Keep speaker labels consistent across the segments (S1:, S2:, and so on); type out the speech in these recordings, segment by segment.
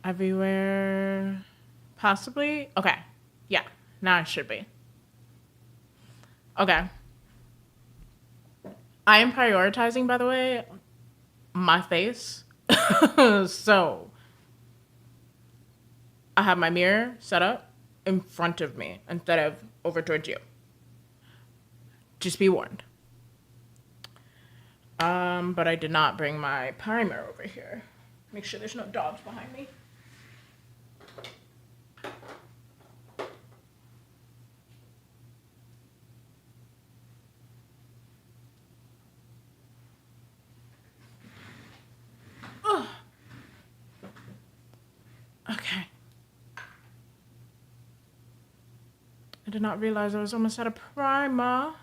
S1: Everywhere. Possibly? Okay. Yeah. Now it should be. Okay. I am prioritizing, by the way, my face. So I have my mirror set up in front of me instead of over towards you. Just be warned. But I did not bring my primer over here. Make sure there's no dogs behind me. Ugh. Okay. I did not realize I was almost out of primer.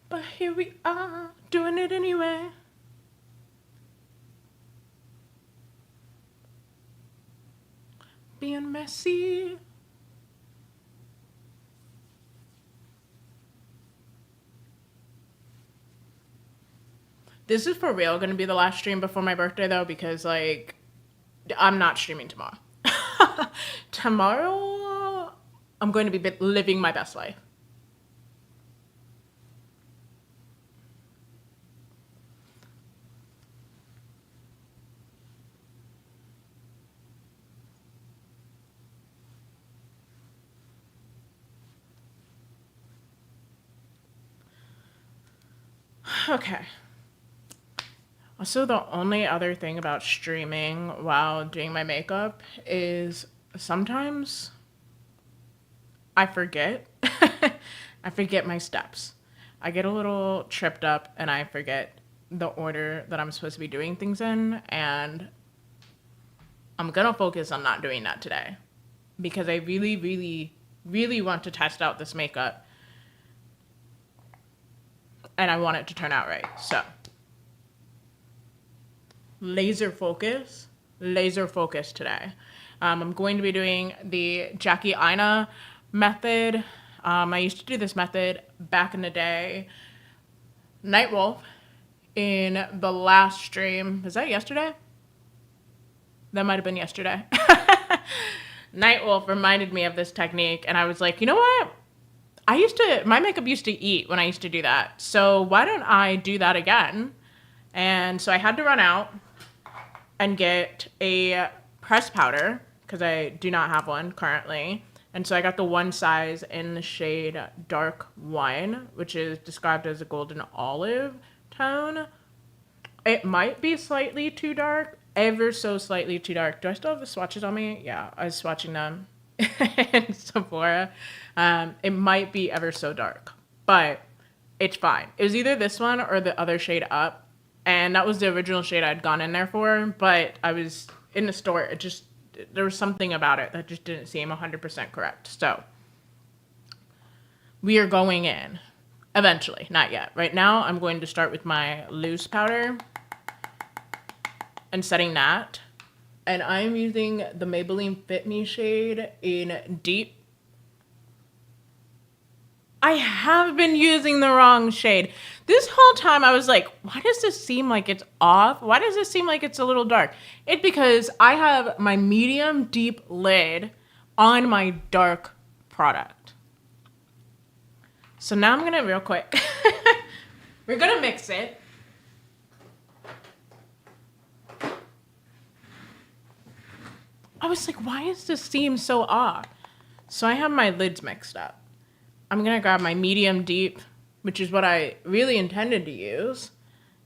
S1: But here we are, doing it anyway. Being messy. This is for real gonna be the last stream before my birthday though, because like, I'm not streaming tomorrow. Tomorrow, I'm going to be living my best life. Okay. Also, the only other thing about streaming while doing my makeup is sometimes I forget. I forget my steps. I get a little tripped up and I forget the order that I'm supposed to be doing things in, and I'm gonna focus on not doing that today because I really, really, really want to test out this makeup and I want it to turn out right. So laser focus today. I'm going to be doing the Jackie Aina method. I used to do this method back in the day. Nightwolf in the last stream, was that yesterday? That might have been yesterday. Nightwolf reminded me of this technique and I was like, you know what? My makeup used to eat when I used to do that. So why don't I do that again? And so I had to run out and get a press powder because I do not have one currently. And so I got the one size in the shade Dark Wine, which is described as a golden olive tone. It might be slightly too dark, ever so slightly too dark. Do I still have the swatches on me? Yeah, I was swatching them in Sephora. It might be ever so dark, but it's fine. It was either this one or the other shade up. And that was the original shade I'd gone in there for, but I was in the store. There was something about it that just didn't seem 100% correct. So we are going in eventually, not yet. Right now, I'm going to start with my loose powder and setting that. And I'm using the Maybelline Fit Me shade in Deep. I have been using the wrong shade. This whole time I was like, why does this seem like it's off? Why does this seem like it's a little dark? It's because I have my medium deep lid on my dark product. So now I'm gonna real quick. We're gonna mix it. I was like, why does this seem so off? So I have my lids mixed up. I'm gonna grab my medium deep, which is what I really intended to use.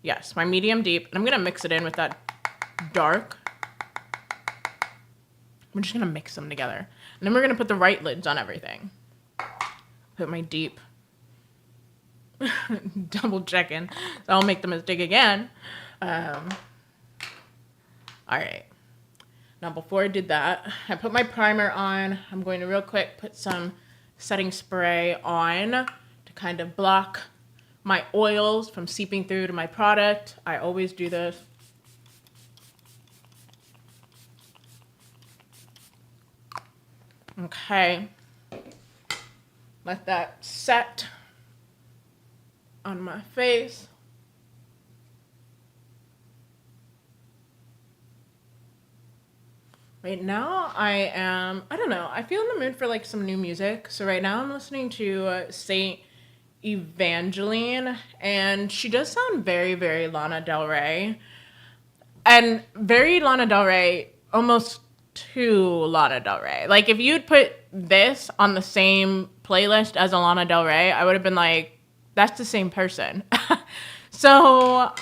S1: Yes, my medium deep, and I'm gonna mix it in with that dark. We're just gonna mix them together. And then we're gonna put the right lids on everything. Put my deep, double checking, so I'll make the mistake again. All right. Now before I did that, I put my primer on. I'm going to real quick put some setting spray on to kind of block my oils from seeping through to my product. I always do this. Okay. Let that set on my face. Right now, I don't know, I feel in the mood for like some new music. So right now, I'm listening to Saint Evangeline, and she does sound very, very Lana Del Rey. And very Lana Del Rey, almost too Lana Del Rey. Like, if you'd put this on the same playlist as a Lana Del Rey, I would have been like, that's the same person. So,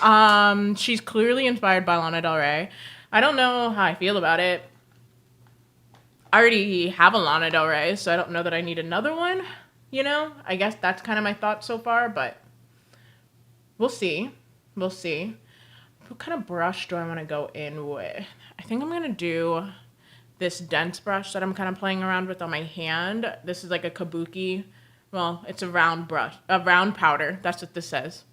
S1: she's clearly inspired by Lana Del Rey. I don't know how I feel about it. I already have a Lana Del Rey, so I don't know that I need another one. You know, I guess that's kind of my thought so far, but we'll see. We'll see. What kind of brush do I want to go in with? I think I'm going to do this dense brush that I'm kind of playing around with on my hand. This is like a kabuki. Well, it's a round brush, a round powder. That's what this says.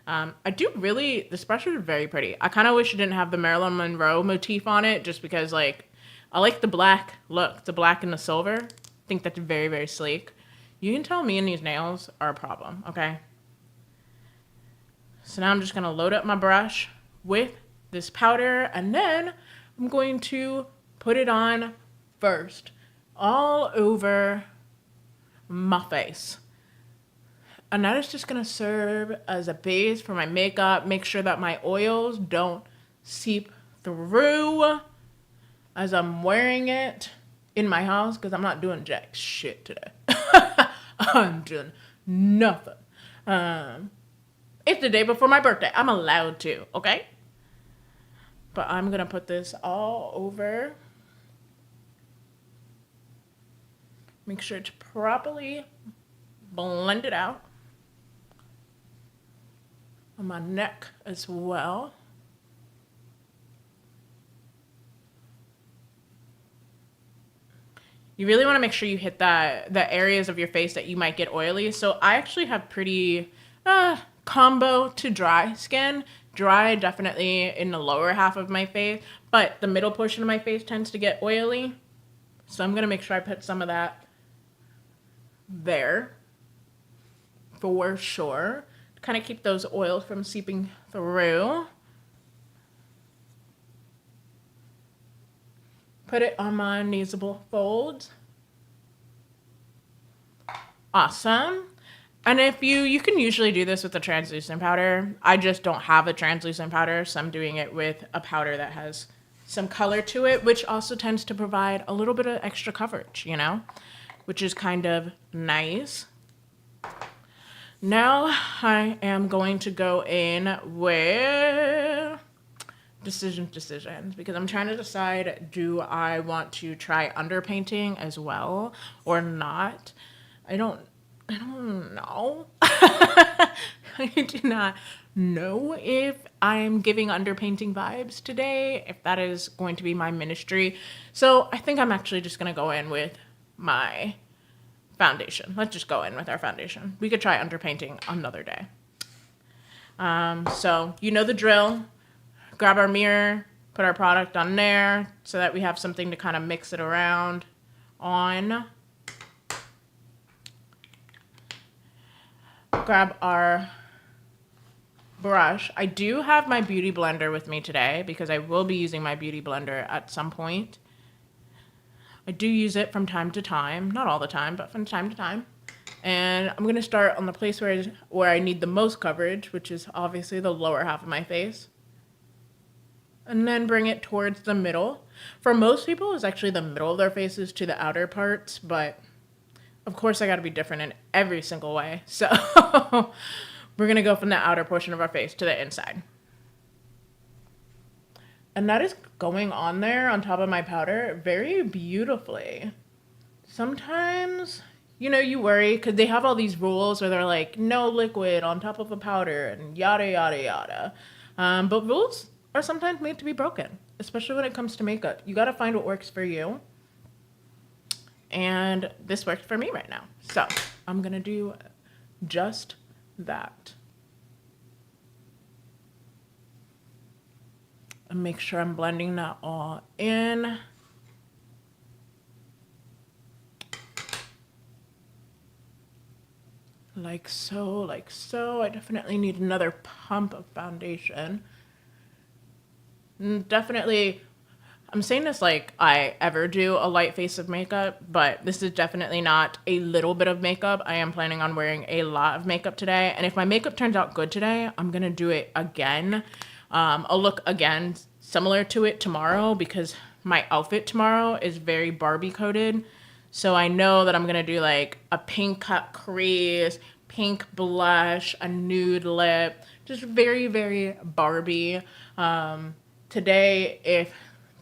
S1: This brush is very pretty. I kind of wish it didn't have the Marilyn Monroe motif on it, just because, like, I like the black look, the black and the silver. I think that's very, very sleek. You can tell me and these nails are a problem, okay? So now I'm just going to load up my brush with this powder, and then I'm going to put it on first all over my face. And that is just going to serve as a base for my makeup. Make sure that my oils don't seep through as I'm wearing it in my house, because I'm not doing jack shit today. I'm doing nothing. It's the day before my birthday. I'm allowed to, okay? But I'm going to put this all over. Make sure to properly blend it out on my neck as well. You really want to make sure you hit the areas of your face that you might get oily. So I actually have pretty combo to dry skin. Dry definitely in the lower half of my face, but the middle portion of my face tends to get oily. So I'm going to make sure I put some of that there for sure. Kind of keep those oils from seeping through. Put it on my nasal folds. Awesome. And if you can usually do this with a translucent powder. I just don't have a translucent powder, so I'm doing it with a powder that has some color to it, which also tends to provide a little bit of extra coverage, you know, which is kind of nice. Now I am going to go in with decisions, because I'm trying to decide, do I want to try underpainting as well or not? I don't know. I do not know if I'm giving underpainting vibes today, if that is going to be my ministry. So I think I'm actually just going to go in with my foundation. Let's just go in with our foundation. We could try underpainting another day. So you know the drill. Grab our mirror, put our product on there so that we have something to kind of mix it around on. Grab our brush. I do have my beauty blender with me today because I will be using my beauty blender at some point. I do use it from time to time, not all the time, but from time to time. And I'm going to start on the place where I need the most coverage, which is obviously the lower half of my face. And then bring it towards the middle. For most people, it's actually the middle of their faces to the outer parts, but of course I gotta be different in every single way. So we're gonna go from the outer portion of our face to the inside. And that is going on there on top of my powder very beautifully. Sometimes, you know, you worry because they have all these rules where they're like, no liquid on top of a powder and yada, yada, yada. But rules are sometimes made to be broken, especially when it comes to makeup. You got to find what works for you. And this worked for me right now. So I'm going to do just that. And make sure I'm blending that all in. Like so, like so. I definitely need another pump of foundation. Definitely I'm saying this like I ever do a light face of makeup, but this is definitely not a little bit of makeup. I am planning on wearing a lot of makeup today. And if my makeup turns out good today, I'm going to do it again. I'll look again similar to it tomorrow because my outfit tomorrow is very Barbie coded. So I know that I'm going to do like a pink cut crease, pink blush, a nude lip, just very, very Barbie. Today, if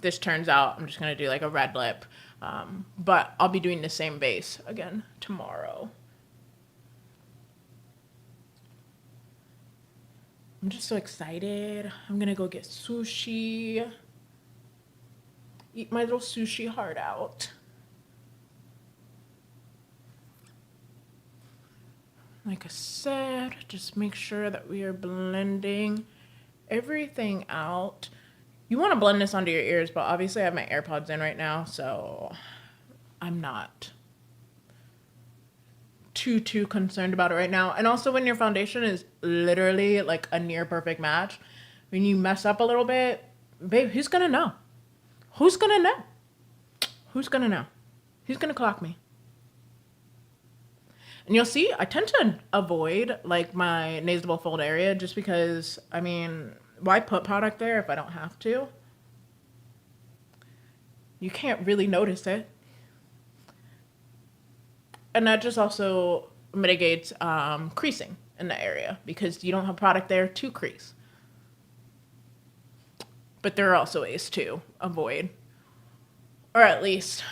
S1: this turns out, I'm just going to do like a red lip. But I'll be doing the same base again tomorrow. I'm just so excited. I'm going to go get sushi. Eat my little sushi heart out. Like I said, just make sure that we are blending everything out. You want to blend this onto your ears, but obviously I have my AirPods in right now, so I'm not too concerned about it right now. And also when your foundation is literally like a near perfect match, when you mess up a little bit, babe, who's gonna know? Who's gonna know? Who's gonna know? Who's gonna clock me? And you'll see, I tend to avoid like my nasal fold area just because, I mean, why put product there if I don't have to? You can't really notice it. And that just also mitigates creasing in the area because you don't have product there to crease. But there are also ways to avoid, or at least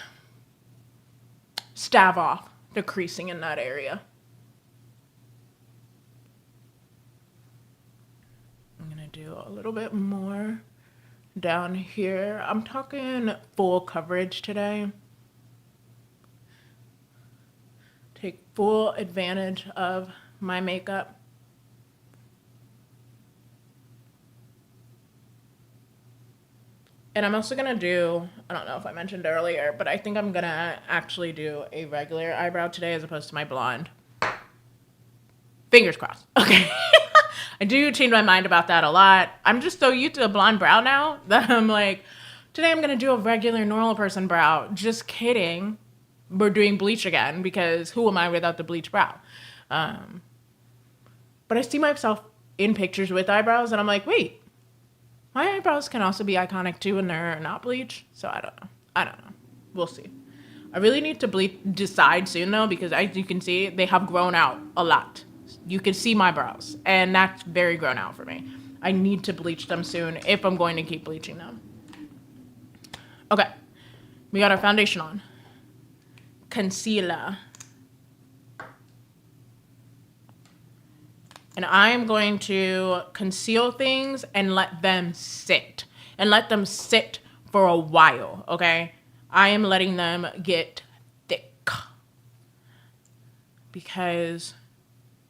S1: stave off the creasing in that area. I'm gonna do a little bit more down here. I'm talking full coverage today. Take full advantage of my makeup. And I'm also gonna do, I don't know if I mentioned earlier, but I think I'm gonna actually do a regular eyebrow today as opposed to my blonde. Fingers crossed. Okay. I do change my mind about that a lot. I'm just so used to a blonde brow now that I'm like, today I'm gonna do a regular normal person brow. Just kidding. We're doing bleach again because who am I without the bleach brow? But I see myself in pictures with eyebrows and I'm like, wait, my eyebrows can also be iconic too when they're not bleached. So I don't know. We'll see. I really need to decide soon though, because as you can see, they have grown out a lot. You can see my brows and that's very grown out for me. I need to bleach them soon if I'm going to keep bleaching them. Okay. We got our foundation on. Concealer. And I'm going to conceal things and let them sit. And let them sit for a while, okay? I am letting them get thick. Because,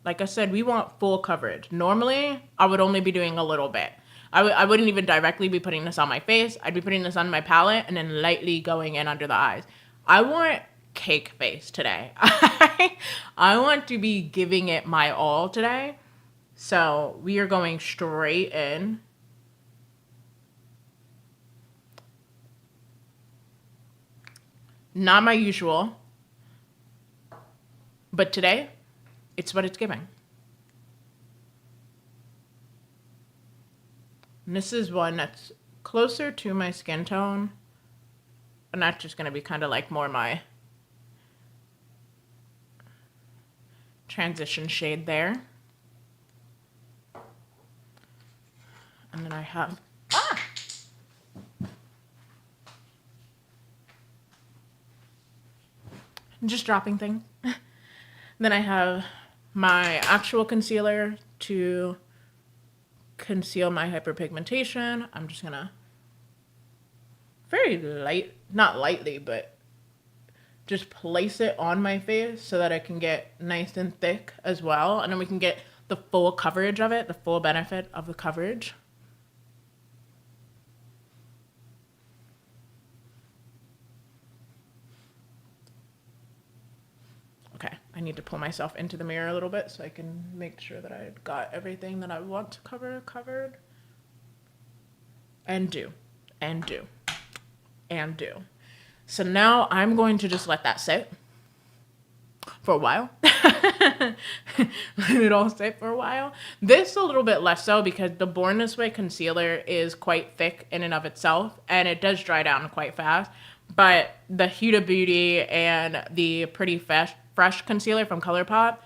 S1: like I said, we want full coverage. Normally, I would only be doing a little bit. I wouldn't even directly be putting this on my face. I'd be putting this on my palette and then lightly going in under the eyes. I want cake face today. I want to be giving it my all today. So we are going straight in. Not my usual. But today, it's what it's giving. And this is one that's closer to my skin tone. And that's just going to be kind of like more my transition shade there. And then I have, just dropping things. Then I have my actual concealer to conceal my hyperpigmentation. I'm just gonna very light, not lightly, but just place it on my face so that I can get nice and thick as well. And then we can get the full coverage of it, the full benefit of the coverage. Okay, I need to pull myself into the mirror a little bit so I can make sure that I got everything that I want to cover covered. And do. and do. So now I'm going to just let that sit for a while. Let it all sit for a while. This a little bit less so because the Born This Way concealer is quite thick in and of itself, and it does dry down quite fast. But the Huda Beauty and the Pretty Fresh concealer from ColourPop,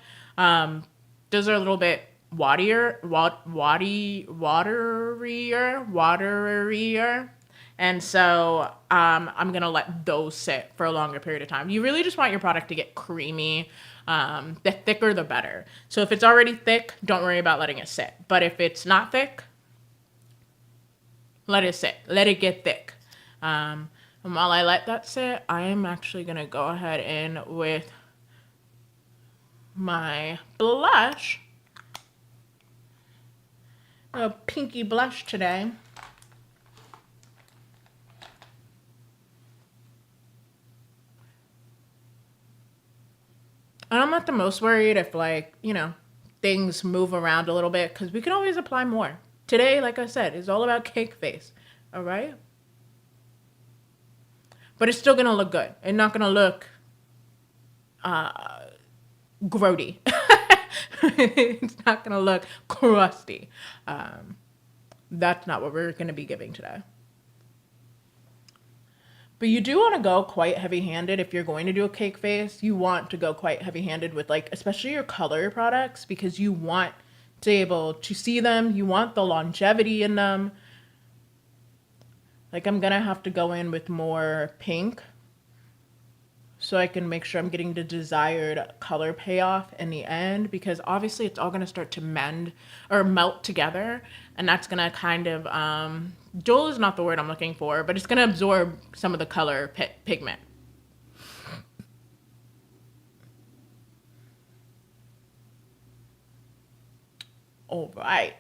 S1: those are a little bit waterier. And so I'm going to let those sit for a longer period of time. You really just want your product to get creamy. The thicker, the better. So if it's already thick, don't worry about letting it sit. But if it's not thick, let it sit. Let it get thick. And while I let that sit, I am actually going to go ahead in with my blush. A pinky blush today. And I'm not the most worried if, like, you know, things move around a little bit because we can always apply more. Today, like I said, is all about cake face. All right? But it's still going to look good. It's not going to look grody. It's not going to look crusty. That's not what we're going to be giving today. But you do want to go quite heavy-handed if you're going to do a cake face. You want to go quite heavy-handed with, like, especially your color products because you want to be able to see them. You want the longevity in them. Like, I'm going to have to go in with more pink so I can make sure I'm getting the desired color payoff in the end because obviously it's all going to start to melt together, and that's going to kind of dull is not the word I'm looking for, but it's going to absorb some of the color pigment. All right.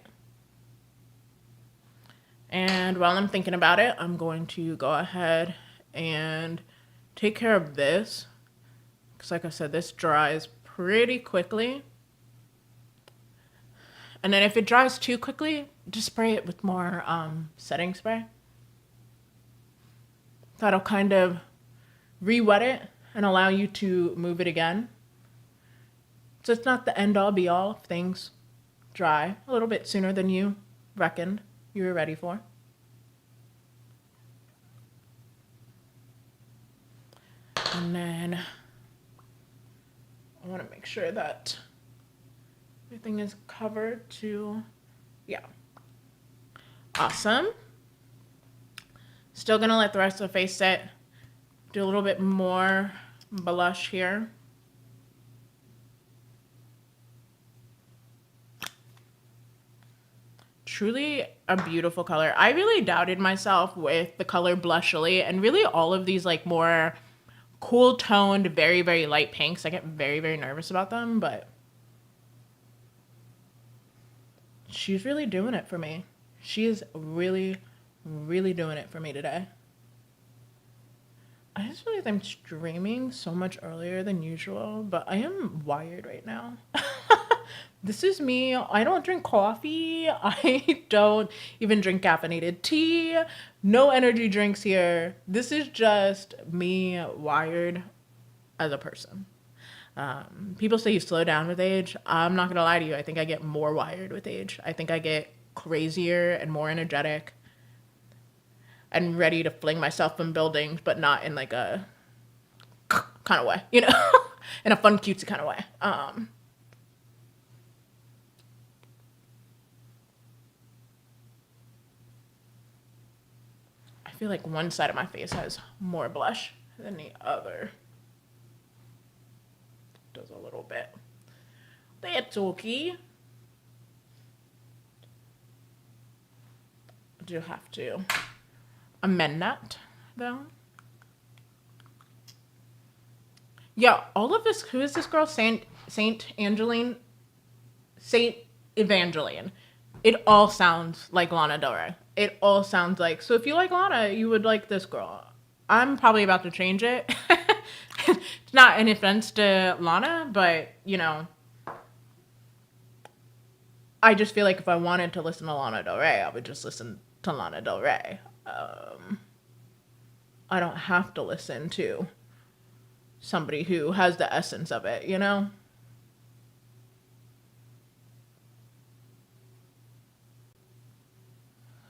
S1: And while I'm thinking about it, I'm going to go ahead and take care of this because, like I said, this dries pretty quickly. And then if it dries too quickly, just spray it with more setting spray. That'll kind of re-wet it and allow you to move it again. So it's not the end all be all if things dry a little bit sooner than you reckoned you were ready for. And then I want to make sure that everything is covered to, yeah. Awesome. Still going to let the rest of the face sit. Do a little bit more blush here. Truly a beautiful color. I really doubted myself with the color Blushly and really all of these like more cool toned, very, very light pinks. I get very, very nervous about them, but she's really doing it for me. She is really, really doing it for me today. I just realized I'm streaming so much earlier than usual, but I am wired right now. This is me. I don't drink coffee. I don't even drink caffeinated tea. No energy drinks here. This is just me wired as a person. People say you slow down with age. I'm not going to lie to you. I think I get more wired with age. I think I get crazier and more energetic and ready to fling myself from buildings, but not in like a kind of way, you know, in a fun, cutesy kind of way. I feel like one side of my face has more blush than the other. Does a little bit. That's okay. I do have to amend that, though. Yeah, all of this, who is this girl? Saint Evangeline? It all sounds like Lana Del Rey. It all sounds like, so if you like Lana, you would like this girl. I'm probably about to change it. It's not an offense to Lana, but, you know, I just feel like if I wanted to listen to Lana Del Rey, I would just listen to Lana Del Rey. I I don't have to listen to somebody who has the essence of it, you know?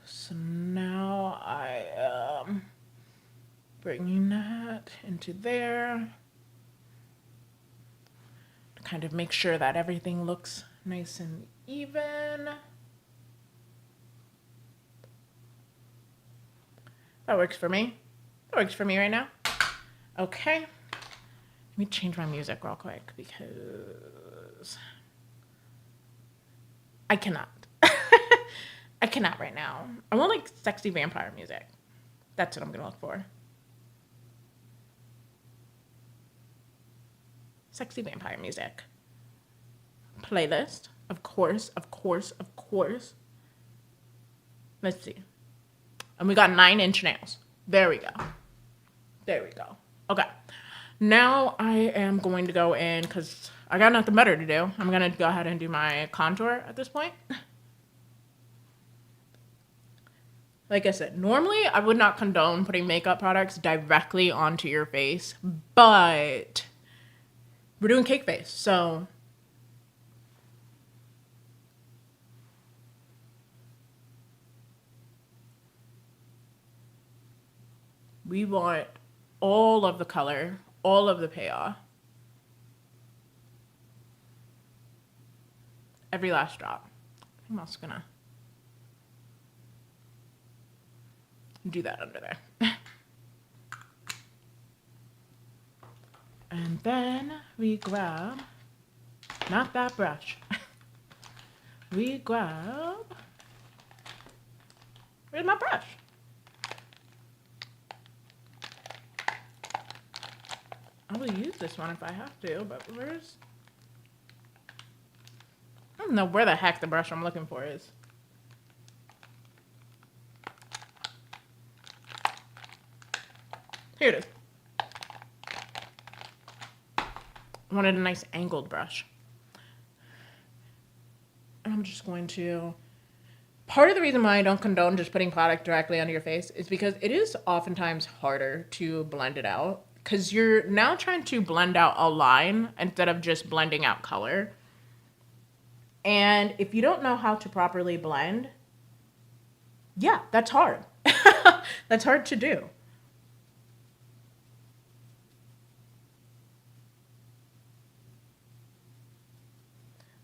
S1: So now I am bringing that into there to kind of make sure that everything looks nice and even. That works for me. That works for me right now. Okay. Let me change my music real quick because I cannot. I cannot right now. I want like sexy vampire music. That's what I'm gonna look for. Sexy vampire music. Playlist. Of course, of course, of course. Let's see. And we got 9-inch nails. There we go. There we go. Okay. Now I am going to go in because I got nothing better to do. I'm going to go ahead and do my contour at this point. Like I said, normally I would not condone putting makeup products directly onto your face, but we're doing cake face, so we want all of the color, all of the payoff. Every last drop. I'm also gonna do that under there. And then we grab, not that brush, we grab, where's my brush? I will use this one if I have to, but where's, I don't know where the heck the brush I'm looking for is. Here it is. I wanted a nice angled brush. And I'm just going to, part of the reason why I don't condone just putting product directly under your face is because it is oftentimes harder to blend it out. Because you're now trying to blend out a line instead of just blending out color. And if you don't know how to properly blend, yeah, that's hard. That's hard to do.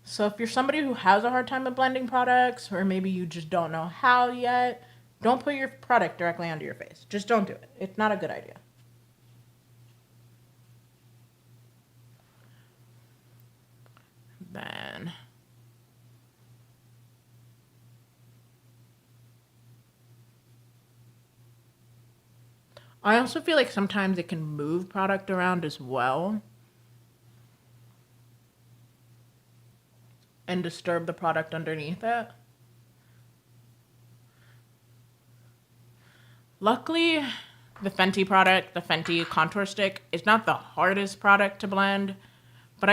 S1: So if you're somebody who has a hard time with blending products, or maybe you just don't know how yet, don't put your product directly under your face. Just don't do it. It's not a good idea. Then I also feel like sometimes it can move product around as well and disturb the product underneath it. Luckily, the Fenty product, the Fenty contour stick, is not the hardest product to blend, but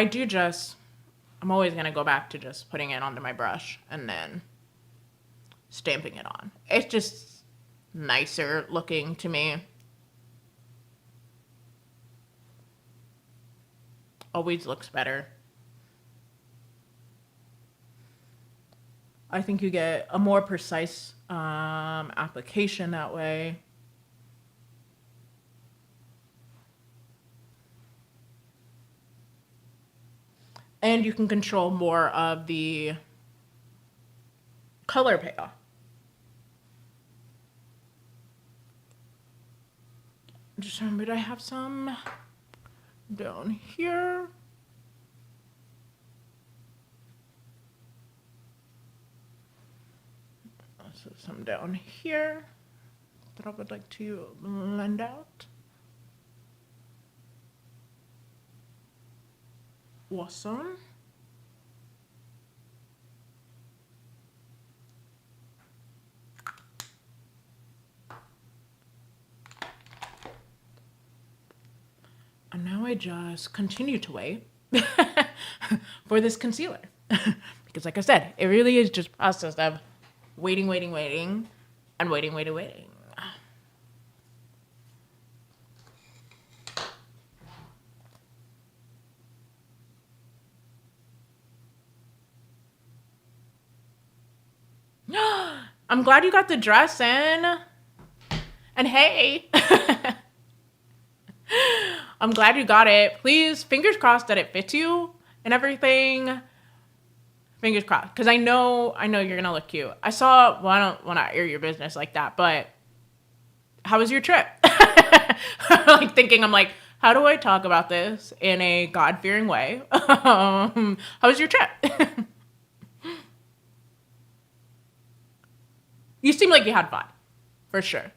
S1: I'm always going to go back to just putting it onto my brush and then stamping it on. It's just nicer looking to me. Always looks better. I think you get a more precise application that way. And you can control more of the color payoff. Just remembered I have some down here. Also some down here that I would like to blend out. Awesome. And now I just continue to wait for this concealer. Because like I said, it really is just a process of waiting, and waiting. I'm glad you got the dress in. And hey, I'm glad you got it. Please, fingers crossed that it fits you and everything. Fingers crossed, because I know you're gonna look cute. I saw. Well, I don't want to air your business like that, but how was your trip? Like thinking, I'm like, how do I talk about this in a God-fearing way? How was your trip? You seem like you had fun, for sure.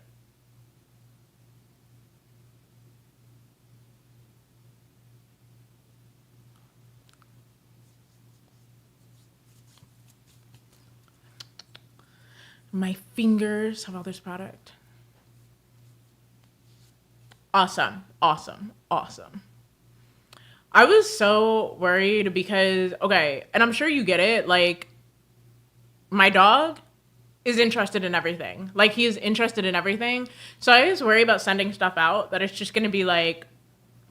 S1: My fingers have all this product. Awesome, awesome, awesome. I was so worried because, okay, and I'm sure you get it, like, my dog is interested in everything. Like, he is interested in everything. So I always worry about sending stuff out that it's just gonna be, like,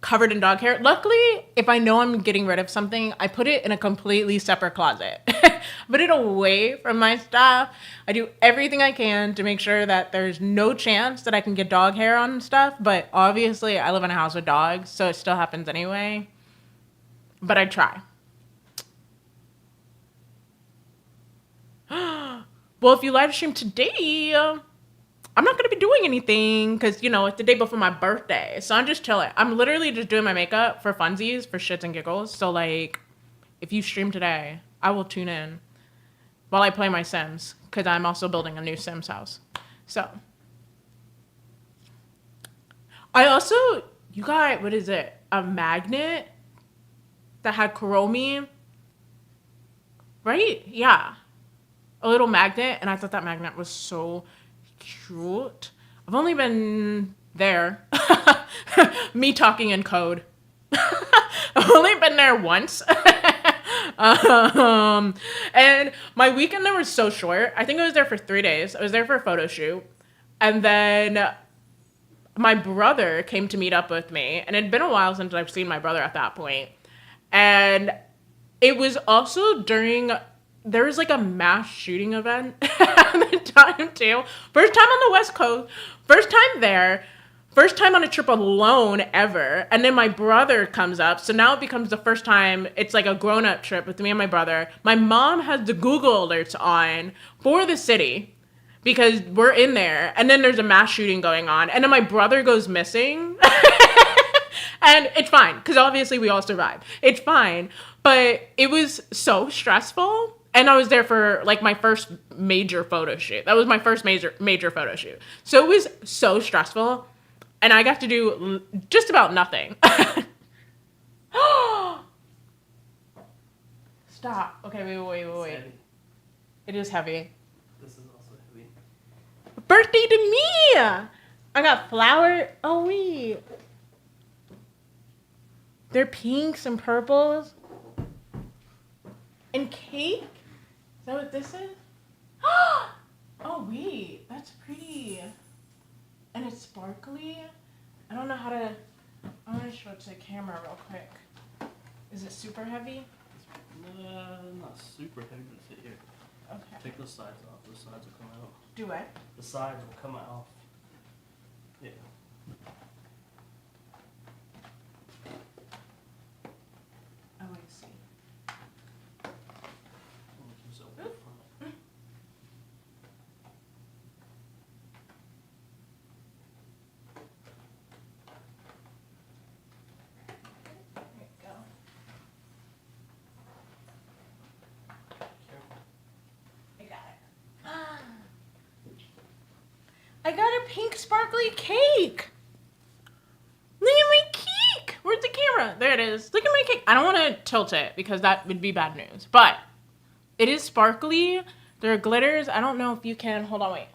S1: covered in dog hair. Luckily, if I know I'm getting rid of something, I put it in a completely separate closet. Put it away from my stuff. I do everything I can to make sure that there's no chance that I can get dog hair on stuff. But obviously, I live in a house with dogs, so it still happens anyway. But I try. Well, if you live stream today, I'm not going to be doing anything because, you know, it's the day before my birthday. So I'm just chilling. I'm literally just doing my makeup for funsies, for shits and giggles. So, like, if you stream today, I will tune in while I play my Sims because I'm also building a new Sims house. So, I also, you got, what is it? A magnet that had Kuromi, right? Yeah. A little magnet. And I thought that magnet was so cute. I've only been there. Me talking in code. I've only been there once. And my weekend there was so short. I think I was there for 3 days. I was there for a photo shoot. And then my brother came to meet up with me. And it had been a while since I've seen my brother at that point. And it was also during, there was like a mass shooting event at the time too. First time on the West Coast, first time there, first time on a trip alone ever. And then my brother comes up. So now it becomes the first time it's like a grown-up trip with me and my brother. My mom has the Google alerts on for the city because we're in there. And then there's a mass shooting going on. And then my brother goes missing. And it's fine because obviously we all survived. It's fine. But it was so stressful. And I was there for like my first major photo shoot. That was my first major photo shoot. So it was so stressful. And I got to do just about nothing. Stop. Okay, wait. It is heavy.
S2: This is also heavy.
S1: Birthday to me! I got flower. Oh, wait. They're pinks and purples. And cake? Is that what this is? Oh, wait. That's pretty. And it's sparkly. I don't know how to... I'm going to show it to the camera real quick. Is it super heavy?
S2: Not super heavy, but fit here.
S1: Okay.
S2: Take those sides off. Those sides will come out.
S1: Do what?
S2: The sides will come off. Yeah.
S1: Oh, I see. I got a pink sparkly cake. Look at my cake. Where's the camera? There it is. Look at my cake. I don't want to tilt it because that would be bad news. But it is sparkly. There are glitters. I don't know if you can. Hold on, wait.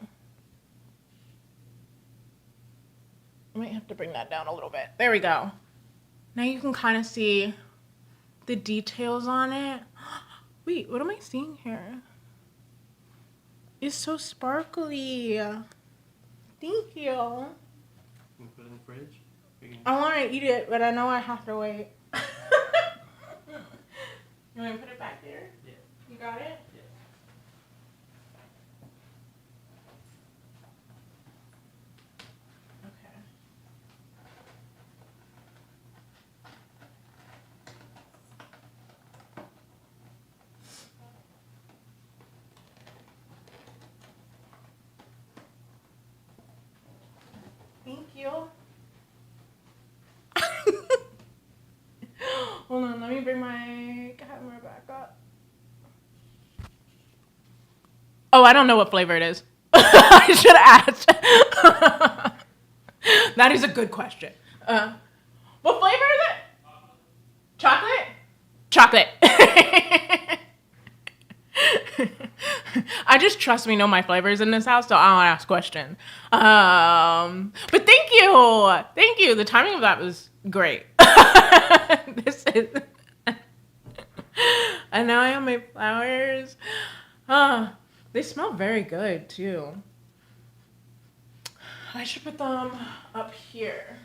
S1: I might have to bring that down a little bit. There we go. Now you can kind of see the details on it. Wait, what am I seeing here? It's so sparkly. Thank you.
S2: Can we put it in the fridge?
S1: I want to eat it, but I know I have to wait. You want me to put it back there?
S2: Yeah.
S1: You got it?
S2: Yeah.
S1: Thank you. Hold on, let me bring my camera back up. Oh, I don't know what flavor it is. I should ask. That is a good question. What flavor is it? Chocolate? Chocolate. I just trust me know my flavors in this house, so I don't ask questions. But thank you. Thank you. The timing of that was great. This is... And now I have my flowers. They smell very good, too. I should put them up here.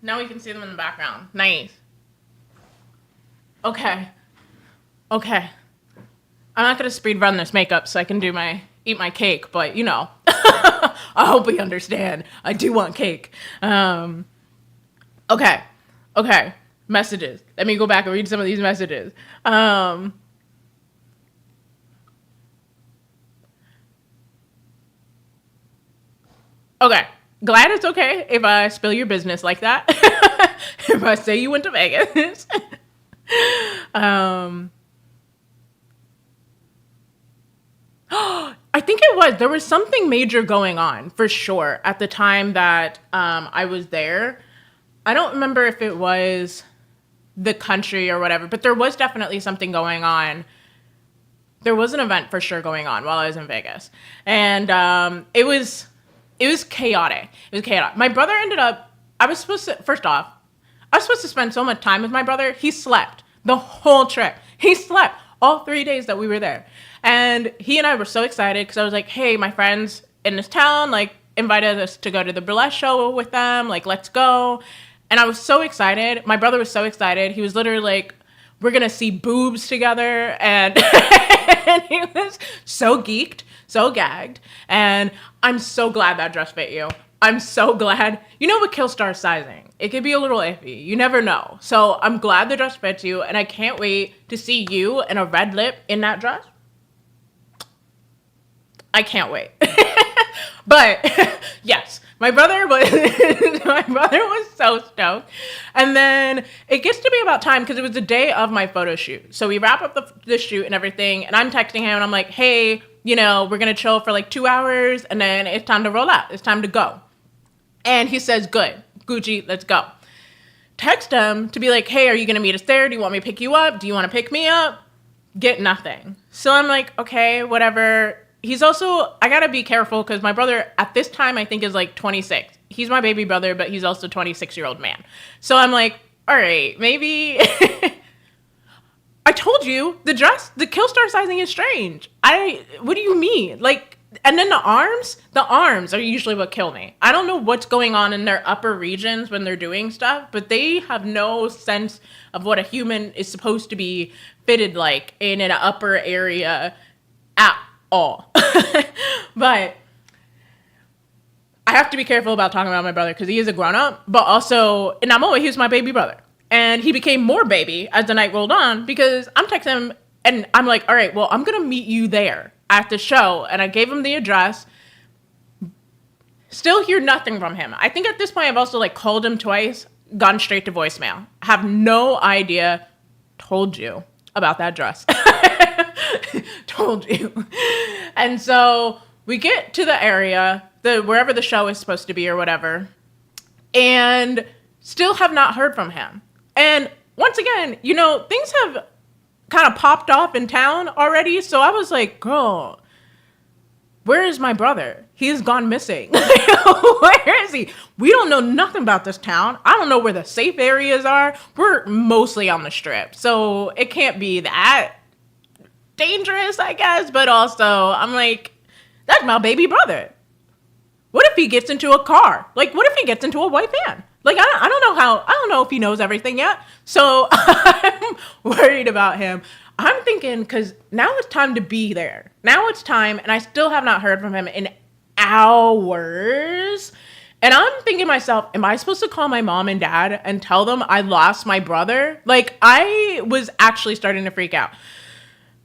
S1: Now we can see them in the background. Nice. Okay. I'm not gonna speed run this makeup so I can eat my cake, but you know, I hope we understand. I do want cake. Okay. Messages. Let me go back and read some of these messages. Okay. Glad it's okay if I spill your business like that. If I say you went to Vegas. I think it was. There was something major going on, for sure, at the time that I was there. I don't remember if it was the country or whatever, but there was definitely something going on. There was an event for sure going on while I was in Vegas. And it was chaotic. My brother ended up, I was supposed to spend so much time with my brother. He slept the whole trip. He slept all 3 days that we were there. And he and I were so excited because I was like, hey, my friends in this town, like, invited us to go to the burlesque show with them. Like, let's go. And I was so excited. My brother was so excited. He was literally like, we're going to see boobs together. And, and he was so geeked, so gagged. And I'm so glad that dress fit you. I'm so glad. You know, with Killstar sizing, it could be a little iffy. You never know. So I'm glad the dress fits you. And I can't wait to see you in a red lip in that dress. I can't wait. But yes, my brother was so stoked. And then it gets to be about time because it was the day of my photo shoot. So we wrap up the shoot and everything. And I'm texting him and I'm like, hey, you know, we're going to chill for like 2 hours and then it's time to roll out. It's time to go. And he says, good, Gucci, let's go. Text him to be like, hey, are you going to meet us there? Do you want me to pick you up? Do you want to pick me up? Get nothing. So I'm like, okay, whatever. He's also, I gotta be careful because my brother at this time I think is like 26. He's my baby brother, but he's also a 26-year-old man. So I'm like, all right, maybe. I told you the Killstar sizing is strange. What do you mean? Like, and then the arms are usually what kill me. I don't know what's going on in their upper regions when they're doing stuff, but they have no sense of what a human is supposed to be fitted like in an upper area at all. But I have to be careful about talking about my brother because he is a grown-up, but also in that moment he was my baby brother, and he became more baby as the night rolled on because I'm texting him and I'm like, all right, well, I'm gonna meet you there at the show, and I gave him the address. Still hear nothing from him. I think at this point I've also like called him twice, gone straight to voicemail. Have no idea. Told you about that dress. Told you. And so we get to the area, wherever the show is supposed to be or whatever, and still have not heard from him. And once again, you know, things have kind of popped off in town already. So I was like, girl, where is my brother? He has gone missing. Where is he? We don't know nothing about this town. I don't know where the safe areas are. We're mostly on the strip. So it can't be that dangerous, I guess. But also, I'm like, that's my baby brother. What if he gets into a car? Like, what if he gets into a white van? Like, I don't know if he knows everything yet. So I'm worried about him. I'm thinking, because now it's time to be there. Now it's time, and I still have not heard from him in hours. And I'm thinking to myself, am I supposed to call my mom and dad and tell them I lost my brother? Like, I was actually starting to freak out.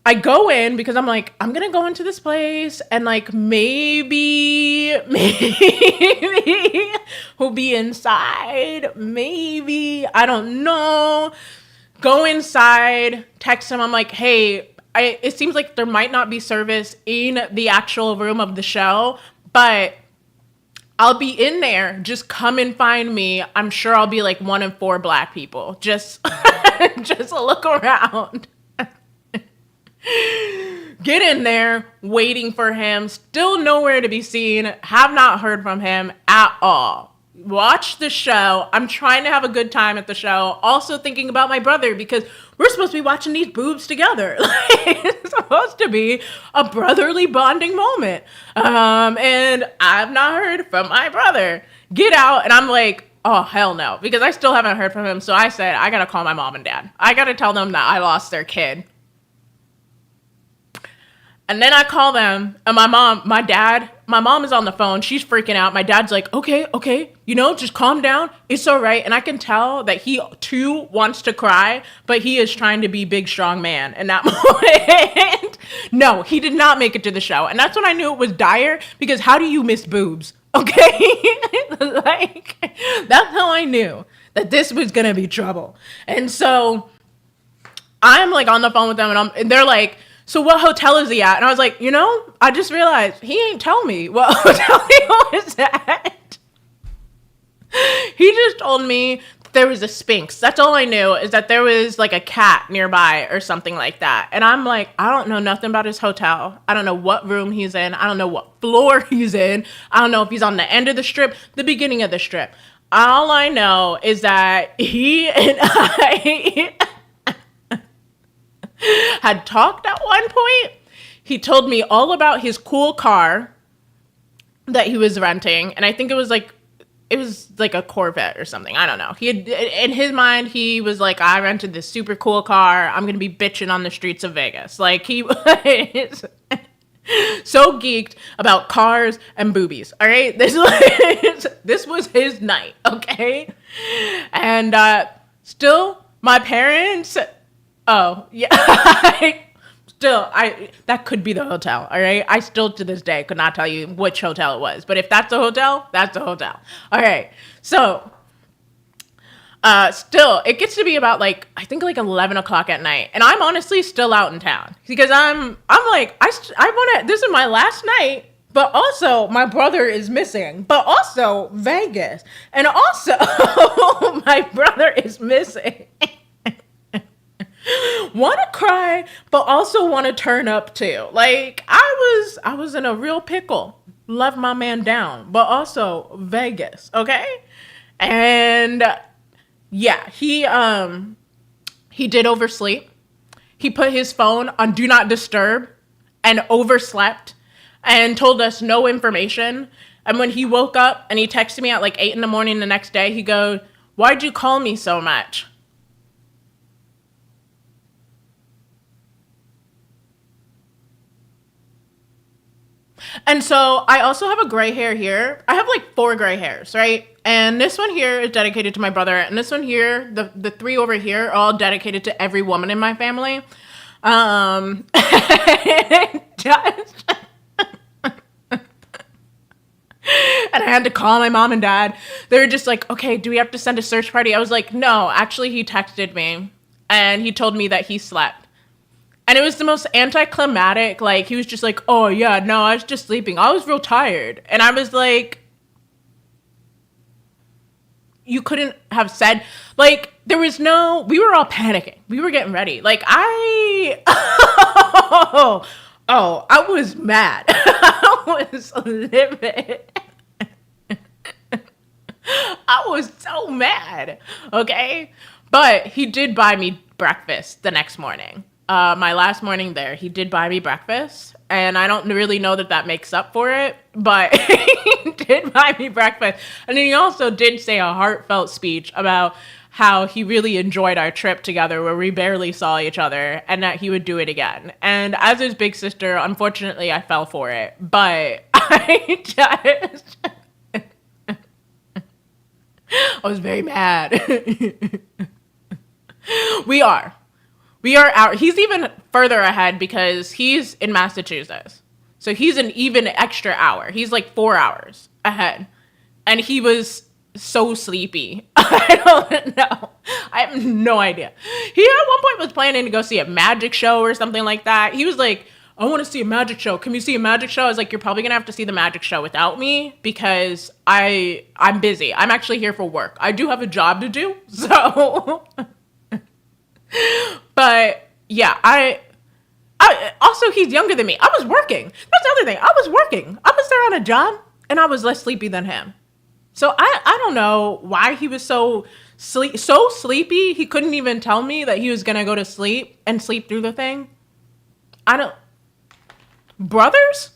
S1: I go in because I'm like, I'm gonna go into this place and like maybe he'll be inside. Maybe. I don't know. Go inside, text him. I'm like, hey, it seems like there might not be service in the actual room of the show, but I'll be in there. Just come and find me. I'm sure I'll be like one of 4 black people. Just, just look around. Get in there, waiting for him. Still nowhere to be seen. Have not heard from him at all. Watch the show. I'm trying to have a good time at the show. Also thinking about my brother because we're supposed to be watching these boobs together. Like, it's supposed to be a brotherly bonding moment. And I've not heard from my brother. Get out. And I'm like, oh, hell no. Because I still haven't heard from him. So I said, I got to call my mom and dad. I got to tell them that I lost their kid. And then I call them, and my mom is on the phone. She's freaking out. My dad's like, okay, just calm down. It's all right. And I can tell that he too wants to cry, but he is trying to be big, strong man in that moment. No, he did not make it to the show. And that's when I knew it was dire, because how do you miss boobs? Okay? Like, that's how I knew that this was going to be trouble. And so I'm like on the phone with them, and they're like, so what hotel is he at? And I was like, I just realized he ain't tell me what hotel he was at. He just told me there was a Sphinx. That's all I knew, is that there was like a cat nearby or something like that. And I'm like, I don't know nothing about his hotel. I don't know what room he's in. I don't know what floor he's in. I don't know if he's on the end of the strip, the beginning of the strip. All I know is that he and I had talked at one point. He told me all about his cool car that he was renting. And I think it was like a Corvette or something. I don't know. He had, in his mind, he was like, I rented this super cool car. I'm going to be bitching on the streets of Vegas. Like, he was so geeked about cars and boobies. All right. This was his night. Okay. And still, my parents... Oh, yeah. That could be the hotel, all right? I still, to this day, could not tell you which hotel it was. But if that's a hotel, that's a hotel. All right. So, still, it gets to be about, I think 11 o'clock at night. And I'm honestly still out in town. Because I'm like, this is my last night. But also, my brother is missing. But also, Vegas. And also, my brother is missing. Want to cry, but also want to turn up too. Like, I was in a real pickle. Love my man down, but also Vegas, okay? And yeah, he did oversleep. He put his phone on do not disturb and overslept and told us no information. And when he woke up and he texted me at 8 in the morning the next day, he goes, "Why'd you call me so much?" And so I also have a gray hair here. I have 4 gray hairs, right? And this one here is dedicated to my brother. And this one here, the 3 over here are all dedicated to every woman in my family. And I had to call my mom and dad. They were just like, okay, do we have to send a search party? I was like, no, actually he texted me and he told me that he slept. And it was the most anticlimactic, he was just like, oh yeah, no, I was just sleeping. I was real tired. And I was like, you couldn't have said, there was no, we were all panicking. We were getting ready. I was mad. I was livid. I was so mad. Okay. But he did buy me breakfast the next morning. My last morning there, he did buy me breakfast, and I don't really know that makes up for it, but he did buy me breakfast. And then he also did say a heartfelt speech about how he really enjoyed our trip together where we barely saw each other and that he would do it again. And as his big sister, unfortunately, I fell for it, but I was very mad. We are. We are out. He's even further ahead because he's in Massachusetts. So he's an even extra hour. He's like 4 hours ahead. And he was so sleepy. I don't know. I have no idea. He at one point was planning to go see a magic show or something like that. He was like, I want to see a magic show. Can we see a magic show? I was like, you're probably going to have to see the magic show without me because I'm busy. I'm actually here for work. I do have a job to do. So, but yeah, I also, he's younger than me. I was working. That's the other thing. I was working. I was there on a job and I was less sleepy than him. So I don't know why he was so sleepy. He couldn't even tell me that he was going to go to sleep and sleep through the thing. Brothers?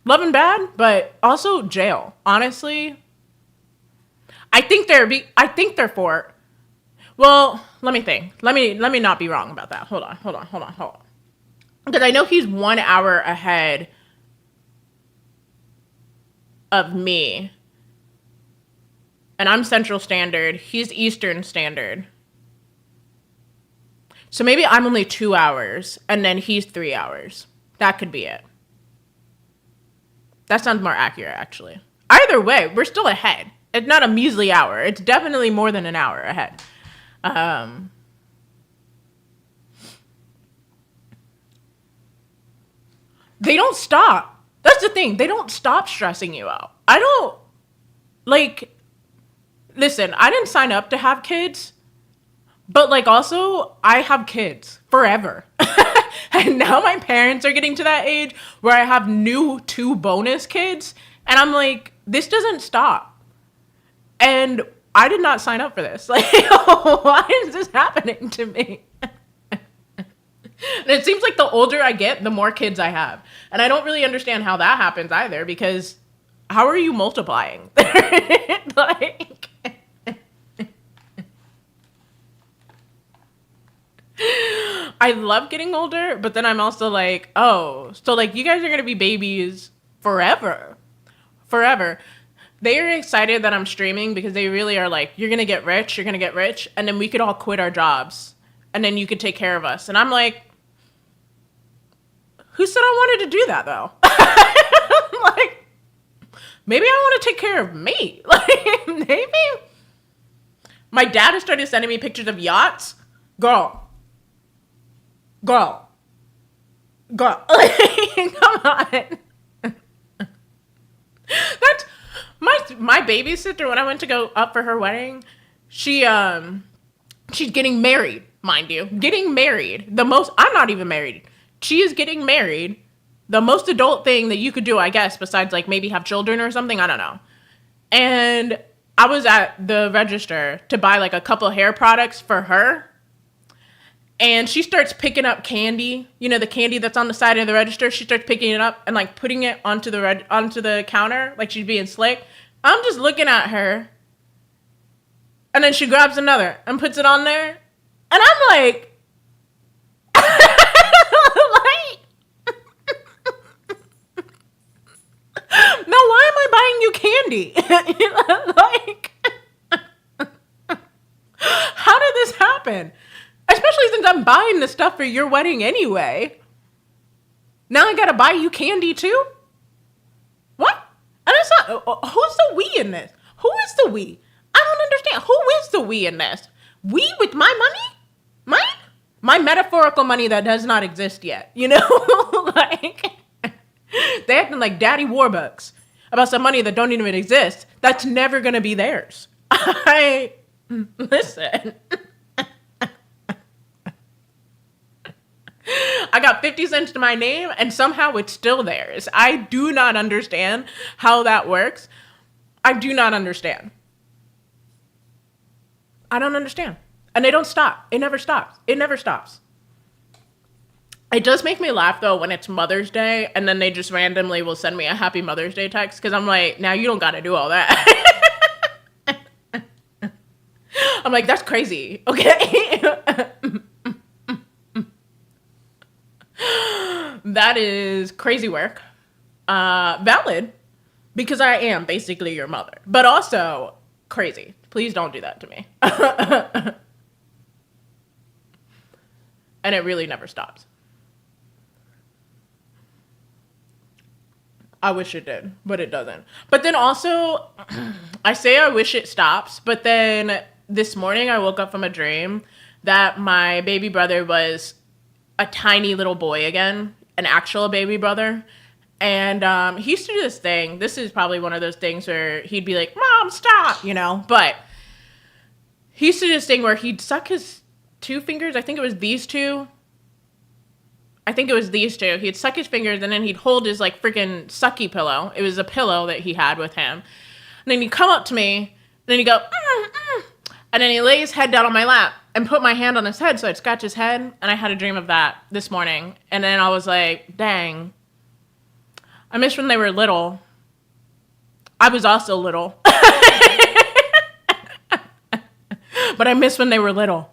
S1: Love and bad, but also jail. Honestly, I think they're for. Well, let me think. Let me not be wrong about that. Hold on. Because I know he's 1 hour ahead of me. And I'm Central Standard. He's Eastern Standard. So maybe I'm only 2 hours and then he's 3 hours. That could be it. That sounds more accurate, actually. Either way, we're still ahead. It's not a measly hour. It's definitely more than an hour ahead. They don't stop. That's the thing. They don't stop stressing you out. I don't, like, listen, I didn't sign up to have kids, but, like, also, I have kids forever. And now my parents are getting to that age where I have new 2 bonus kids, and I'm like, this doesn't stop. And I did not sign up for this. Like, why is this happening to me? And it seems like the older I get, the more kids I have. And I don't really understand how that happens either, because how are you multiplying? Like, I love getting older, but then I'm also like, oh, so like you guys are going to be babies forever. Forever. They are excited that I'm streaming because they really are like, you're going to get rich, and then we could all quit our jobs, and then you could take care of us. And I'm like, who said I wanted to do that, though? Like, maybe I want to take care of me. Like, maybe. My dad has started sending me pictures of yachts. Girl. Like, come on. That's my babysitter when I went to go up for her wedding. She's getting married, mind you. Getting married. I'm not even married. She is getting married. The most adult thing that you could do, I guess, besides like maybe have children or something. I don't know. And I was at the register to buy like a couple hair products for her. And she starts picking up candy, you know, the candy that's on the side of the register. She starts picking it up and like putting it onto the counter, like she's being slick. I'm just looking at her. And then she grabs another and puts it on there. And I'm like, now why am I buying you candy? Like, how did this happen? Especially since I'm buying the stuff for your wedding anyway. Now I gotta buy you candy too? What? And it's not, who's the we in this? Who is the we? I don't understand. Who is the we in this? We with my money? Mine? My metaphorical money that does not exist yet. You know? Like, they acting like Daddy Warbucks about some money that don't even exist. That's never gonna be theirs. Listen. I got 50 cents to my name and somehow it's still theirs. I do not understand how that works. I do not understand. I don't understand. And they don't stop. It never stops. It never stops. It does make me laugh though when it's Mother's Day and then they just randomly will send me a Happy Mother's Day text because I'm like, now you don't got to do all that. I'm like, that's crazy. Okay. That is crazy work. Valid, because I am basically your mother, but also crazy. Please don't do that to me. And it really never stops. I wish it did, but it doesn't. But then also, I say I wish it stops, but then this morning I woke up from a dream that my baby brother was a tiny little boy again, an actual baby brother. And he used to do this thing. This is probably one of those things where he'd be like, Mom, stop, you know? But he used to do this thing where he'd suck his two fingers. I think it was these two. He'd suck his fingers and then he'd hold his like freaking sucky pillow. It was a pillow that he had with him. And then he'd come up to me and then he'd go, and then he lay his head down on my lap and put my hand on his head so I'd scratch his head. And I had a dream of that this morning. And then I was like, dang, I miss when they were little. I was also little. But I miss when they were little.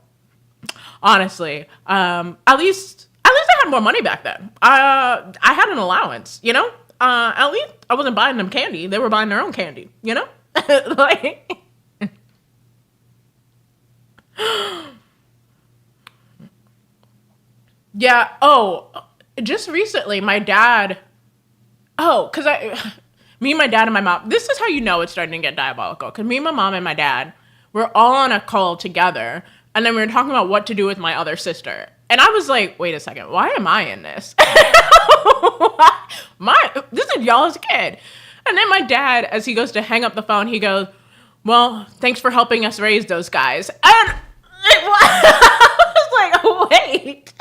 S1: Honestly. At least I had more money back then. I had an allowance, you know? At least I wasn't buying them candy. They were buying their own candy, you know? Like, yeah. Oh, just recently, my dad. Oh, because me, my dad, and my mom. This is how you know it's starting to get diabolical. Because me, my mom, and my dad were all on a call together, and then we were talking about what to do with my other sister. And I was like, wait a second, why am I in this? This is y'all's kid. And then my dad, as he goes to hang up the phone, he goes, well, thanks for helping us raise those guys. And I was like, wait.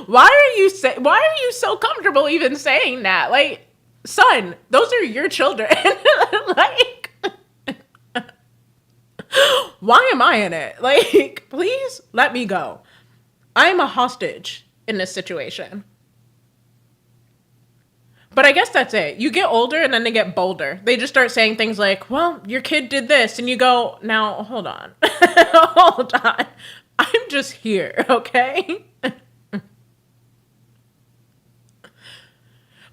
S1: Why are you so comfortable even saying that? Like, son, those are your children. Like, why am I in it? Like, please let me go. I am a hostage in this situation. But I guess that's it. You get older and then they get bolder. They just start saying things like, well, your kid did this. And you go, now, hold on. Hold on. I'm just here, okay?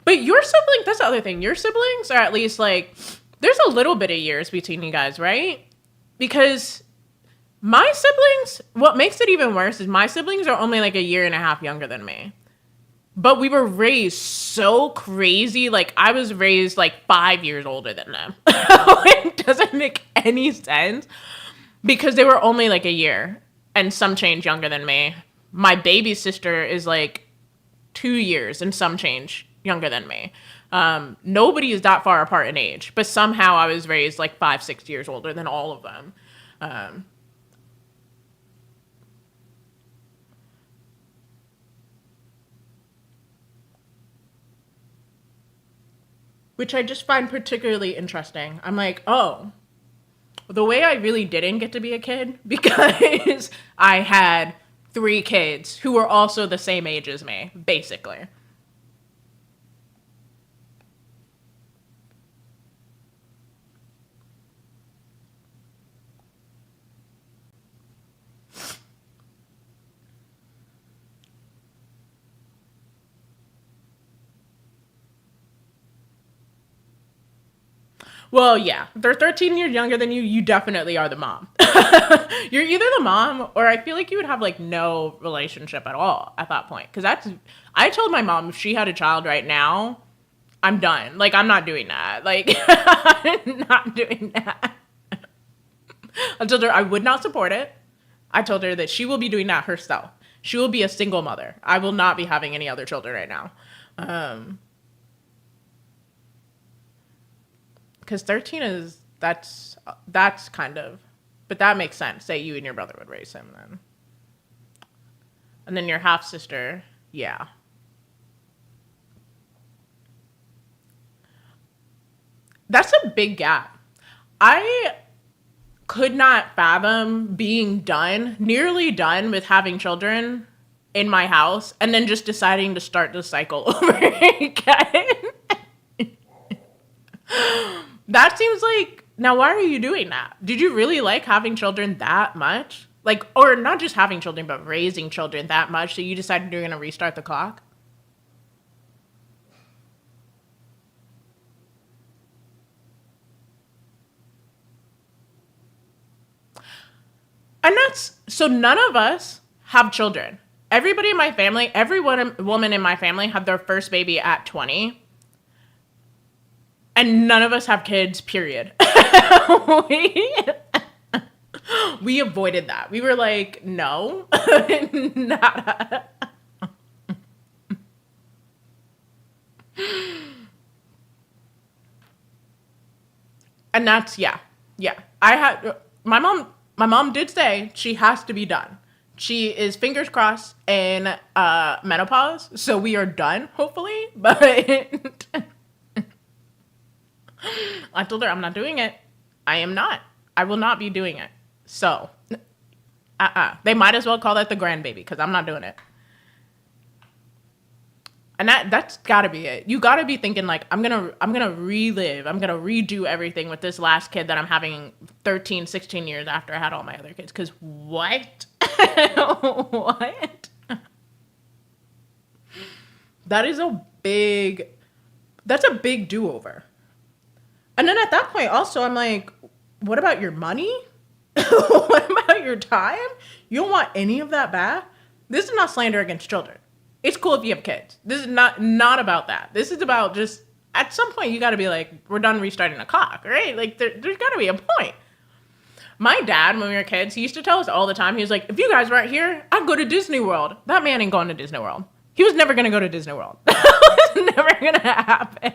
S1: But your sibling, that's the other thing. Your siblings are at least like, there's a little bit of years between you guys, right? Because my siblings, what makes it even worse is my siblings are only like a year and a half younger than me. But we were raised so crazy. Like, I was raised like 5 years older than them. It doesn't make any sense because they were only like a year and some change younger than me. My baby sister is like 2 years and some change younger than me. Nobody is that far apart in age, but somehow I was raised like 5-6 years older than all of them. Which I just find particularly interesting. I'm like, oh, the way I really didn't get to be a kid because I had 3 kids who were also the same age as me, basically. Well, yeah, if they're 13 years younger than you. You definitely are the mom. You're either the mom or I feel like you would have like no relationship at all at that point. Because I told my mom if she had a child right now, I'm done. Like, I'm not doing that. Like, I'm not doing that. I told her I would not support it. I told her that she will be doing that herself. She will be a single mother. I will not be having any other children right now. Because 13 is, that's kind of, but that makes sense. Say you and your brother would raise him then. And then your half sister, yeah. That's a big gap. I could not fathom being nearly done with having children in my house and then just deciding to start the cycle over again. That seems like, now why are you doing that? Did you really like having children that much? Like, or not just having children, but raising children that much, so you decided you're going to restart the clock? And that's, so none of us have children. Everybody in my family, every woman in my family had their first baby at 20. And none of us have kids, period. we, we avoided that. We were like, no, nada. And that's, yeah. I had, my mom did say she has to be done. She is fingers crossed in menopause, so we are done, hopefully. But I told her I'm not doing it. I am not. I will not be doing it. So, they might as well call that the grandbaby because I'm not doing it. And that's gotta be it. You gotta be thinking like, I'm gonna relive, I'm gonna redo everything with this last kid that I'm having 13, 16 years after I had all my other kids. Cause what? What? That's a big do-over. And then at that point also, I'm like, what about your money? What about your time? You don't want any of that back? This is not slander against children. It's cool if you have kids. This is not about that. This is about just, at some point, you got to be like, we're done restarting the clock, right? Like, there's got to be a point. My dad, when we were kids, he used to tell us all the time, he was like, if you guys weren't here, I'd go to Disney World. That man ain't going to Disney World. He was never going to go to Disney World. That was never going to happen.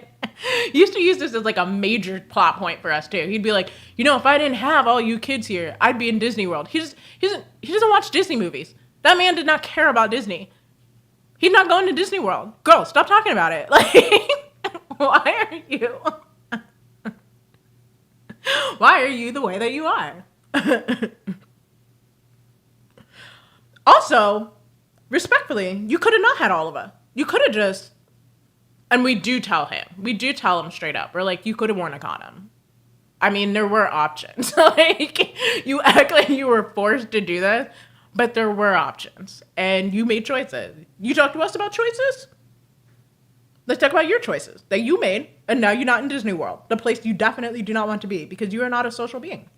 S1: He used to use this as like a major plot point for us too. He'd be like, you know, if I didn't have all you kids here, I'd be in Disney World. He doesn't watch Disney movies. That man did not care about Disney. He's not going to Disney World. Girl, stop talking about it. Like, why are you the way that you are? Also, respectfully, you could have not had all of us. You could have just, and we do tell him straight up. We're like, you could have worn a condom. I mean, there were options. Like, you act like you were forced to do that, but there were options, and you made choices. You talk to us about choices? Let's talk about your choices that you made, and now you're not in Disney World, the place you definitely do not want to be, because you are not a social being.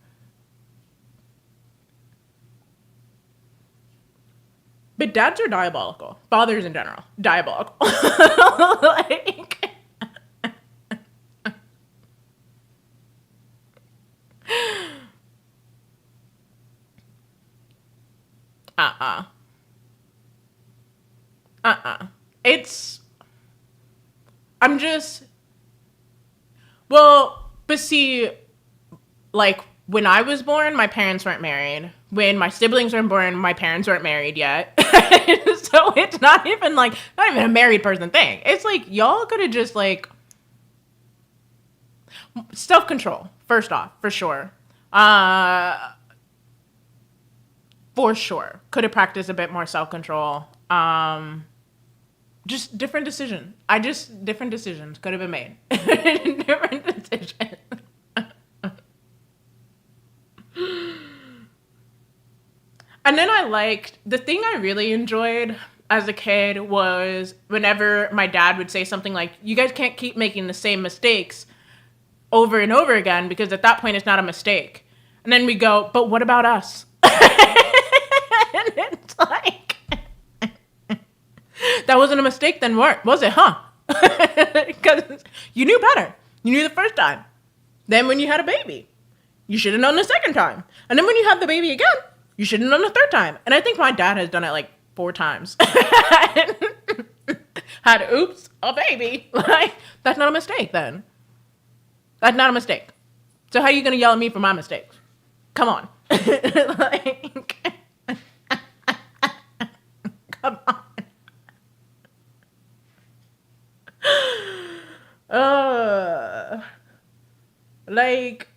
S1: But dads are diabolical. Fathers in general, diabolical. Like, It's, I'm just, well, but see, like, when I was born, my parents weren't married. When my siblings were born, my parents weren't married yet. So it's not even a married person thing. It's like, y'all could have just like, self-control, first off, for sure. For sure. Could have practiced a bit more self-control. Just different decisions. Different decisions could have been made. Different decisions. And then the thing I really enjoyed as a kid was whenever my dad would say something like, you guys can't keep making the same mistakes over and over again, because at that point it's not a mistake. And then we go, but what about us? And it's like, that wasn't a mistake then, was it, huh? Because you knew better. You knew the first time. Then when you had a baby, you should have known the second time. And then when you had the baby again, you should have known the third time. And I think my dad has done it like 4 times. Had, oops, a baby. Like, that's not a mistake then. That's not a mistake. So how are you going to yell at me for my mistakes? Come on. Like, come on. Like,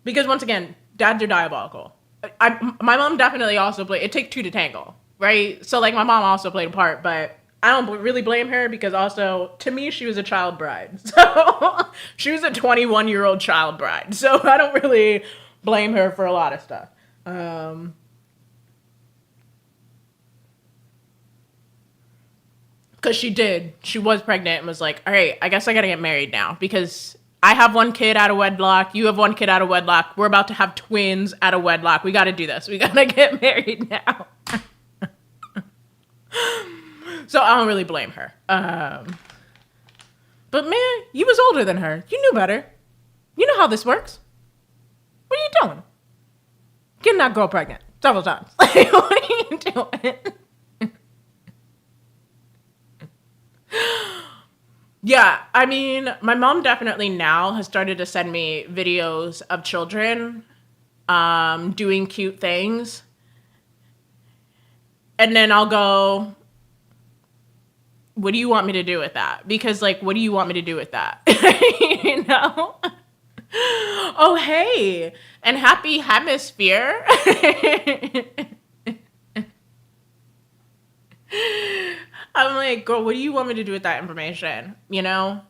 S1: because once again, dads are diabolical. My mom definitely also played, it takes 2 to tangle, right? So like my mom also played a part, but I don't really blame her, because also to me, she was a child bride. So she was a 21-year-old child bride. So I don't really blame her for a lot of stuff. Because she was pregnant and was like, all right, I guess I got to get married now, because I have one kid out of wedlock. You have one kid out of wedlock. We're about to have twins out of wedlock. We got to do this. We got to get married now. So I don't really blame her. But man, you was older than her. You knew better. You know how this works. What are you doing? Getting that girl pregnant several times. What are you doing? Yeah, I mean, my mom definitely now has started to send me videos of children doing cute things. And then I'll go, what do you want me to do with that? Because, like, what do you want me to do with that? You know? Oh, hey, and happy hemisphere. I'm like, girl, what do you want me to do with that information? You know?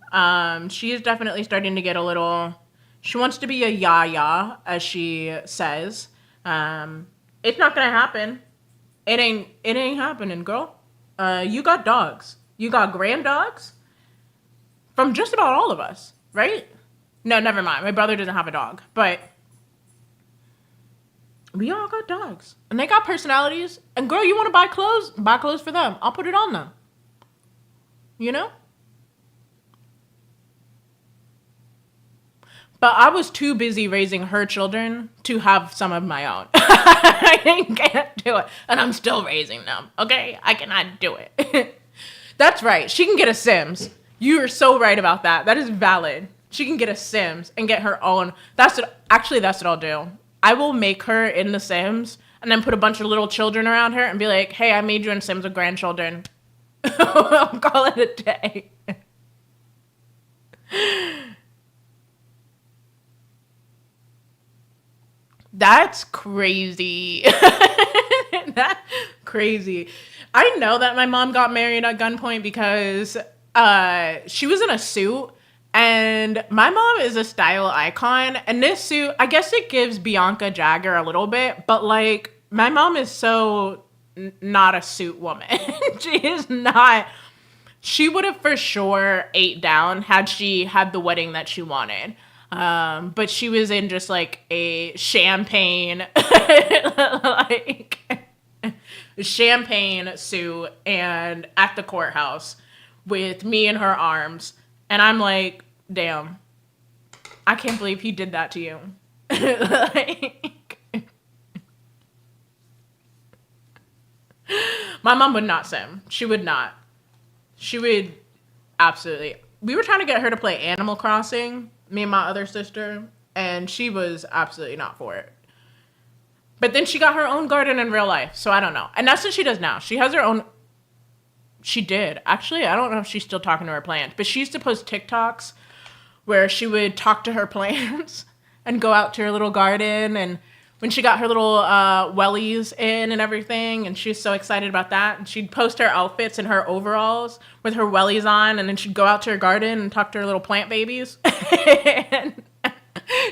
S1: She is definitely starting to get a little, she wants to be a yaya, as she says. It's not gonna happen. It ain't happening, girl. You got dogs. You got grand dogs from just about all of us, right? No, never mind. My brother doesn't have a dog, but we all got dogs. And they got personalities. And girl, you want to buy clothes? Buy clothes for them. I'll put it on them. You know? But I was too busy raising her children to have some of my own. I can't do it. And I'm still raising them, okay? I cannot do it. That's right. She can get a Sims. You are so right about that. That is valid. She can get a Sims and get her own. That's what I'll do. I will make her in the Sims and then put a bunch of little children around her and be like, hey, I made you in Sims with grandchildren. I'll call it a day. That's crazy. That's crazy. I know that my mom got married at gunpoint because she was in a suit. And my mom is a style icon. And this suit, I guess it gives Bianca Jagger a little bit. But, like, my mom is so not a suit woman. She is not. She would have for sure ate down had she had the wedding that she wanted. But she was in just, like, a champagne, like, champagne suit and at the courthouse with me in her arms. And I'm like, damn, I can't believe he did that to you. Like, my mom would not sim. She would not. She would absolutely. We were trying to get her to play Animal Crossing, me and my other sister, and she was absolutely not for it. But then she got her own garden in real life, so I don't know. And that's what she does now. She has her own. She did. Actually, I don't know if she's still talking to her plants, but she used to post TikToks where she would talk to her plants and go out to her little garden. And when she got her little wellies in and everything, and she was so excited about that, and she'd post her outfits in her overalls with her wellies on, and then she'd go out to her garden and talk to her little plant babies. And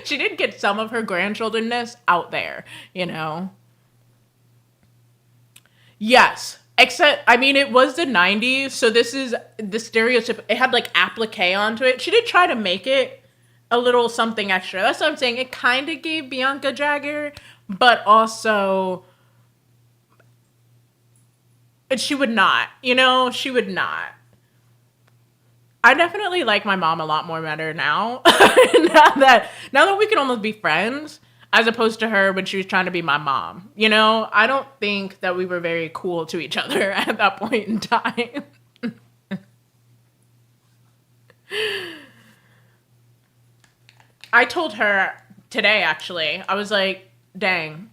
S1: she did get some of her grandchildrenness out there, you know? Yes. Except, I mean, it was the 90s, so this is the stereotype. It had, like, applique onto it. She did try to make it a little something extra. That's what I'm saying. It kind of gave Bianca Jagger, but also, she would not. You know, she would not. I definitely like my mom a lot more better now. now that we can almost be friends, as opposed to her when she was trying to be my mom. You know, I don't think that we were very cool to each other at that point in time. I told her today, actually, I was like, dang,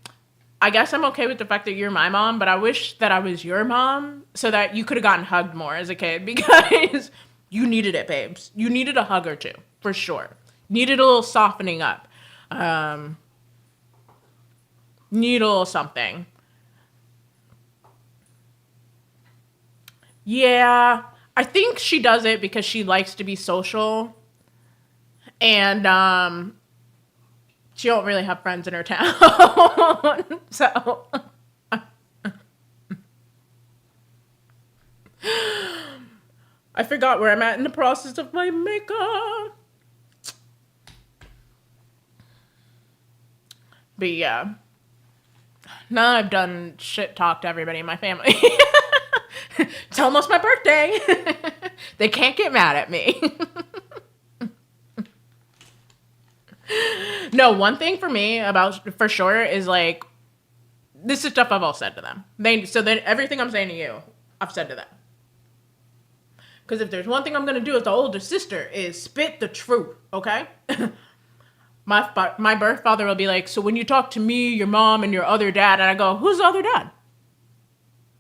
S1: I guess I'm okay with the fact that you're my mom, but I wish that I was your mom so that you could have gotten hugged more as a kid because you needed it, babes. You needed a hug or two, for sure. Needed a little softening up. Need a little something. Yeah, I think she does it because she likes to be social. And she don't really have friends in her town. So I forgot where I'm at in the process of my makeup. But yeah, now I've done shit talk to everybody in my family. It's almost my birthday. They can't get mad at me. No, one thing for me about for sure is like this is stuff I've all said to them. So then everything I'm saying to you, I've said to them. Because if there's one thing I'm gonna do as the older sister is spit the truth, okay? My birth father will be like, so when you talk to me, your mom, and your other dad, and I go, who's the other dad?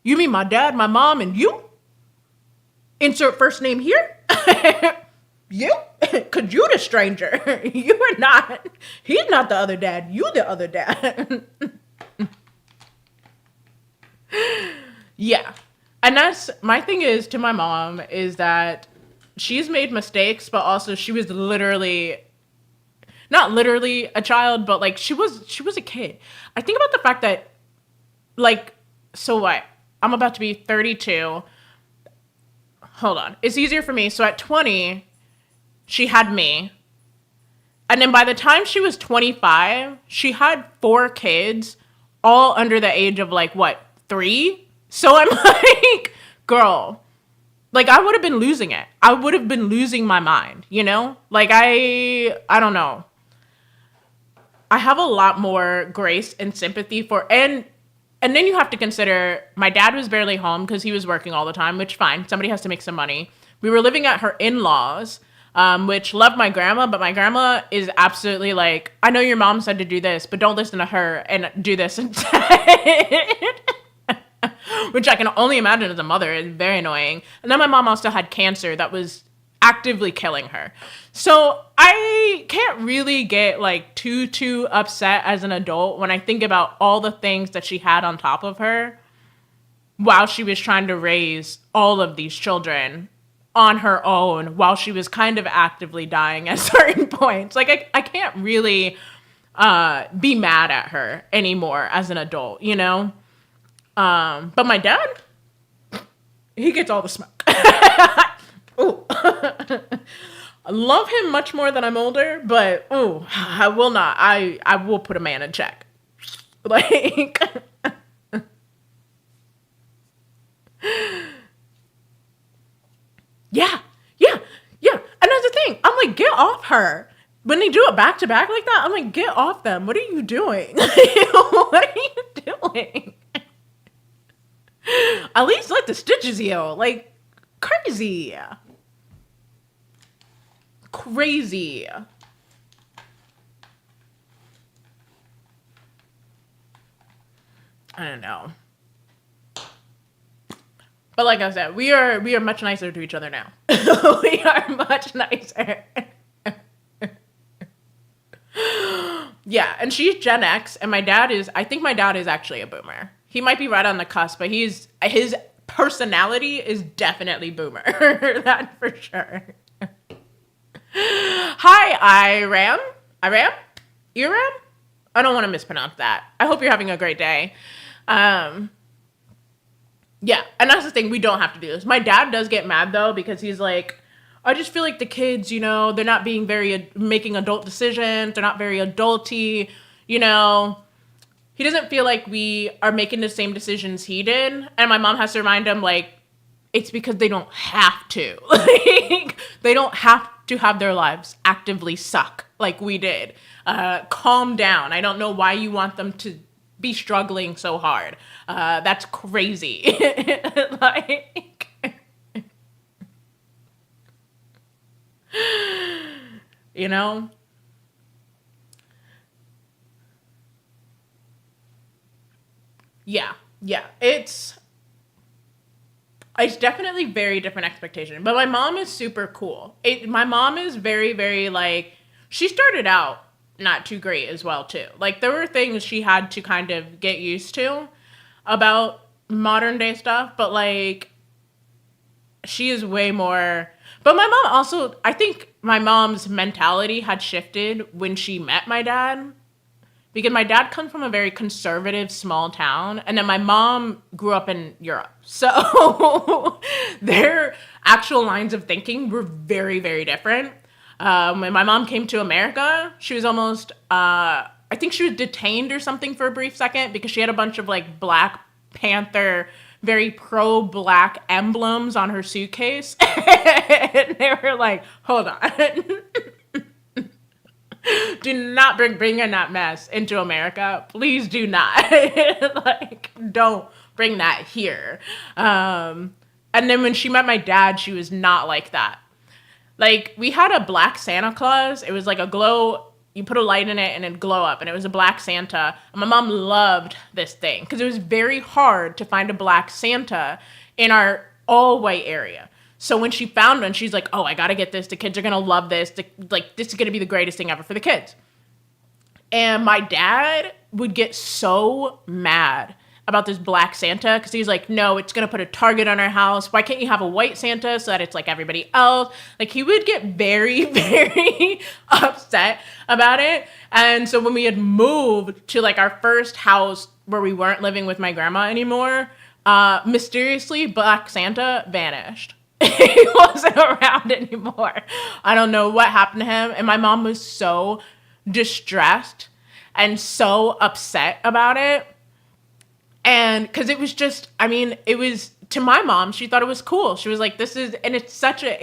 S1: You mean my dad, my mom, and you? Insert first name here. You? Cause you the stranger. You are not. He's not the other dad. You the other dad. Yeah. And that's my thing is to my mom is that she's made mistakes, but also she was literally not literally a child, but like she was a kid. I think about the fact that like so what? I'm about to be 32. Hold on. It's easier for me. So at 20, she had me. And then by the time she was 25, she had 4 kids, all under the age of like, what, 3? So I'm like, girl, like I would have been losing it. I would have been losing my mind, you know? Like I don't know. I have a lot more grace and sympathy for, and then you have to consider my dad was barely home because he was working all the time, which fine. Somebody has to make some money. We were living at her in-laws, which loved my grandma, but my grandma is absolutely like, I know your mom said to do this, but don't listen to her and do this instead. Which I can only imagine as a mother is very annoying. And then my mom also had cancer that was actively killing her. So I can't really get like too upset as an adult when I think about all the things that she had on top of her while she was trying to raise all of these children on her own while she was kind of actively dying at certain points. Like I can't really be mad at her anymore as an adult, you know? But my dad, he gets all the smoke. Ooh. I love him much more than I'm older, but ooh, I will not. I will put a man in check. Like yeah. And that's the thing. I'm like, get off her. When they do it back to back like that, I'm like, get off them. What are you doing? What are you doing? At least let the stitches heal. Like, crazy. Crazy. I don't know. But like I said, we are much nicer to each other now. We are much nicer. Yeah, and she's Gen X, and I think my dad is actually a boomer. He might be right on the cusp, but his personality is definitely boomer. That for sure. Hi, Iram? Iram? I don't want to mispronounce that. I hope you're having a great day. Yeah, and that's the thing. We don't have to do this. My dad does get mad, though, because he's like, I just feel like the kids, you know, they're not being making adult decisions. They're not very adulty, you know. He doesn't feel like we are making the same decisions he did. And my mom has to remind him, like, it's because they don't have to. Like, they don't have to have their lives actively suck like we did. Calm down. I don't know why you want them to be struggling so hard. That's crazy. Like, you know? Yeah. It's definitely very different expectation. But my mom is super cool. My mom is very, very like, she started out not too great as well too. Like there were things she had to kind of get used to about modern day stuff, but like she is way more. But my mom also, I think my mom's mentality had shifted when she met my dad. Because my dad comes from a very conservative small town, and then my mom grew up in Europe. So their actual lines of thinking were very, very different. When my mom came to America, she was almost I think she was detained or something for a brief second because she had a bunch of like Black Panther, very pro-black emblems on her suitcase. And they were like, hold on. Do not bring in that mess into America. Please do not. Like, don't bring that here. And then when she met my dad, she was not like that. Like, we had a black Santa Claus. It was like a glow, you put a light in it and it'd glow up, and it was a black Santa. And my mom loved this thing because it was very hard to find a black Santa in our all-white area. So when she found one, she's like, oh, I gotta get this. The kids are gonna love this. Like, this is gonna be the greatest thing ever for the kids. And my dad would get so mad about this black Santa because he's like, no, it's gonna put a target on our house. Why can't you have a white Santa so that it's like everybody else? Like, he would get very, very upset about it. And so when we had moved to like our first house where we weren't living with my grandma anymore, mysteriously Black Santa vanished. He wasn't around anymore. I don't know what happened to him. And my mom was so distressed and so upset about it. And because it was just, I mean, it was, to my mom, she thought it was cool. She was like, this is, and it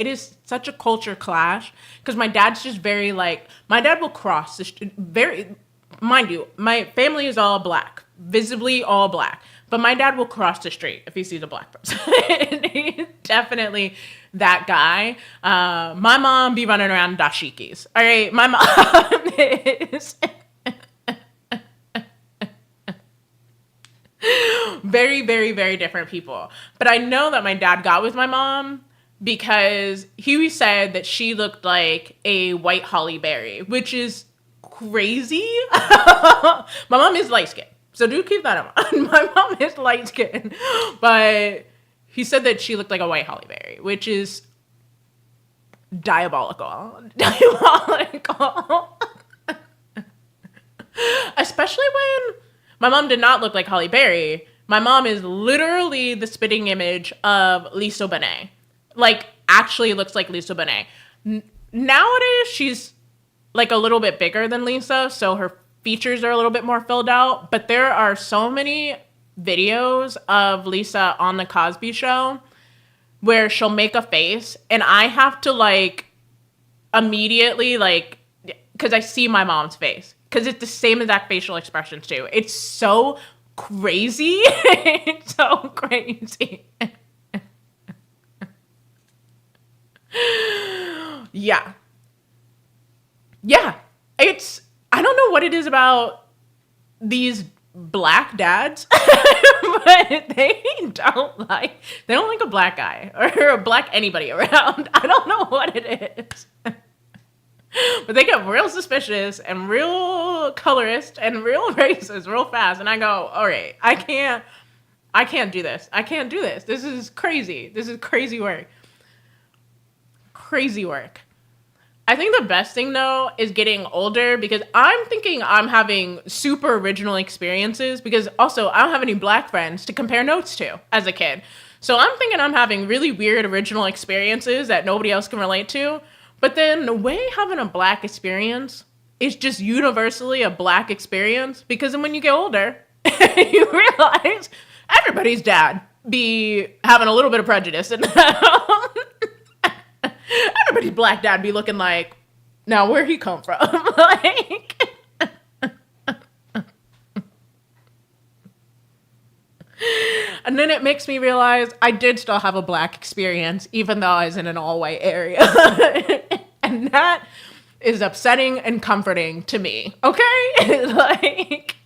S1: is such a culture clash. Because my dad's just very like, my dad will cross this, very, mind you, my family is all black, visibly all black. But my dad will cross the street if he sees a black person. He's definitely that guy. My mom be running around dashikis. All right, my mom is very, very, very different people. But I know that my dad got with my mom because he said that she looked like a white Halle Berry, which is crazy. My mom is light skinned. So do keep that in mind. My mom is light skinned, but he said that she looked like a white Halle Berry, which is diabolical. Diabolical. Especially when my mom did not look like Halle Berry. My mom is literally the spitting image of Lisa Bonet. Like, actually looks like Lisa Bonet. Nowadays, she's like a little bit bigger than Lisa, so her features are a little bit more filled out, but there are so many videos of Lisa on the Cosby Show where she'll make a face and I have to like immediately like, because I see my mom's face because it's the same exact facial expressions too. It's so crazy. It's so crazy. Yeah. I don't know what it is about these black dads, but they don't like a black guy or a black anybody around. I don't know what it is. But they get real suspicious and real colorist and real racist real fast. And I go, all right, I can't do this. I can't do this. This is crazy. This is crazy work. Crazy work. I think the best thing, though, is getting older because I'm thinking I'm having super original experiences because also I don't have any black friends to compare notes to as a kid. So I'm thinking I'm having really weird original experiences that nobody else can relate to. But then the way having a black experience is just universally a black experience because then when you get older, you realize everybody's dad be having a little bit of prejudice in them. Everybody's black dad be looking like, now where he come from? Like, and then it makes me realize I did still have a black experience, even though I was in an all-white area. And that is upsetting and comforting to me, okay? Like,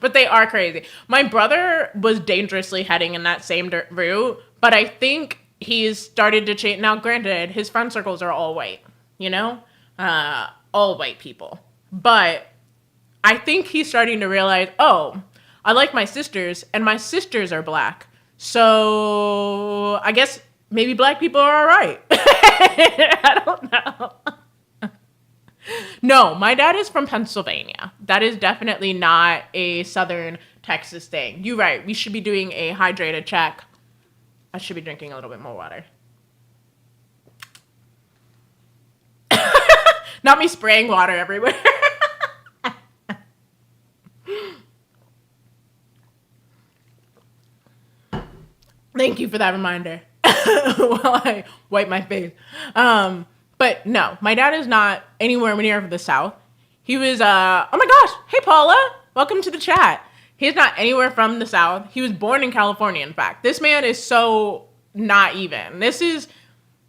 S1: but they are crazy. My brother was dangerously heading in that same route, but I think he's started to change. Now, granted, his friend circles are all white, you know? All white people. But I think he's starting to realize, oh, I like my sisters, and my sisters are black. So I guess maybe black people are all right. I don't know. No, my dad is from Pennsylvania. That is definitely not a Southern Texas thing. You're right. We should be doing a hydrated check. I should be drinking a little bit more water. Not me spraying water everywhere. Thank you for that reminder. While I wipe my face. But no, my dad is not anywhere near the South. He was, oh my gosh, hey Paula, welcome to the chat. He's not anywhere from the South. He was born in California, in fact. This man is so not even.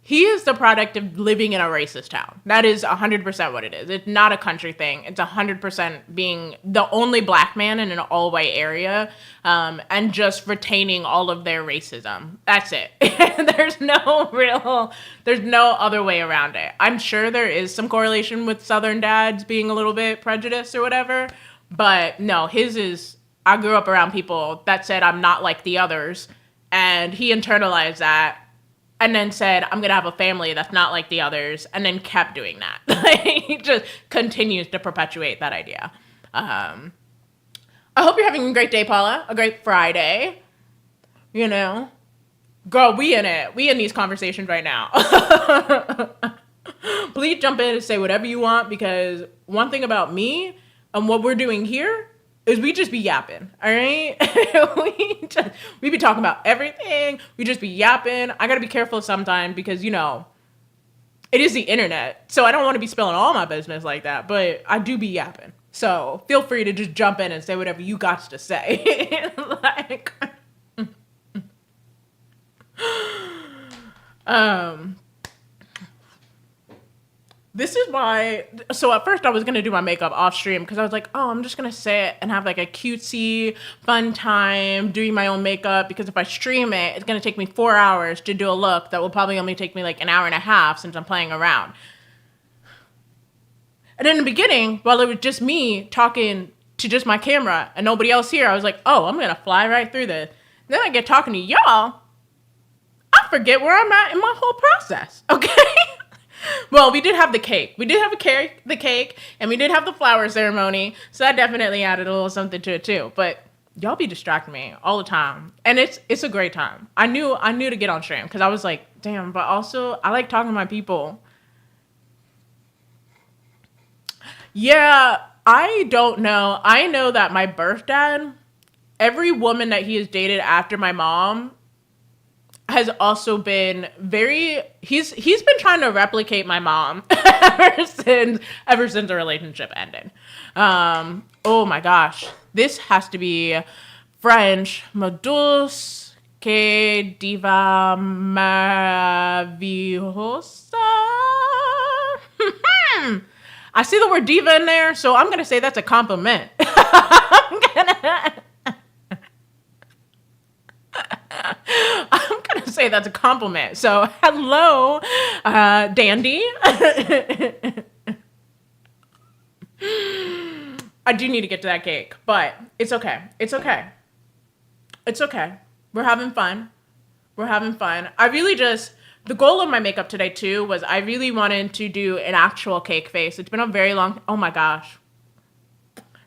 S1: He is the product of living in a racist town. That is 100% what it is. It's not a country thing. It's 100% being the only black man in an all-white area, and just retaining all of their racism. That's it. There's no other way around it. I'm sure there is some correlation with Southern dads being a little bit prejudiced or whatever, but no, his is, I grew up around people that said I'm not like the others, and he internalized that. And then said, I'm going to have a family that's not like the others. And then kept doing that. He just continues to perpetuate that idea. I hope you're having a great day, Paula. A great Friday. You know. Girl, we in it. We in these conversations right now. Please jump in and say whatever you want. Because one thing about me and what we're doing here is we just be yapping, all right? we be talking about everything. We just be yapping. I gotta be careful sometimes because, you know, it is the internet. So I don't want to be spilling all my business like that, but I do be yapping. So feel free to just jump in and say whatever you got to say. Like, this is why, so at first I was going to do my makeup off stream because I was like, oh, I'm just going to sit and have like a cutesy, fun time doing my own makeup because if I stream it, it's going to take me 4 hours to do a look that will probably only take me like an hour and a half since I'm playing around. And in the beginning, while it was just me talking to just my camera and nobody else here, I was like, oh, I'm going to fly right through this. Then I get talking to y'all, I forget where I'm at in my whole process, okay? Well, we did have the cake. We did have the cake, and we did have the flower ceremony. So that definitely added a little something to it too. But y'all be distracting me all the time, and it's a great time. I knew to get on stream because I was like, damn. But also, I like talking to my people. Yeah, I don't know. I know that my birth dad, every woman that he has dated after my mom, has also been he's been trying to replicate my mom ever since the relationship ended. Oh my gosh. This has to be French. Modus que diva maravillosa. I see the word diva in there, so I'm gonna say that's a compliment. I'm gonna say that's a compliment. So, hello, Dandy. I do need to get to that cake, but it's okay. It's okay. It's okay. We're having fun. We're having fun. The goal of my makeup today too was I really wanted to do an actual cake face. It's been a very long, oh my gosh.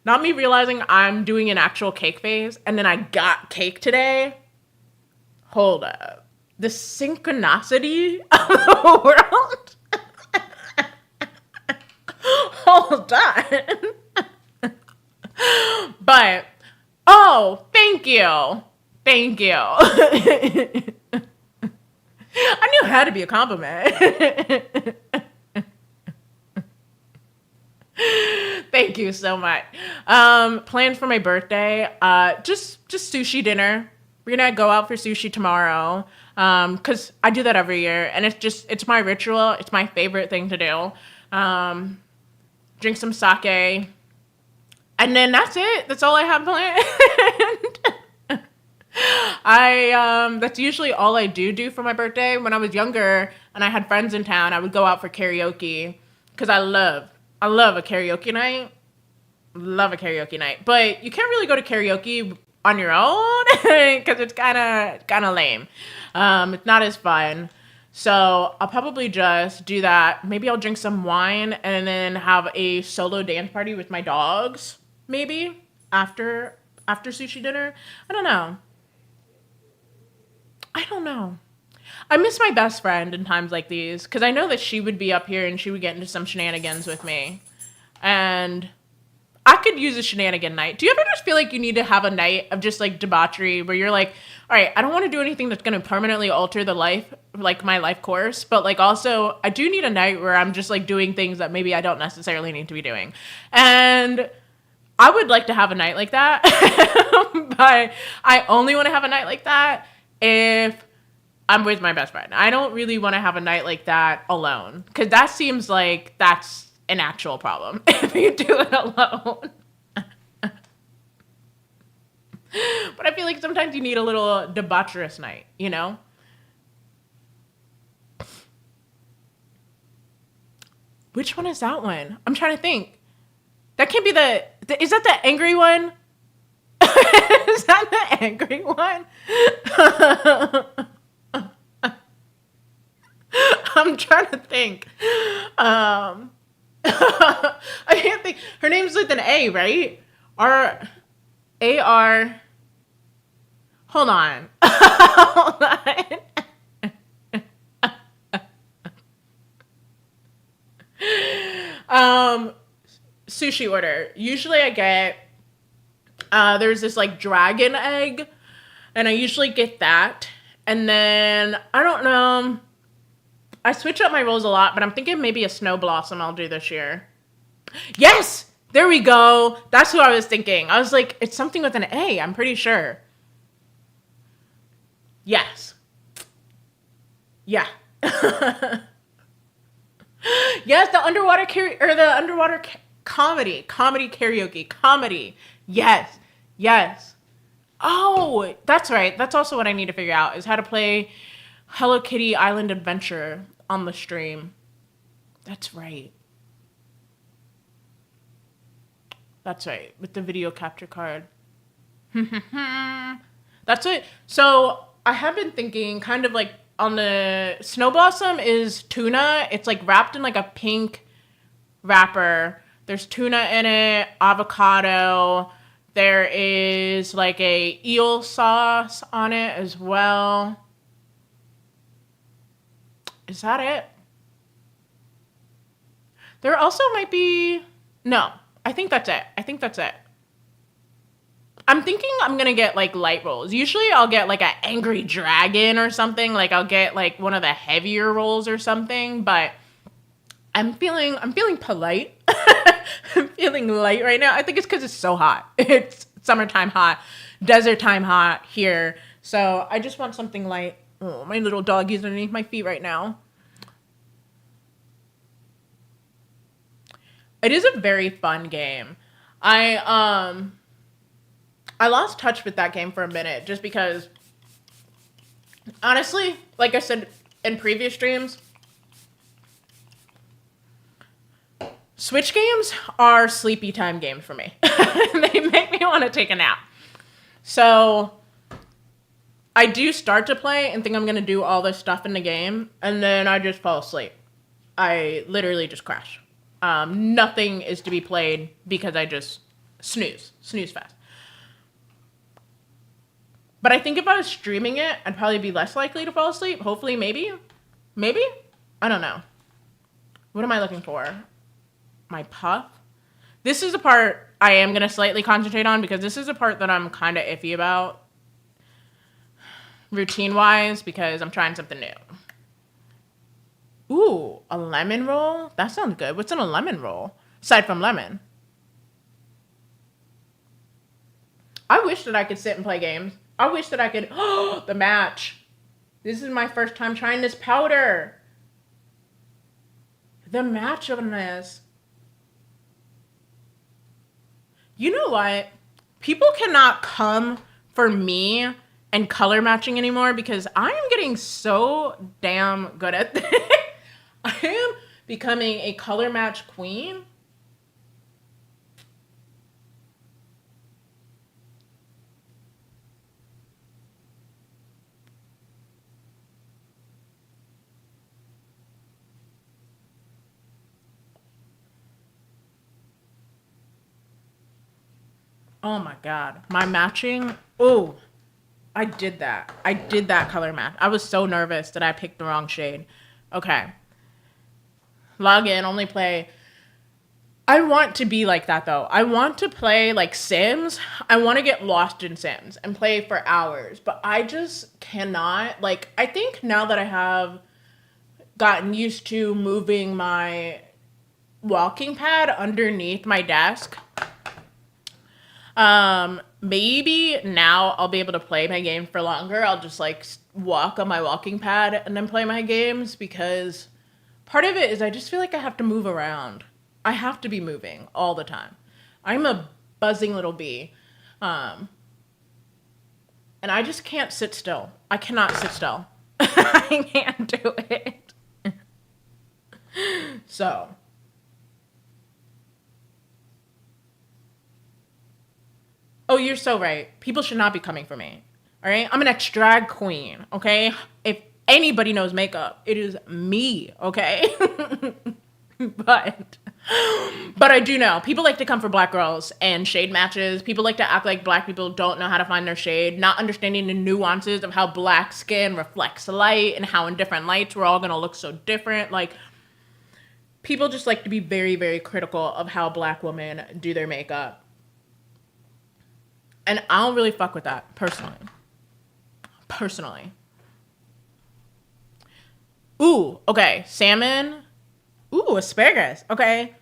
S1: Not me realizing I'm doing an actual cake face and then I got cake today. Hold up. The synchronicity of the world? Hold on. But, oh, thank you. Thank you. I knew it had to be a compliment. Thank you so much. Plans for my birthday, just sushi dinner. We're gonna go out for sushi tomorrow, because I do that every year, and it's my ritual. It's my favorite thing to do. Drink some sake, and then that's it. That's all I have planned. That's usually all I do for my birthday. When I was younger and I had friends in town, I would go out for karaoke because I love a karaoke night. Love a karaoke night, but you can't really go to karaoke on your own because it's kind of lame. It's not as fun. So I'll probably just do that. Maybe I'll drink some wine and then have a solo dance party with my dogs. Maybe after sushi dinner. I don't know. I miss my best friend in times like these because I know that she would be up here and she would get into some shenanigans with me. And I could use a shenanigan night. Do you ever just feel like you need to have a night of just like debauchery where you're like, all right, I don't want to do anything that's going to permanently alter the life, like my life course, but like also I do need a night where I'm just like doing things that maybe I don't necessarily need to be doing. And I would like to have a night like that, but I only want to have a night like that if I'm with my best friend. I don't really want to have a night like that alone because that seems like that's an actual problem if you do it alone. But I feel like sometimes you need a little debaucherous night, you know? Which one is that one? I'm trying to think. That can't be is that the angry one? Is that the angry one? I'm trying to think. I can't think. Her name's with an A, right? R. Hold on. Hold on. Sushi order. Usually I get, there's this like dragon egg, and I usually get that. And then, I don't know, I switch up my rolls a lot, but I'm thinking maybe a snow blossom I'll do this year. Yes! There we go. That's who I was thinking. I was like, it's something with an A, I'm pretty sure. Yes. Yeah. Yes, the underwater comedy karaoke, comedy. Yes. Yes. Oh, that's right. That's also what I need to figure out is how to play Hello Kitty Island Adventure on the stream. That's right. That's right. With the video capture card. That's it. So I have been thinking kind of like on the Snow Blossom is tuna. It's like wrapped in like a pink wrapper. There's tuna in it, avocado. There is like a eel sauce on it as well. Is that it? There also might be... No, I think that's it. I think that's it. I'm thinking I'm gonna get like light rolls. Usually I'll get like an angry dragon or something. Like I'll get like one of the heavier rolls or something, but I'm feeling polite. I'm feeling light right now. I think it's because it's so hot. It's summertime hot, desert time hot here. So I just want something light. Oh, my little doggy's underneath my feet right now. It is a very fun game. I lost touch with that game for a minute just because, honestly, like I said in previous streams, Switch games are sleepy time games for me. They make me want to take a nap. So I do start to play and think I'm going to do all this stuff in the game, and then I just fall asleep. I literally just crash. Nothing is to be played because I just snooze fast. But I think if I was streaming it, I'd probably be less likely to fall asleep. Hopefully, maybe. Maybe? I don't know. What am I looking for? My puff? This is the part I am going to slightly concentrate on because this is a part that I'm kind of iffy about routine-wise because I'm trying something new. Ooh, a lemon roll? That sounds good. What's in a lemon roll? Aside from lemon. I wish that I could sit and play games. I wish that I could... Oh, the match. This is my first time trying this powder. The match on this. You know what? People cannot come for me and color matching anymore because I am getting so damn good at this. I am becoming a color match queen. Oh my God. My matching. Oh, I did that. I did that color match. I was so nervous that I picked the wrong shade. Okay. Log in, only play. I want to be like that though. I want to play like Sims. I want to get lost in Sims and play for hours, but I just cannot. Like, I think now that I have gotten used to moving my walking pad underneath my desk, maybe now I'll be able to play my game for longer. I'll just like walk on my walking pad and then play my games, because part of it is I just feel like I have to move around. I have to be moving all the time. I'm a buzzing little bee. And I just can't sit still. I cannot sit still. I can't do it. So. Oh, you're so right. People should not be coming for me. All right? I'm an ex-drag queen, okay? If anybody knows makeup, it is me, okay? But I do know people like to come for black girls and shade matches. People like to act like black people don't know how to find their shade, not understanding the nuances of how black skin reflects light and how in different lights we're all gonna look so different. Like, people just like to be very, very critical of how black women do their makeup. And I don't really fuck with that, personally. Ooh, okay, salmon. Ooh, asparagus. Okay.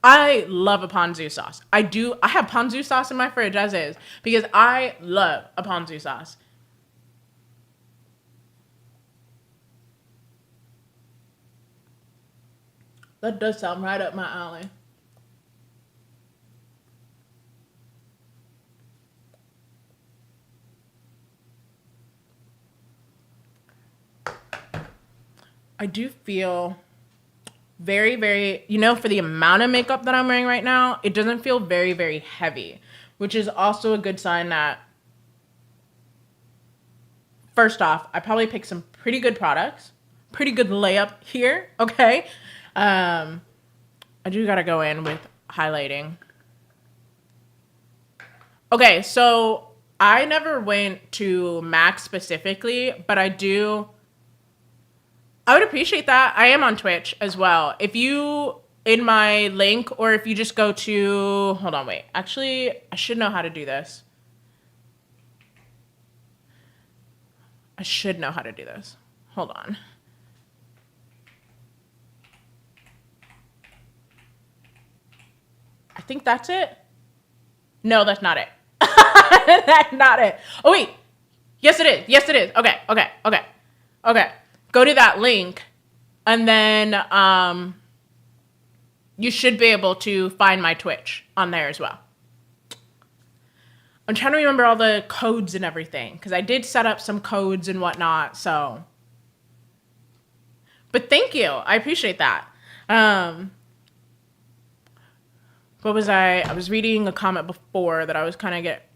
S1: I love a ponzu sauce. I have ponzu sauce in my fridge as is because I love a ponzu sauce. That does sound right up my alley. I do feel very, very, for the amount of makeup that I'm wearing right now, it doesn't feel very, very heavy, which is also a good sign that, first off, I probably picked some pretty good products, pretty good layup here, okay? I do gotta go in with highlighting. Okay, so I never went to MAC specifically, but I would appreciate that. I am on Twitch as well. If you, in my link, or if you just go to, hold on, wait. Actually, I should know how to do this. Hold on. I think that's it. No, that's not it. That's not it. Oh, wait. Yes, it is. Okay. Go to that link, and then you should be able to find my Twitch on there as well. I'm trying to remember all the codes and everything, because I did set up some codes and whatnot, so. But thank you. I appreciate that. What was I was reading a comment before that I was kind of get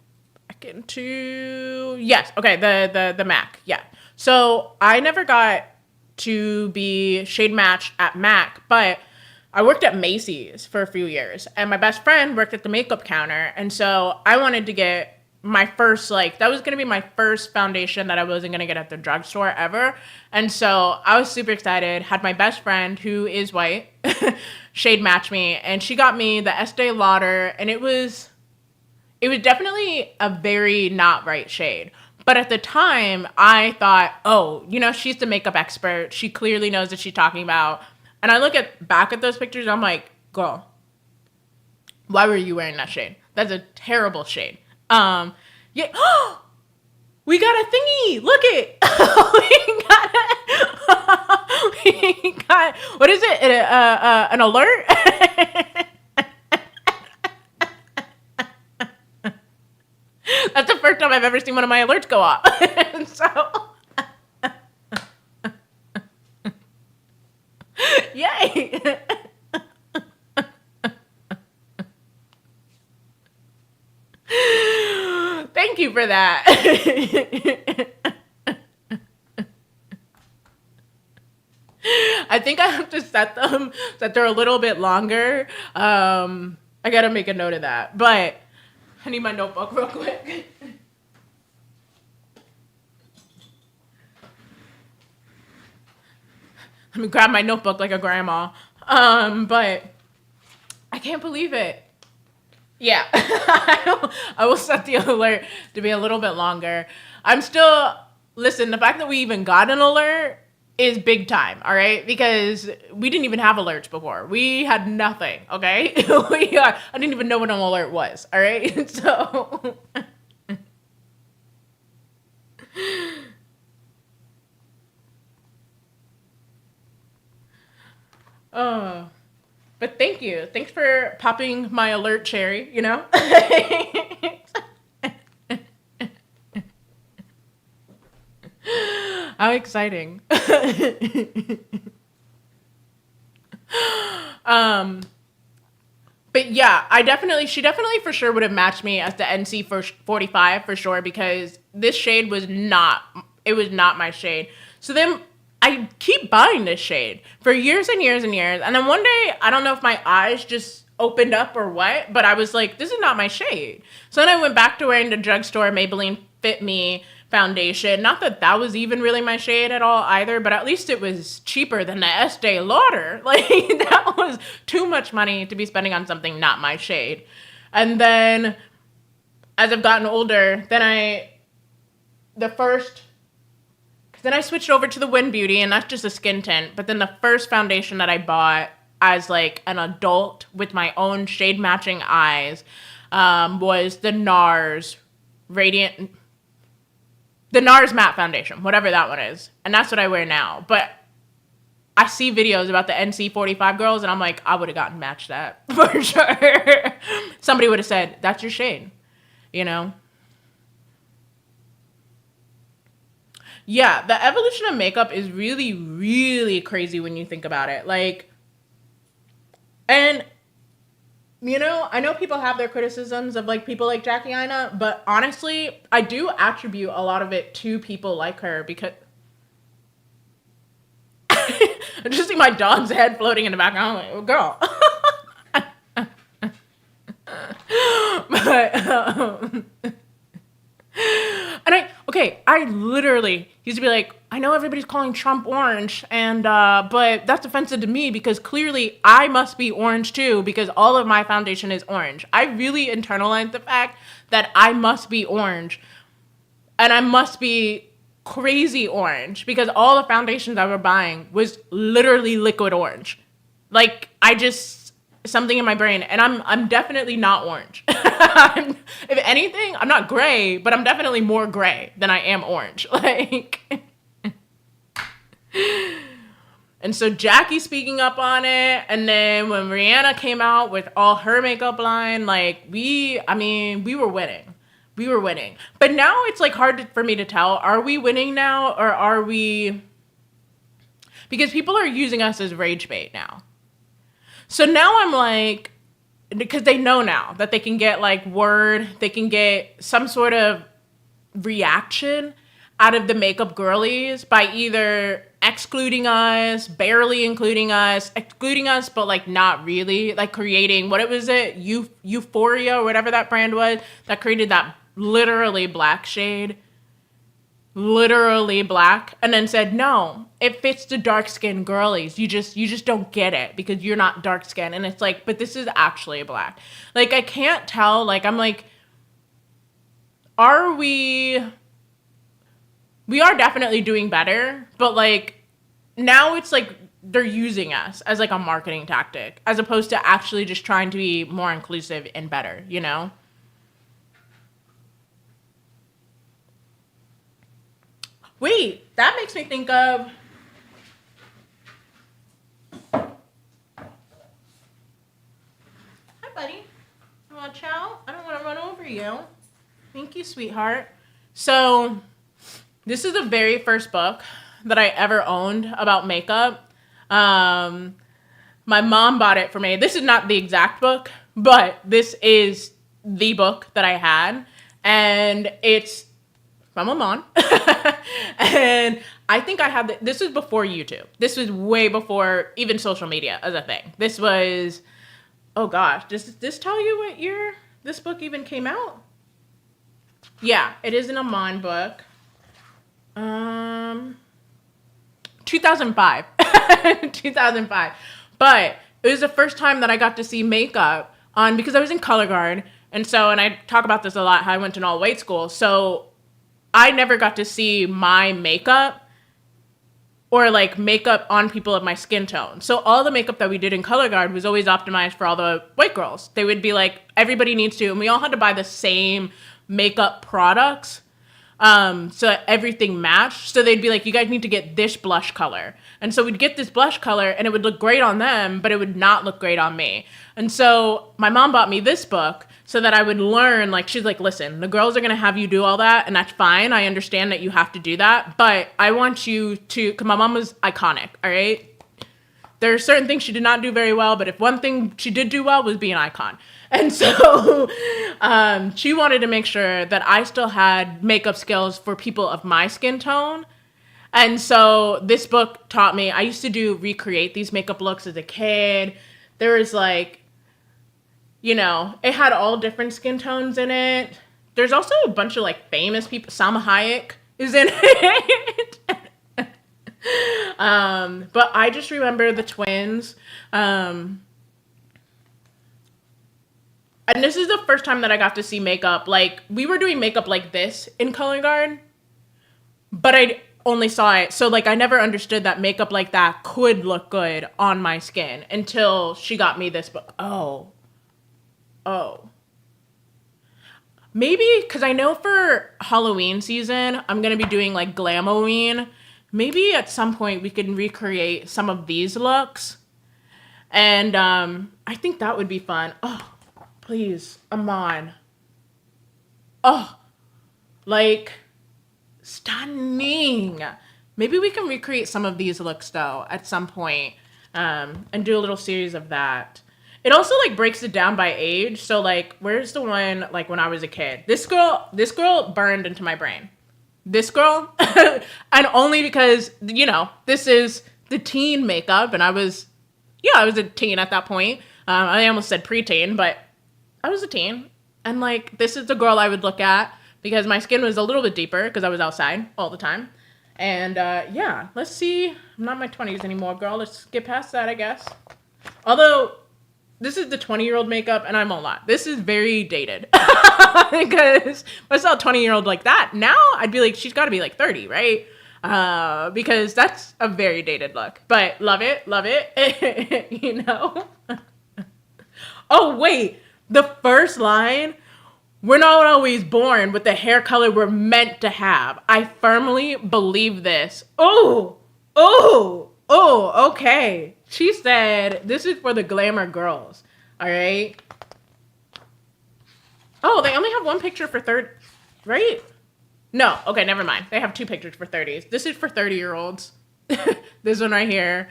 S1: back into. Yes, okay, the MAC, yeah. So I never got to be shade matched at MAC, but I worked at Macy's for a few years, and my best friend worked at the makeup counter, and so I wanted to get my first, that was going to be my first foundation that I wasn't going to get at the drugstore ever, and so I was super excited, had my best friend, who is white, shade match me, and she got me the Estee Lauder, and it was definitely a very not right shade. But at the time, I thought, oh, she's the makeup expert. She clearly knows what she's talking about. And I look back at those pictures, and I'm like, girl, why were you wearing that shade? That's a terrible shade. Yeah. We got a thingy. Look it. We got, what is it? An alert? That's the first time I've ever seen one of my alerts go off. So, yay. Thank you for that. I think I have to set them so that they're a little bit longer. I gotta make a note of that. But I need my notebook real quick. Let me grab my notebook like a grandma. But I can't believe it. Yeah, I will set the alert to be a little bit longer. I'm still, listen, the fact that we even got an alert is big time, all right? Because we didn't even have alerts before. We had nothing, okay? I didn't even know what an alert was, all right? So, oh, but thank you. Thanks for popping my alert cherry, you know? How exciting. um, but yeah, she definitely for sure would have matched me as the NC for 45 for sure, because this shade was not my shade. So then I keep buying this shade for years and years and years. And then one day, I don't know if my eyes just opened up or what, but I was like, this is not my shade. So then I went back to wearing the drugstore Maybelline Fit Me foundation. Not that that was even really my shade at all either, but at least it was cheaper than the Estee Lauder. Like, that was too much money to be spending on something not my shade. And then as I've gotten older, then I switched over to the Win Beauty, and that's just a skin tint. But then the first foundation that I bought as like an adult with my own shade matching eyes was the NARS matte foundation, whatever that one is. And that's what I wear now. But I see videos about the NC45 girls, and I'm like, I would have gotten matched that for sure. Somebody would have said, that's your shade, you know? Yeah, the evolution of makeup is really, really crazy when you think about it. Like, and, you know, I know people have their criticisms of, like, people like Jackie Aina, but honestly, I do attribute a lot of it to people like her, because I just see my dog's head floating in the background. I'm like, oh, girl. But, I literally used to be like, I know everybody's calling Trump orange, and but that's offensive to me because clearly I must be orange too, because all of my foundation is orange. I really internalized the fact that I must be orange, and I must be crazy orange, because all the foundations I was buying was literally liquid orange. Like, something in my brain, and I'm definitely not orange. If anything, I'm not gray, but I'm definitely more gray than I am orange. Like, and so Jackie speaking up on it, and then when Rihanna came out with all her makeup line, like, we were winning. We were winning. But now it's like for me to tell, are we winning now, or are we, because people are using us as rage bait now. So now I'm like, because they know now that they can get like they can get some sort of reaction out of the makeup girlies by either excluding us, barely including us, excluding us, but like not really, like creating, Euphoria or whatever that brand was that created that literally black shade. Literally black, and then said, no, it fits the dark skinned girlies. You just don't get it because you're not dark skinned. And it's like, but this is actually black. Like, I can't tell. Like, I'm like, we are definitely doing better, but like, now it's like they're using us as like a marketing tactic as opposed to actually just trying to be more inclusive and better, you know? Wait, that makes me think of... Hi, buddy. You want to chow? I don't want to run over you. Thank you, sweetheart. So, this is the very first book that I ever owned about makeup. My mom bought it for me. This is not the exact book, but this is the book that I had. And it's from Amon. And I think I had this was before YouTube. This was way before even social media as a thing. This was, oh gosh, does this tell you what year this book even came out? Yeah, it is an Amon book. 2005. 2005. But it was the first time that I got to see makeup on, because I was in color guard. And so, and I talk about this a lot, how I went to an all white school. So I never got to see my makeup or like makeup on people of my skin tone. So all the makeup that we did in color guard was always optimized for all the white girls. They would be like, everybody needs to, and we all had to buy the same makeup products. So that everything matched. So they'd be like, you guys need to get this blush color. And so we'd get this blush color and it would look great on them, but it would not look great on me. And so my mom bought me this book so that I would learn, like, she's like, listen, the girls are going to have you do all that. And that's fine. I understand that you have to do that, but I want you to, cause my mom was iconic. All right. There are certain things she did not do very well, but if one thing she did do well was be an icon. And so she wanted to make sure that I still had makeup skills for people of my skin tone. And so this book taught me, I used to recreate these makeup looks as a kid. There was like, you know, it had all different skin tones in it. There's also a bunch of like famous people. Salma Hayek is in it. But I just remember the twins. And this is the first time that I got to see makeup. Like, we were doing makeup like this in color guard, but I only saw it. So, like, I never understood that makeup like that could look good on my skin until she got me this book. Oh. Maybe, because I know for Halloween season, I'm going to be doing, like, Glamoween. Maybe at some point we can recreate some of these looks. And I think that would be fun. Oh. Please, Aman. Oh, like, stunning. Maybe we can recreate some of these looks, though, at some point, and do a little series of that. It also, like, breaks it down by age. So, like, where's the one, like, when I was a kid? This girl burned into my brain. This girl, and only because, you know, this is the teen makeup, and I was a teen at that point. I almost said preteen, but I was a teen, and like, this is the girl I would look at because my skin was a little bit deeper because I was outside all the time. And yeah, let's see. I'm not in my 20s anymore, girl. Let's get past that, I guess. Although, this is the 20-year-old makeup, and I won't lie. This is very dated. Because if I saw a 20-year-old like that, now I'd be like, she's got to be like 30, right? Because that's a very dated look. But love it. You know? Oh, wait. The first line, we're not always born with the hair color we're meant to have. I firmly believe this. Oh, okay. She said, this is for the glamour girls. All right. Oh, they only have one picture for right? No, okay, never mind. They have two pictures for 30s. This is for 30-year-olds. This one right here.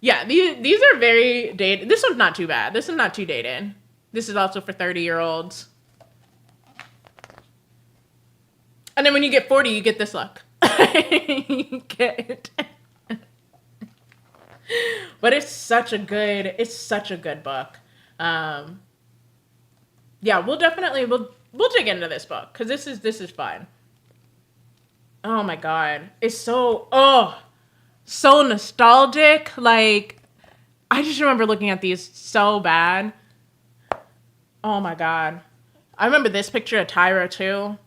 S1: Yeah, these are very dated. This one's not too bad. This is not too dated. This is also for 30-year-olds. And then when you get 40, you get this look. You get it. But it's such a good book. Yeah, we'll dig into this book because this is fun. Oh my God. It's so nostalgic. Like, I just remember looking at these so bad. Oh my God. I remember this picture of Tyra too.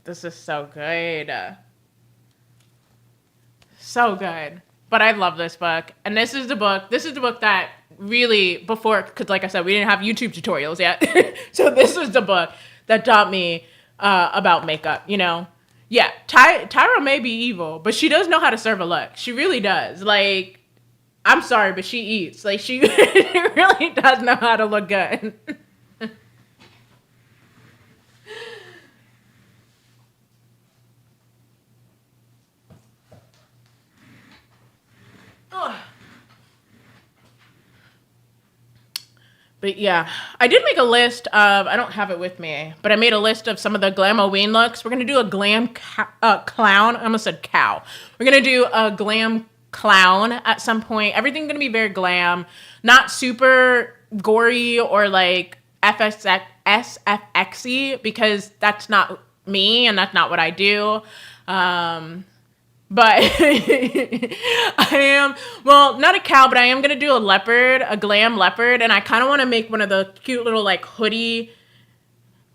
S1: This is so good. So good. But I love this book. And this is the book that really, before, because like I said, we didn't have YouTube tutorials yet. So this was the book that taught me about makeup, you know? Yeah, Tyra may be evil, but she does know how to serve a look. She really does. Like, I'm sorry, but she eats. Like, she really does know how to look good. But yeah, I did make a list of, I don't have it with me, but I made a list of some of the Glamoween looks. We're going to do a glam clown. I almost said cow. We're going to do a glam clown at some point. Everything's going to be very glam, not super gory or like SFXy, because that's not me and that's not what I do. But I am, well, not a cow, but I am going to do a leopard, a glam leopard. And I kind of want to make one of the cute little like hoodie,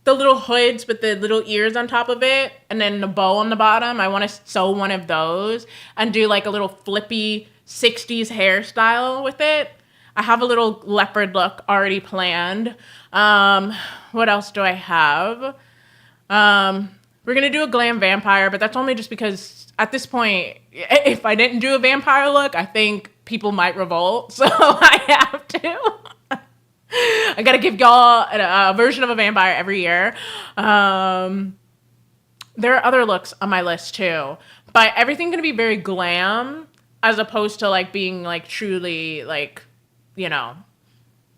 S1: the little hoods with the little ears on top of it. And then the bow on the bottom. I want to sew one of those and do like a little flippy 60s hairstyle with it. I have a little leopard look already planned. What else do I have? We're going to do a glam vampire, but that's only just because at this point, if I didn't do a vampire look, I think people might revolt. So I have to. I got to give y'all a version of a vampire every year. There are other looks on my list too, but everything's going to be very glam as opposed to like being like truly like, you know,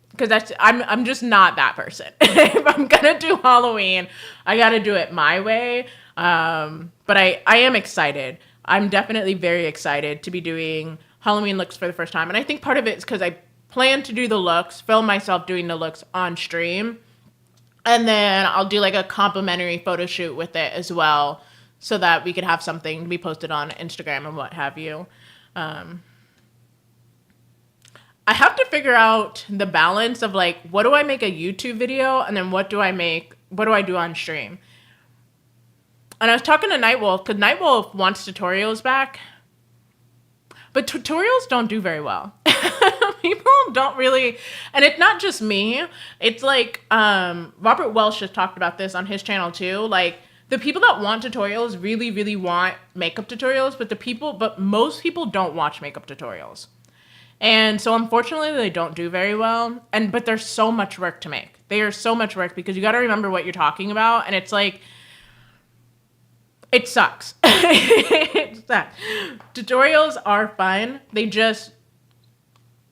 S1: because I'm just not that person. If I'm gonna do Halloween, I gotta do it my way. But I am excited. I'm definitely very excited to be doing Halloween looks for the first time. And I think part of it is because I plan to do the looks, film myself doing the looks on stream. And then I'll do like a complimentary photo shoot with it as well so that we could have something to be posted on Instagram and what have you. I have to figure out the balance of like, what do I make a YouTube video and then what do I do on stream? And I was talking to Nightwolf because Nightwolf wants tutorials back, but tutorials don't do very well. People don't really, and it's not just me. It's like, Robert Welsh has talked about this on his channel too. Like the people that want tutorials really, really want makeup tutorials, but most people don't watch makeup tutorials. And so unfortunately they don't do very well. But there's so much work to make. They are so much work because you got to remember what you're talking about. And it's like, it sucks. It sucks. Tutorials are fun. They just,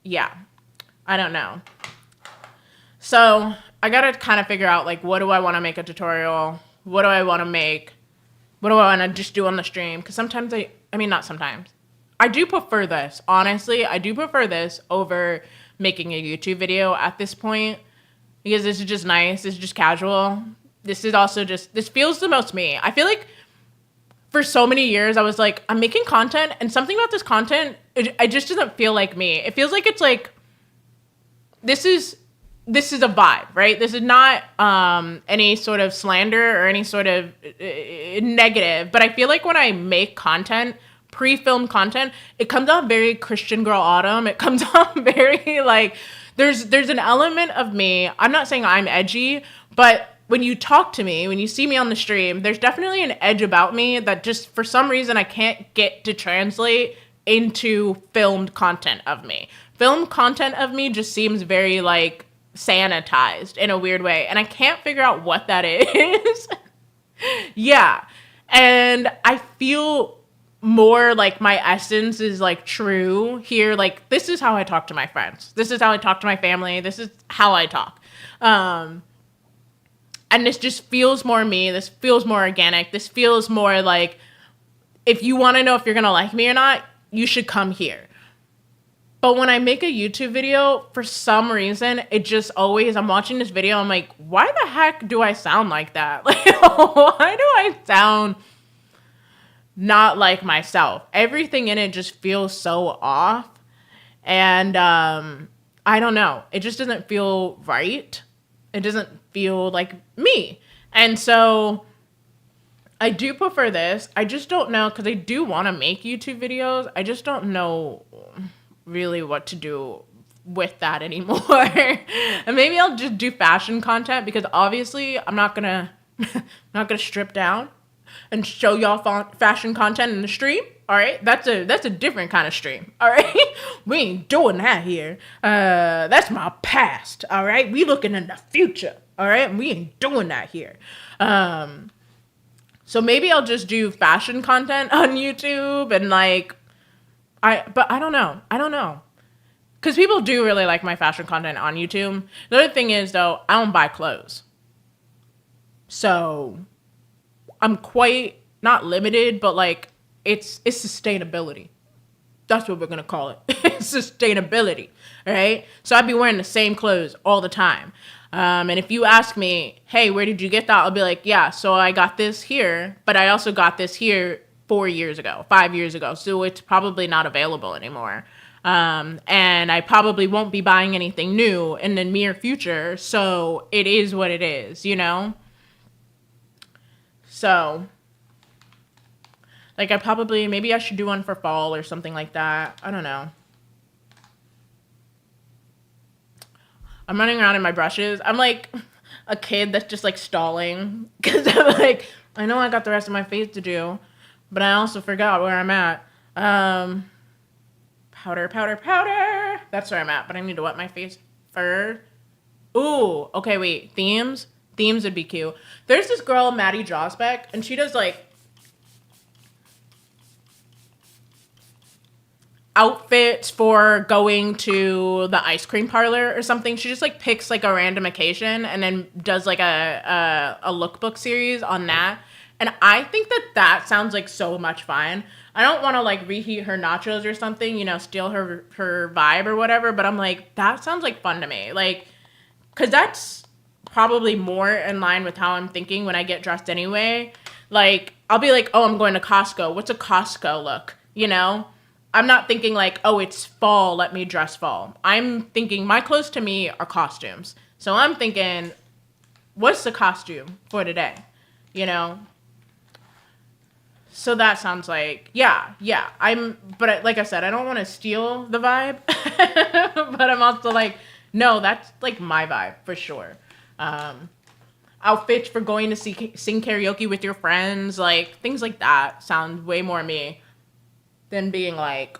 S1: yeah, I don't know. So I got to kind of figure out like, what do I want to make a tutorial? What do I want to make? What do I want to just do on the stream? Because sometimes not sometimes. I do prefer this. Honestly, I do prefer this over making a YouTube video at this point because this is just nice. This is just casual. This is also just, this feels the most me. I feel like for so many years, I was like, I'm making content and something about this content, it just doesn't feel like me. It feels like it's like, this is a vibe, right? This is not any sort of slander or any sort of negative, but I feel like when I make content, pre-filmed content, it comes out very Christian Girl Autumn. It comes out very like, there's an element of me. I'm not saying I'm edgy, but when you talk to me, when you see me on the stream, there's definitely an edge about me that just for some reason I can't get to translate into filmed content of me. Filmed content of me just seems very like sanitized in a weird way. And I can't figure out what that is. Yeah. And I feel more like my essence is like true here. Like this is how I talk to my friends. This is how I talk to my family. This is how I talk. And this just feels more me. This feels more organic. This feels more like if you want to know if you're going to like me or not, you should come here. But when I make a YouTube video, for some reason, it just always, I'm watching this video, I'm like, why the heck do I sound like that? Like, why do I sound not like myself? Everything in it just feels so off. And I don't know. It just doesn't feel right. It doesn't feel like me. And so I do prefer this. I just don't know, because I do want to make YouTube videos. I just don't know really what to do with that anymore. And maybe I'll just do fashion content, because obviously I'm not gonna strip down and show y'all fashion content in the stream. All right, that's a different kind of stream. All right, we ain't doing that here. That's my past. All right, we looking in the future. All right, we ain't doing that here. So maybe I'll just do fashion content on YouTube and like, but I don't know. Because people do really like my fashion content on YouTube. The other thing is though, I don't buy clothes. So I'm quite not limited, but like it's sustainability. That's what we're going to call it. Sustainability. All right. So I'd be wearing the same clothes all the time. And if you ask me, hey, where did you get that? I'll be like, yeah, so I got this here, but I also got this here 4 years ago, 5 years ago. So it's probably not available anymore. And I probably won't be buying anything new in the near future. So it is what it is, you know? So, like, maybe I should do one for fall or something like that. I don't know. I'm running around in my brushes. I'm like a kid that's just like stalling because I'm like, I know I got the rest of my face to do, but I also forgot where I'm at. Powder, powder, powder. That's where I'm at, but I need to wet my face first. Ooh, okay, wait. Themes? Themes would be cute. There's this girl, Maddie Josbeck, and she does like outfits for going to the ice cream parlor or something. She just like picks like a random occasion and then does like a lookbook series on that. And I think that sounds like so much fun. I don't want to like reheat her nachos or something, you know, steal her vibe or whatever. But I'm like, that sounds like fun to me. Like, cause that's probably more in line with how I'm thinking when I get dressed anyway. Like, I'll be like, oh, I'm going to Costco. What's a Costco look? You know? I'm not thinking like, oh, it's fall, let me dress fall. I'm thinking my clothes to me are costumes. So I'm thinking, what's the costume for today? You know? So that sounds like, yeah. But like I said, I don't want to steal the vibe. But I'm also like, no, that's like my vibe for sure. Outfits for going to sing karaoke with your friends, like things like that sound way more me than being like,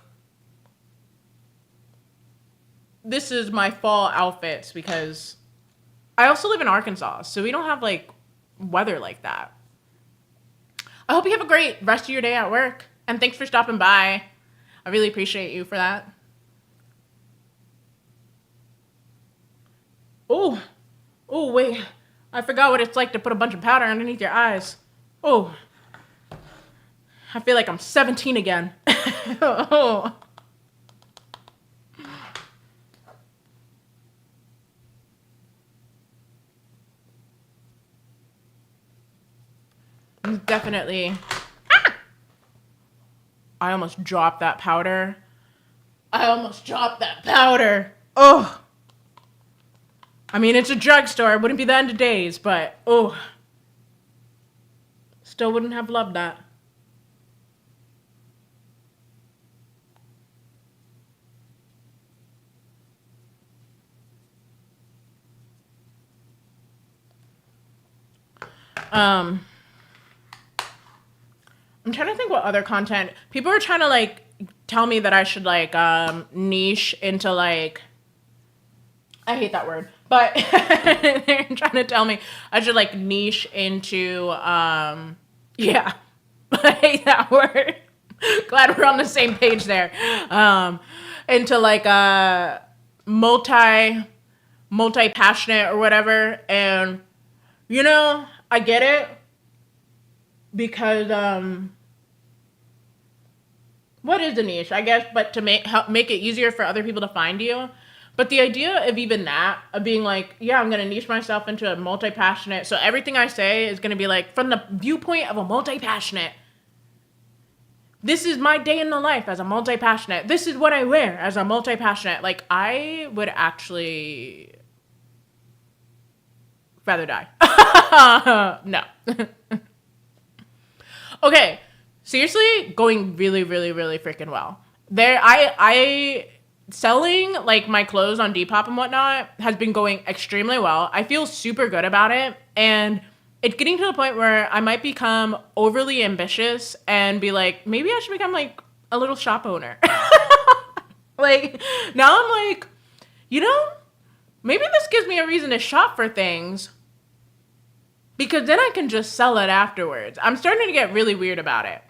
S1: this is my fall outfits, because I also live in Arkansas, so we don't have like weather like that. I hope you have a great rest of your day at work, and thanks for stopping by. I really appreciate you for that. Oh, wait. I forgot what it's like to put a bunch of powder underneath your eyes. Oh, I feel like I'm 17 again. Oh. Definitely. Ah! I almost dropped that powder. Oh. I mean, it's a drugstore. It wouldn't be the end of days, but oh. Still wouldn't have loved that. I'm trying to think what other content. People are trying to like tell me that I should like niche into like, I hate that word, but they're trying to tell me I should like niche into yeah. I hate that word. Glad we're on the same page there. Into like a multi passionate or whatever, and you know, I get it because what is a niche, I guess, but to make it easier for other people to find you. But the idea of even that, of being like, yeah, I'm going to niche myself into a multi-passionate, so everything I say is going to be like, from the viewpoint of a multi-passionate. This is my day in the life as a multi-passionate. This is what I wear as a multi-passionate. Like, I would actually rather die. No. Okay. Seriously, going really, really, really freaking well. I selling like my clothes on Depop and whatnot has been going extremely well. I feel super good about it, and it's getting to the point where I might become overly ambitious and be like, maybe I should become like a little shop owner. Like, now I'm like, you know, maybe this gives me a reason to shop for things, because then I can just sell it afterwards. I'm starting to get really weird about it.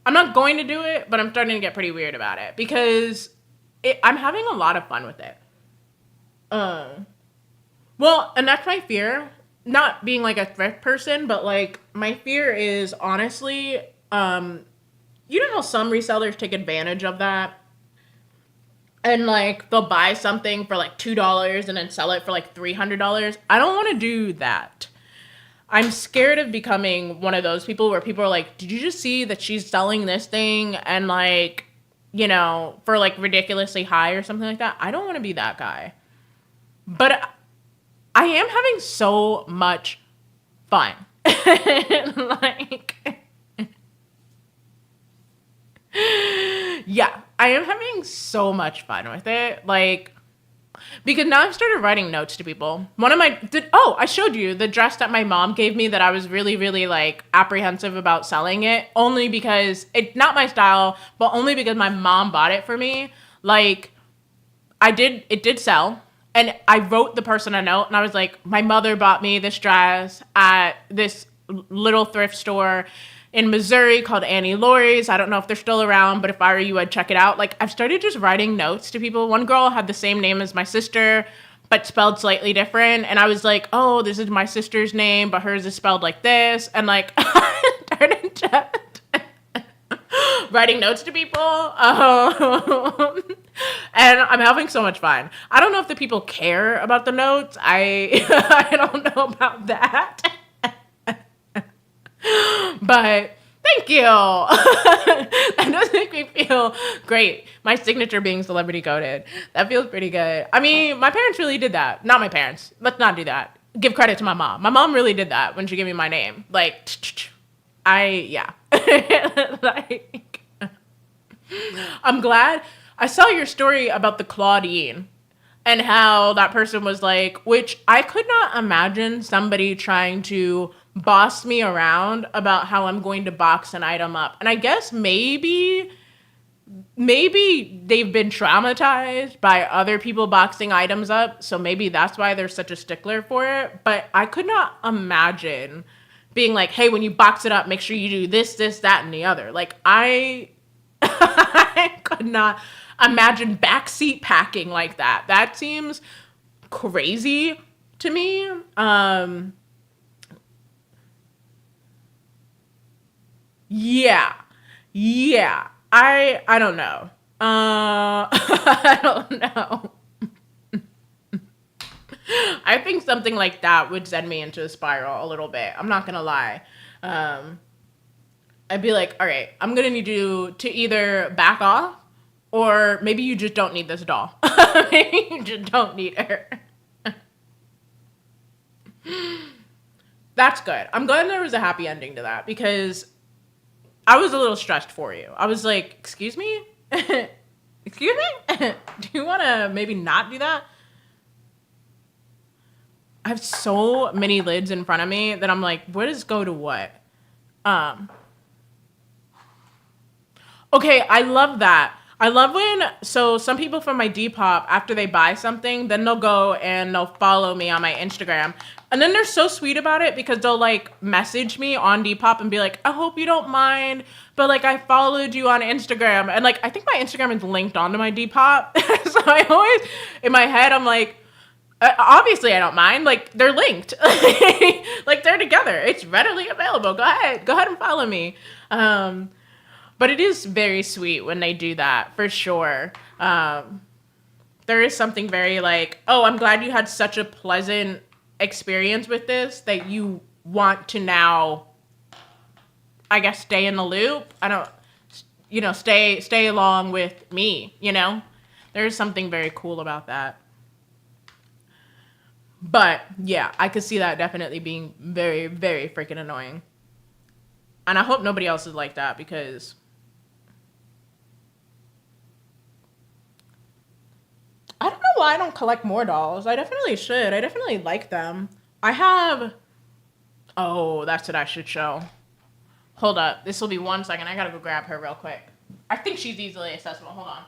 S1: I'm not going to do it, but I'm starting to get pretty weird about it because I'm having a lot of fun with it. Well, and that's my fear. Not being like a thrift person, but like my fear is honestly, you know how some resellers take advantage of that? And like they'll buy something for like $2 and then sell it for like $300. I don't want to do that. I'm scared of becoming one of those people where people are like, did you just see that she's selling this thing and like, you know, for like ridiculously high or something like that? I don't want to be that guy. But I am having so much fun. Like, yeah, I am having so much fun with it. Like, because now I've started writing notes to people. I showed you the dress that my mom gave me that I was really, really like apprehensive about selling it, only because it's not my style, but only because my mom bought it for me. Like, it did sell. And I wrote the person a note and I was like, my mother bought me this dress at this little thrift store in Missouri called Annie Laurie's. I don't know if they're still around, but if I were you, I'd check it out. Like, I've started just writing notes to people. One girl had the same name as my sister, but spelled slightly different. And I was like, oh, this is my sister's name, but hers is spelled like this. And like, I started just writing notes to people. And I'm having so much fun. I don't know if the people care about the notes. I don't know about that. But thank you. That does make me feel great. My signature being celebrity coded. That feels pretty good. I mean, my parents really did that. Not my parents. Let's not do that. Give credit to my mom. My mom really did that when she gave me my name. Like, yeah. Like, I'm glad. I saw your story about the Claudine and how that person was like, which I could not imagine somebody trying to boss me around about how I'm going to box an item up. And I guess maybe they've been traumatized by other people boxing items up. So maybe that's why they're such a stickler for it. But I could not imagine being like, hey, when you box it up, make sure you do this, that, and the other. Like, I could not imagine backseat packing like that. That seems crazy to me. Yeah. I don't know. I don't know. I think something like that would send me into a spiral a little bit. I'm not gonna lie. I'd be like, all right, I'm gonna need you to either back off or maybe you just don't need this doll. Maybe you just don't need her. That's good. I'm glad there was a happy ending to that because I was a little stressed for you. I was like, excuse me? Excuse me? Do you want to maybe not do that? I have so many lids in front of me that I'm like, where does go to what? Okay, I love that. I love so some people from my Depop, after they buy something, then they'll go and they'll follow me on my Instagram. And then they're so sweet about it because they'll like message me on Depop and be like, I hope you don't mind, but like I followed you on Instagram. And like, I think my Instagram is linked onto my Depop. So I always, in my head, I'm like, obviously I don't mind. Like they're linked. Like they're together. It's readily available. Go ahead and follow me. But it is very sweet when they do that, for sure. There is something very like, oh, I'm glad you had such a pleasant experience with this that you want to now, I guess, stay in the loop. Stay along with me, you know? There is something very cool about that. But yeah, I could see that definitely being very, very freaking annoying. And I hope nobody else is like that because I don't know why I don't collect more dolls. I definitely should. I definitely like them. Oh, that's what I should show. Hold up. This will be 1 second. I gotta go grab her real quick. I think she's easily accessible. Hold on.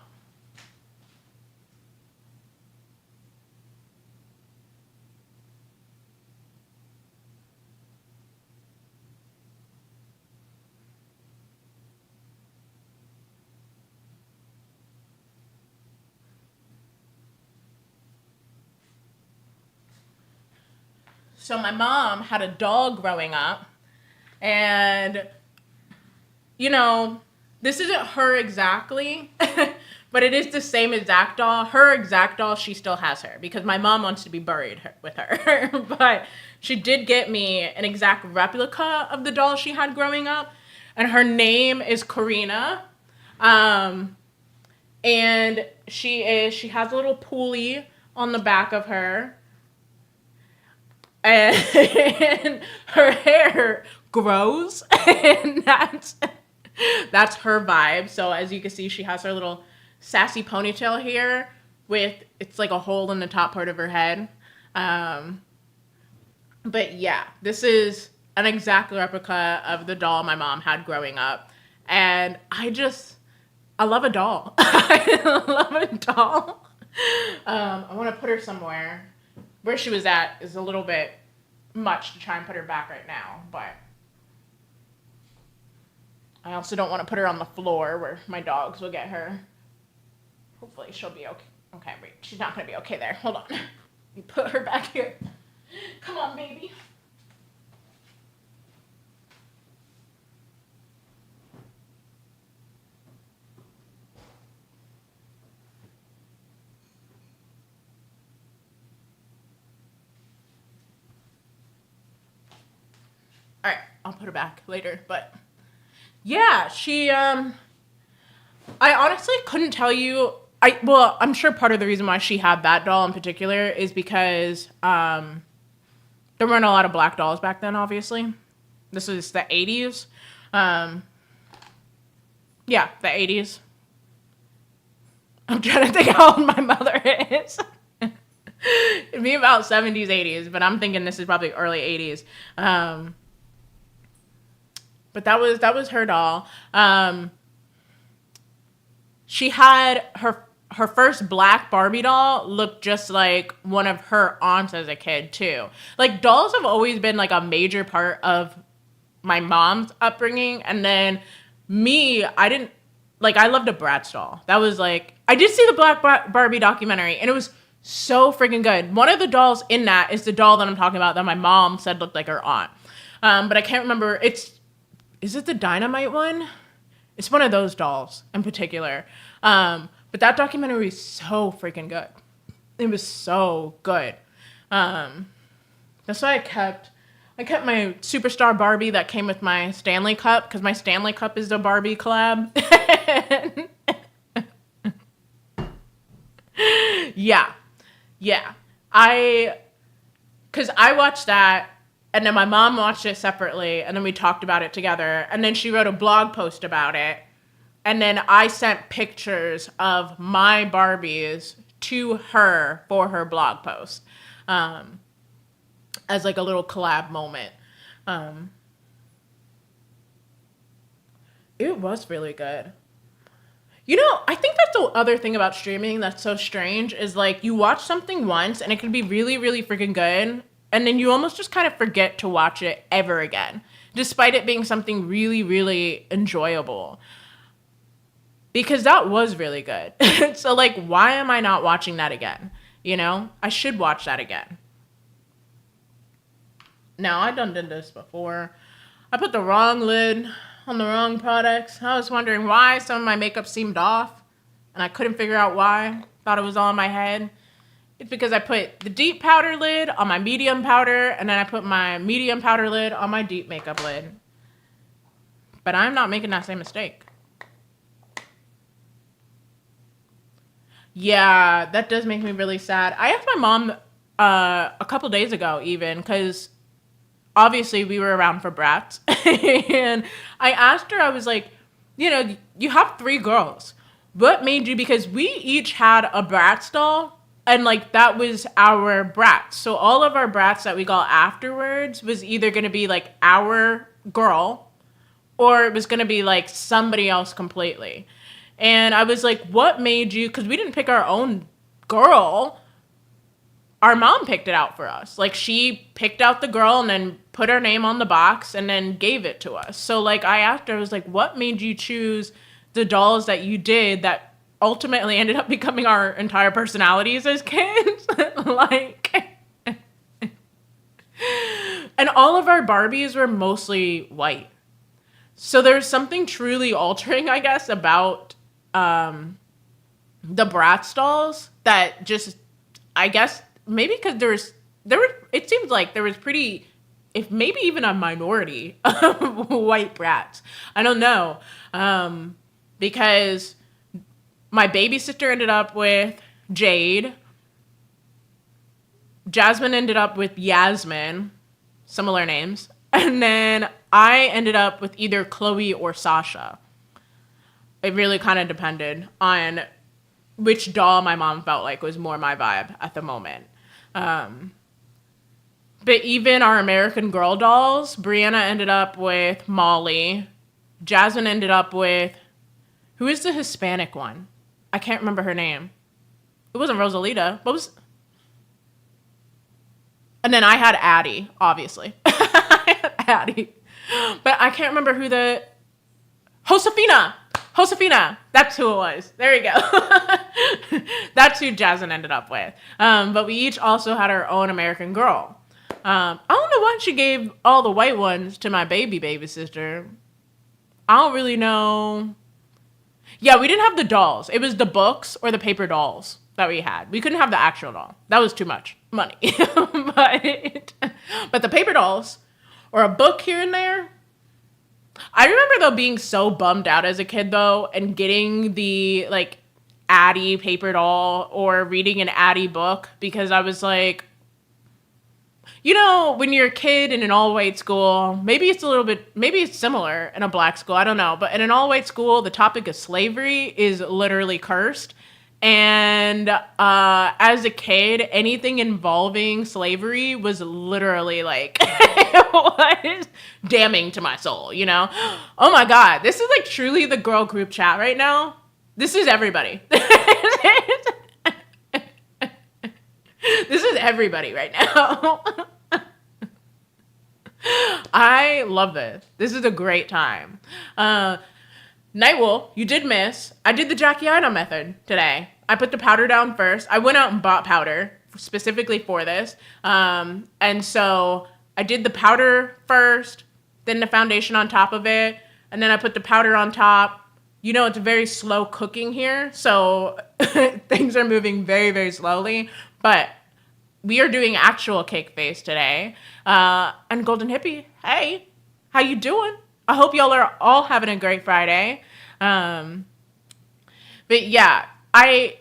S1: So my mom had a dog growing up, and, you know, this isn't her exactly, But it is the same exact doll. Her exact doll, she still has her because my mom wants to be buried with her. But she did get me an exact replica of the doll she had growing up. And her name is Karina. And she has a little pulley on the back of her. And her hair grows. And that's her vibe. So as you can see, she has her little sassy ponytail here with, it's like a hole in the top part of her head. But yeah, this is an exact replica of the doll my mom had growing up. And I love a doll. I love a doll. I want to put her somewhere. Where she was at is a little bit much to try and put her back right now, but I also don't want to put her on the floor where my dogs will get her. Hopefully she'll be okay. Okay, wait, she's not going to be okay there. Hold on. You put her back here. Come on, baby. All right, I'll put her back later, but yeah, I honestly couldn't tell you. I'm sure part of the reason why she had that doll in particular is because there weren't a lot of black dolls back then, obviously. This was the 80s. Yeah, the 80s. I'm trying to think how old my mother is. It'd be about 70s, 80s, but I'm thinking this is probably early 80s. But that was her doll. She had her first black Barbie doll looked just like one of her aunts as a kid too. Like dolls have always been like a major part of my mom's upbringing, and then me, I loved a Bratz doll. That was like, I did see the Black Barbie documentary, and it was so freaking good. One of the dolls in that is the doll that I'm talking about that my mom said looked like her aunt. But I can't remember. Is it the Dynamite one? It's one of those dolls in particular. But that documentary is so freaking good. It was so good. That's why I kept my Superstar Barbie that came with my Stanley Cup, because my Stanley Cup is the Barbie collab. Yeah. Because I watched that, and then my mom watched it separately, and then we talked about it together, and then she wrote a blog post about it, and then I sent pictures of my Barbies to her for her blog post, as like a little collab moment. It was really good. I think that's the other thing about streaming that's so strange is like you watch something once and it can be really, really freaking good, and then you almost just kind of forget to watch it ever again, despite it being something really, really enjoyable. Because that was really good. So like, why am I not watching that again? I should watch that again. Now, I've done this before. I put the wrong lid on the wrong products. I was wondering why some of my makeup seemed off, and I couldn't figure out why. Thought it was all in my head. It's because I put the deep powder lid on my medium powder, and then I put my medium powder lid on my deep makeup lid. But I'm not making that same mistake. Yeah, that does make me really sad. I asked my mom a couple days ago even, because obviously we were around for Bratz. And I asked her, I was like, you have 3 girls. What made you, because we each had a Bratz doll, and like that was our Bratz. So all of our Bratz that we got afterwards was either going to be like our girl, or it was going to be like somebody else completely. And I was like, what made you, because we didn't pick our own girl. Our mom picked it out for us. Like, she picked out the girl and then put her name on the box and then gave it to us. So, like, I asked her, I was like, what made you choose the dolls that you did that ultimately ended up becoming our entire personalities as kids? And all of our Barbies were mostly white. So there's something truly altering, I guess, about the Bratz dolls that just, I guess maybe because it seems like there was pretty, if maybe even a minority of white brats. I don't know. Because my baby sister ended up with Jade. Jasmine ended up with Yasmin, similar names. And then I ended up with either Chloe or Sasha. It really kind of depended on which doll my mom felt like was more my vibe at the moment. But even our American Girl dolls, Brianna ended up with Molly. Jasmine ended up with, who is the Hispanic one? I can't remember her name. It wasn't Rosalita. What was... And then I had Addie, obviously. Addie. But I can't remember who the... Josefina. That's who it was. There you go. That's who Jasmine ended up with. But we each also had our own American Girl. I don't know why she gave all the white ones to my baby sister. I don't really know. Yeah, we didn't have the dolls. It was the books or the paper dolls that we had. We couldn't have the actual doll. That was too much money. but the paper dolls or a book here and there. I remember though being so bummed out as a kid though and getting the like Addie paper doll or reading an Addie book because I was like, you know, when you're a kid in an all-white school, maybe it's similar in a black school, I don't know. But in an all-white school, the topic of slavery is literally cursed. And as a kid, anything involving slavery was literally like, it was damning to my soul, you know? Oh my God, this is like truly the girl group chat right now. This is everybody. This is everybody right now. I love this. This is a great time. Nightwolf, you did miss. I did the Jackie Ina method today. I put the powder down first. I went out and bought powder specifically for this. And so I did the powder first, then the foundation on top of it, and then I put the powder on top. You know, it's very slow cooking here, so things are moving very, very slowly. But we are doing actual cake face today. And Golden Hippie, hey, how you doing? I hope y'all are all having a great Friday. But yeah, as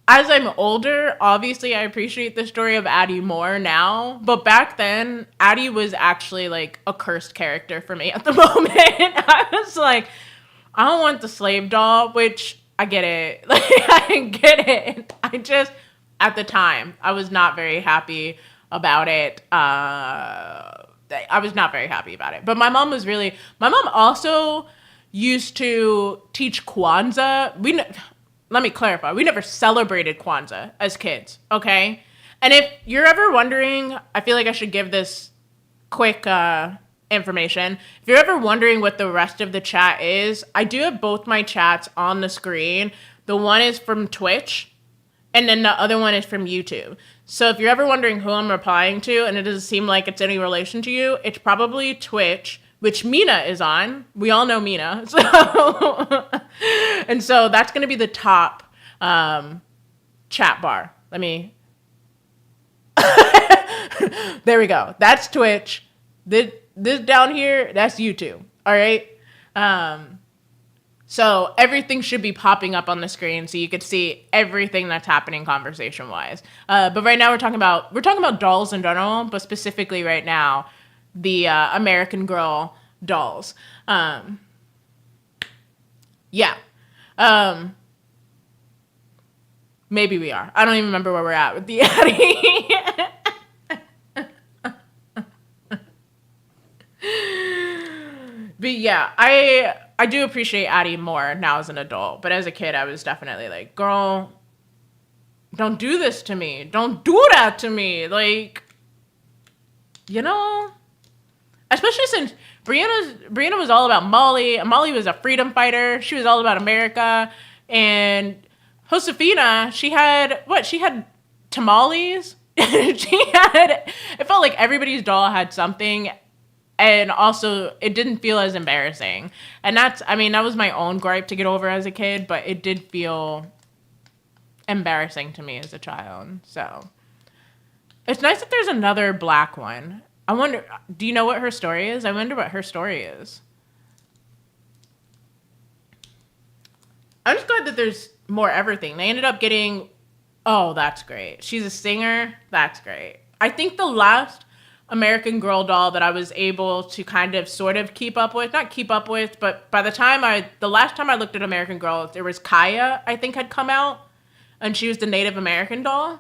S1: I'm older, obviously I appreciate the story of Addie more now. But back then, Addie was actually like a cursed character for me at the moment. I was like, I don't want the slave doll, which I get it. Like, I get it. I just, at the time, I was not very happy about it. I was not very happy about it. But my mom also used to teach Kwanzaa. Let me clarify. We never celebrated Kwanzaa as kids, okay? And if you're ever wondering, I feel like I should give this quick information. If you're ever wondering what the rest of the chat is, I do have both my chats on the screen. The one is from Twitch, and then the other one is from YouTube. So if you're ever wondering who I'm replying to and it doesn't seem like it's any relation to you, it's probably Twitch, which Mina is on. We all know Mina. So and so that's going to be the top chat bar. Let me... There we go. That's Twitch. This down here, that's YouTube. All right? So everything should be popping up on the screen so you could see everything that's happening conversation-wise. But right now we're talking about dolls in general, but specifically right now, the American Girl dolls. Yeah. Maybe we are. I don't even remember where we're at with the Addie. But yeah, I do appreciate Addie more now as an adult. But as a kid, I was definitely like, girl, don't do this to me. Don't do that to me. Like, you know? Especially since Brianna was all about Molly. Molly was a freedom fighter. She was all about America. And Josefina, she had tamales. It felt like everybody's doll had something. And also, it didn't feel as embarrassing. And that was my own gripe to get over as a kid, but it did feel embarrassing to me as a child. So it's nice that there's another black one. I wonder, do you know what her story is? I wonder what her story is. I'm just glad that there's more everything. They ended up getting, oh, that's great. She's a singer. That's great. I think the last American Girl doll that I was able to kind of sort of keep up with, not keep up with, but by the last time I looked at American Girl, there was Kaya, I think, had come out, and she was the Native American doll.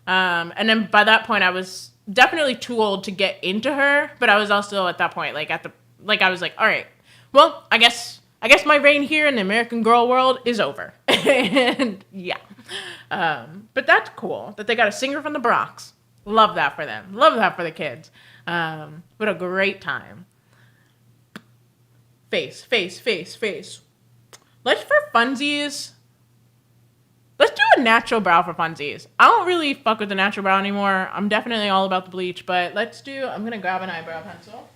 S1: And then by that point, I was definitely too old to get into her, but I was also at that point, I was like, all right, well, I guess my reign here in the American Girl world is over. And yeah. But that's cool that they got a singer from the Bronx. Love that for them. Love that for the kids. What a great time. Face. Let's for funsies. Let's do a natural brow for funsies. I don't really fuck with the natural brow anymore. I'm definitely all about the bleach, but I'm gonna grab an eyebrow pencil.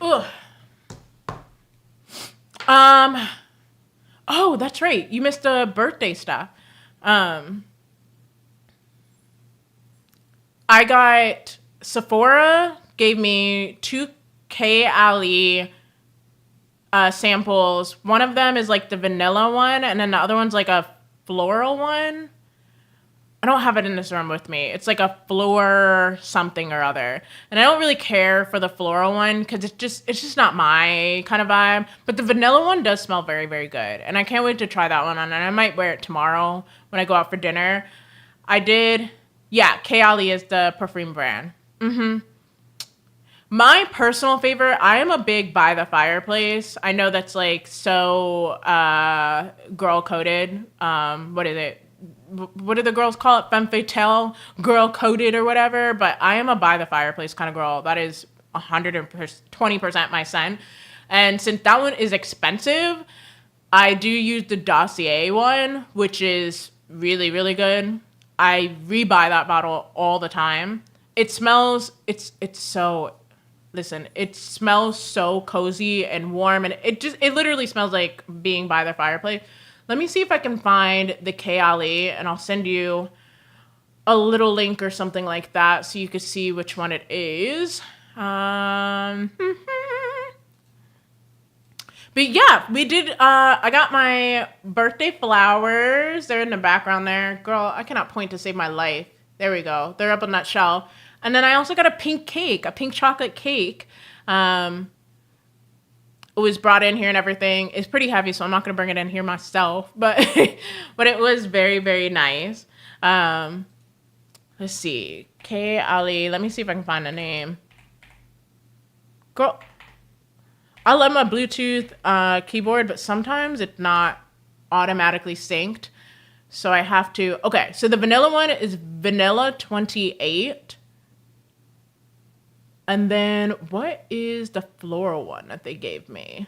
S1: Ugh. Oh, that's right. You missed the birthday stuff. I got Sephora gave me 2K Ali samples. One of them is like the vanilla one, and then the other one's like a floral one. I don't have it in this room with me. It's like a floor something or other. And I don't really care for the floral one because it's just not my kind of vibe. But the vanilla one does smell very, very good. And I can't wait to try that one on. And I might wear it tomorrow when I go out for dinner. Kayali is the perfume brand. My personal favorite, I am a big By the Fireplace. I know that's like so girl coded. What is it? What do the girls call it? Femme fatale, girl coded or whatever. But I am a By the Fireplace kind of girl. That is 120% my scent. And since that one is expensive, I do use the Dossier one, which is really, really good. I rebuy that bottle all the time. It smells, it smells so cozy and warm, and it literally smells like being by the fireplace. Let me see if I can find the Kayali, and I'll send you a little link or something like that so you can see which one it is. But yeah, we did, I got my birthday flowers. They're in the background there. Girl, I cannot point to save my life. There we go. They're up on that shelf. And then I also got a pink chocolate cake. It was brought in here and everything. It's pretty heavy, so I'm not going to bring it in here myself. But but it was very, very nice. Let's see. K. Ali. Let me see if I can find a name. Girl, I love my Bluetooth keyboard, but sometimes it's not automatically synced. So I have to... Okay, so the vanilla one is Vanilla 28. And then what is the floral one that they gave me?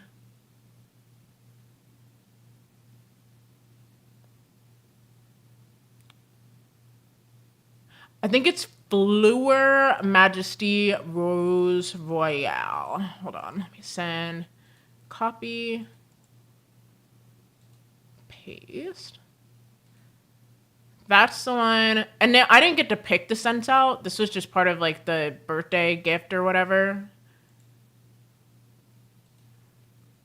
S1: I think it's Fleur Majesty Rose Royale. Hold on. Let me send. Copy. Paste. That's the one. And now I didn't get to pick the scents out. This was just part of like the birthday gift or whatever.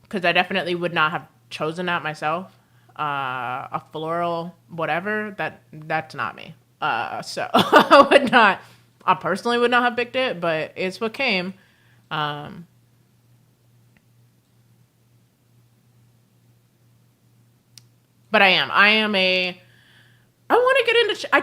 S1: Because I definitely would not have chosen that myself. A floral whatever. That's not me. So I personally would not have picked it, but it's what came. But I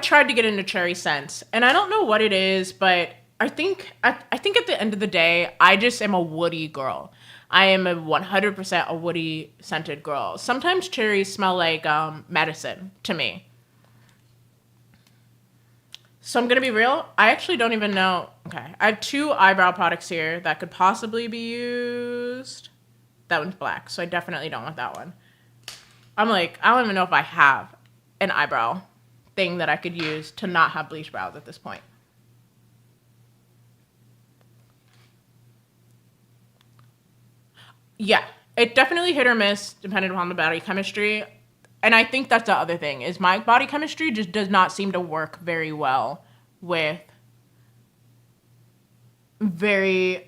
S1: tried to get into cherry scents, and I don't know what it is, but I think at the end of the day, I just am a woody girl. I am a 100% a woody scented girl. Sometimes cherries smell like medicine to me. So I'm gonna be real. I actually don't even know. Okay, I have two eyebrow products here that could possibly be used. That one's black, so I definitely don't want that one. I'm like, I don't even know if I have an eyebrow thing that I could use to not have bleach brows at this point. Yeah, it definitely hit or miss depending upon the body chemistry. And I think that's the other thing is my body chemistry just does not seem to work very well with very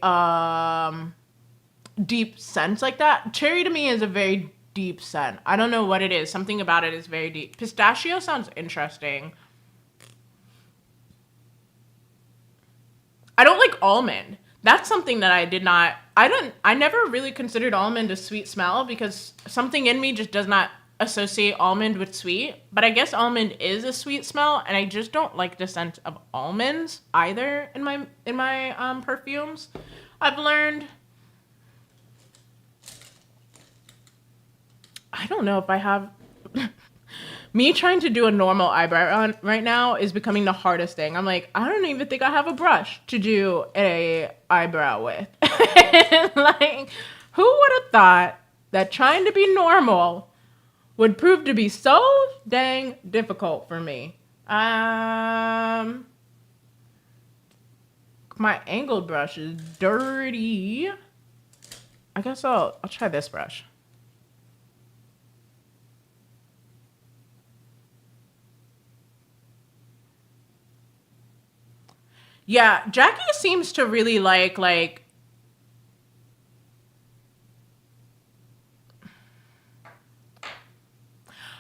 S1: deep scents like that. Cherry to me is a very deep scent. I don't know what it is. Something about it is very deep. Pistachio sounds interesting. I don't like almond. That's something that I never really considered almond a sweet smell because something in me just does not associate almond with sweet. But I guess almond is a sweet smell, and I just don't like the scent of almonds either in my perfumes. I've learned. I don't know if I have. Me trying to do a normal eyebrow on right now is becoming the hardest thing. I'm like, I don't even think I have a brush to do a eyebrow with. Like, who would have thought that trying to be normal would prove to be so dang difficult for me? My angled brush is dirty. I guess I'll try this brush. Yeah, Jackie seems to really like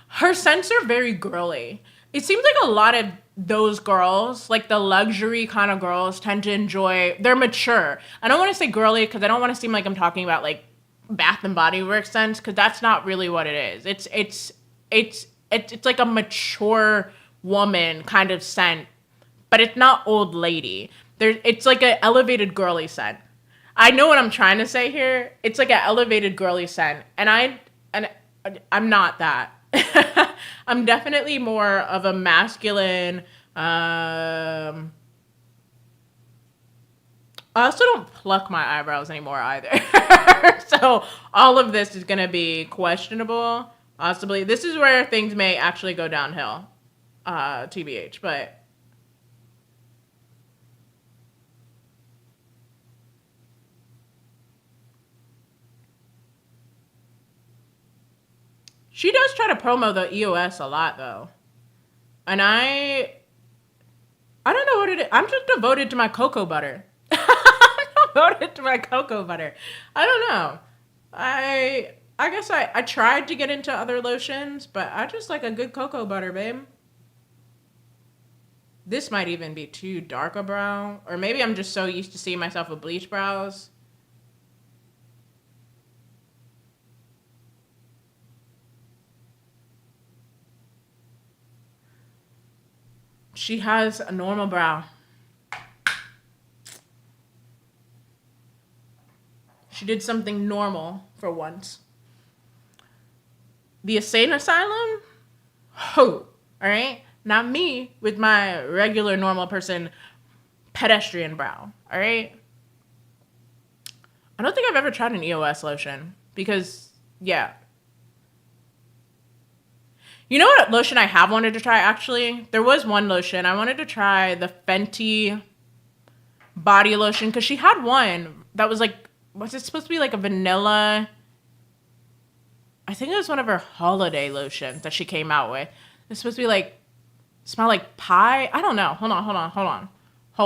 S1: her scents are very girly. It seems like a lot of those girls, like the luxury kind of girls, tend to enjoy. They're mature. I don't want to say girly because I don't want to seem like I'm talking about like Bath and Body Works scents because that's not really what it is. It's like a mature woman kind of scent, but it's not old lady. It's like an elevated girly scent. I know what I'm trying to say here. It's like an elevated girly scent, and I'm not that. I'm definitely more of a masculine. I also don't pluck my eyebrows anymore either. So all of this is gonna be questionable. Possibly, this is where things may actually go downhill. TBH, but. She does try to promo the EOS a lot though. And I don't know what it is. I'm just devoted to my cocoa butter. I'm devoted to my cocoa butter. I don't know. I guess I tried to get into other lotions, but I just like a good cocoa butter, babe. This might even be too dark a brow. Or maybe I'm just so used to seeing myself with bleach brows. She has a normal brow. She did something normal for once. The insane asylum? Ho! Alright? Not me with my regular normal person pedestrian brow. Alright? I don't think I've ever tried an EOS lotion. Because, yeah. You know what lotion I have wanted to try, actually? There was one lotion. I wanted to try the Fenty body lotion. Because she had one that was like, was it supposed to be like a vanilla? I think it was one of her holiday lotions that she came out with. It's supposed to be like, smell like pie? I don't know. Hold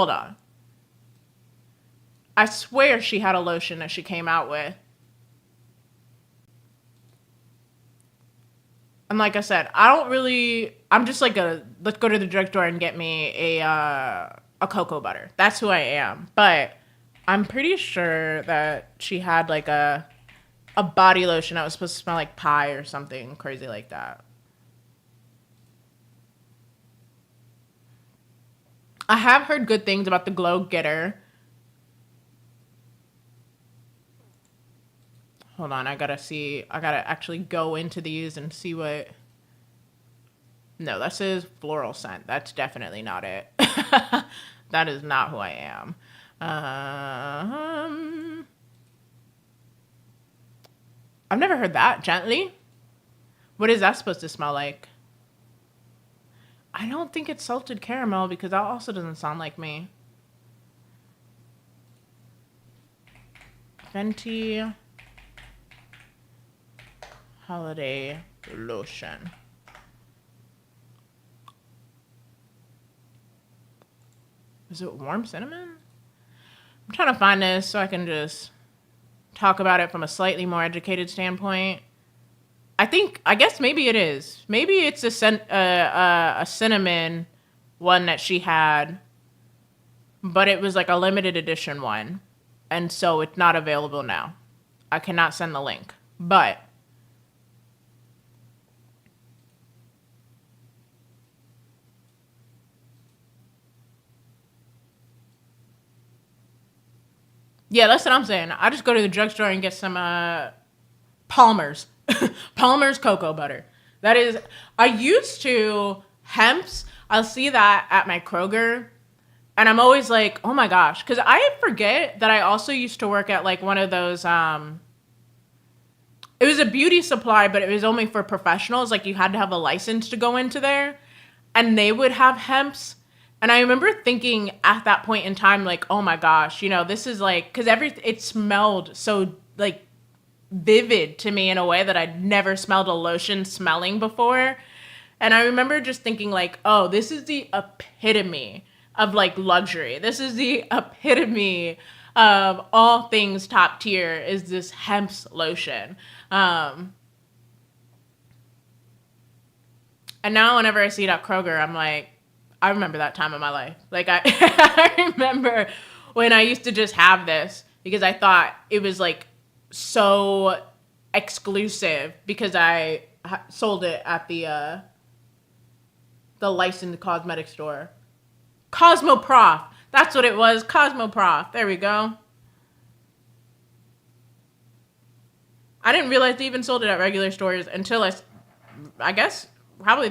S1: on. I swear she had a lotion that she came out with. And like I said, I'm just like let's go to the drugstore and get me a cocoa butter. That's who I am. But I'm pretty sure that she had like a body lotion that was supposed to smell like pie or something crazy like that. I have heard good things about the Glow Getter. Hold on, I gotta actually go into these and see what... No, that says floral scent. That's definitely not it. That is not who I am. I've never heard that. Gently? What is that supposed to smell like? I don't think it's salted caramel because that also doesn't sound like me. Fenty Holiday Lotion. Is it warm cinnamon? I'm trying to find this so I can just talk about it from a slightly more educated standpoint. I guess maybe it is. Maybe it's a cinnamon one that she had, but it was like a limited edition one. And so it's not available now. I cannot send the link. But yeah, that's what I'm saying. I just go to the drugstore and get some Palmer's. Palmer's cocoa butter. That is, I used to Hemp's. I'll see that at my Kroger. And I'm always like, oh my gosh. Because I forget that I also used to work at like one of those, it was a beauty supply, but it was only for professionals. Like you had to have a license to go into there. And they would have Hemp's. And I remember thinking at that point in time, like, oh my gosh, you know, this is like, because it smelled so like vivid to me in a way that I'd never smelled a lotion smelling before. And I remember just thinking like, oh, this is the epitome of like luxury. This is the epitome of all things top tier is this Hemp's lotion. And now whenever I see it at Kroger, I'm like, I remember that time of my life. Like I remember when I used to just have this because I thought it was like so exclusive because I sold it at the licensed cosmetic store. Cosmoprof. That's what it was. Cosmoprof. There we go. I didn't realize they even sold it at regular stores until I guess probably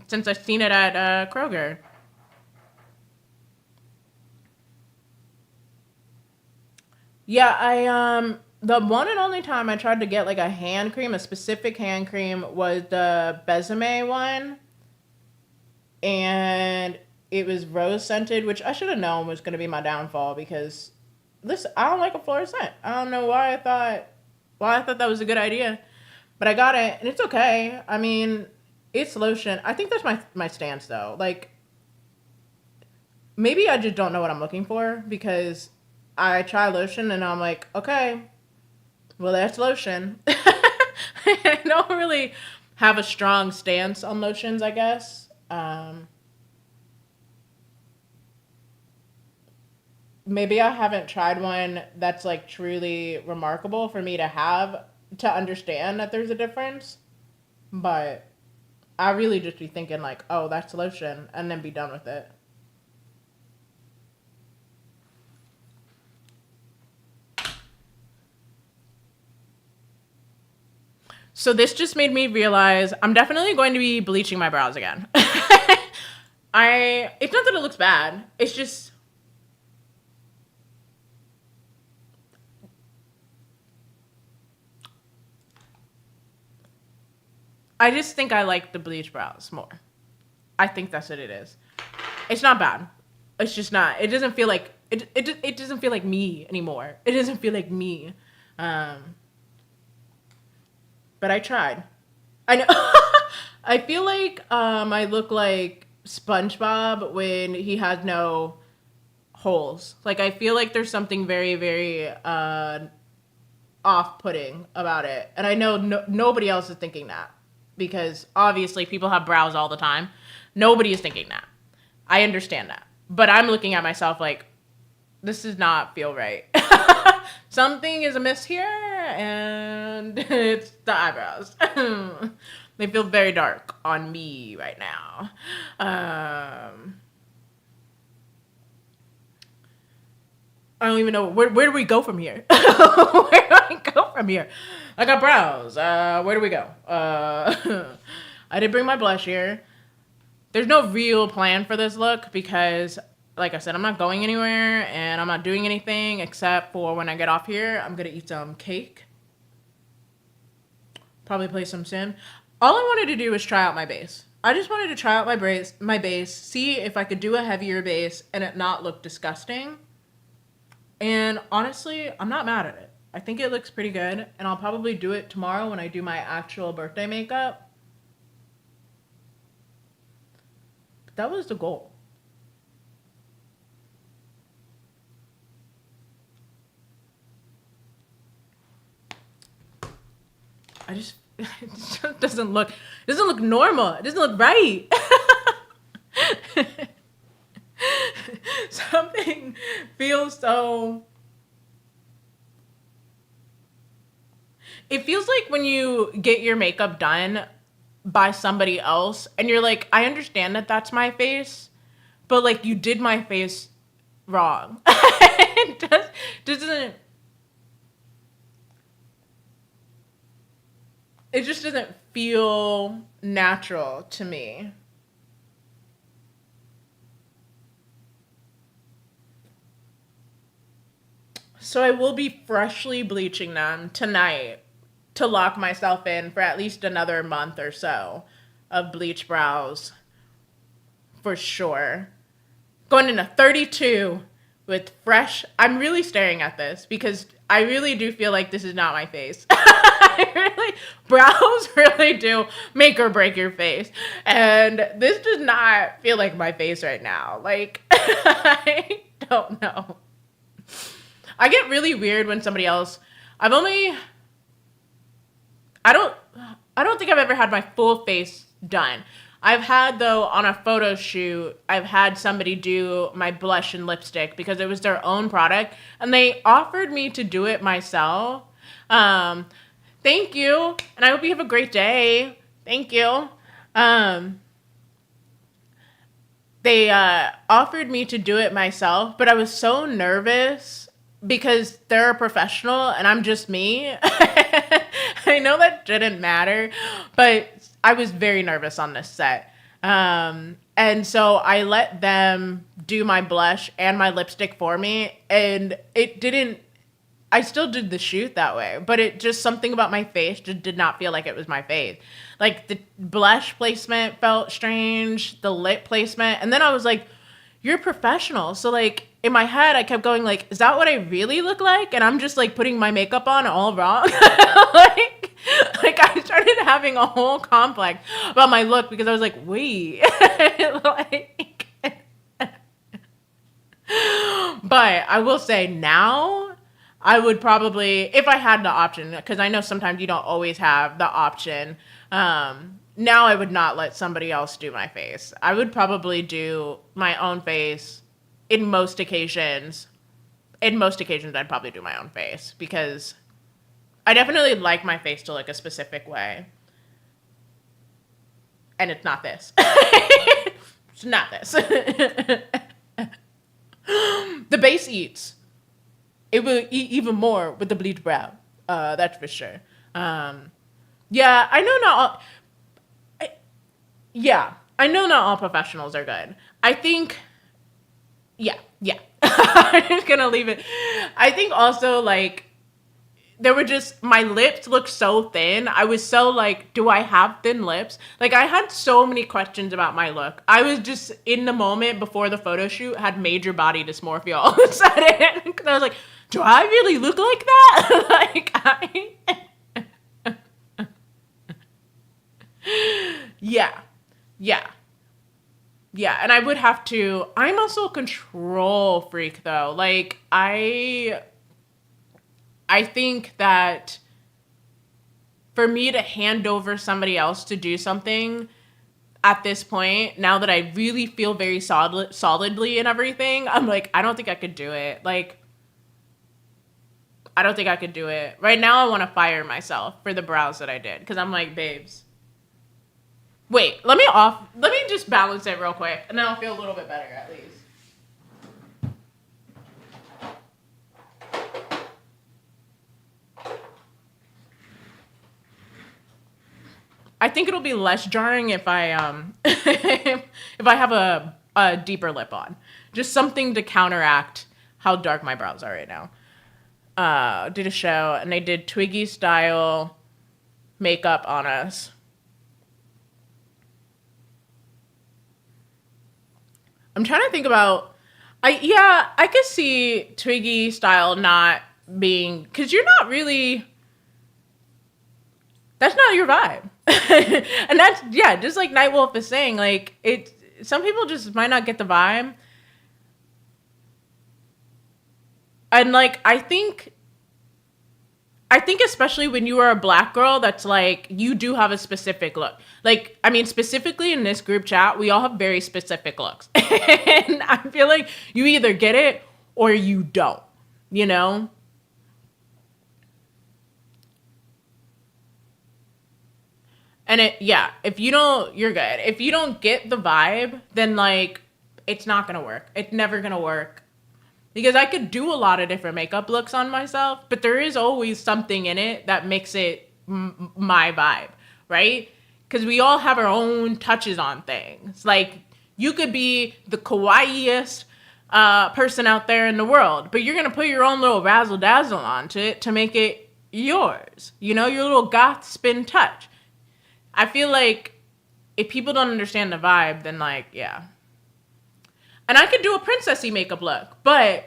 S1: since I've seen it at Kroger. Yeah, the one and only time I tried to get like a hand cream, a specific hand cream, was the Besame one. And it was rose scented, which I should have known was going to be my downfall because I don't like a floral scent. I don't know why I thought that was a good idea. But I got it and it's okay. I mean, it's lotion. I think that's my stance though. Like maybe I just don't know what I'm looking for because I try lotion and I'm like, okay, well, that's lotion. I don't really have a strong stance on lotions, I guess. Maybe I haven't tried one that's like truly remarkable for me to understand that there's a difference. But I really just be thinking like, oh, that's lotion, and then be done with it. So this just made me realize I'm definitely going to be bleaching my brows again. It's not that it looks bad. It's just, I just think I like the bleach brows more. I think that's what it is. It's not bad. It's just not. It doesn't feel like it doesn't feel like me anymore. It doesn't feel like me. But I tried. I know. I feel like I look like SpongeBob when he has no holes. Like I feel like there's something very, very off-putting about it, and I know nobody else is thinking that because obviously people have brows all the time. Nobody is thinking that. I understand that, but I'm looking at myself like this does not feel right. Something is amiss here, and it's the eyebrows. They feel very dark on me right now. I don't even know where do we go from here. Where do I go from here? I got brows. Where do we go? I did bring my blush here. There's no real plan for this look because, like I said, I'm not going anywhere and I'm not doing anything except for when I get off here, I'm gonna eat some cake. Probably play some Sim. All I wanted to do was try out my base. I just wanted to try out my base, see if I could do a heavier base and it not look disgusting. And honestly, I'm not mad at it. I think it looks pretty good, and I'll probably do it tomorrow when I do my actual birthday makeup. But that was the goal. It just doesn't look normal. It doesn't look right. Something feels so... It feels like when you get your makeup done by somebody else and you're like, I understand that that's my face, but like you did my face wrong. It just doesn't feel natural to me. So I will be freshly bleaching them tonight to lock myself in for at least another month or so of bleach brows. For sure. Going into 32 with fresh... I'm really staring at this because I really do feel like this is not my face. Brows really do make or break your face. And this does not feel like my face right now. Like, I don't know. I get really weird when somebody else... I don't think I've ever had my full face done. I've had, though, on a photo shoot, I've had somebody do my blush and lipstick because it was their own product, and they offered me to do it myself. Thank you, and I hope you have a great day. Thank you. They offered me to do it myself, but I was so nervous because they're a professional and I'm just me. I know that didn't matter, but I was very nervous on this set. And so I let them do my blush and my lipstick for me, and I still did the shoot that way, but it just, something about my face just did not feel like it was my face. Like the blush placement felt strange, the lip placement, and then I was like, you're professional. So like in my head, I kept going like, is that what I really look like? And I'm just like putting my makeup on all wrong. like I started having a whole complex about my look because I was like, wait, like, but I will say now I would probably, if I had the option, because I know sometimes you don't always have the option. Now I would not let somebody else do my face. I would probably do my own face in most occasions. In most occasions, I'd probably do my own face because I definitely like my face to look a specific way. And it's not this. It's not this. The base eats. It will eat even more with the bleach brow. That's for sure. Yeah, I know not all... I know not all professionals are good. I think... Yeah. I'm just gonna leave it. I think also, like, there were just... My lips looked so thin. I was so, like, do I have thin lips? Like, I had so many questions about my look. I was just, in the moment before the photo shoot, had major body dysmorphia all of a sudden. Because I was like, do I really look like that? Yeah, and I would have to... I'm also a control freak, though. Like, I think that for me to hand over somebody else to do something at this point, now that I really feel very solidly in everything, I'm like, I don't think I could do it. Like, I don't think I could do it. Right now, I want to fire myself for the brows that I did. Because I'm like, babes... Wait, let me just balance it real quick, and then I'll feel a little bit better at least. I think it'll be less jarring if I if I have a deeper lip on. Just something to counteract how dark my brows are right now. Did a show and they did Twiggy style makeup on us. I'm trying to think about I could see Twiggy style not being, because you're not really, that's not your vibe. And that's, yeah, just like Nightwolf is saying, like, some people just might not get the vibe. And like, I think especially when you are a black girl, that's like, you do have a specific look. Like, I mean, specifically in this group chat, we all have very specific looks. And I feel like you either get it or you don't, you know? And if you don't, you're good. If you don't get the vibe, then like, it's not gonna work. It's never gonna work. Because I could do a lot of different makeup looks on myself, but there is always something in it that makes it my vibe, right? Because we all have our own touches on things. Like, you could be the kawaiiest person out there in the world, but you're gonna put your own little razzle dazzle onto it to make it yours. You know, your little goth spin touch. I feel like if people don't understand the vibe, then like, yeah. And I could do a princessy makeup look, but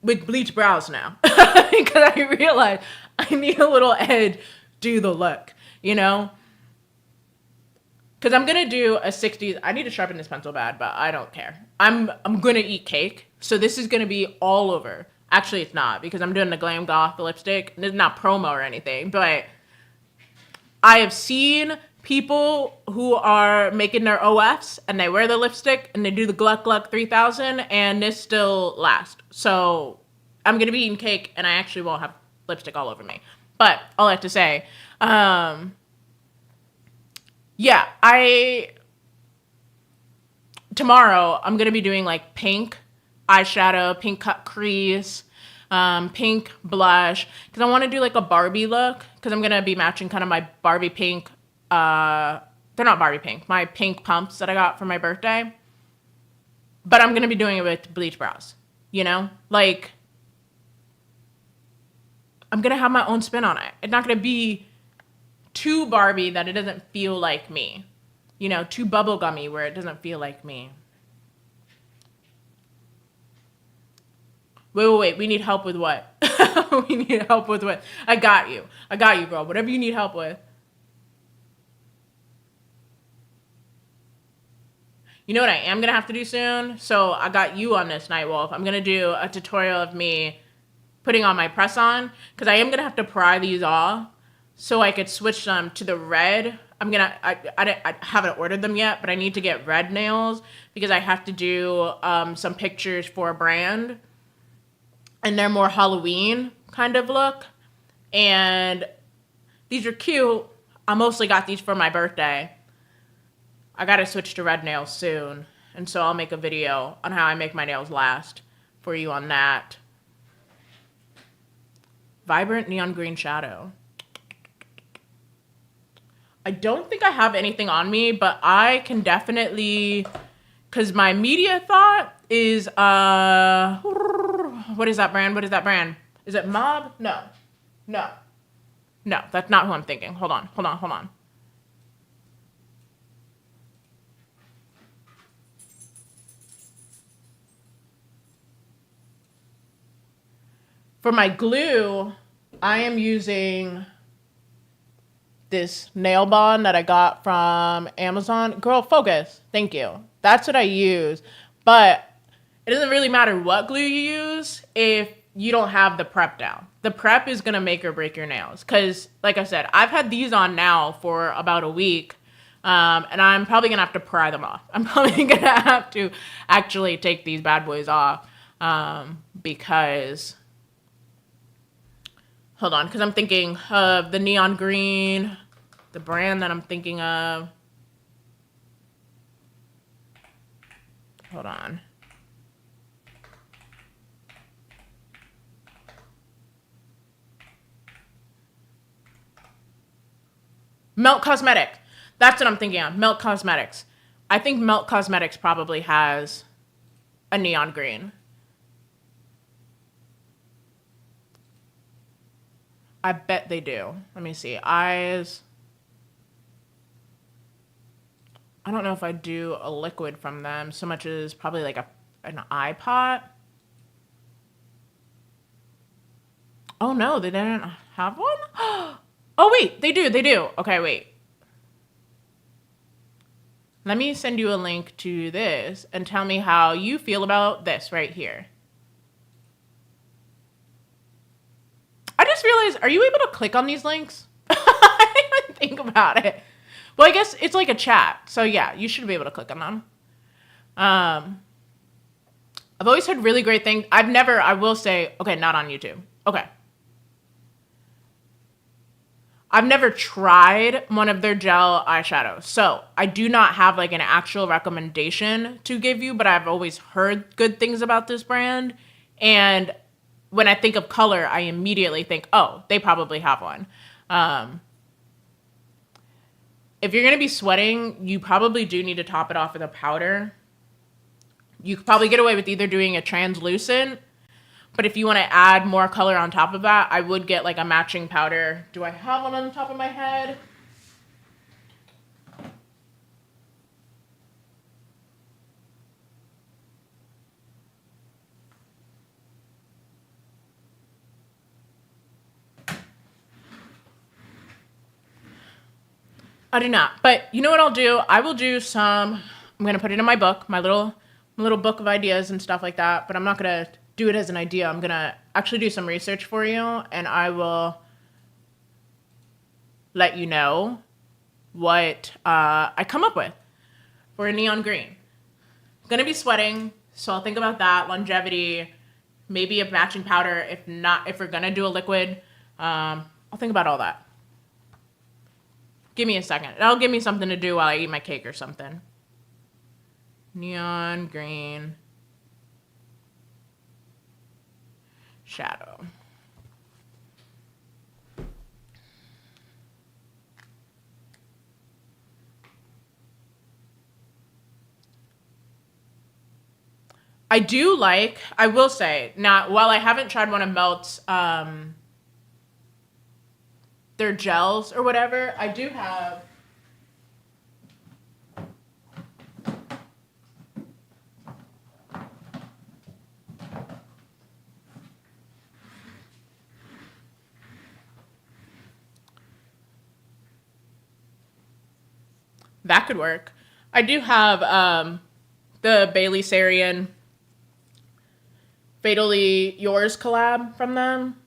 S1: with bleach brows now. Because I realized I need a little edge to the look, you know? Because I'm going to do a 60s. I need to sharpen this pencil bad, but I don't care. I'm going to eat cake. So this is going to be all over. Actually, it's not, because I'm doing the Glam Goth lipstick. It's not promo or anything, but I have seen people who are making their OFs and they wear the lipstick and they do the Gluck Gluck 3000 and this still lasts. So I'm going to be eating cake and I actually won't have lipstick all over me. But all I have to say, tomorrow I'm going to be doing like pink eyeshadow, pink cut crease, pink blush, because I want to do like a Barbie look, because I'm going to be matching kind of my Barbie pink, they're not Barbie pink, my pink pumps that I got for my birthday, but I'm going to be doing it with bleach brows, you know, like, I'm going to have my own spin on it. It's not going to be too Barbie that it doesn't feel like me, you know, too bubblegummy where it doesn't feel like me. Wait, we need help with what? We need help with what? I got you, girl, whatever you need help with. You know what I am gonna have to do soon? So I got you on this, Nightwolf. I'm gonna do a tutorial of me putting on my press-on, because I am gonna have to pry these off so I could switch them to the red. I haven't ordered them yet, but I need to get red nails because I have to do some pictures for a brand, and they're more Halloween kind of look. And these are cute. I mostly got these for my birthday. I gotta switch to red nails soon, and so I'll make a video on how I make my nails last for you on that. Vibrant neon green shadow. I don't think I have anything on me, but I can definitely, because my media thought is, what is that brand? Is it Mob? No, that's not who I'm thinking. Hold on. For my glue, I am using this nail bond that I got from Amazon. Girl, focus. Thank you. That's what I use. But it doesn't really matter what glue you use if you don't have the prep down. The prep is going to make or break your nails. Because, like I said, I've had these on now for about a week. And I'm probably going to have to pry them off. I'm probably going to have to actually take these bad boys off. Because... Hold on, because I'm thinking of the neon green, the brand that I'm thinking of. Hold on. Melt Cosmetic. That's what I'm thinking of. Melt Cosmetics. I think Melt Cosmetics probably has a neon green. I bet they do. Let me see. Eyes. I don't know if I do a liquid from them so much as probably like an eye pot. Oh no, they didn't have one? Oh wait, they do, they do. Okay, wait. Let me send you a link to this and tell me how you feel about this right here. I just realized, are you able to click on these links? I didn't even think about it. Well, I guess it's like a chat. So yeah, you should be able to click on them. I've always heard really great things. I will say, okay, not on YouTube. Okay. I've never tried one of their gel eyeshadows. So I do not have like an actual recommendation to give you, but I've always heard good things about this brand. And when I think of color, I immediately think, oh, they probably have one. If you're going to be sweating, you probably do need to top it off with a powder. You could probably get away with either doing a translucent, but if you want to add more color on top of that, I would get like a matching powder. Do I have one on the top of my head? I do not, but you know what I'll do? I will do some, I'm going to put it in my book, my little book of ideas and stuff like that, but I'm not going to do it as an idea. I'm going to actually do some research for you, and I will let you know what I come up with for a neon green. I'm going to be sweating, so I'll think about that, longevity, maybe a matching powder. If we're going to do a liquid, I'll think about all that. Give me a second. That'll give me something to do while I eat my cake or something. Neon green shadow. I will say, now, while I haven't tried one of Melt's, their gels or whatever, I do have that could work. I do have the Bailey Sarian Fatally Yours collab from them.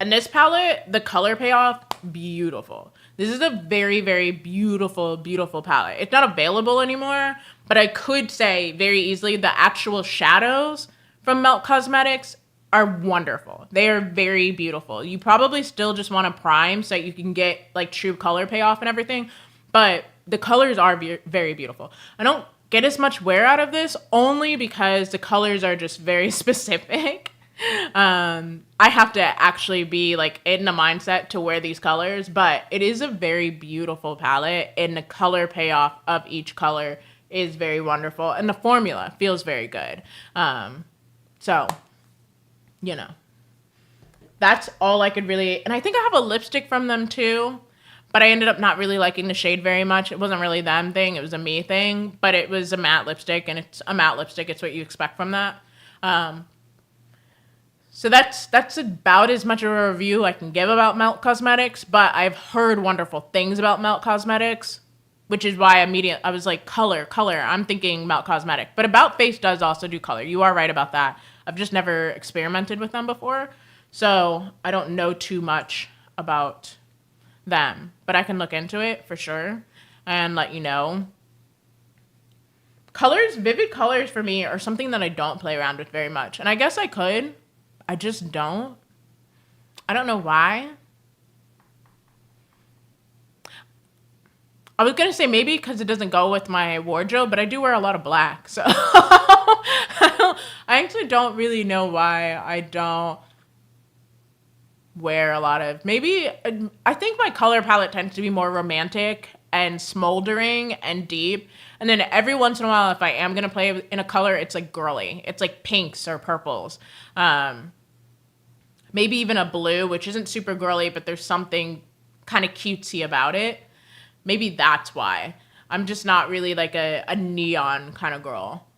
S1: And this palette, the color payoff, beautiful. This is a very, very beautiful, beautiful palette. It's not available anymore, but I could say very easily the actual shadows from Melt Cosmetics are wonderful. They are very beautiful. You probably still just want to prime so that you can get like true color payoff and everything, but the colors are very beautiful. I don't get as much wear out of this only because the colors are just very specific. I have to actually be like in the mindset to wear these colors, but it is a very beautiful palette, and the color payoff of each color is very wonderful, and the formula feels very good. So, you know, that's all I could really, and I think I have a lipstick from them too, but I ended up not really liking the shade very much. It wasn't really them thing, it was a me thing, but it was a matte lipstick, and it's a matte lipstick, it's what you expect from that. So that's about as much of a review I can give about Melt Cosmetics, but I've heard wonderful things about Melt Cosmetics, which is why I was like, color, I'm thinking Melt Cosmetic. But About Face does also do color. You are right about that. I've just never experimented with them before, so I don't know too much about them, but I can look into it for sure and let you know. Colors, vivid colors for me are something that I don't play around with very much, and I guess I could. I just don't. I don't know why. I was going to say maybe because it doesn't go with my wardrobe, but I do wear a lot of black. So I actually don't really know why I don't wear a lot of, maybe, I think my color palette tends to be more romantic and smoldering and deep. And then every once in a while, if I am going to play in a color, it's like girly. It's like pinks or purples. Maybe even a blue, which isn't super girly, but there's something kind of cutesy about it. Maybe that's why. I'm just not really like a neon kind of girl.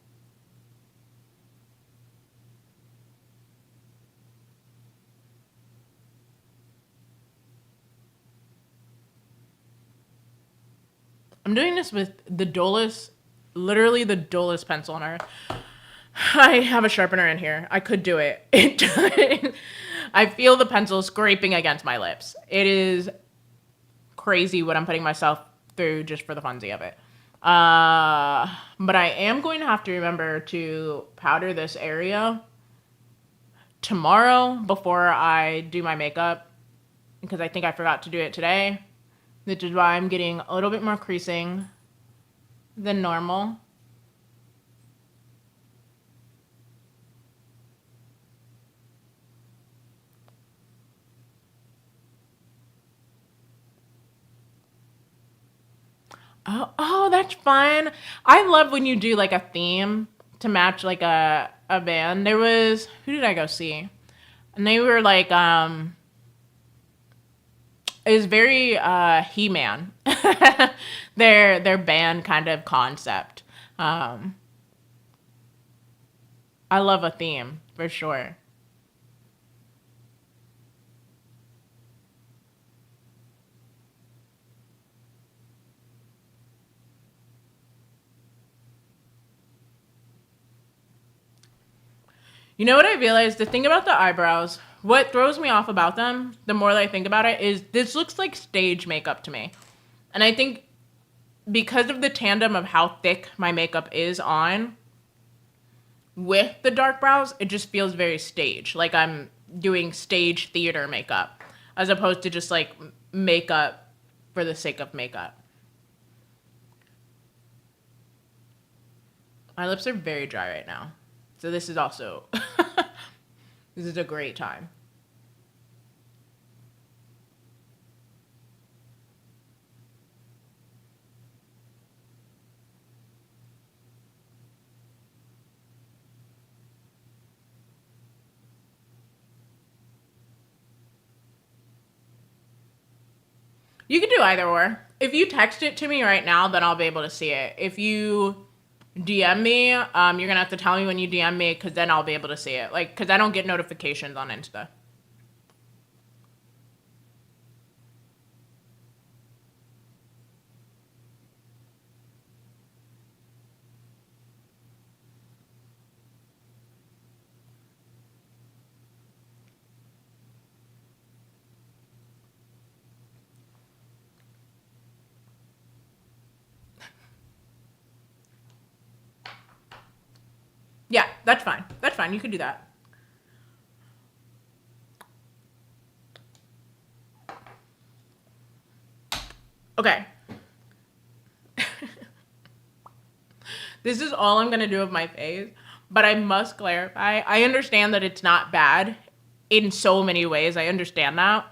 S1: I'm doing this with the dullest, literally the dullest pencil on earth. I have a sharpener in here. I could do it. I feel the pencil scraping against my lips. It is crazy what I'm putting myself through just for the funsy of it. But I am going to have to remember to powder this area tomorrow before I do my makeup, because I think I forgot to do it today, which is why I'm getting a little bit more creasing than normal. Oh, that's fun. I love when you do like a theme to match like a band. There was, who did I go see? And they were like, it was very He-Man. their band kind of concept. I love a theme for sure. You know what I realized? The thing about the eyebrows, what throws me off about them, the more that I think about it, is this looks like stage makeup to me. And I think because of the tandem of how thick my makeup is on with the dark brows, it just feels very stage. Like I'm doing stage theater makeup as opposed to just like makeup for the sake of makeup. My lips are very dry right now. So this is also, this is a great time. You can do either or. If you text it to me right now, then I'll be able to see it. If you DM me, you're gonna have to tell me when you DM me, because then I'll be able to see it. Like, because I don't get notifications on Insta. Yeah, that's fine. That's fine. You can do that. Okay. This is all I'm gonna do with my face, but I must clarify. I understand that it's not bad in so many ways. I understand that,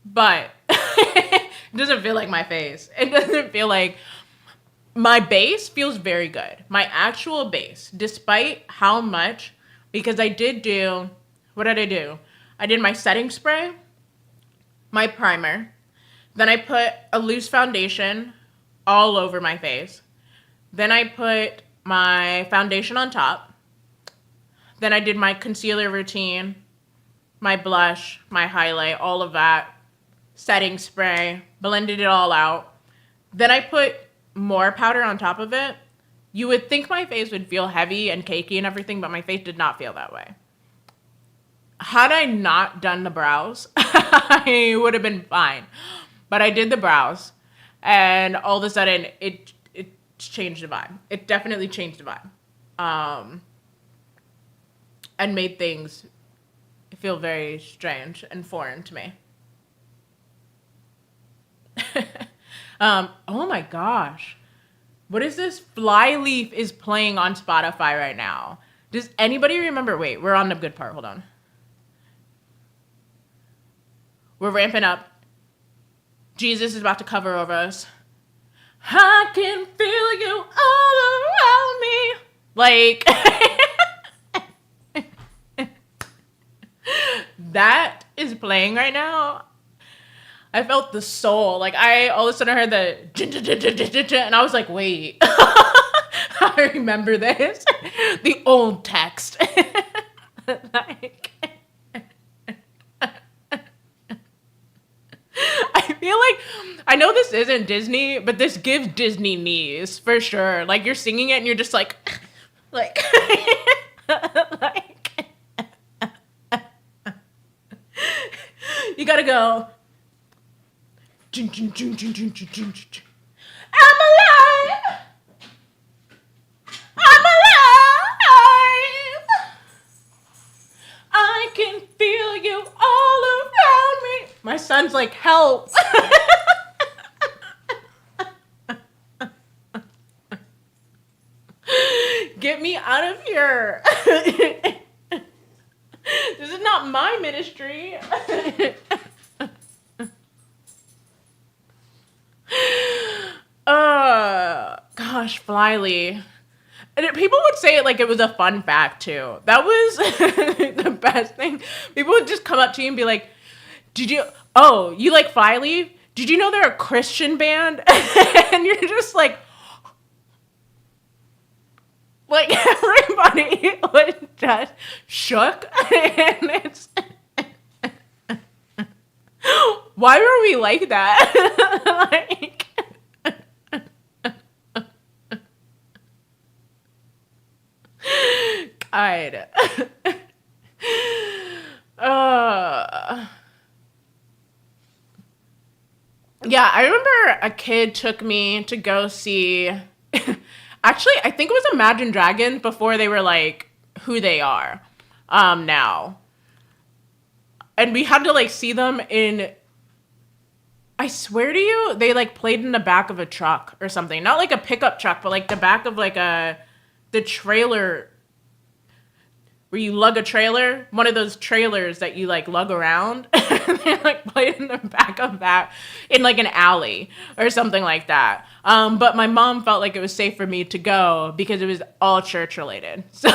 S1: but it doesn't feel like my face. It doesn't feel like my base feels very good. My actual base, despite how much, because I did do, what did I do? I did my setting spray, my primer, then I put a loose foundation all over my face. Then I put my foundation on top. Then I did my concealer routine, my blush, my highlight, all of that. Setting spray, blended it all out. Then I put more powder on top of it. You would think my face would feel heavy and cakey and everything, but my face did not feel that way. Had I not done the brows, I would have been fine. But I did the brows, and all of a sudden, it changed the vibe. It definitely changed the vibe, and made things feel very strange and foreign to me. Oh my gosh. What is this? Flyleaf is playing on Spotify right now. Does anybody remember? Wait, we're on the good part. Hold on. We're ramping up. Jesus is about to cover over us. I can feel you all around me. Like, that is playing right now. I felt the soul. Like, I all of a sudden heard the and I was like, wait. I remember this. The old text. Like, I feel like, I know this isn't Disney, but this gives Disney knees for sure. Like, you're singing it and you're just like, like, you gotta go. I'm alive. I'm alive. I can feel you all around me. My son's like, help. Get me out of here. This is not my ministry. Gosh, Flyly. And people would say it like it was a fun fact too. That was the best thing. People would just come up to you and be like, you like Flyly? Did you know they're a Christian band? And you're just like everybody was just shook. And it's, why were we like that? Like, God. Yeah, I remember a kid took me to go see. Actually, I think it was Imagine Dragons before they were like who they are now. And we had to like see them in, I swear to you, they like played in the back of a truck or something. Not like a pickup truck, but like the back of like the trailer where you lug a trailer, one of those trailers that you like lug around. They like played in the back of that in like an alley or something like that. But my mom felt like it was safe for me to go because it was all church related. So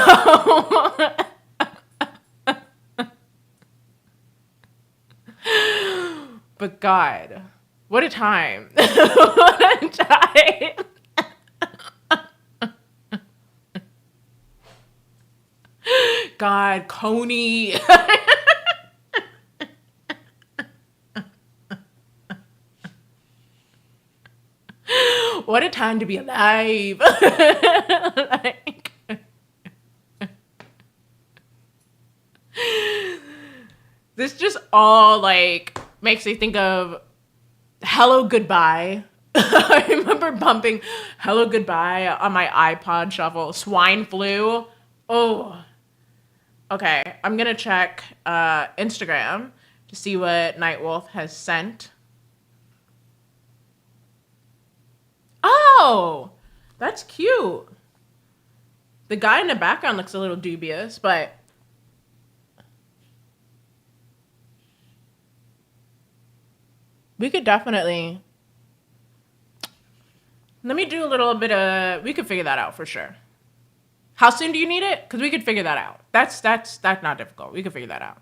S1: but God, what a time. What a time. God, Coney. What a time to be alive. Like, this just all like makes me think of Hello Goodbye. I remember bumping Hello Goodbye on my iPod shuffle. Swine Flu. Oh. Okay, I'm gonna check Instagram to see what Nightwolf has sent. Oh, that's cute. The guy in the background looks a little dubious, but we could definitely. Let me do a little bit of. We could figure that out for sure. How soon do you need it? Because we could figure that out. That's not difficult. We could figure that out.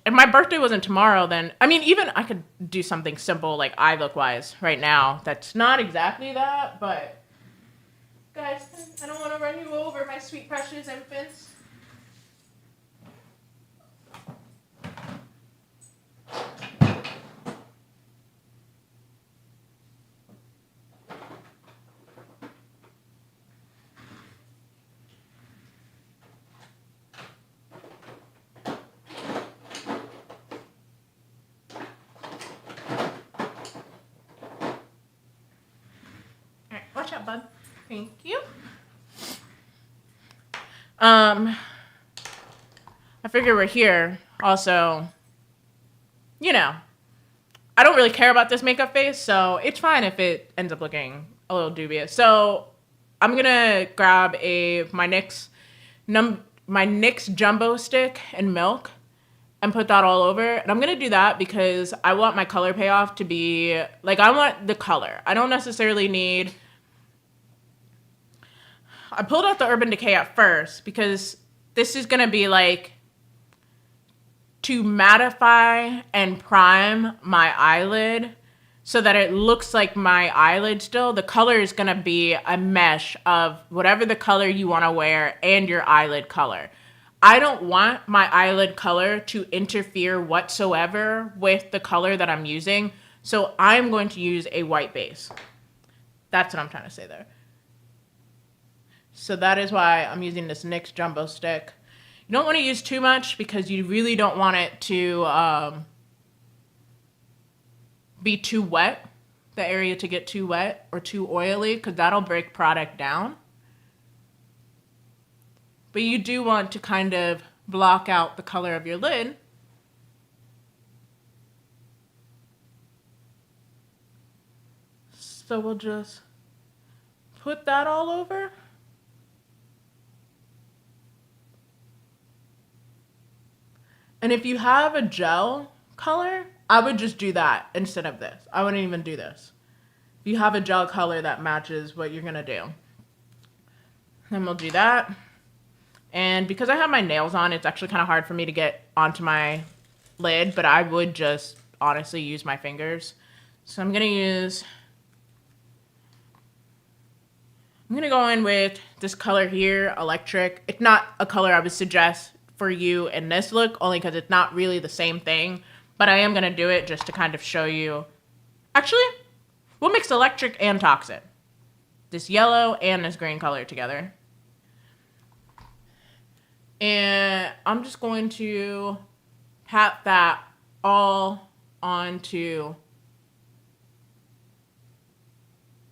S1: If my birthday wasn't tomorrow, then I mean, even I could do something simple like eye look wise right now. That's not exactly that, but guys, I don't want to run you over, my sweet precious infants. Watch out, bud. Thank you. I figure we're here. Also, you know, I don't really care about this makeup face, so it's fine if it ends up looking a little dubious. So I'm gonna grab my NYX jumbo stick and milk, and put that all over. And I'm going to do that because I want my color payoff to be, like, I want the color. I don't necessarily need... I pulled out the Urban Decay at first because this is going to be, like, to mattify and prime my eyelid so that it looks like my eyelid still. The color is going to be a mesh of whatever the color you want to wear and your eyelid color. I don't want my eyelid color to interfere whatsoever with the color that I'm using, so I'm going to use a white base. That's what I'm trying to say there. So that is why I'm using this NYX Jumbo Stick. You don't want to use too much because you really don't want it to be too wet, the area to get too wet or too oily, because that'll break product down. But you do want to kind of block out the color of your lid. So we'll just put that all over. And if you have a gel color, I would just do that instead of this. I wouldn't even do this. If you have a gel color that matches what you're gonna do. Then we'll do that. And because I have my nails on, it's actually kind of hard for me to get onto my lid, but I would just honestly use my fingers. So I'm gonna go in with this color here, Electric. It's not a color I would suggest for you in this look, only because it's not really the same thing, but I am gonna do it just to kind of show you. Actually, we'll mix Electric and Toxic. This yellow and this green color together. And I'm just going to pat that all onto...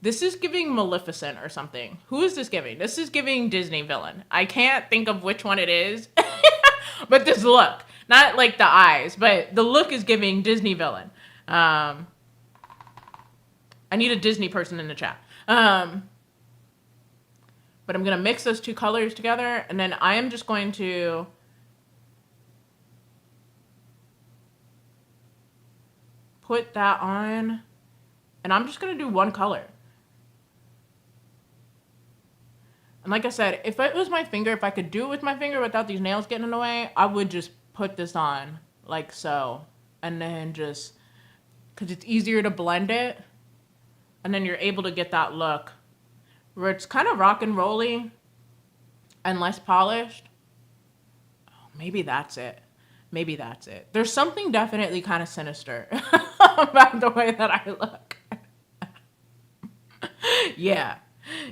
S1: This is giving Maleficent or something. Who is this giving? This is giving Disney villain. I can't think of which one it is. But this look. Not like the eyes, but the look is giving Disney villain. I need a Disney person in the chat. But I'm going to mix those two colors together. And then I am just going to... put that on. And I'm just going to do one color. And like I said, if it was my finger, if I could do it with my finger without these nails getting in the way, I would just put this on like so. And then just, because it's easier to blend it. And then you're able to get that look where it's kind of rock and rolly and less polished. Oh, maybe that's it. Maybe that's it. There's something definitely kind of sinister about the way that I look. Yeah.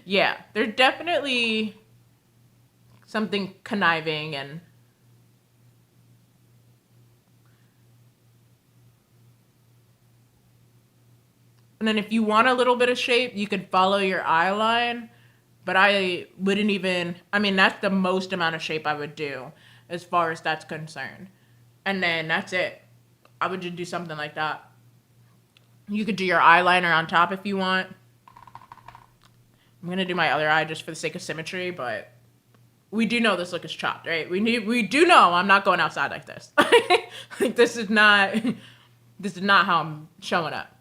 S1: Yeah, there's definitely something conniving and then if you want a little bit of shape, you could follow your eye line, but I wouldn't even, I mean, that's the most amount of shape I would do as far as that's concerned. And then that's it. I would just do something like that. You could do your eyeliner on top if you want. I'm going to do my other eye just for the sake of symmetry, but we do know this look is chopped, right? We do know I'm not going outside like this. Like this is not how I'm showing up.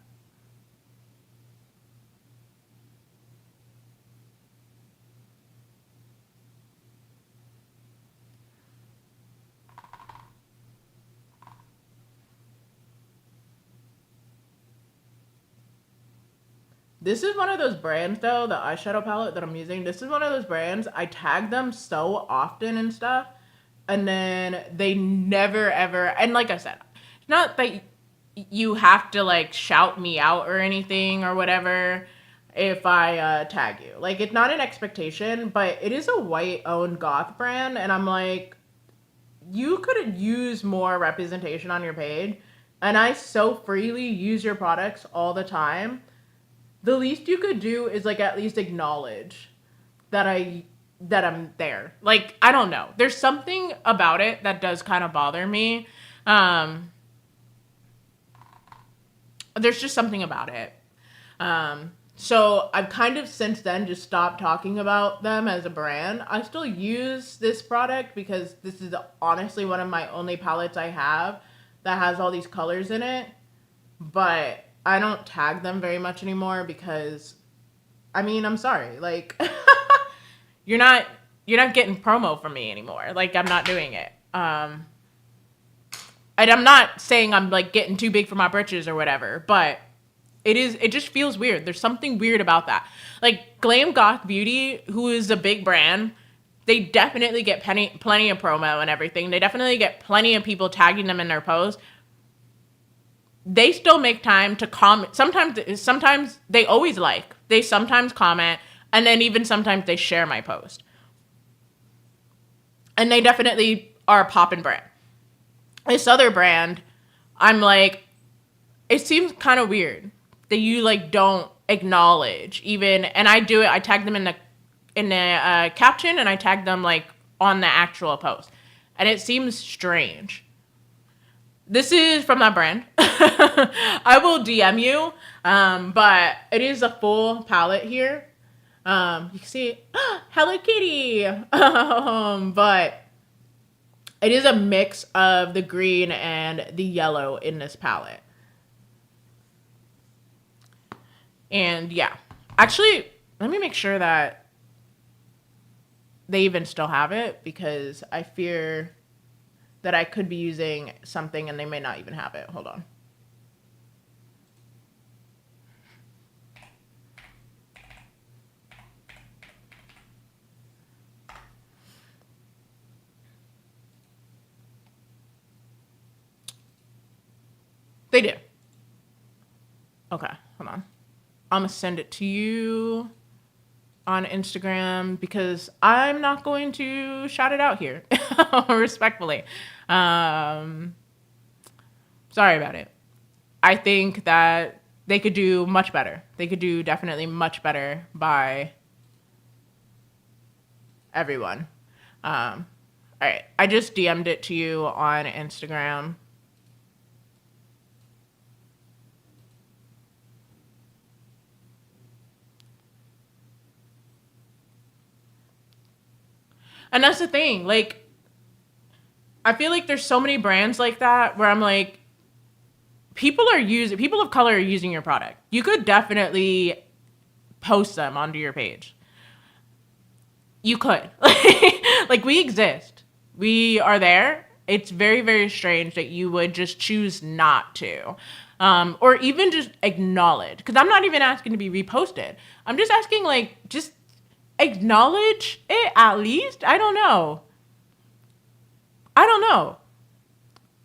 S1: This is one of those brands, though, the eyeshadow palette that I'm using. This is one of those brands. I tag them so often and stuff, and then they never, ever... And like I said, it's not that you have to, like, shout me out or anything or whatever if I tag you. Like, it's not an expectation, but it is a white-owned goth brand, and I'm like, you could use more representation on your page, and I so freely use your products all the time. The least you could do is like at least acknowledge that I'm there. Like, I don't know. There's something about it that does kind of bother me. There's just something about it. So I've kind of since then just stopped talking about them as a brand. I still use this product because this is honestly one of my only palettes I have that has all these colors in it. But I don't tag them very much anymore because, I mean, I'm sorry. Like, you're not getting promo from me anymore. Like, I'm not doing it. And I'm not saying I'm like getting too big for my britches or whatever, but it just feels weird. There's something weird about that. Like Glam Goth Beauty, who is a big brand, they definitely get plenty of promo and everything. They definitely get plenty of people tagging them in their posts. They still make time to comment. Sometimes they always like. They sometimes comment, and then even sometimes they share my post. And they definitely are a poppin' brand. This other brand, I'm like, it seems kind of weird that you like don't acknowledge even, and I do it. I tag them in the caption, and I tag them like on the actual post, and it seems strange. This is from that brand. I will DM you, but it is a full palette here. You can see Hello Kitty, but it is a mix of the green and the yellow in this palette. And yeah, actually, let me make sure that they even still have it because I fear that I could be using something and they may not even have it. Hold on. They do. Okay, hold on. I'm gonna send it to you on Instagram because I'm not going to shout it out here respectfully. Sorry about it. I think that they could do much better. They could do definitely much better by everyone. All right, I just DM'd it to you on Instagram. And that's the thing, like, I feel like there's so many brands like that where I'm like, people of color are using your product. You could definitely post them onto your page. You could. Like, we exist. We are there. It's very, very strange that you would just choose not to. Or even just acknowledge. Because I'm not even asking to be reposted. I'm just asking, like, just acknowledge it at least. I don't know.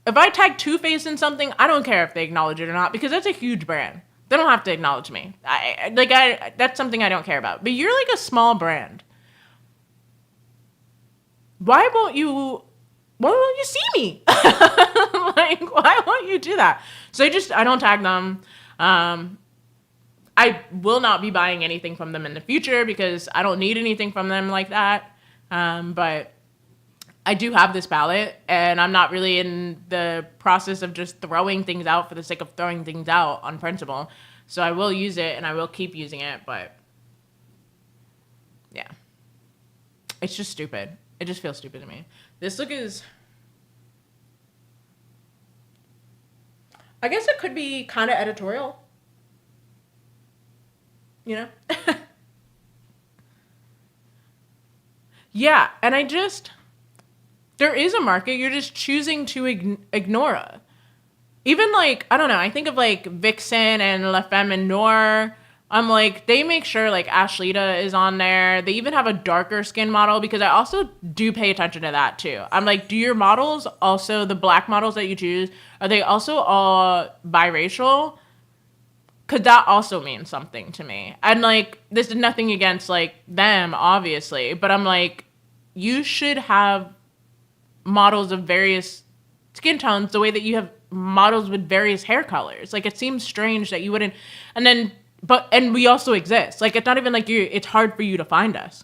S1: If I tag Too Faced in something, I don't care if they acknowledge it or not because that's a huge brand. They don't have to acknowledge me. That's something I don't care about. But you're like a small brand. Why won't you see me? Like, why won't you do that? So I don't tag them. I will not be buying anything from them in the future because I don't need anything from them like that. But I do have this palette, and I'm not really in the process of just throwing things out for the sake of throwing things out on principle. So I will use it, and I will keep using it, but yeah. It's just stupid. It just feels stupid to me. This look is... I guess it could be kind of editorial. You know? Yeah, and there is a market, you're just choosing to ignore it. Even like, I don't know, I think of like Vixen and La Femme and Noir. I'm like, they make sure like Ashlita is on there. They even have a darker skin model because I also do pay attention to that too. I'm like, do your models also, the black models that you choose, are they also all biracial? Because that also means something to me. And like, this is nothing against like them, obviously, but I'm like, you should have models of various skin tones the way that you have models with various hair colors. Like, it seems strange that you wouldn't. And we also exist. Like, it's not even like it's hard for you to find us.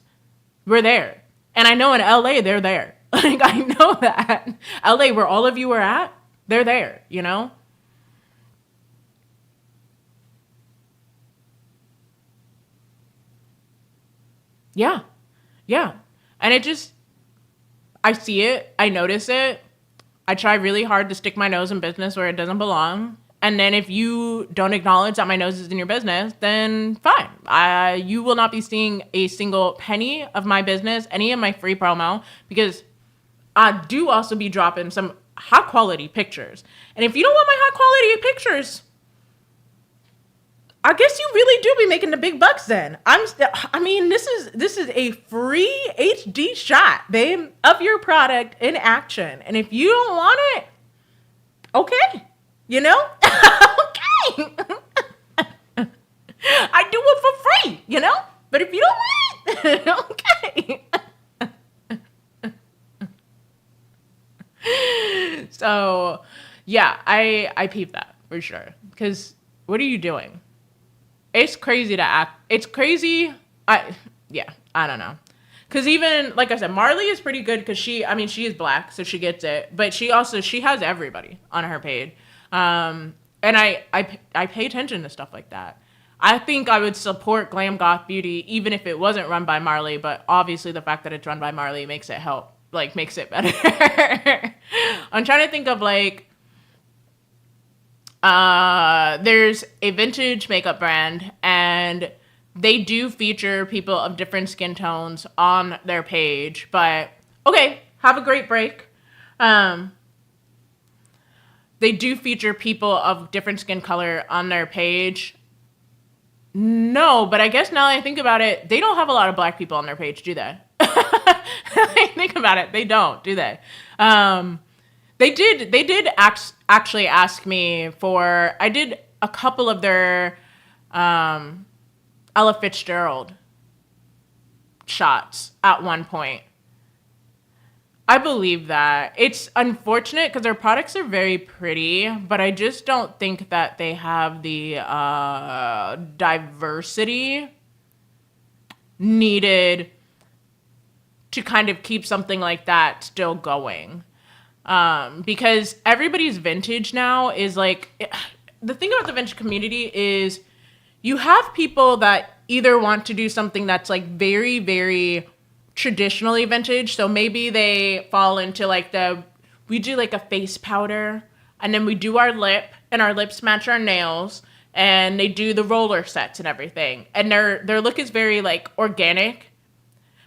S1: We're there. And I know in LA, they're there. Like, I know that. LA, where all of you are at, they're there, you know? Yeah. Yeah. And I see it. I notice it. I try really hard to stick my nose in business where it doesn't belong. And then if you don't acknowledge that my nose is in your business, then fine. You will not be seeing a single penny of my business, any of my free promo, because I do also be dropping some high quality pictures. And if you don't want my high quality pictures, I guess you really do be making the big bucks then. This is a free HD shot, babe, of your product in action. And if you don't want it, okay. You know? Okay. I do it for free, you know? But if you don't want it, okay. So, yeah, I peep that for sure. Because what are you doing? It's crazy to act. It's crazy. I don't know. Because even, like I said, Marley is pretty good because she is black, so she gets it. But she has everybody on her page. And I pay attention to stuff like that. I think I would support Glam Goth Beauty even if it wasn't run by Marley, but obviously the fact that it's run by Marley makes it better. I'm trying to think of there's a vintage makeup brand and they do feature people of different skin tones on their page, but okay, have a great break. They do feature people of different skin color on their page. No, but I guess now that I think about it, they don't have a lot of black people on their page, do they? Think about it. They don't, do they? They did actually ask me for, I did a couple of their Ella Fitzgerald shots at one point. I believe that. It's unfortunate because their products are very pretty, but I just don't think that they have the diversity needed to kind of keep something like that still going. Because everybody's vintage now is the thing about the vintage community is you have people that either want to do something that's very, very traditionally vintage. So maybe they fall into we do a face powder and then we do our lip and our lips match our nails and they do the roller sets and everything. And their look is very organic.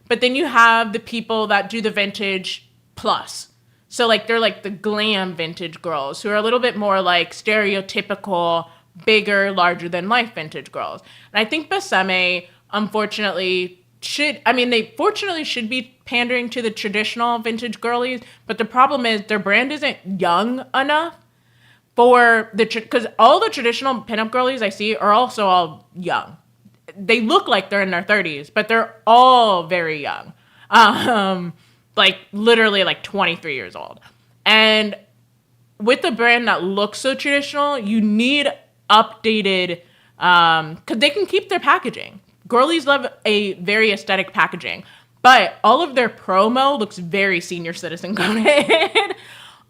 S1: But then you have the people that do the vintage plus. So they're the glam vintage girls who are a little bit more stereotypical, bigger, larger than life vintage girls. And I think Besame, unfortunately, they fortunately should be pandering to the traditional vintage girlies, but the problem is their brand isn't young enough for because all the traditional pinup girlies I see are also all young. They look like they're in their 30s, but they're all very young. Literally 23 years old. And with a brand that looks so traditional, you need updated, because they can keep their packaging. Girlies love a very aesthetic packaging, but all of their promo looks very senior citizen coded.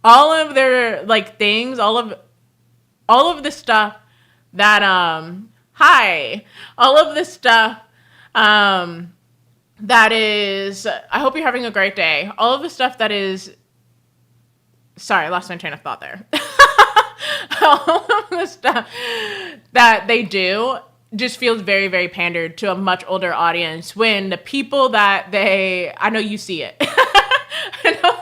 S1: All of their things, all of the stuff that all of this stuff that is, I hope you're having a great day. All of the stuff that is, sorry, I lost my train of thought there. All of the stuff that they do just feels very, very pandered to a much older audience when the people that I know you see it. I know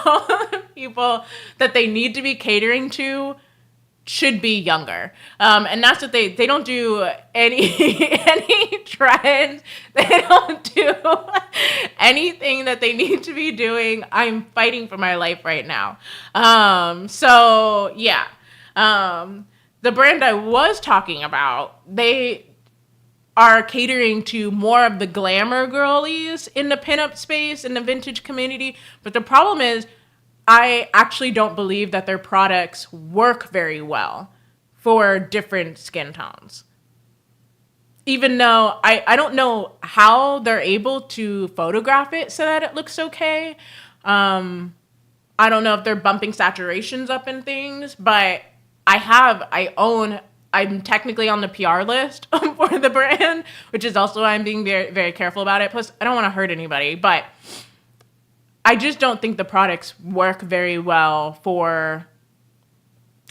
S1: all of the people that they need to be catering to should be younger. And that's what they don't do any trends. They don't do anything that they need to be doing. I'm fighting for my life right now. So yeah. The brand I was talking about, they are catering to more of the glamour girlies in the pinup space, in the vintage community. But the problem is, I actually don't believe that their products work very well for different skin tones. Even though I don't know how they're able to photograph it so that it looks okay. I don't know if they're bumping saturations up and things, but I own I'm technically on the PR list for the brand, which is also why I'm being very, very careful about it. Plus, I don't want to hurt anybody, but I just don't think the products work very well for,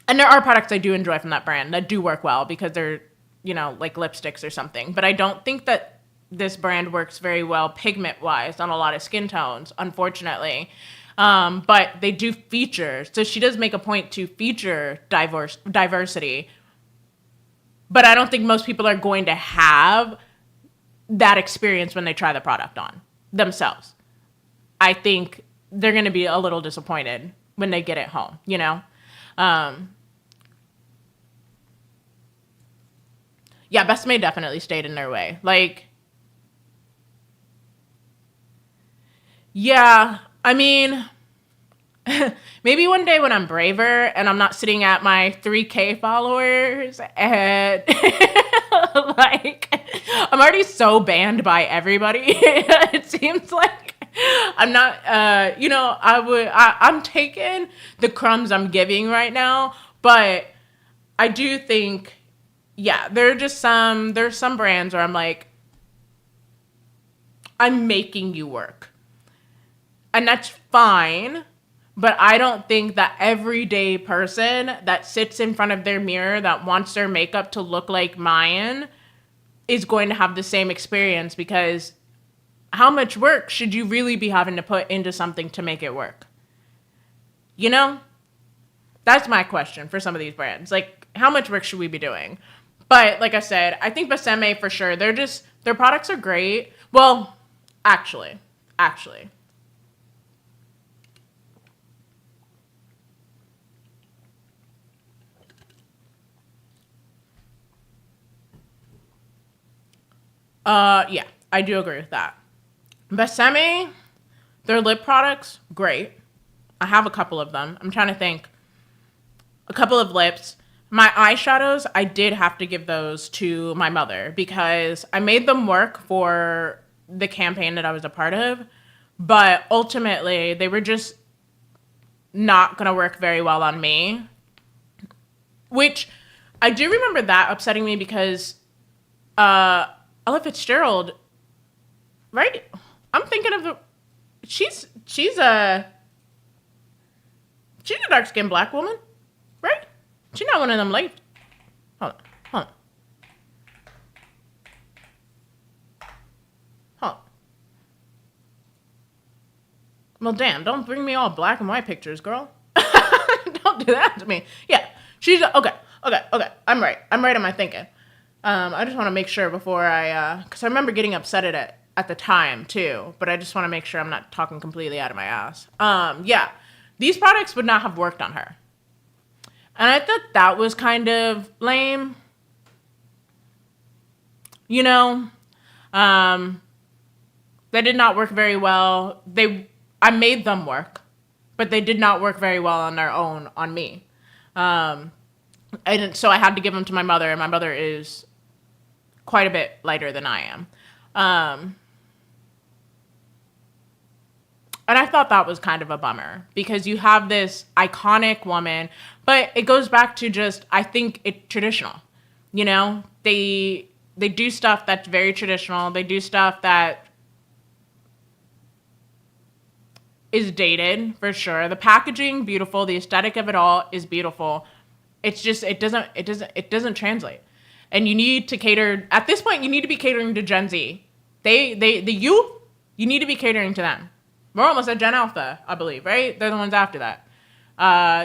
S1: and there are products I do enjoy from that brand that do work well because they're, like lipsticks or something. But I don't think that this brand works very well pigment-wise on a lot of skin tones, unfortunately. But they do feature, so she does make a point to feature diversity. But I don't think most people are going to have that experience when they try the product on themselves. I think they're going to be a little disappointed when they get it home, Yeah, Besame definitely stayed in their way. Like, yeah, I mean, maybe one day when I'm braver and I'm not sitting at my 3K followers and like I'm already so banned by everybody. It seems like I'm not I'm taking the crumbs I'm giving right now, but I do think there's some brands where I'm like, I'm making you work. And that's fine. But I don't think that everyday person that sits in front of their mirror that wants their makeup to look like mine is going to have the same experience, because how much work should you really be having to put into something to make it work? That's my question for some of these brands. Like, how much work should we be doing? But like I said, I think Besame for sure. Their products are great. Well, actually. Yeah, I do agree with that. Besame, their lip products, great. I have a couple of them. I'm trying to think. A couple of lips. My eyeshadows, I did have to give those to my mother because I made them work for the campaign that I was a part of, but ultimately they were just not going to work very well on me, which I do remember that upsetting me because Ella Fitzgerald, right? I'm thinking of she's a dark-skinned black woman, right? She's not one of them late. Hold on. Well, damn, don't bring me all black and white pictures, girl. Don't do that to me. Yeah, she's okay. I'm right in my thinking. I just want to make sure before because I remember getting upset at it at the time too, but I just want to make sure I'm not talking completely out of my ass. Yeah, these products would not have worked on her. And I thought that was kind of lame. They did not work very well. I made them work, but they did not work very well on their own on me. So I had to give them to my mother, and my mother is quite a bit lighter than I am. And I thought that was kind of a bummer because you have this iconic woman, but it goes back to just, I think it's traditional. They do stuff that's very traditional. They do stuff that is dated for sure. The packaging, beautiful. The aesthetic of it all is beautiful. It's just, it doesn't translate. And you need to cater, at this point, you need to be catering to Gen Z. The youth, you need to be catering to them. We're almost at Gen Alpha, I believe, right? They're the ones after that.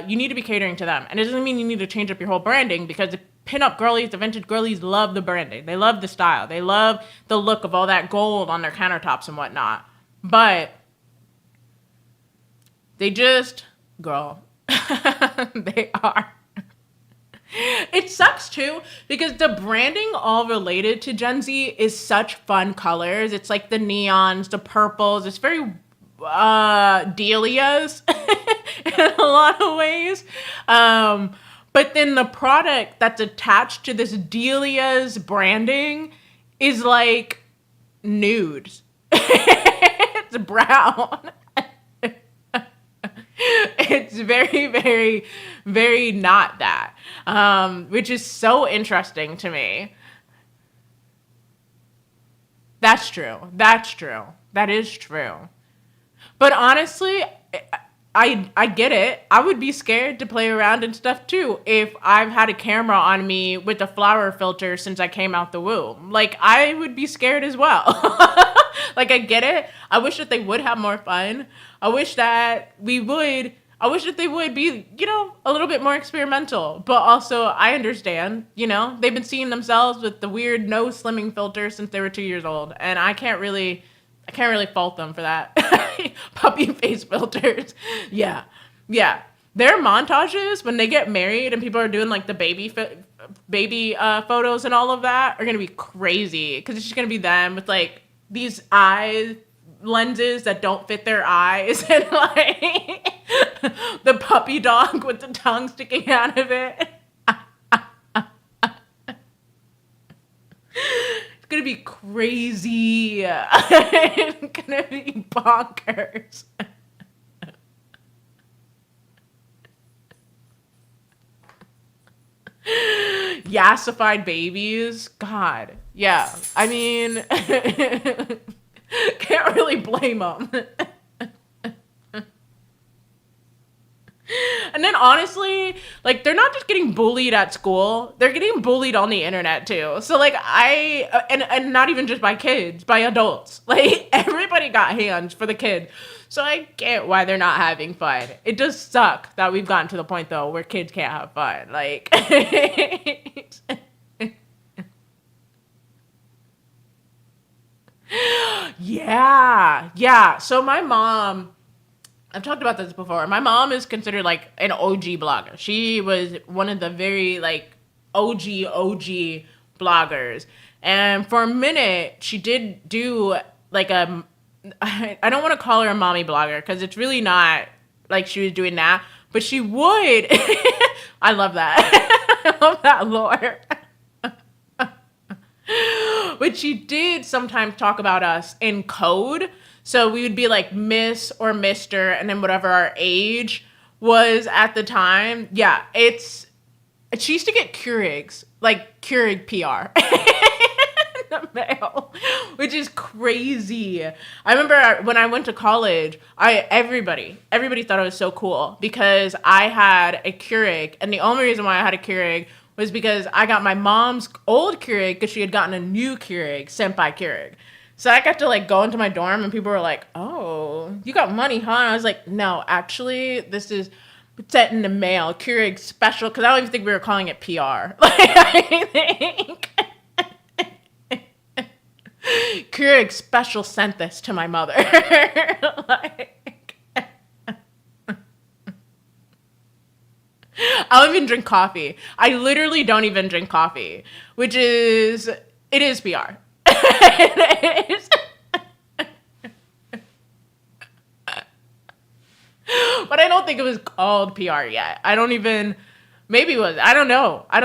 S1: You need to be catering to them. And it doesn't mean you need to change up your whole branding, because the pinup girlies, the vintage girlies love the branding. They love the style. They love the look of all that gold on their countertops and whatnot. But they just, girl, they are. It sucks too, because the branding all related to Gen Z is such fun colors. It's like the neons, the purples. It's very Delia's in a lot of ways. But then the product that's attached to this Delia's branding is like nude. It's brown. It's very, very, very not that, which is so interesting to me. That's true. That's true. That is true. But honestly, I get it. I would be scared to play around and stuff too if I've had a camera on me with a flower filter since I came out the womb. Like, I would be scared as well. Like, I get it. I wish that they would have more fun. I wish that we would. I wish that they would be, a little bit more experimental. But also, I understand, they've been seeing themselves with the weird no slimming filter since they were 2 years old. And I can't really fault them for that. Puppy face filters. Yeah. Yeah. Their montages when they get married and people are doing like the baby photos and all of that are going to be crazy because it's just going to be them with like these eye lenses that don't fit their eyes and like the puppy dog with the tongue sticking out of it. It's gonna be crazy. It's gonna be bonkers. Yassified babies. God. Yeah. I mean, can't really blame them. And then honestly, like they're not just getting bullied at school, they're getting bullied on the internet too. So like and not even just by kids, by adults. Like everybody got hands for the kid. So I get why they're not having fun. It does suck that we've gotten to the point though where kids can't have fun. Like yeah. Yeah. So my mom, I've talked about this before. My mom is considered like an OG blogger. She was one of the very like OG bloggers. And for a minute, she did do like I don't want to call her a mommy blogger because it's really not like she was doing that, but she would. I love that. I love that lore. But she did sometimes talk about us in code. So we would be like Miss or Mister, and then whatever our age was at the time. Yeah, she used to get Keurigs, like Keurig PR in the mail, which is crazy. I remember when I went to college, everybody thought it was so cool because I had a Keurig, and the only reason why I had a Keurig was because I got my mom's old Keurig because she had gotten a new Keurig sent by Keurig. So I got to like go into my dorm and people were like, "Oh, you got money, huh?" And I was like, "No, actually, this is sent in the mail, Keurig special," because I don't even think we were calling it PR. Like I think Keurig special sent this to my mother. Like, I don't even drink coffee. I literally don't even drink coffee, it is PR. It is. But I don't think it was called PR yet. Maybe it was. I don't know. I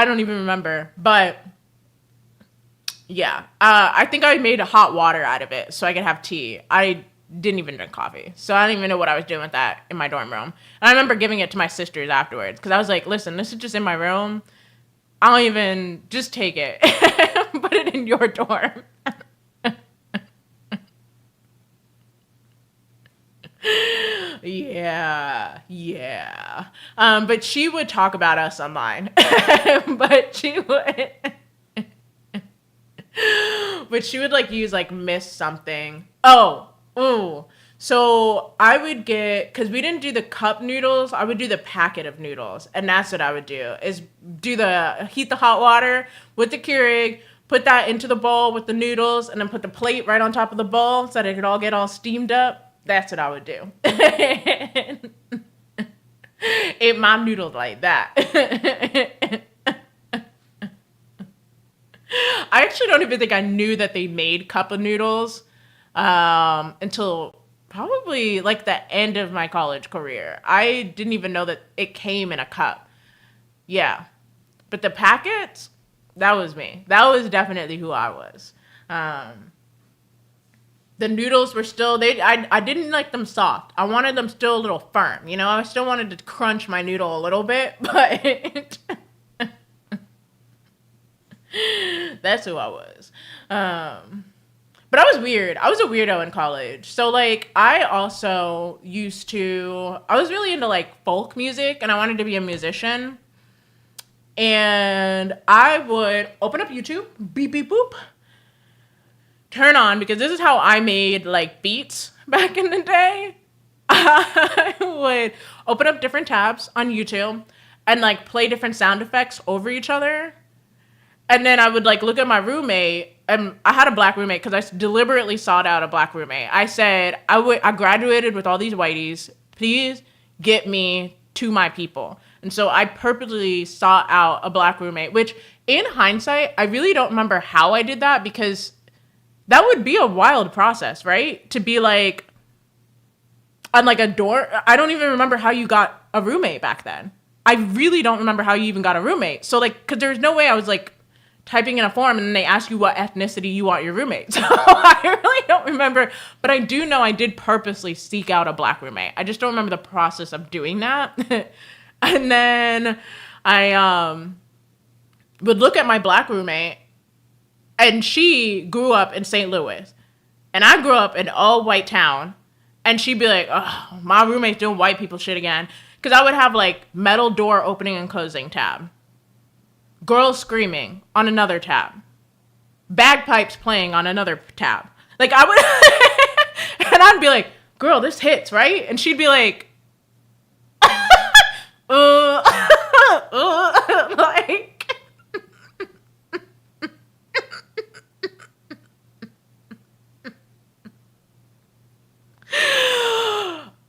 S1: don't even remember. But yeah, I think I made hot water out of it so I could have tea. I didn't even drink coffee. So I don't even know what I was doing with that in my dorm room. And I remember giving it to my sisters afterwards because I was like, "Listen, this is just in my room. I don't even, just take it." Put it in your dorm. Yeah, yeah. But she would talk about us online. But she would like use like Miss something. Oh, ooh. So I would because we didn't do the cup noodles, I would do the packet of noodles. And that's what I would do, is heat the hot water with the Keurig, put that into the bowl with the noodles, and then put the plate right on top of the bowl so that it could all get all steamed up. That's what I would do. Ate my noodles like that. I actually don't even think I knew that they made cup of noodles until probably like the end of my college career. I didn't even know that it came in a cup. Yeah. But the packets, that was me. That was definitely who I was. The noodles were still I didn't like them soft. I wanted them still a little firm. You know, I still wanted to crunch my noodle a little bit, but that's who I was. But I was weird. I was a weirdo in college. So like I also I was really into like folk music and I wanted to be a musician. And I would open up YouTube, beep beep boop, turn on, because this is how I made like beats back in the day. I would open up different tabs on YouTube and like play different sound effects over each other. And then I would like look at my roommate, and I had a black roommate because I deliberately sought out a black roommate. I said, I graduated with all these whiteys. Please get me to my people. And so I purposely sought out a black roommate, which in hindsight, I really don't remember how I did that, because that would be a wild process, right? To be like on like a door. I don't even remember how you got a roommate back then. I really don't remember how you even got a roommate. So like, because there's no way I was like typing in a form and then they ask you what ethnicity you want your roommate. So I really don't remember, but I do know I did purposely seek out a black roommate. I just don't remember the process of doing that. And then I would look at my black roommate, and she grew up in St. Louis, and I grew up in an all-white town, and she'd be like, oh, my roommate's doing white people shit again, because I would have, like, metal door opening and closing tab, girls screaming on another tab, bagpipes playing on another tab. Like, I would, and I'd be like, girl, this hits, right? And she'd be like, like,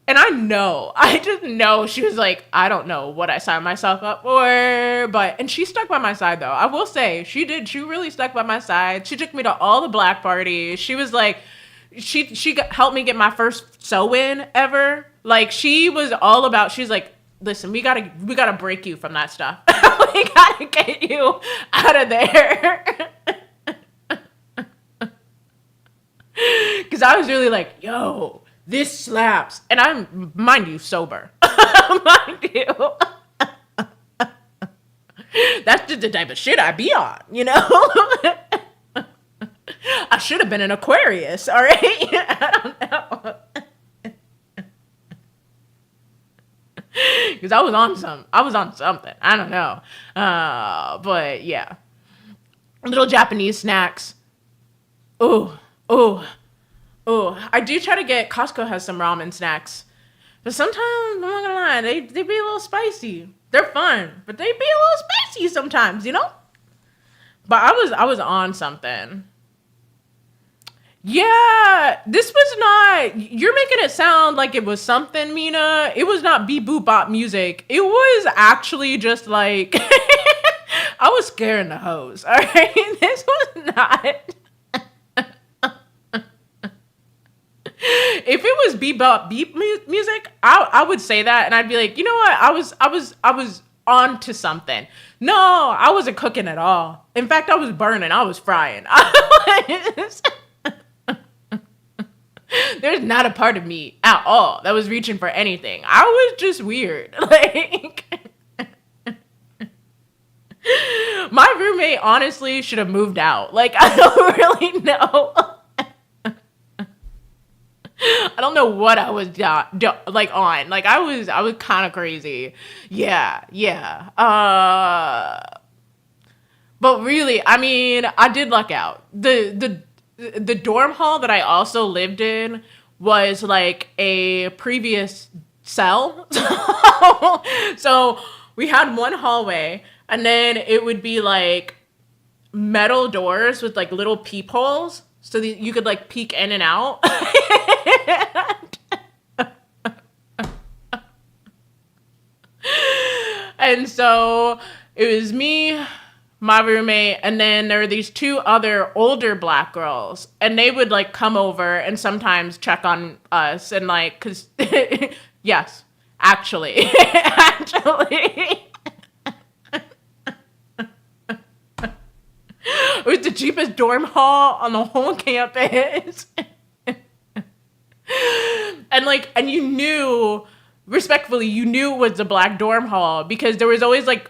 S1: and I just know she was like, I don't know what I signed myself up for, and she stuck by my side though. I will say she really stuck by my side. She took me to all the black parties. She was like, helped me get my first sew-in ever. Like she was all about, she's like, listen, we gotta break you from that stuff. We gotta get you out of there. Cause I was really like, yo, this slaps. And I'm, mind you, sober. Mind you. That's just the type of shit I be on, you know? I should have been an Aquarius, all right? I don't know. Because I was on something. I don't know. But yeah. Little Japanese snacks. Ooh. I do try to get, Costco has some ramen snacks. But sometimes, I'm not gonna lie, they be a little spicy. They're fun, but they be a little spicy sometimes, you know? But I was on something. Yeah, this was not, you're making it sound like it was something, Mina. It was not beep boop bop music. It was actually just like, I was scaring the hoes, all right? This was not. If it was bebop beep music, I would say that, and I'd be like, you know what? I was on to something. No, I wasn't cooking at all. In fact, I was burning. I was frying. There's not a part of me at all that was reaching for anything. I was just weird. Like, my roommate honestly should have moved out. Like, I don't really know. I don't know what I was like on. Like I was kind of crazy. Yeah. But really, I mean, I did luck out. The dorm hall that I also lived in was like a previous cell. So we had one hallway, and then it would be like metal doors with like little peepholes, so that you could like peek in and out. And so it was me, my roommate, and then there were these two other older black girls, and they would like come over and sometimes check on us, and like, cause yes, actually, it was the cheapest dorm hall on the whole campus. like, and you knew, respectfully, you knew it was the black dorm hall because there was always like,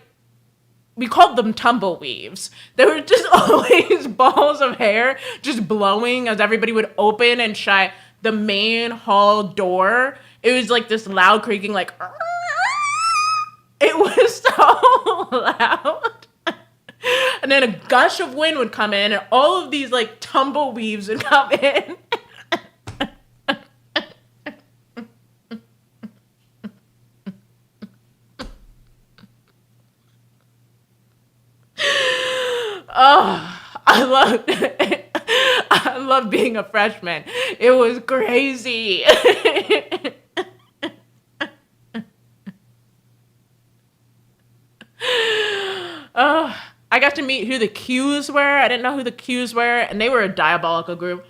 S1: we called them tumbleweaves. There were just always balls of hair just blowing as everybody would open and shut the main hall door. It was like this loud creaking, like, it was so loud. And then a gush of wind would come in and all of these like tumbleweaves would come in. Oh, I love being a freshman. It was crazy. Oh, I got to meet who the Qs were. I didn't know who the Qs were, and they were a diabolical group.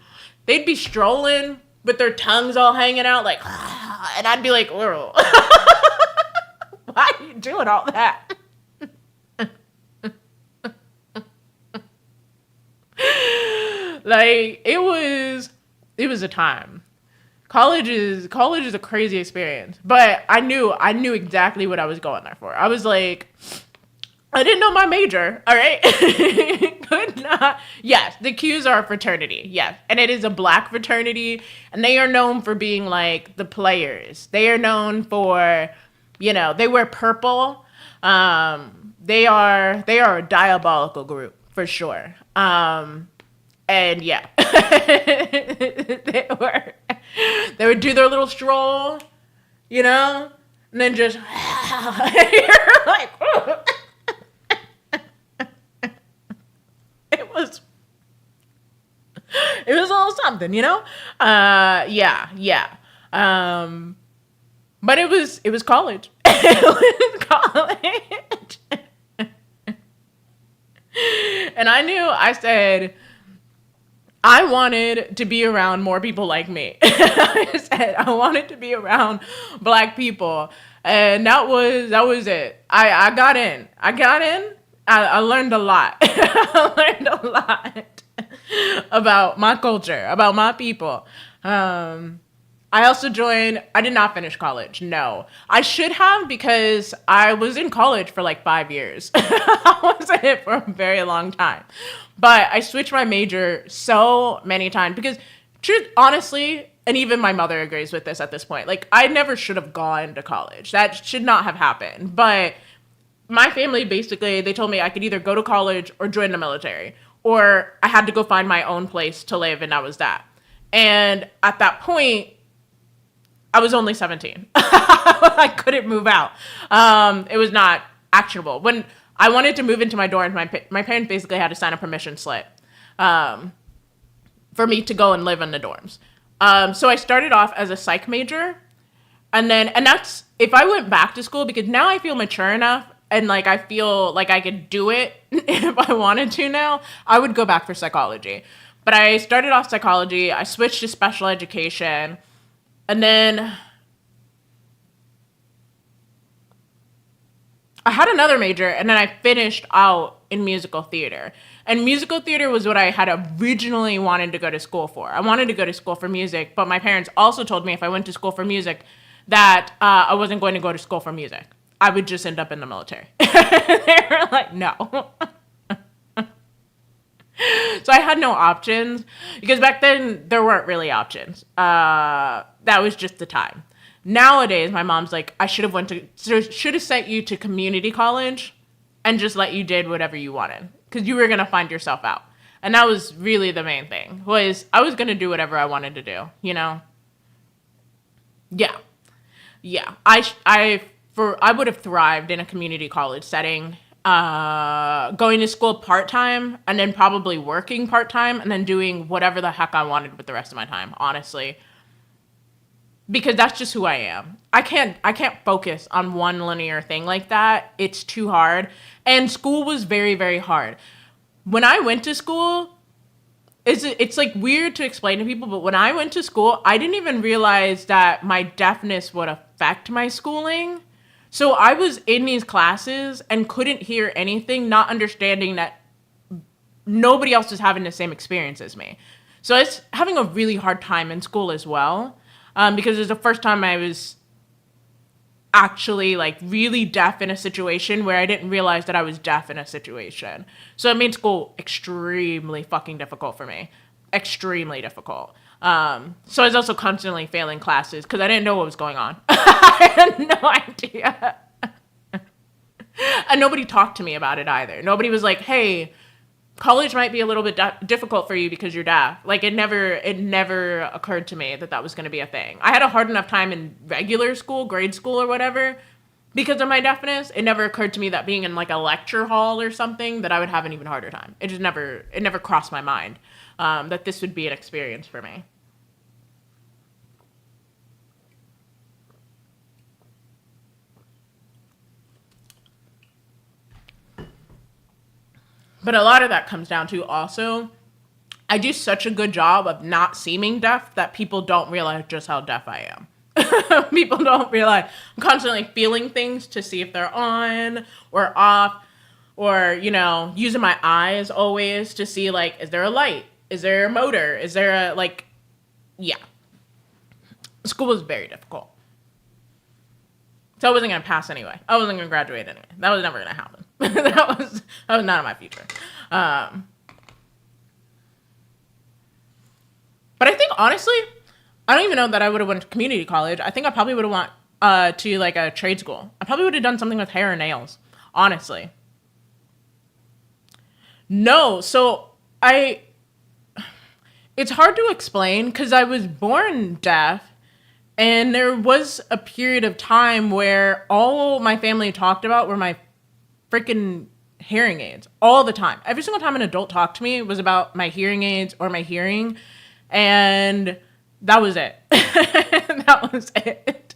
S1: They'd be strolling with their tongues all hanging out, like, and I'd be like, why are you doing all that? Like it was a time. College is a crazy experience, but I knew exactly what I was going there for. I was like, I didn't know my major. All right, could not. Yes, the Qs are a fraternity. Yes, and it is a black fraternity, and they are known for being like the players. They are known for, they wear purple. They are a diabolical group for sure. And yeah, they would do their little stroll, and then just, you're like, it was a little something, yeah. But it was college. It was college. And I said, I wanted to be around more people like me. I said I wanted to be around black people. And that was it. I got in. I learned a lot. I learned a lot about my culture, about my people. I also joined, I did not finish college. No, I should have because I was in college for like 5 years. I was in it for a very long time. But I switched my major so many times because honestly, and even my mother agrees with this at this point, like I never should have gone to college. That should not have happened. But my family basically, they told me I could either go to college or join the military, or I had to go find my own place to live, and that was that. And at that point, I was only 17. I couldn't move out. It was not actionable. When I wanted to move into my dorms, my parents basically had to sign a permission slip for me to go and live in the dorms. So I started off as a psych major. And that's, if I went back to school, because now I feel mature enough and like I feel like I could do it if I wanted to now, I would go back for psychology. But I started off psychology, I switched to special education, and then I had another major, and then I finished out in musical theater. And musical theater was what I had originally wanted to go to school for. I wanted to go to school for music, but my parents also told me if I went to school for music that I wasn't going to go to school for music. I would just end up in the military. They were like, no. So I had no options because back then there weren't really options. That was just the time. Nowadays, my mom's like, I should have sent you to community college and just let you did whatever you wanted because you were going to find yourself out. And that was really the main thing, was I was going to do whatever I wanted to do, Yeah. I would have thrived in a community college setting, going to school part-time and then probably working part-time and then doing whatever the heck I wanted with the rest of my time, honestly. Because that's just who I am. I can't focus on one linear thing like that. It's too hard. And school was very, very hard. When I went to school, it's like weird to explain to people, but when I went to school, I didn't even realize that my deafness would affect my schooling. So I was in these classes and couldn't hear anything, not understanding that nobody else is having the same experience as me. So I was having a really hard time in school as well. because it was the first time I was actually like really deaf in a situation where I didn't realize that I was deaf in a situation. So it made school extremely fucking difficult for me. Extremely difficult. So I was also constantly failing classes because I didn't know what was going on. I had no idea. And nobody talked to me about it either. Nobody was like, hey, college might be a little bit difficult for you because you're deaf. Like it never occurred to me that that was going to be a thing. I had a hard enough time in regular school, grade school or whatever, because of my deafness. It never occurred to me that being in like a lecture hall or something that I would have an even harder time. It never crossed my mind that this would be an experience for me. But a lot of that comes down to also, I do such a good job of not seeming deaf that people don't realize just how deaf I am. People don't realize I'm constantly feeling things to see if they're on or off, or, you know, using my eyes always to see, like, is there a light? Is there a motor? Is there a, like, yeah. School was very difficult. So I wasn't going to pass anyway. I wasn't going to graduate anyway. That was never going to happen. that was not in my future. But I think, honestly, I don't even know that I would have went to community college. I think I probably would have went to, like, a trade school. I probably would have done something with hair and nails, honestly. No, so it's hard to explain because I was born deaf. And there was a period of time where all my family talked about were my freaking hearing aids all the time. Every single time an adult talked to me, it was about my hearing aids or my hearing. And that was it. That was it.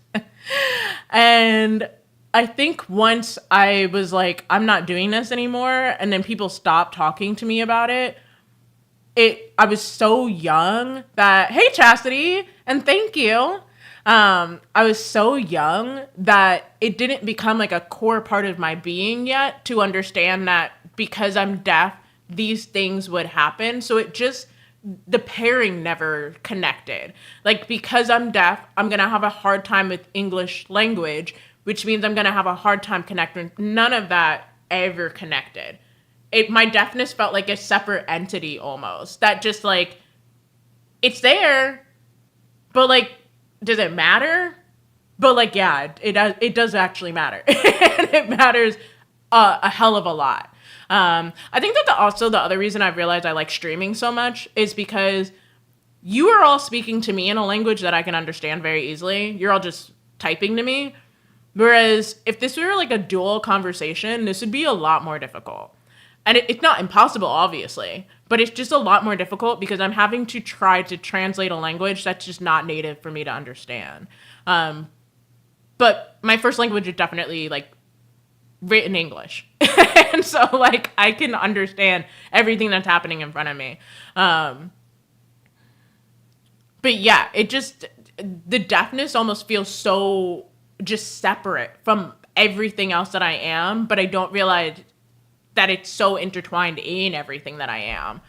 S1: And I think once I was like, I'm not doing this anymore, and then people stopped talking to me about it, I was so young that, hey, Chastity, and thank you. I was so young that it didn't become like a core part of my being yet to understand that because I'm deaf, these things would happen. So the pairing never connected. Like, because I'm deaf, I'm going to have a hard time with English language, which means I'm going to have a hard time connecting. None of that ever connected. My deafness felt like a separate entity almost. That just like, it's there, but like, does it matter? But like, yeah, it does actually matter. And it matters a hell of a lot. I think that also the other reason I've realized I like streaming so much is because you are all speaking to me in a language that I can understand very easily. You're all just typing to me. Whereas if this were like a dual conversation, this would be a lot more difficult. And it's not impossible, obviously, but it's just a lot more difficult because I'm having to try to translate a language that's just not native for me to understand. But my first language is definitely like written English. And so like I can understand everything that's happening in front of me. But yeah, the deafness almost feels so just separate from everything else that I am, but I don't realize that it's so intertwined in everything that I am.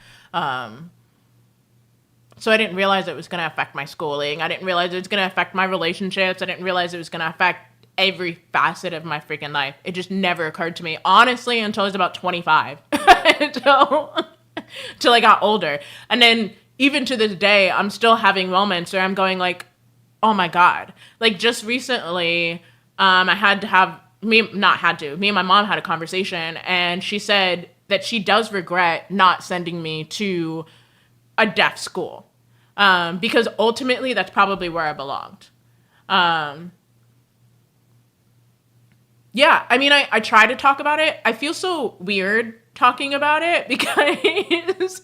S1: So I didn't realize it was going to affect my schooling. I didn't realize it was going to affect my relationships. I didn't realize it was going to affect every facet of my freaking life. It just never occurred to me, honestly, until I was about 25. until I got older. And then even to this day, I'm still having moments where I'm going like, oh my God. Like just recently, I had to have, me and my mom had a conversation, and she said that she does regret not sending me to a deaf school. Because ultimately that's probably where I belonged. Yeah, I mean, I try to talk about it. I feel so weird talking about it because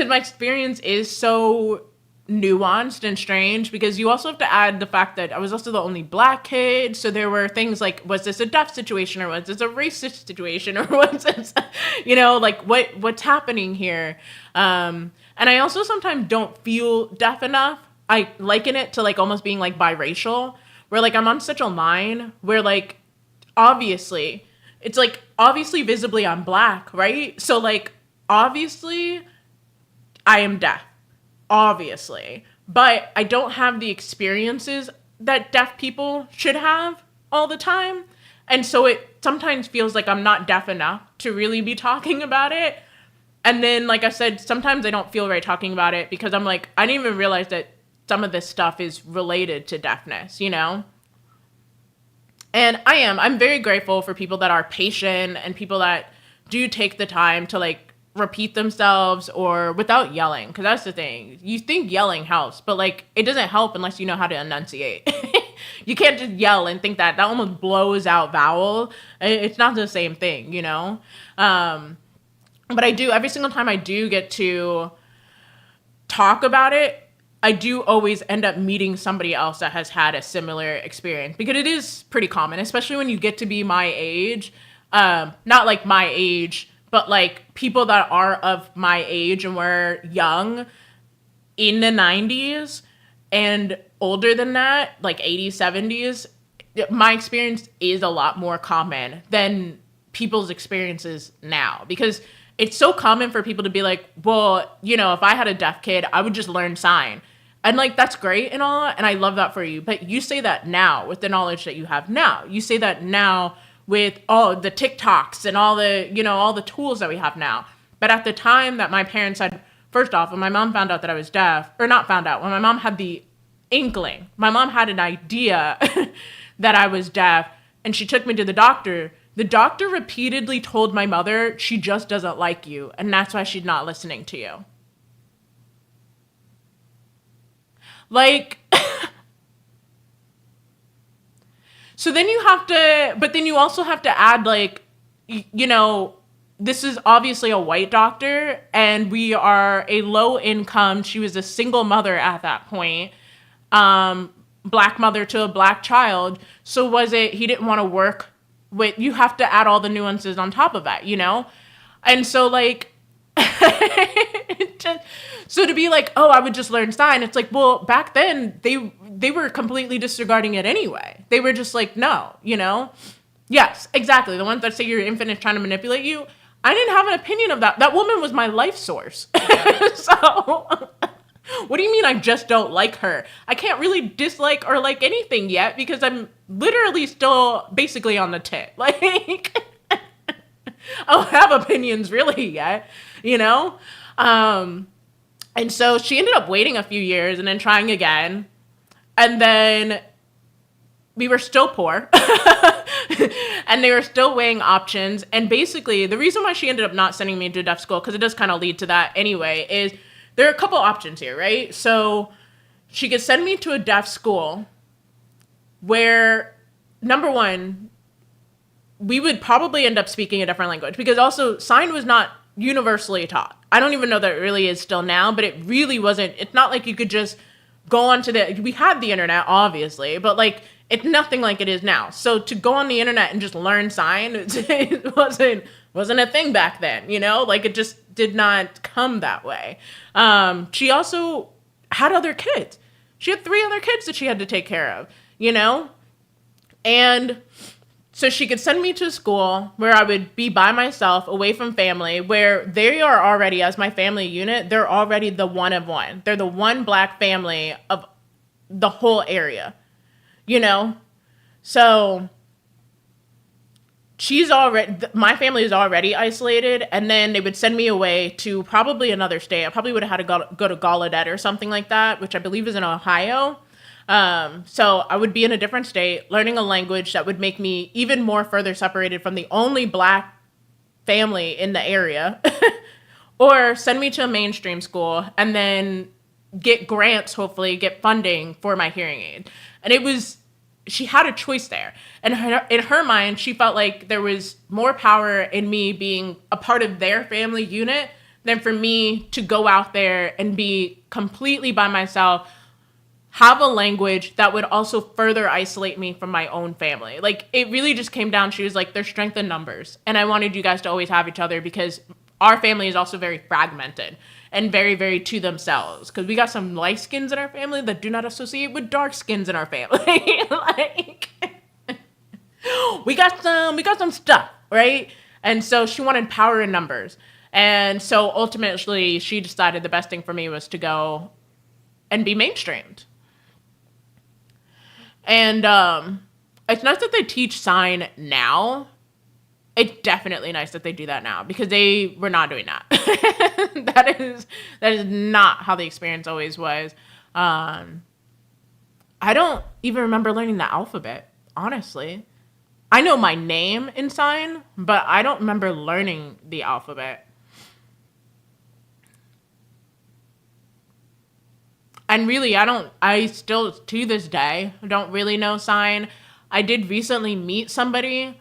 S1: my experience is so nuanced and strange, because you also have to add the fact that I was also the only Black kid. So there were things like, was this a deaf situation, or was this a racist situation, or was this, like what's happening here? And I also sometimes don't feel deaf enough. I liken it to like almost being like biracial, where like I'm on such a line where like, obviously, it's like obviously visibly I'm Black, right? So like obviously I am deaf, obviously, but I don't have the experiences that deaf people should have all the time. And so it sometimes feels like I'm not deaf enough to really be talking about it. And then, like I said, sometimes I don't feel right talking about it because I'm like, I didn't even realize that some of this stuff is related to deafness, you know? And I'm very grateful for people that are patient and people that do take the time to like repeat themselves or without yelling. Cause that's the thing. You think yelling helps, but like it doesn't help unless you know how to enunciate. You can't just yell and think that almost blows out vowel. It's not the same thing, you know? But I do, every single time I do get to talk about it, I do always end up meeting somebody else that has had a similar experience because it is pretty common, especially when you get to be my age. Not like my age, but like people that are of my age and were young in the 90s and older than that, like 80s, 70s. My experience is a lot more common than people's experiences now because it's so common for people to be like, well, you know, if I had a deaf kid, I would just learn sign. And like, that's great and all, and I love that for you. But you say that now with the knowledge that you have now. You say that now with all the TikToks and all the, you know, all the tools that we have now. But at the time that my parents had, first off, when my mom found out that I was deaf, or not found out, when my mom had the inkling, my mom had an idea that I was deaf, and she took me to the doctor. The doctor repeatedly told my mother she just doesn't like you, and that's why she's not listening to you. Like, so then you have to, but then you also have to add, like, you know, this is obviously a white doctor, and we are a low income, she was a single mother at that point, black mother to a black child. So was it, he didn't want to work with, you have to add all the nuances on top of that, you know? And so, like, so to be like, oh, I would just learn sign. It's like, well, back then they were completely disregarding it anyway. They were just like, no, you know? Yes, exactly. The ones that say your infant is trying to manipulate you. I didn't have an opinion of that. That woman was my life source. So what do you mean I just don't like her? I can't really dislike or like anything yet because I'm literally still basically on the tit. Like, I don't have opinions really yet, you know? And so she ended up waiting a few years and then trying again. And then we were still poor and they were still weighing options. And basically the reason why she ended up not sending me to deaf school, because it does kind of lead to that anyway, is there are a couple options here, right? So she could send me to a deaf school where, number one, we would probably end up speaking a different language because also sign was not universally taught. I don't even know that it really is still now, but it really wasn't. It's not like you could just go onto we had the internet, obviously, but like, it's nothing like it is now. So to go on the internet and just learn sign, it wasn't a thing back then, you know? Like, it just did not come that way. She also had other kids. She had 3 other kids that she had to take care of, you know? And so she could send me to school where I would be by myself, away from family, where they are already, as my family unit, they're already the one of one. They're the one black family of the whole area, you know? So my family is already isolated, and then they would send me away to probably another state. I probably would have had to go to Gallaudet or something like that, which I believe is in Ohio. So I would be in a different state, learning a language that would make me even more further separated from the only black family in the area, or send me to a mainstream school and then get grants, hopefully get funding for my hearing aid. And she had a choice there. And in her mind, she felt like there was more power in me being a part of their family unit than for me to go out there and be completely by myself, have a language that would also further isolate me from my own family. Like, it really just came down, she was like, there's strength in numbers. And I wanted you guys to always have each other because our family is also very fragmented and very, very to themselves. Because we got some light skins in our family that do not associate with dark skins in our family. Like, we got some stuff, right? And so she wanted power in numbers. And so ultimately she decided the best thing for me was to go and be mainstreamed. And it's nice that they teach sign now. It's definitely nice that they do that now because they were not doing that. that is not how the experience always was. I don't even remember learning the alphabet, honestly. I know my name in sign, but I don't remember learning the alphabet. And really, I still, to this day, don't really know sign. I did recently meet somebody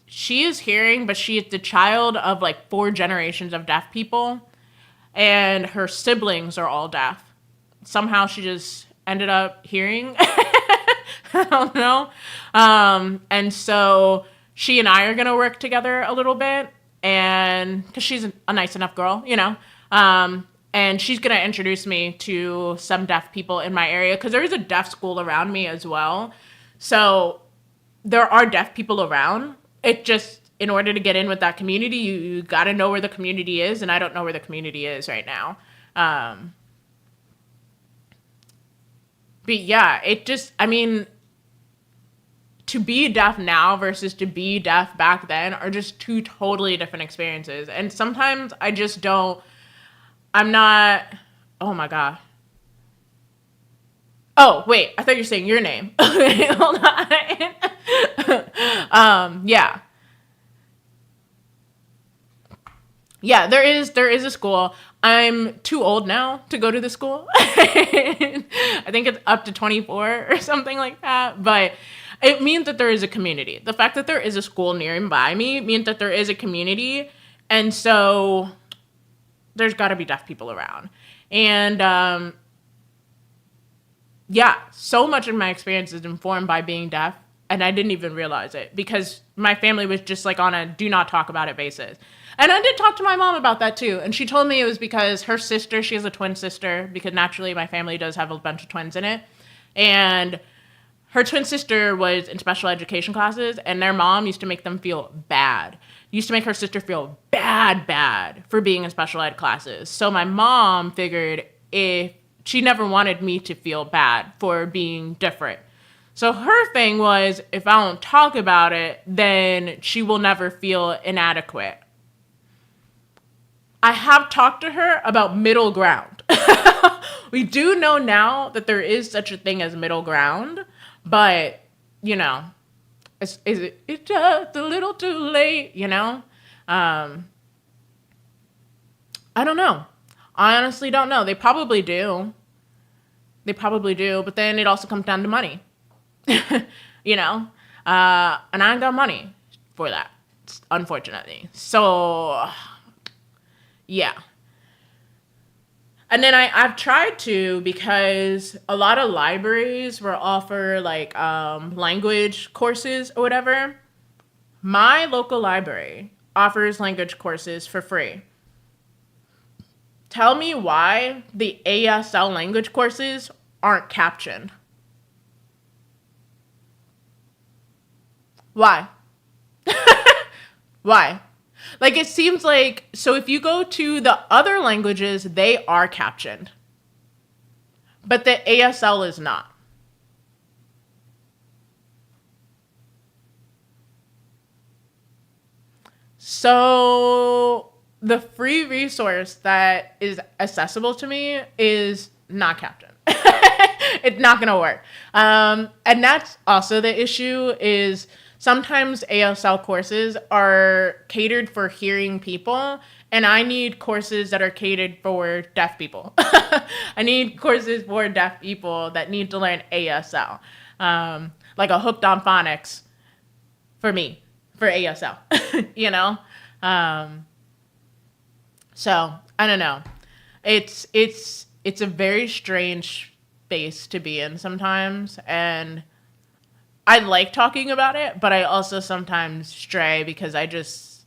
S1: she is hearing, but she is the child of like 4 generations of deaf people. And her siblings are all deaf. Somehow she just ended up hearing. I don't know. And so she and I are going to work together a little bit. And because she's a nice enough girl, you know. And she's going to introduce me to some deaf people in my area because there is a deaf school around me as well. So there are deaf people around. It just, in order to get in with that community, you got to know where the community is. And I don't know where the community is right now. But yeah, it just, I mean, to be deaf now versus to be deaf back then are just 2 totally different experiences. And sometimes I just don't, I'm not, oh my God. Oh, wait, I thought you were saying your name. Okay, hold on. Yeah. Yeah, there is a school. I'm too old now to go to the school. I think it's up to 24 or something like that. But it means that there is a community. The fact that there is a school nearby me means that there is a community. And so there's got to be deaf people around. And yeah, so much of my experience is informed by being deaf. And I didn't even realize it because my family was just like on a do not talk about it basis. And I did talk to my mom about that too. And she told me it was because her sister, she has a twin sister, because naturally my family does have a bunch of twins in it. And her twin sister was in special education classes and their mom used to make them feel bad. Used to make her sister feel bad for being in special ed classes. So my mom figured if she never wanted me to feel bad for being different. So her thing was, if I don't talk about it, then she will never feel inadequate. I have talked to her about middle ground. We do know now that there is such a thing as middle ground, but, you know, it's just a little too late, you know? I don't know. I honestly don't know. They probably do. But then it also comes down to money. You know, and I ain't got money for that, unfortunately. So, yeah. And then I've tried to, because a lot of libraries will offer like language courses or whatever. My local library offers language courses for free. Tell me why the ASL language courses aren't captioned. Why? Why? Like, it seems like, so if you go to the other languages, they are captioned. But the ASL is not. So the free resource that is accessible to me is not captioned. It's not going to work. And that's also the issue is sometimes ASL courses are catered for hearing people, and I need courses that are catered for deaf people. I need courses for deaf people that need to learn ASL, like a Hooked on Phonics for me, for ASL, you know? So, I don't know. It's a very strange space to be in sometimes, and I like talking about it, but I also sometimes stray because I don't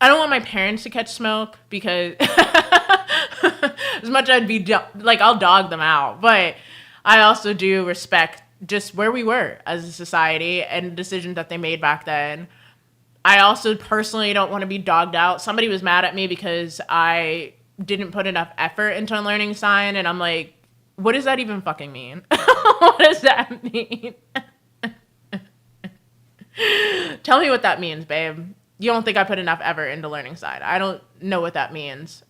S1: want my parents to catch smoke because as much I'd be like, I'll dog them out, but I also do respect just where we were as a society and decisions that they made back then. I also personally don't want to be dogged out. Somebody was mad at me because I didn't put enough effort into learning sign, and I'm like, what does that even fucking mean? What does that mean? Tell me what that means, babe. You don't think I put enough effort into learning sign? I don't know what that means.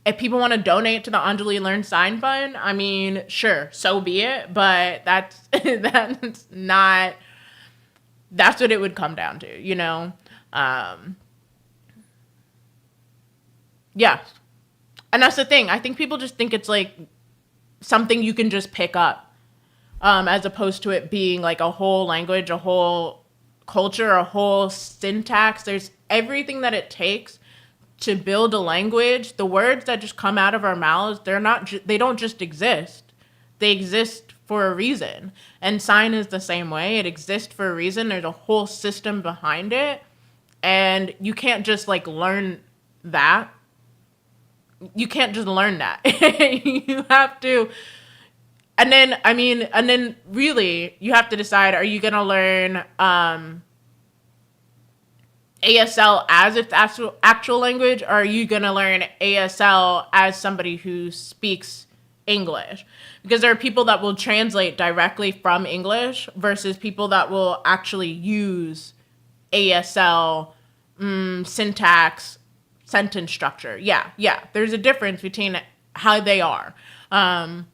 S1: If people want to donate to the Anjali Learn Sign Fund, I mean, sure, so be it. But that's that's not. That's what it would come down to, you know. Yeah, and that's the thing. I think people just think it's like something you can just pick up, as opposed to it being like a whole language, a whole culture, a whole syntax. There's everything that it takes to build a language. The words that just come out of our mouths, they don't just exist. They exist for a reason. And sign is the same way. It exists for a reason. There's a whole system behind it. And you can't just like learn that. You can't just learn that. You have to. And then really you have to decide, are you going to learn ASL as its actual language, or are you going to learn ASL as somebody who speaks English? Because there are people that will translate directly from English versus people that will actually use ASL syntax, sentence structure. Yeah. There's a difference between how they are. And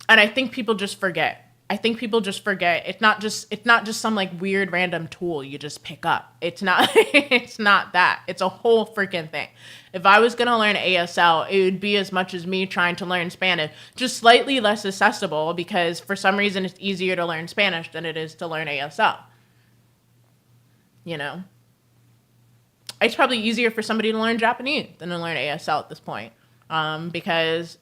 S1: I think people just forget. It's not just some like weird random tool you just pick up. It's not it's not that. It's a whole freaking thing. If I was going to learn ASL, it would be as much as me trying to learn Spanish, just slightly less accessible because for some reason it's easier to learn Spanish than it is to learn ASL. You know? It's probably easier for somebody to learn Japanese than to learn ASL at this point. Because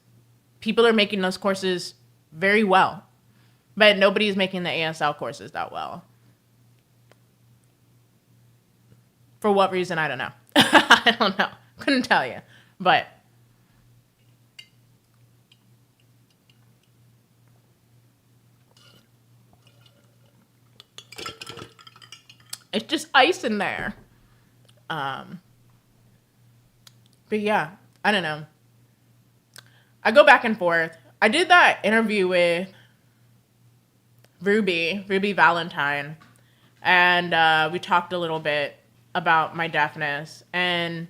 S1: people are making those courses very well. But nobody's making the ASL courses that well. For what reason, I don't know. I don't know. Couldn't tell you. But it's just ice in there. But yeah, I don't know. I go back and forth. I did that interview with Ruby Valentine, and we talked a little bit about my deafness. And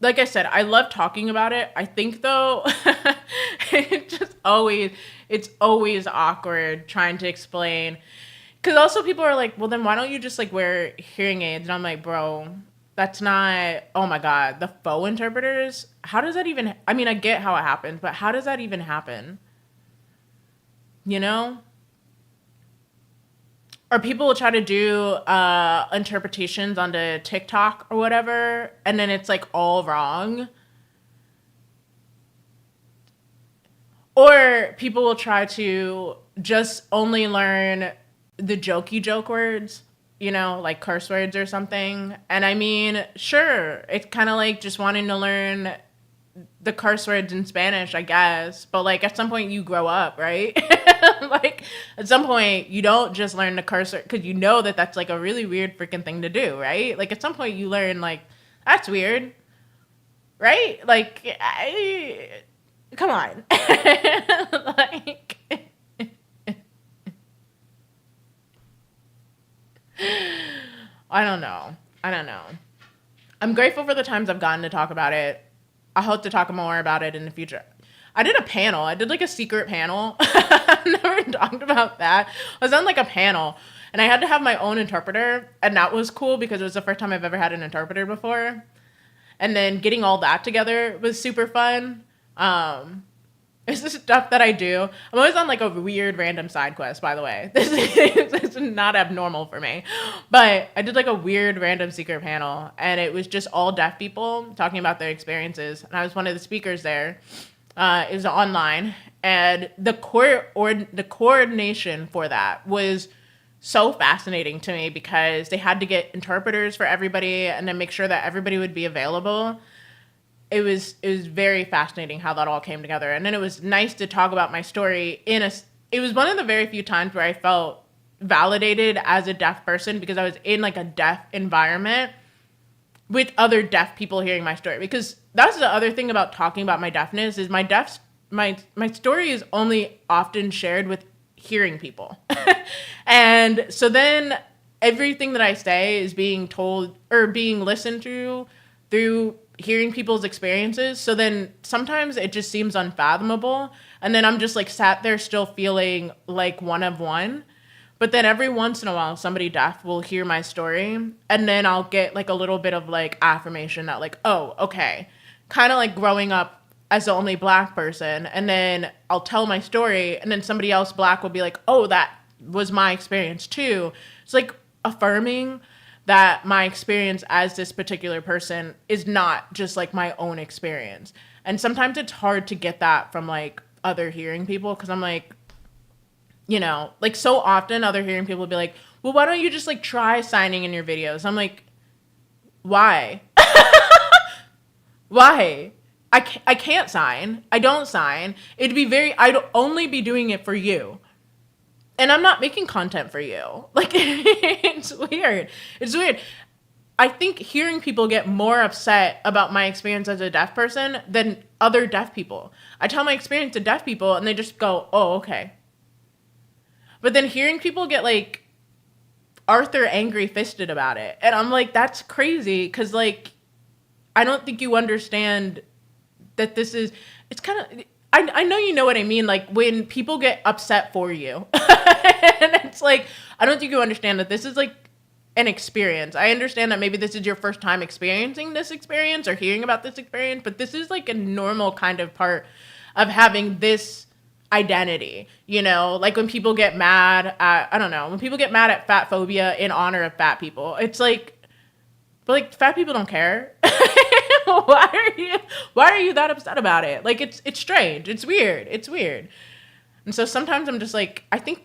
S1: like I said, I love talking about it. I think though, it's always awkward trying to explain. Because also people are like, well, then why don't you just like wear hearing aids? And I'm like, bro, that's not, oh my God, the faux interpreters. How does that even, I mean, I get how it happens, but how does that even happen? You know? Or people will try to do interpretations onto TikTok or whatever, and then it's like all wrong. Or people will try to just only learn the jokey joke words, you know, like curse words or something. And I mean, sure, it's kind of like just wanting to learn the curse words in Spanish, I guess. But like at some point you grow up, right? Like at some point you don't just learn the curse word because you know that that's like a really weird freaking thing to do, right? Like at some point you learn like, that's weird, right? Like, come on. Like, I don't know. I'm grateful for the times I've gotten to talk about it. I hope to talk more about it in the future. I did a panel. I did like a secret panel. I've never talked about that. I was on like a panel and I had to have my own interpreter. And that was cool because it was the first time I've ever had an interpreter before. And then getting all that together was super fun. It's the stuff that I do. I'm always on like a weird random side quest, by the way. This is not abnormal for me. But I did like a weird random secret panel and it was just all deaf people talking about their experiences. And I was one of the speakers there. It was online. And the coordination for that was so fascinating to me because they had to get interpreters for everybody and then make sure that everybody would be available. It was very fascinating how that all came together. And then it was nice to talk about my story it was one of the very few times where I felt validated as a deaf person because I was in like a deaf environment with other deaf people hearing my story. Because that's the other thing about talking about my deafness is my story is only often shared with hearing people. And so then everything that I say is being told or being listened to through hearing people's experiences. So then sometimes it just seems unfathomable. And then I'm just like sat there still feeling like one of one. But then every once in a while, somebody deaf will hear my story. And then I'll get like a little bit of like affirmation that like, oh, okay. Kind of like growing up as the only black person. And then I'll tell my story. And then somebody else black will be like, oh, that was my experience too. It's like affirming that my experience as this particular person is not just like my own experience. And sometimes it's hard to get that from like other hearing people because I'm like, you know, like so often other hearing people will be like, well, why don't you just like try signing in your videos? I'm like, why? Why? I can't sign. I don't sign. I'd only be doing it for you. And I'm not making content for you. Like, it's weird. It's weird. I think hearing people get more upset about my experience as a deaf person than other deaf people. I tell my experience to deaf people and they just go, oh, okay. But then hearing people get like Arthur angry fisted about it. And I'm like, that's crazy. Cause like, I don't think you understand that it's kind of, I know you know what I mean. Like when people get upset for you and it's like, I don't think you understand that this is like an experience. I understand that maybe this is your first time experiencing this experience or hearing about this experience, but this is like a normal kind of part of having this identity, you know, like when people get mad at, I don't know, when people get mad at fat phobia in honor of fat people, it's like, but like fat people don't care. why are you that upset about it? Like it's strange. It's weird. And so sometimes I'm just like, I think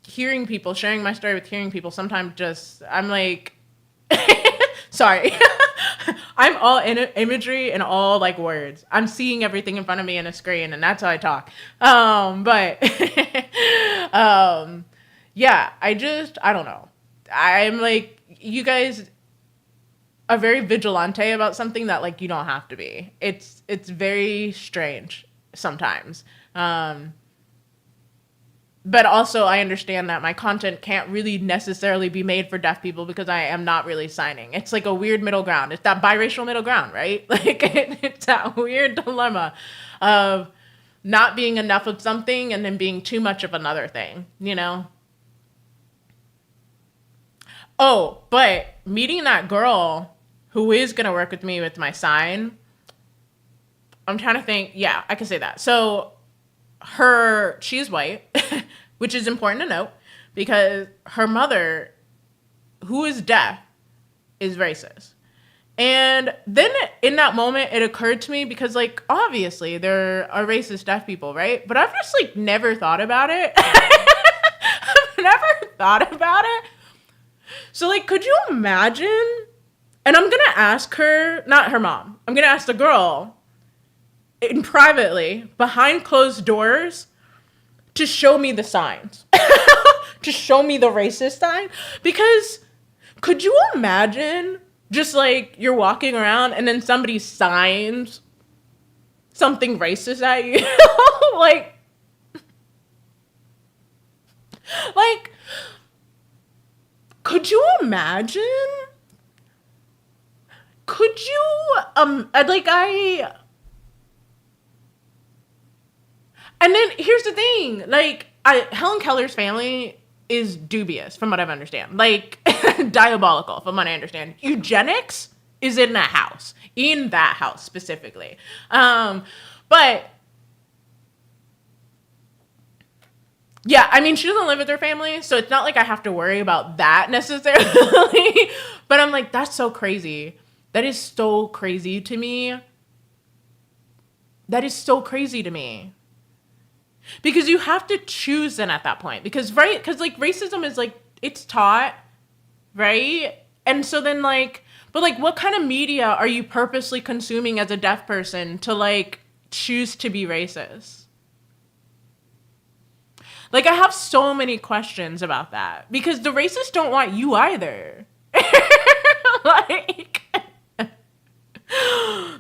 S1: hearing people, sharing my story with hearing people, sometimes just, I'm like, sorry. I'm all in imagery and all like words. I'm seeing everything in front of me in a screen and that's how I talk. But yeah, I don't know. I'm like, you guys are very vigilante about something that like you don't have to be. It's very strange sometimes. But also I understand that my content can't really necessarily be made for deaf people because I am not really signing. It's like a weird middle ground. It's that biracial middle ground, right? Like it's that weird dilemma of not being enough of something and then being too much of another thing, you know? Oh, but meeting that girl who is going to work with me with my sign, I'm trying to think. Yeah, I can say that. So she's white, which is important to note because her mother, who is deaf, is racist. And then in that moment, it occurred to me because like, obviously there are racist deaf people, right? But I've just like never thought about it. I've never thought about it. So like, could you imagine? And I'm going to ask her, not her mom, I'm going to ask the girl in privately behind closed doors to show me the signs, to show me the racist sign. Because could you imagine just like you're walking around and then somebody signs something racist at you? like, could you imagine? Could you, and then here's the thing, like, Helen Keller's family is dubious from what I understand. Like, diabolical from what I understand. Eugenics is in that house specifically. But yeah, I mean, she doesn't live with her family, so it's not like I have to worry about that necessarily. But I'm like, that's so crazy. That is so crazy to me. That is so crazy to me. Because you have to choose then at that point. Because like racism is like, it's taught, right? And so then like, but like what kind of media are you purposely consuming as a deaf person to like choose to be racist? Like, I have so many questions about that because the racists don't want you either. Like,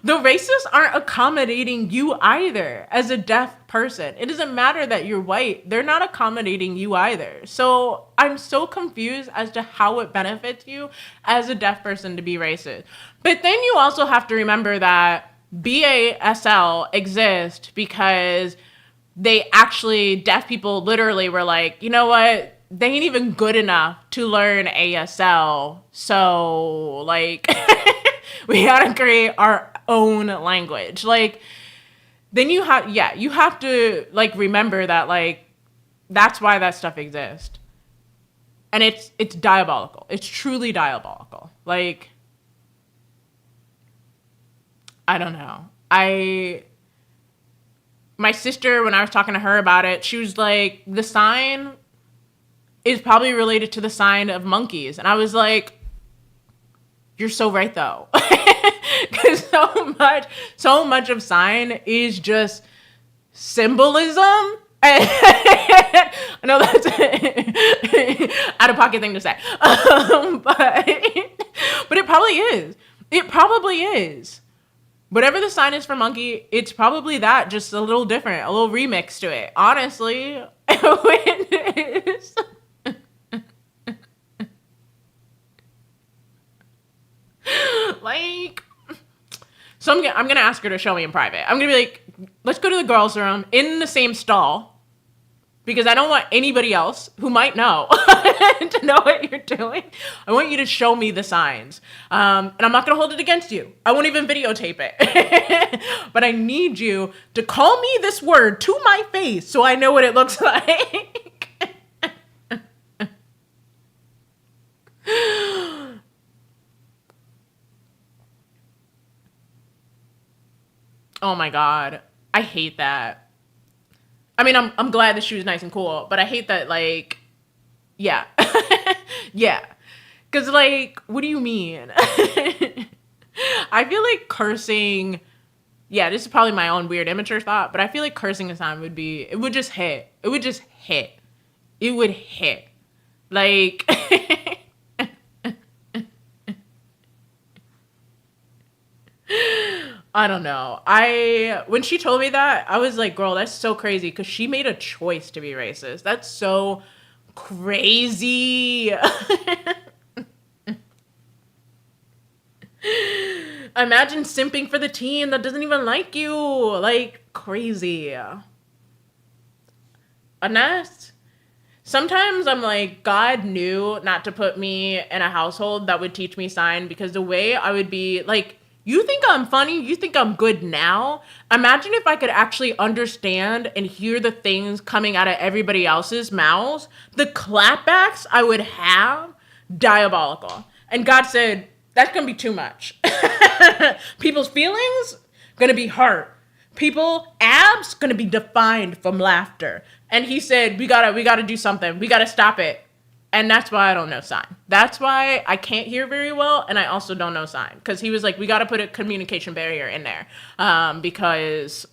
S1: the racists aren't accommodating you either as a deaf person. It doesn't matter that you're white. They're not accommodating you either. So I'm so confused as to how it benefits you as a deaf person to be racist. But then you also have to remember that BASL exists because deaf people literally were like, you know what? They ain't even good enough to learn ASL. So, like, we gotta create our own language. Like, then you have to, like, remember that, like, that's why that stuff exists. And it's diabolical. It's truly diabolical. Like, I don't know. My sister, when I was talking to her about it, she was like, the sign is probably related to the sign of monkeys. And I was like, you're so right, though. Because so much of sign is just symbolism. I know that's an out-of-pocket thing to say. But it probably is. It probably is. Whatever the sign is for monkey, it's probably that, just a little different, a little remix to it. Honestly, it is. Like, so I'm gonna ask her to show me in private. I'm gonna be like, let's go to the girls' room in the same stall, because I don't want anybody else who might know to know what you're doing. I want you to show me the signs. And I'm not going to hold it against you. I won't even videotape it. But I need you to call me this word to my face so I know what it looks like. Oh my God. I hate that. I mean, I'm glad that she was nice and cool, but I hate that, like, yeah. Yeah. Because, like, what do you mean? I feel like cursing, yeah, this is probably my own weird immature thought, but I feel like cursing a sign it would just hit. It would just hit. It would hit. Like, I don't know. When she told me that, I was like, girl, that's so crazy, because she made a choice to be racist. That's so crazy. Imagine simping for the team that doesn't even like you. Like, crazy. Honest. Sometimes I'm like, God knew not to put me in a household that would teach me sign, because the way I would be, like, you think I'm funny? You think I'm good now? Imagine if I could actually understand and hear the things coming out of everybody else's mouths. The clapbacks I would have, diabolical. And God said, that's going to be too much. People's feelings, going to be hurt. People, abs, going to be defined from laughter. And he said, we gotta do something. We gotta stop it. And that's why I don't know sign. That's why I can't hear very well, and I also don't know sign. Because he was like, we got to put a communication barrier in there. Because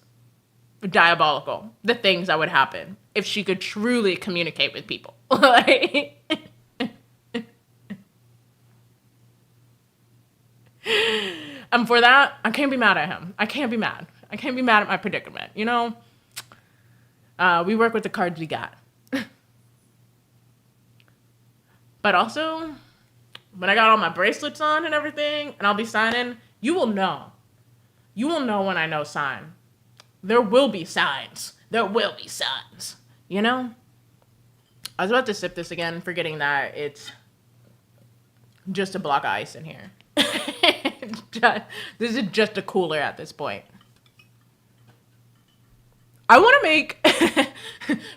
S1: diabolical, the things that would happen if she could truly communicate with people. Like, and for that, I can't be mad at him. I can't be mad. I can't be mad at my predicament, you know? We work with the cards we got. But also, when I got all my bracelets on and everything, and I'll be signing, you will know. You will know when I know sign. There will be signs. There will be signs. You know? I was about to sip this again, forgetting that it's just a block of ice in here. This is just a cooler at this point. I want to make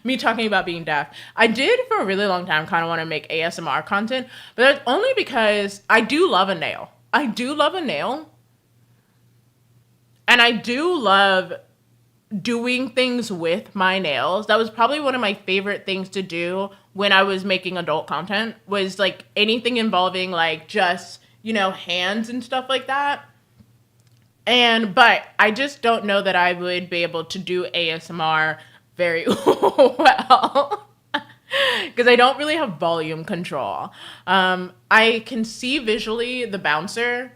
S1: me talking about being deaf. I did for a really long time kind of want to make ASMR content, but that's only because I do love a nail. I do love a nail. And I do love doing things with my nails. That was probably one of my favorite things to do when I was making adult content, was like anything involving like just, you know, hands and stuff like that. But I just don't know that I would be able to do ASMR very well. because I don't really have volume control. I can see visually the bouncer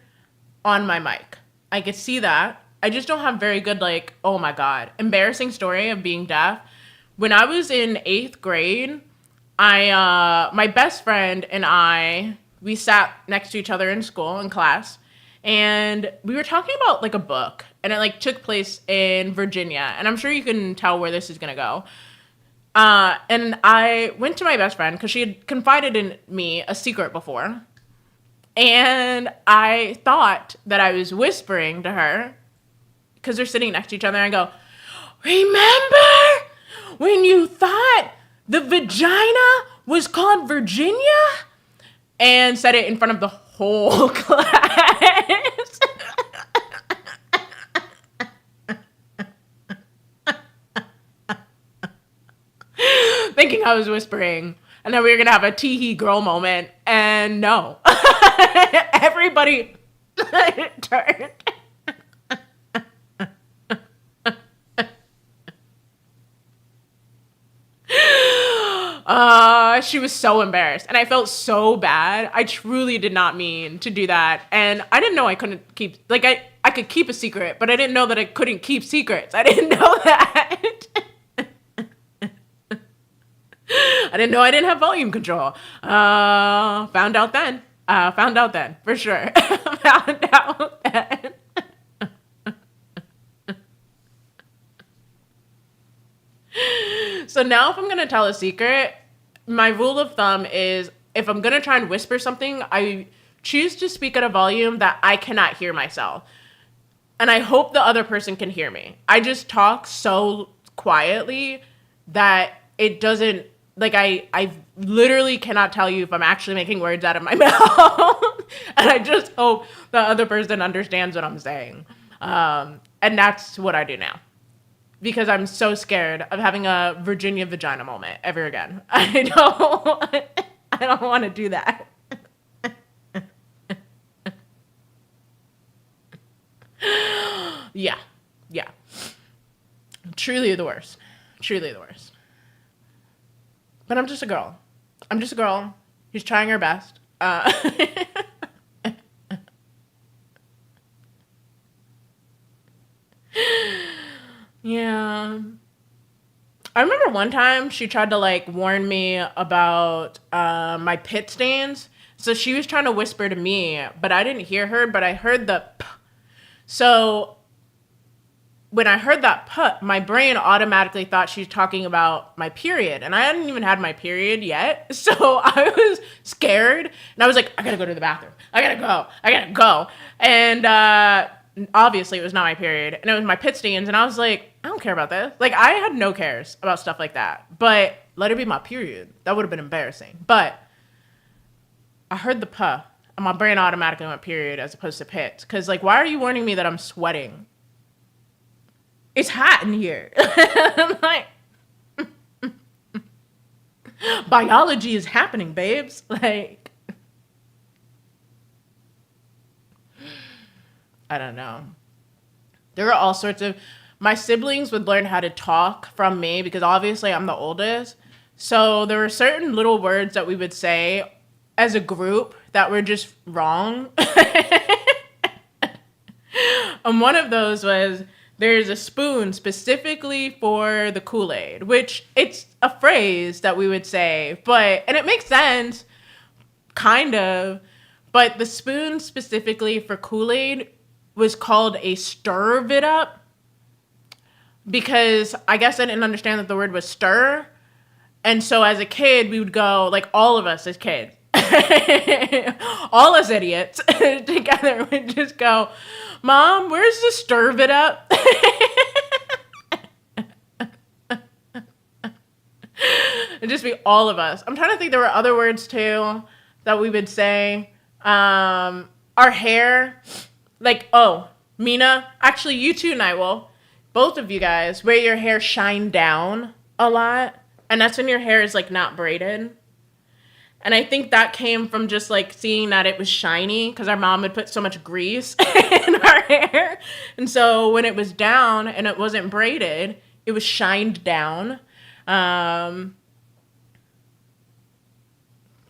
S1: on my mic. I could see that. I just don't have very good, like, oh my God. Embarrassing story of being deaf. When I was in 8th grade, my best friend and we sat next to each other in school, in class, and we were talking about like a book, and it like took place in Virginia, and I'm sure you can tell where this is gonna go. And I went to my best friend because she had confided in me a secret before. And I thought that I was whispering to her because they're sitting next to each other. And I go, remember when you thought the vagina was called Virginia? And said it in front of the whole class. Thinking I was whispering. And then we were going to have a tee-hee girl moment. And no. Everybody turned. She was so embarrassed. And I felt so bad. I truly did not mean to do that. And I didn't know I couldn't keep... Like, I could keep a secret, but I didn't know that I couldn't keep secrets. I didn't know that. I didn't know I didn't have volume control. Found out then. For sure. Found out then. So now if I'm going to tell a secret, my rule of thumb is if I'm going to try and whisper something, I choose to speak at a volume that I cannot hear myself. And I hope the other person can hear me. I just talk so quietly that it doesn't, like, I literally cannot tell you if I'm actually making words out of my mouth. And I just hope the other person understands what I'm saying. And that's what I do now. Because I'm so scared of having a Virginia vagina moment ever again. I don't want to do that. Yeah. Truly the worst. But I'm just a girl. Who's trying her best. Yeah. I remember one time she tried to like warn me about my pit stains. So she was trying to whisper to me, but I didn't hear her, but I heard the p. So when I heard that p, my brain automatically thought she was talking about my period. And I hadn't even had my period yet. So I was scared. And I was like, I gotta go to the bathroom. I gotta go. And obviously it was not my period. And it was my pit stains. And I was like, I don't care about this. Like, I had no cares about stuff like that. But let it be my period. That would have been embarrassing. But I heard the p, and my brain automatically went period as opposed to pit. Because, like, why are you warning me that I'm sweating? It's hot in here. I'm like, biology is happening, babes. Like, I don't know. There are all sorts of... My siblings would learn how to talk from me because obviously I'm the oldest. So there were certain little words that we would say as a group that were just wrong. And one of those was, there's a spoon specifically for the Kool-Aid, which it's a phrase that we would say, and it makes sense, kind of, but the spoon specifically for Kool-Aid was called a stir-it-up. Because I guess I didn't understand that the word was stir. And so as a kid, we would go, like all of us as kids, all us idiots together would just go, Mom, where's the stir it up? It'd just be all of us. I'm trying to think, there were other words too that we would say. Our hair, like, oh, Mina, actually you too, Nigel. Both of you guys wear your hair shine down a lot. And that's when your hair is like not braided. And I think that came from just like seeing that it was shiny because our mom would put so much grease in our hair. And so when it was down and it wasn't braided, it was shined down.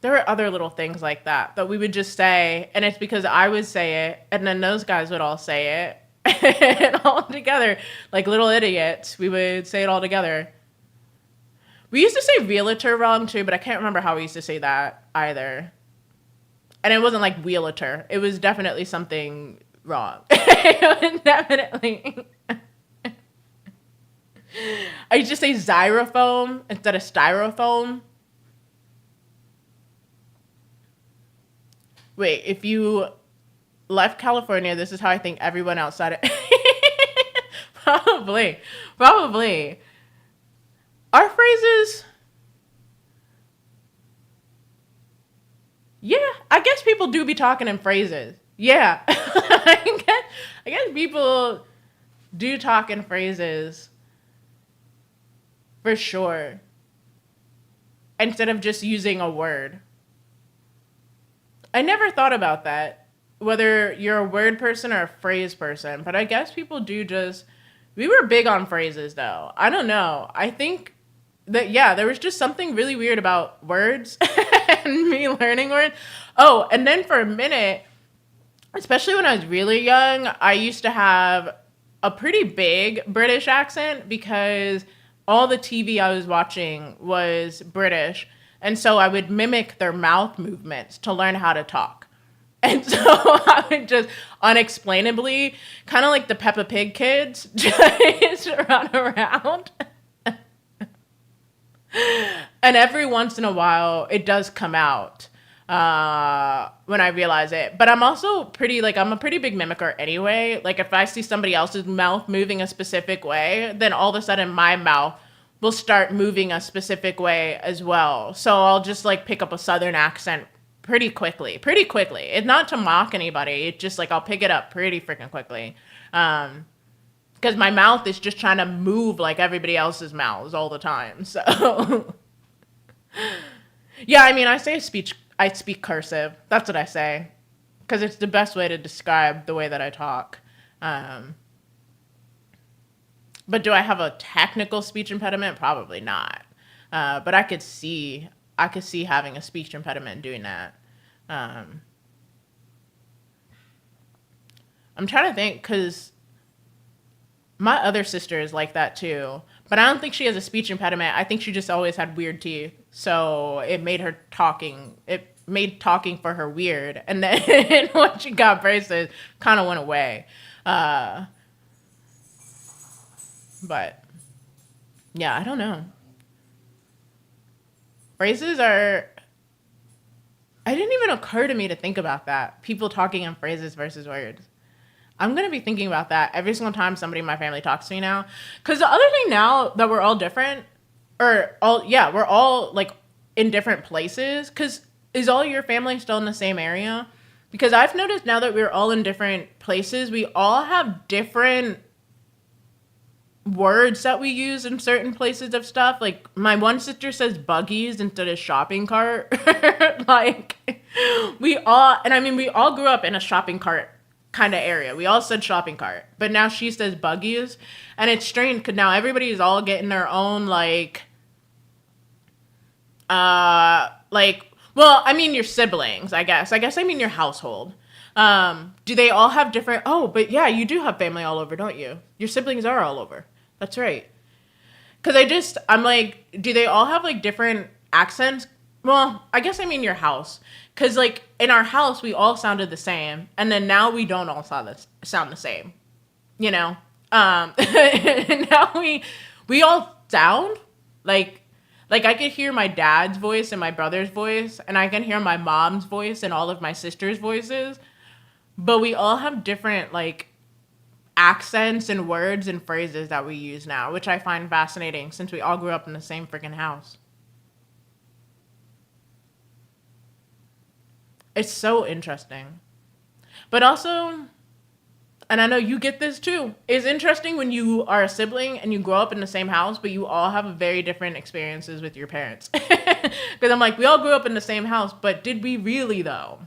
S1: There were other little things like that we would just say, and it's because I would say it, and then those guys would all say it, and all together, like little idiots, we would say it all together. We used to say realtor wrong too, but I can't remember how we used to say that either. And it wasn't like wheelator. It was definitely something wrong. It was definitely. I used to say xylophone instead of styrofoam. Wait, if you left California, this is how I think everyone outside of... Probably. Probably. Our phrases... Yeah, I guess people do be talking in phrases. Yeah. I guess people do talk in phrases. For sure. Instead of just using a word. I never thought about that, whether you're a word person or a phrase person, but I guess people do just, we were big on phrases though. I don't know. I think that, yeah, there was just something really weird about words and me learning words. Oh, and then for a minute, especially when I was really young, I used to have a pretty big British accent because all the TV I was watching was British. And so I would mimic their mouth movements to learn how to talk. And so I would just unexplainably, kind of like the Peppa Pig kids, just run around. And every once in a while, it does come out when I realize it. But I'm also I'm a pretty big mimicker anyway. Like if I see somebody else's mouth moving a specific way, then all of a sudden my mouth will start moving a specific way as well. So I'll just like pick up a Southern accent pretty quickly. It's not to mock anybody. It's just like I'll pick it up pretty freaking quickly. Because my mouth is just trying to move like everybody else's mouths all the time. So yeah, I mean, I speak cursive. That's what I say. Because it's the best way to describe the way that I talk. But do I have a technical speech impediment? Probably not. But I could see having a speech impediment and doing that. I'm trying to think because my other sister is like that too. But I don't think she has a speech impediment. I think she just always had weird teeth. So it made talking for her weird. And then when she got braces, kind of went away. But yeah, I don't know. Phrases are... It didn't even occur to me to think about that. People talking in phrases versus words. I'm going to be thinking about that every single time somebody in my family talks to me now. Because the other thing now that we're all different, we're all like in different places. Because is all your family still in the same area? Because I've noticed now that we're all in different places, we all have different words that we use in certain places of stuff. Like my one sister says buggies instead of shopping cart. Like we all grew up in a shopping cart kind of area. We all said shopping cart, but now she says buggies, and it's strange because now everybody is all getting their own well, I mean your siblings, I guess I mean your household. Do they all have different... Oh, but yeah, you do have family all over, don't you? Your siblings are all over. That's right. Because I'm like, do they all have like different accents? Well, I guess I mean your house. Because like in our house, we all sounded the same. And then now we don't all sound the same. You know? Now we all sound like I could hear my dad's voice and my brother's voice. And I can hear my mom's voice and all of my sister's voices. But we all have different like accents and words and phrases that we use now, which I find fascinating since we all grew up in the same freaking house. It's so interesting. But also, and I know you get this too, it's interesting when you are a sibling and you grow up in the same house, but you all have very different experiences with your parents. Because I'm like, we all grew up in the same house, but did we really though?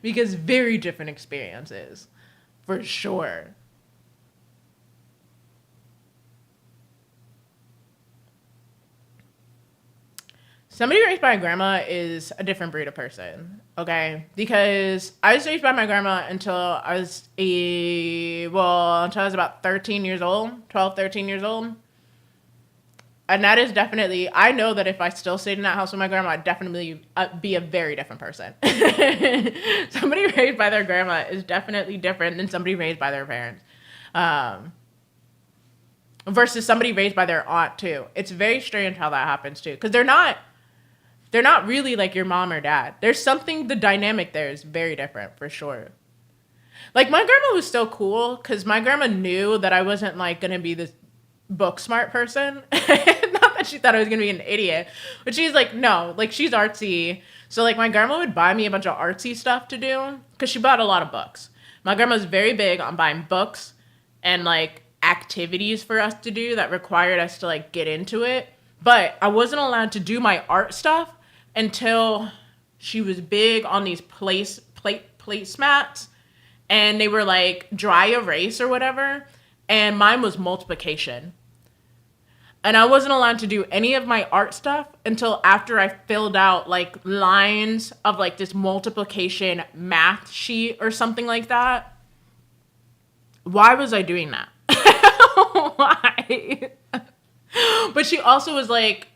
S1: Because very different experiences, for sure. Somebody raised by a grandma is a different breed of person, okay? Because I was raised by my grandma until I was until I was about 13 years old, 12, 13 years old. And that is definitely, I know that if I still stayed in that house with my grandma, I'd definitely be a very different person. Somebody raised by their grandma is definitely different than somebody raised by their parents. Versus somebody raised by their aunt, too. It's very strange how that happens, too. Because they're not really like your mom or dad. There's something, the dynamic there is very different, for sure. Like, my grandma was still cool, because my grandma knew that I wasn't, like, going to be this book smart person. Not that she thought I was going to be an idiot, but she's like, no, like, she's artsy. So, like, my grandma would buy me a bunch of artsy stuff to do, because she bought a lot of books. My grandma's very big on buying books and, like, activities for us to do that required us to, like, get into it. But I wasn't allowed to do my art stuff until she was big on these placemats, and they were like dry erase or whatever, and mine was multiplication. And I wasn't allowed to do any of my art stuff until after I filled out like lines of like this multiplication math sheet or something like that. Why was I doing that? Why? But she also was like,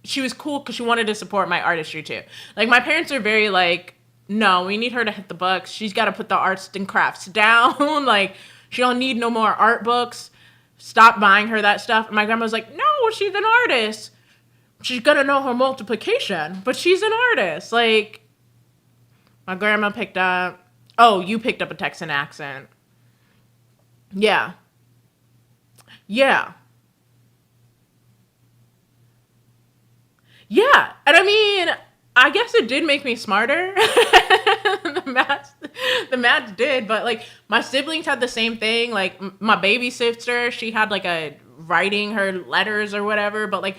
S1: she was cool because she wanted to support my artistry too. Like, my parents are very like, no, we need her to hit the books. She's got to put the arts and crafts down. Like, she don't need no more art books. Stop buying her that stuff. And my grandma was like, no, she's an artist. She's got to know her multiplication, but she's an artist. Like, my grandma picked up, oh, you picked up a Texan accent. Yeah. Yeah. Yeah, and I mean, I guess it did make me smarter. The math did, but like my siblings had the same thing. Like my baby sister, she had like a writing her letters or whatever. But like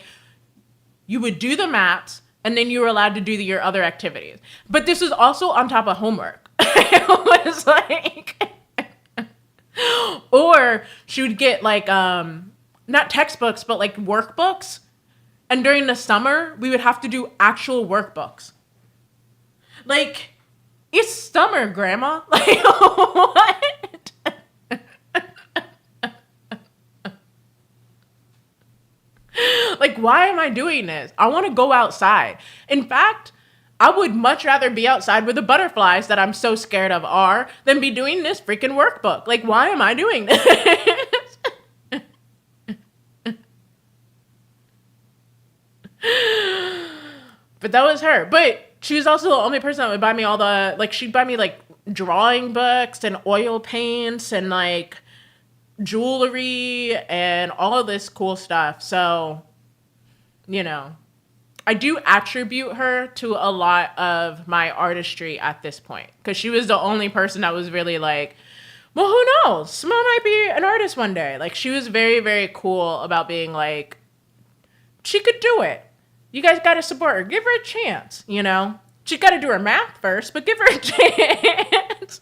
S1: you would do the maths, and then you were allowed to do your other activities. But this was also on top of homework. It was like, or she would get like not textbooks, but like workbooks. And during the summer, we would have to do actual workbooks. Like, it's summer, Grandma. Like, what? Like, why am I doing this? I want to go outside. In fact, I would much rather be outside where the butterflies that I'm so scared of are than be doing this freaking workbook. Like, why am I doing this? But that was her. But she was also the only person that would buy me all the, like, she'd buy me, like, drawing books and oil paints and, like, jewelry and all of this cool stuff. So, you know, I do attribute her to a lot of my artistry at this point. Because she was the only person that was really like, well, who knows? Smo might be an artist one day. Like, she was very, very cool about being like, she could do it. You guys got to support her. Give her a chance, you know? She's got to do her math first, but give her a chance.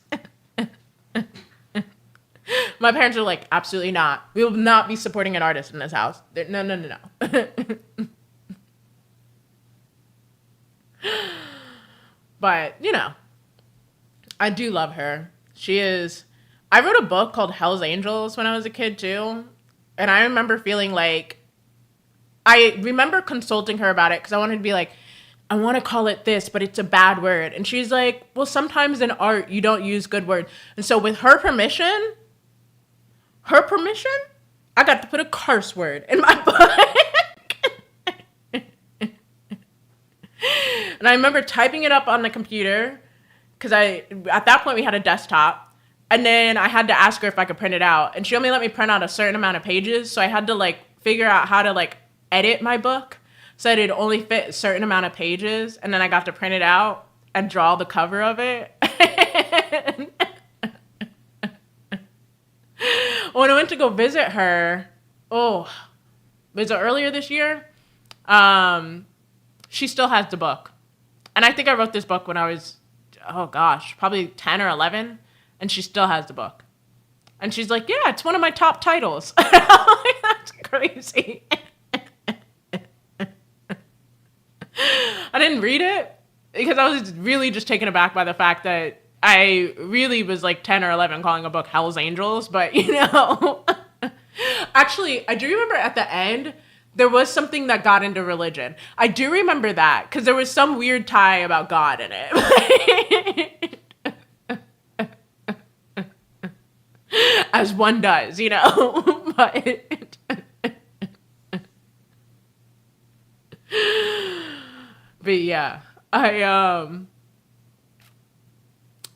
S1: My parents were like, absolutely not. We will not be supporting an artist in this house. No, no, no, no. But, you know, I do love her. She is... I wrote a book called Hell's Angels when I was a kid, too. And I remember feeling like... I remember consulting her about it because I wanted to be like, I want to call it this, but it's a bad word. And she's like, well, sometimes in art, you don't use good words. And so with her permission, I got to put a curse word in my book. And I remember typing it up on the computer because at that point we had a desktop. And then I had to ask her if I could print it out. And she only let me print out a certain amount of pages. So I had to like figure out how to like edit my book so that it'd only fit a certain amount of pages. And then I got to print it out and draw the cover of it. When I went to go visit her, was it earlier this year? She still has the book. And I think I wrote this book when I was, probably 10 or 11. And she still has the book. And she's like, yeah, it's one of my top titles. I'm like, that's crazy. I didn't read it because I was really just taken aback by the fact that I really was like 10 or 11 calling a book Hell's Angels, but actually, I do remember at the end, there was something that got into religion. I do remember that because there was some weird tie about God in it. As one does, but yeah,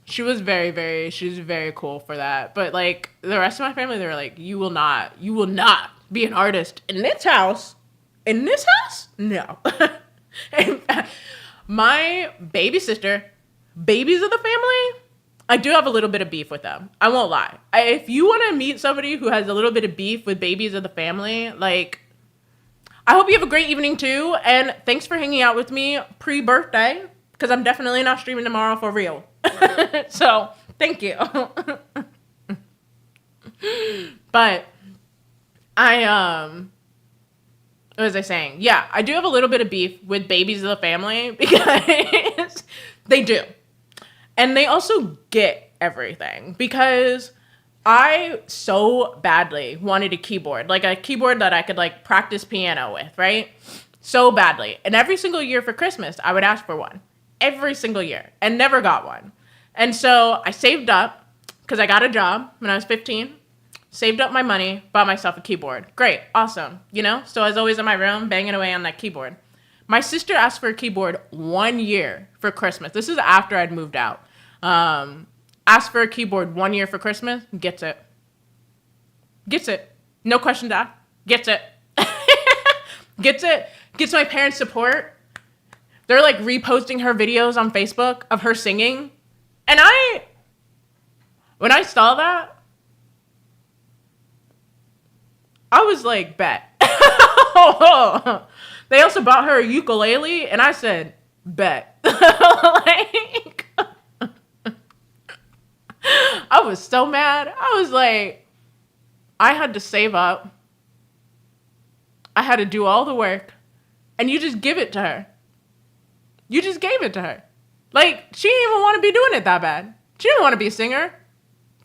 S1: she was very cool for that. But like the rest of my family, they were like, you will not be an artist in this house. In this house? No. In fact, my baby sister, babies of the family, I do have a little bit of beef with them. I won't lie. If you want to meet somebody who has a little bit of beef with babies of the family, like, I hope you have a great evening too. And thanks for hanging out with me pre-birthday, because I'm definitely not streaming tomorrow for real. So thank you. But what was I saying? Yeah, I do have a little bit of beef with babies of the family because they do. And they also get everything because I so badly wanted a keyboard, like a keyboard that I could like practice piano with, right? So badly. And every single year for Christmas, I would ask for one. Every single year. And never got one. And so I saved up because I got a job when I was 15. Saved up my money, bought myself a keyboard. Great, awesome, So I was always in my room banging away on that keyboard. My sister asked for a keyboard 1 year for Christmas. This is after I'd moved out. Asked for a keyboard 1 year for Christmas, gets it. Gets it. No question asked. Gets it. Gets it. Gets my parents' support. They're like reposting her videos on Facebook of her singing. And when I saw that, I was like, bet. They also bought her a ukulele, and I said, bet. Like, I was so mad. I was like, I had to save up. I had to do all the work, and you just give it to her. You just gave it to her. Like, she didn't even want to be doing it that bad. She didn't want to be a singer.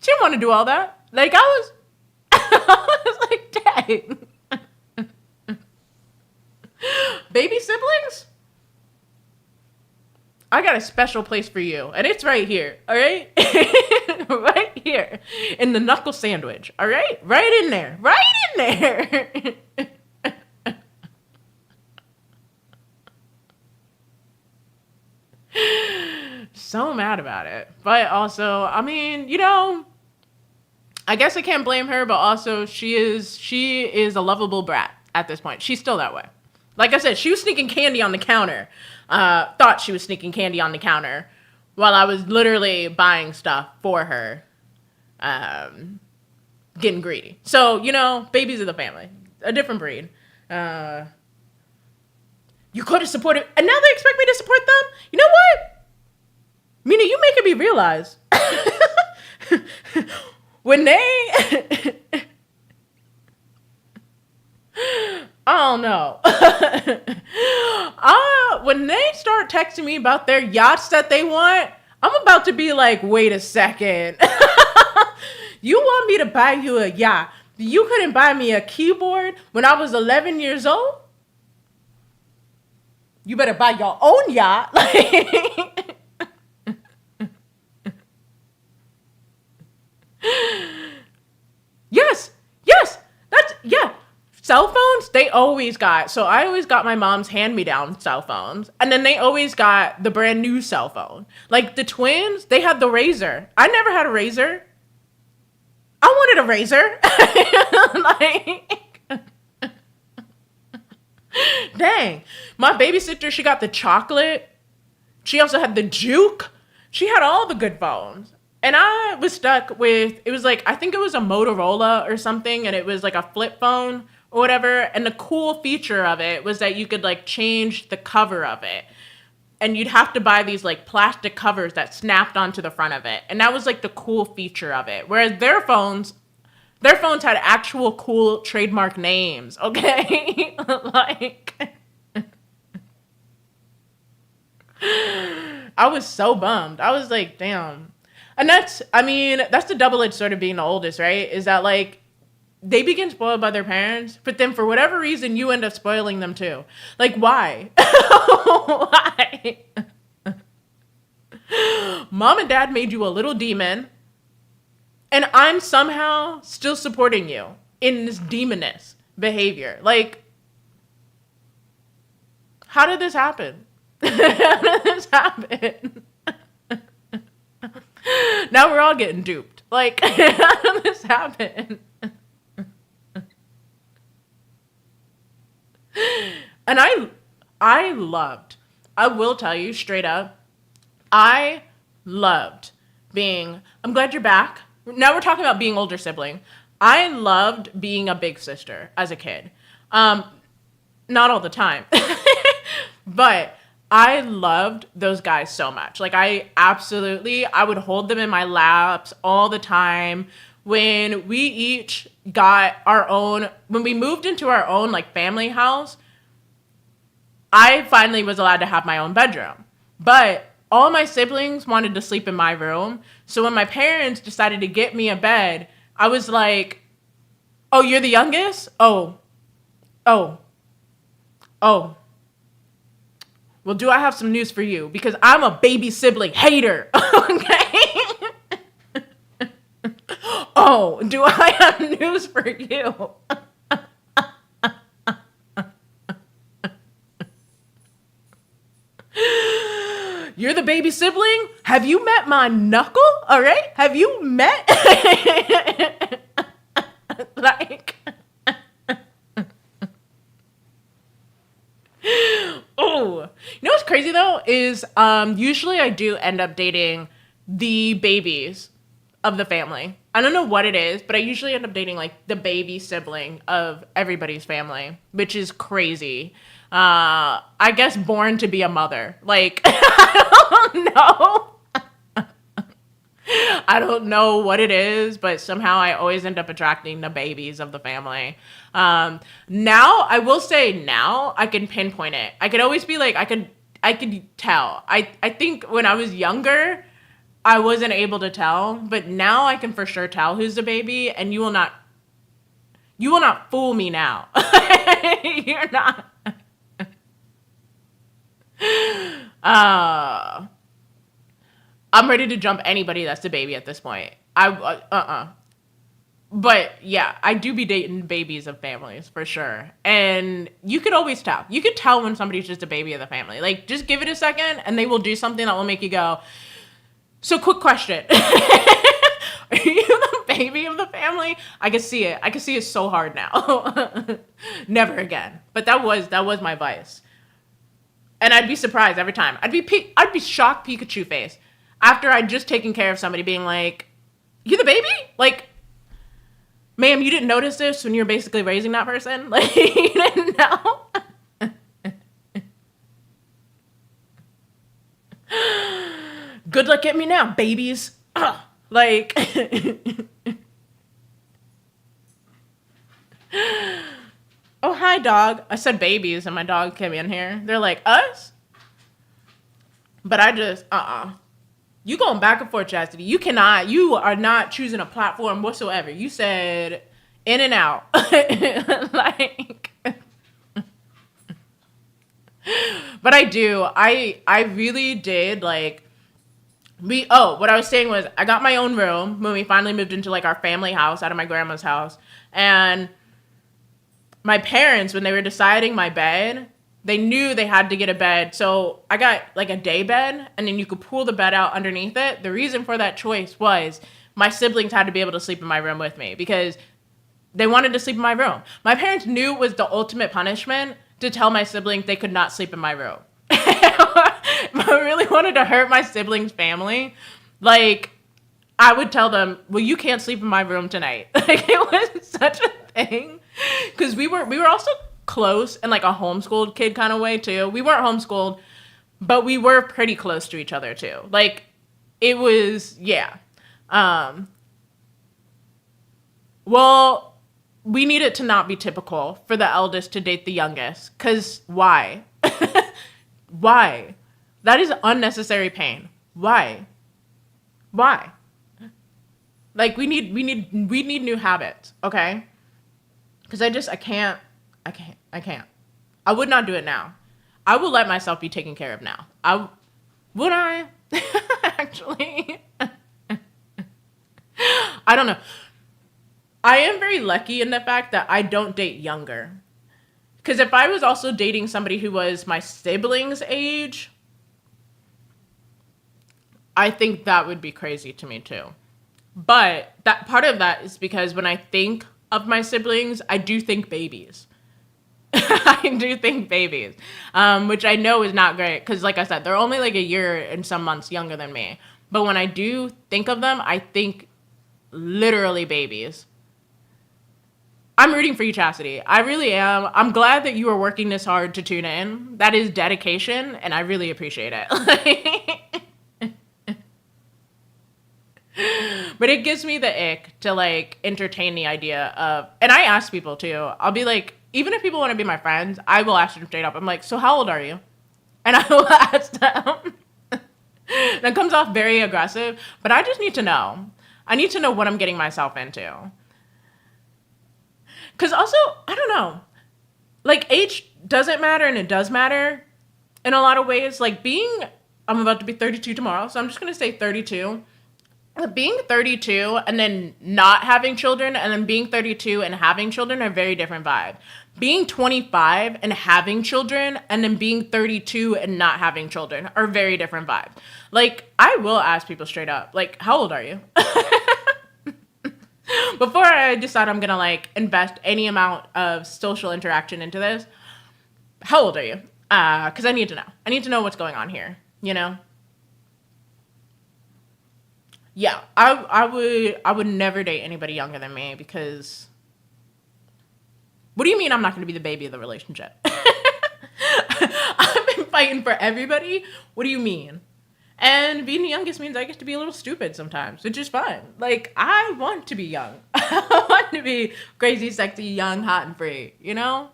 S1: She didn't want to do all that. Like, I was like, dang. Baby siblings? I got a special place for you, and it's right here, all right? Right here in the knuckle sandwich, all right? Right in there. So mad about it. But also, I mean, I guess I can't blame her, but also she is a lovable brat at this point. She's still that way. Like I said, she was sneaking candy on the counter. Thought she was sneaking candy on the counter while I was literally buying stuff for her. Getting greedy. So, babies of the family. A different breed. You could have supported, and now they expect me to support them? You know what? Mina, you making me realize. When they... I don't know. When they start texting me about their yachts that they want, I'm about to be like, wait a second. You want me to buy you a yacht? You couldn't buy me a keyboard when I was 11 years old? You better buy your own yacht. Yes. Yeah. Cell phones, they always got. So I always got my mom's hand-me-down cell phones. And then they always got the brand new cell phone. Like the twins, they had the Razr. I never had a Razr. I wanted a Razr. Dang. My babysitter, she got the chocolate. She also had the Juke. She had all the good phones. And I was stuck with, it was like, I think it was a Motorola or something, and it was like a flip phone or whatever. And the cool feature of it was that you could like change the cover of it. And you'd have to buy these like plastic covers that snapped onto the front of it. And that was like the cool feature of it. Whereas their phones had actual cool trademark names, okay? Like, I was so bummed. I was like, damn. And that's the double-edged sword of being the oldest, right? Is that like they begin spoiled by their parents, but then for whatever reason you end up spoiling them too. Like why? Why? Mom and dad made you a little demon, and I'm somehow still supporting you in this demoness behavior. Like, how did this happen? How did this happen? Now we're all getting duped. Like, how did this happen? And I will tell you straight up, I loved I'm glad you're back. Now we're talking about being older sibling. I loved being a big sister as a kid. Not all the time, but I loved those guys so much. Like I would hold them in my laps all the time. When we moved into our own like family house, I finally was allowed to have my own bedroom. But all my siblings wanted to sleep in my room. So when my parents decided to get me a bed, I was like, oh, you're the youngest? Oh. Well, do I have some news for you? Because I'm a baby sibling hater. Okay? Oh, do I have news for you? You're the baby sibling? Have you met my knuckle? All right? Have you met? Like, oh. You know what's crazy though is usually I do end up dating the babies of the family. I don't know what it is, but I usually end up dating like the baby sibling of everybody's family, which is crazy. I guess born to be a mother. Like, I don't know. I don't know what it is, but somehow I always end up attracting the babies of the family. Now, I will say now I can pinpoint it. I could always be like, I could tell. I think when I was younger, I wasn't able to tell, but now I can for sure tell who's the baby, and you will not fool me now. You're not. I'm ready to jump anybody that's the baby at this point. But yeah, I do be dating babies of families for sure. And you could always tell. You could tell when somebody's just a baby of the family. Like, just give it a second and they will do something that will make you go, so quick question. Are you the baby of the family? I can see it. I can see it so hard now. Never again. But that was my vice. And I'd be surprised every time. I'd be shocked Pikachu face after I'd just taken care of somebody being like, you the baby? Like, ma'am, you didn't notice this when you were basically raising that person? Like, you didn't know? Good luck getting me now, babies. Like, oh, hi, dog. I said babies, and my dog came in here. They're like, us? But I just, You going back and forth, Chastity. You are not choosing a platform whatsoever. You said in and out. Like, but I do. I really did, like, what I was saying was I got my own room when we finally moved into, like, our family house out of my grandma's house. And my parents, when they were deciding my bed, they knew they had to get a bed. So I got like a day bed, and then you could pull the bed out underneath it. The reason for that choice was my siblings had to be able to sleep in my room with me because they wanted to sleep in my room. My parents knew it was the ultimate punishment to tell my siblings they could not sleep in my room. If I really wanted to hurt my siblings' family, like, I would tell them, well, you can't sleep in my room tonight. Like, it was such a thing. Because we were also close in, like, a homeschooled kid kind of way, too. We weren't homeschooled, but we were pretty close to each other, too. Like, it was, yeah. Well, we need it to not be typical for the eldest to date the youngest. Because why? Why? That is unnecessary pain. Why? Why? Like we need new habits, okay? Because I can't. I would not do it now. I will let myself be taken care of now. Would I? Actually, I don't know. I am very lucky in the fact that I don't date younger. Because if I was also dating somebody who was my siblings' age, I think that would be crazy to me too. But that part of that is because when I think of my siblings, I do think babies. I do think babies, which I know is not great because, like I said, they're only like a year and some months younger than me. But when I do think of them, I think literally babies. I'm rooting for you, Chastity. I really am. I'm glad that you are working this hard to tune in. That is dedication, and I really appreciate it. But it gives me the ick to like entertain the idea of, and I ask people too. I'll be like, even if people want to be my friends, I will ask them straight up. I'm like, so how old are you? And I will ask them. That comes off very aggressive, but I just need to know. I need to know what I'm getting myself into. Because also, I don't know. Like, age doesn't matter and it does matter in a lot of ways. Like, I'm about to be 32 tomorrow, so I'm just going to say 32. Being 32 and then not having children and then being 32 and having children are very different vibe. Being 25 and having children and then being 32 and not having children are very different vibes. Like, I will ask people straight up, like, how old are you? Before I decide I'm gonna like invest any amount of social interaction into this, how old are you? Because I need to know. I need to know what's going on here, you know? Yeah, I would never date anybody younger than me because what do you mean I'm not going to be the baby of the relationship? I've been fighting for everybody. What do you mean? And being the youngest means I get to be a little stupid sometimes, which is fun. Like, I want to be young. I want to be crazy, sexy, young, hot, and free, you know?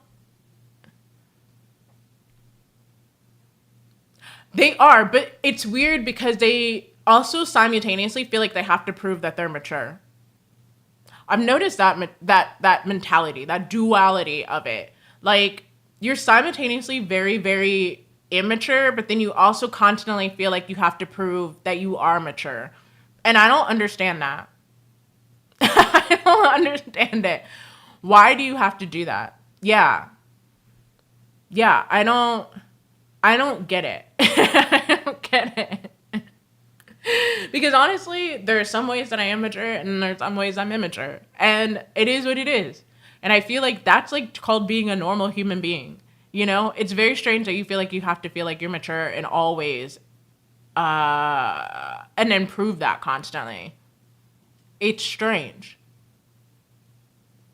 S1: They are, but it's weird because they also simultaneously feel like they have to prove that they're mature. I've noticed that mentality, that duality of it. Like, you're simultaneously very, very immature, but then you also constantly feel like you have to prove that you are mature. And I don't understand that. I don't understand it. Why do you have to do that? Yeah. Yeah, I don't get it. I don't get it. Because honestly, there are some ways that I am mature and there's some ways I'm immature. And it is what it is. And I feel like that's like called being a normal human being. You know, it's very strange that you feel like you have to feel like you're mature in all ways. And then prove that constantly. It's strange.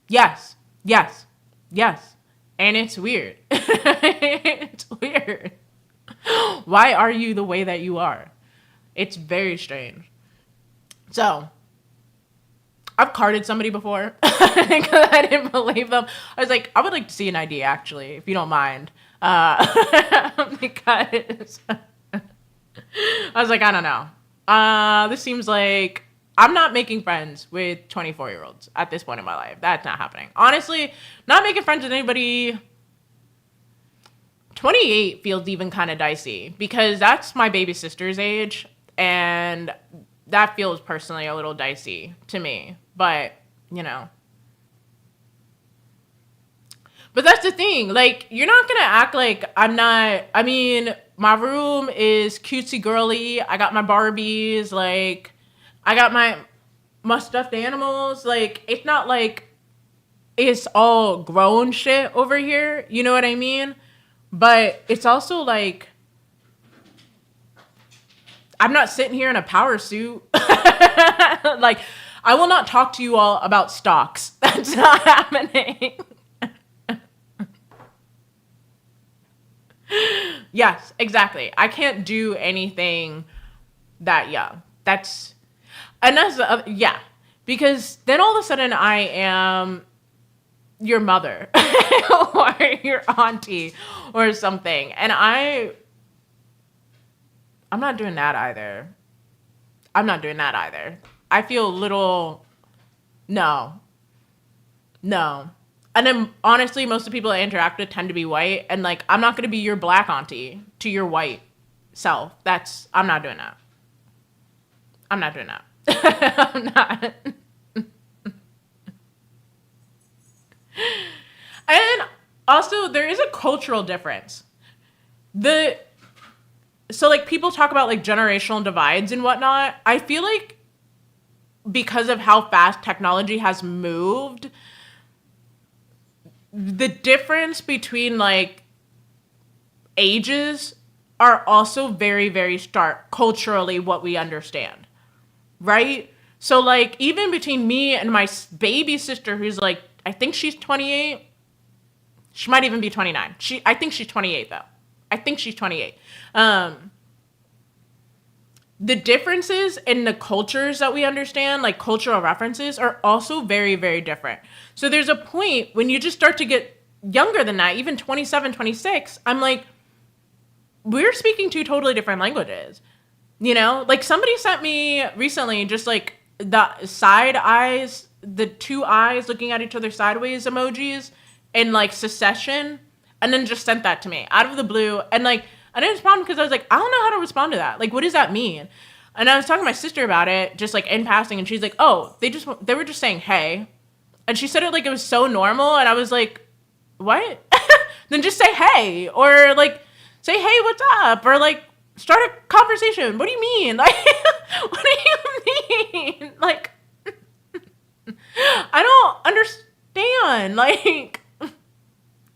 S1: Yes. Yes. Yes. And it's weird. It's weird. Why are you the way that you are? It's very strange. So, I've carded somebody before because I didn't believe them. I was like, I would like to see an ID actually, if you don't mind. Because I was like, I don't know. This seems like I'm not making friends with 24-year-olds at this point in my life. That's not happening. Honestly, not making friends with anybody 28 feels even kind of dicey because that's my baby sister's age. And that feels personally a little dicey to me. But, you know. But that's the thing. Like, you're not going to act like I'm not. I mean, my room is cutesy girly. I got my Barbies. Like, I got my stuffed animals. Like, it's not like it's all grown shit over here. You know what I mean? But it's also like, I'm not sitting here in a power suit. Like, I will not talk to you all about stocks. That's not happening. Yes, exactly. I can't do anything that young. Yeah. Because then all of a sudden I am your mother or your auntie or something. And I'm not doing that either. I'm not doing that either. I feel a little, no, no. And then honestly, most of the people I interact with tend to be white. And like, I'm not going to be your black auntie to your white self. I'm not doing that. I'm not doing that. I'm not. And also, there is a cultural difference. So like people talk about like generational divides and whatnot. I feel like because of how fast technology has moved, the difference between like ages are also very, very stark culturally what we understand, right? So like even between me and my baby sister, who's like, I think she's 28. She might even be 29. I think she's 28 though. I think she's 28. The differences in the cultures that we understand, like cultural references, are also very, very different. So there's a point when you just start to get younger than that, even 27, 26, I'm like, we're speaking two totally different languages. You know, like somebody sent me recently just like the side eyes, the two eyes looking at each other sideways emojis in like succession, and then just sent that to me out of the blue. And like, I didn't respond because I was like, I don't know how to respond to that. Like, what does that mean? And I was talking to my sister about it, just like in passing, and she's like, oh, they were just saying hey. And she said it like it was so normal, and I was like, what? Then just say hey, or like say hey, what's up, or like start a conversation. What do you mean? Like, what do you mean? Like, I don't understand. Like,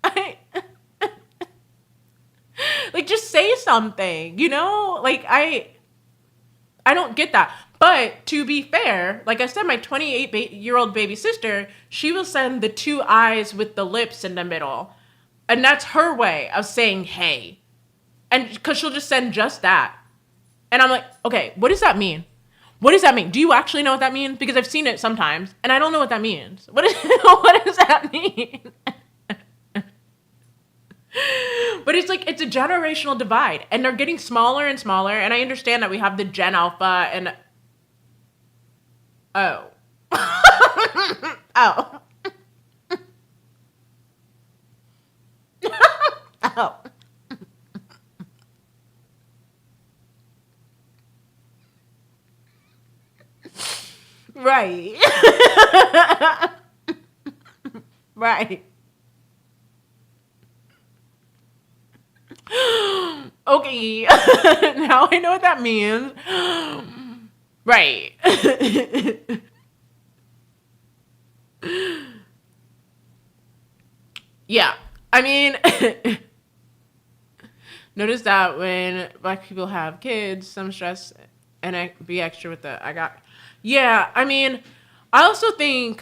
S1: I like just say something, you know? Like I don't get that. But to be fair, like I said, my 28-year-old baby sister, she will send the two eyes with the lips in the middle. And that's her way of saying hey. And because she'll just send just that. And I'm like, okay, what does that mean? What does that mean? Do you actually know what that means? Because I've seen it sometimes, and I don't know what that means. What does that mean? But it's like, it's a generational divide, and they're getting smaller and smaller. And I understand that we have the Gen Alpha and, oh. Oh. Oh. Right. Right. Okay. Now I know what that means. Right. Yeah. I mean, notice that when black people have kids, some stress, and I be extra with the yeah, I mean, I also I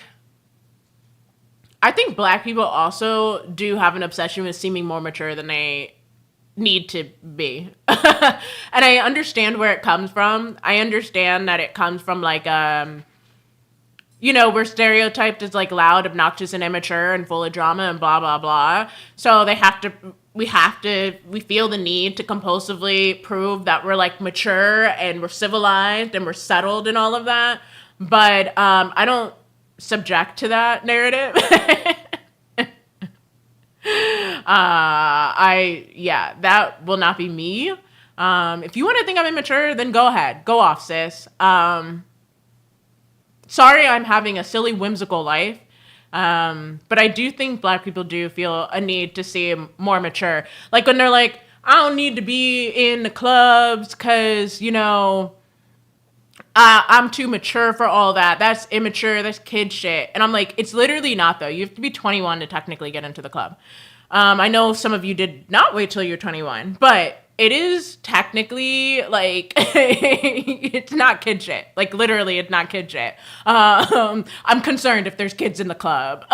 S1: think black people also do have an obsession with seeming more mature than they need to be. And I understand where it comes from. I understand that it comes from like, we're stereotyped as like loud, obnoxious, and immature and full of drama and blah, blah, blah. So we feel the need to compulsively prove that we're like mature and we're civilized and we're settled and all of that. But I don't subject to that narrative. That will not be me. If you want to think I'm immature, then go ahead. Go off, sis. Sorry I'm having a silly, whimsical life. But I do think black people do feel a need to seem more mature. Like when they're like, I don't need to be in the clubs because, I'm too mature for all that. That's immature. That's kid shit. And I'm like, it's literally not, though. You have to be 21 to technically get into the club. I know some of you did not wait till you're 21, but it is technically like, it's not kid shit. Like literally, it's not kid shit. I'm concerned if there's kids in the club.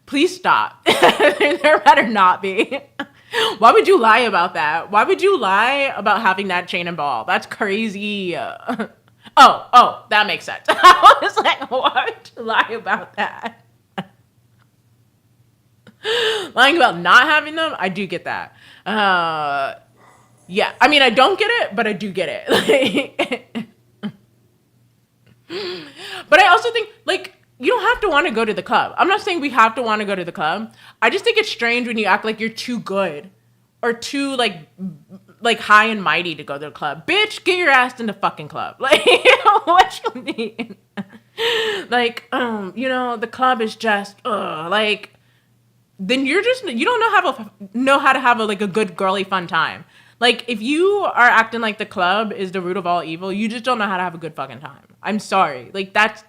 S1: Please stop. There better not be. Why would you lie about that? Why would you lie about having that chain and ball? That's crazy. Oh, that makes sense. I was like, why would you lie about that? Lying about not having them, I do get that. Yeah, I mean, I don't get it, but I do get it. But I also think, like, you don't have to want to go to the club. I'm not saying we have to want to go to the club. I just think it's strange when you act like you're too good or too, like high and mighty to go to the club. Bitch, get your ass in the fucking club. Like, what you mean? Like, the club is just, like, then you don't know how to have a good girly fun time. Like, if you are acting like the club is the root of all evil, you just don't know how to have a good fucking time. I'm sorry. Like, that's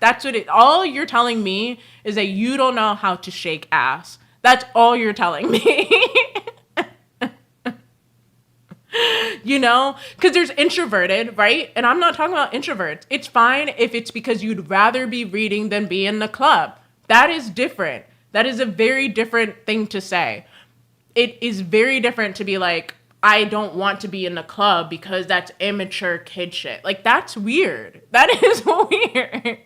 S1: all you're telling me is that you don't know how to shake ass. That's all you're telling me. Because there's introverted, right? And I'm not talking about introverts. It's fine if it's because you'd rather be reading than be in the club. That is different. That is a very different thing to say. It is very different to be like, I don't want to be in the club because that's immature kid shit. Like, that's weird. That is weird.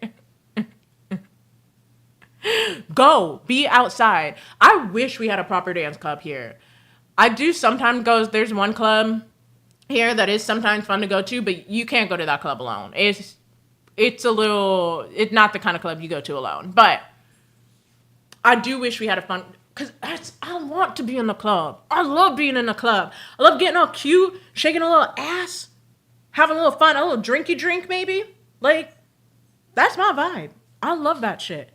S1: Go. Be outside. I wish we had a proper dance club here. I do sometimes go, there's one club here that is sometimes fun to go to, but you can't go to that club alone. It's not the kind of club you go to alone. But I do wish we had a fun, because I want to be in the club. I love being in the club. I love getting all cute, shaking a little ass, having a little fun, a little drinky drink maybe. Like, that's my vibe. I love that shit.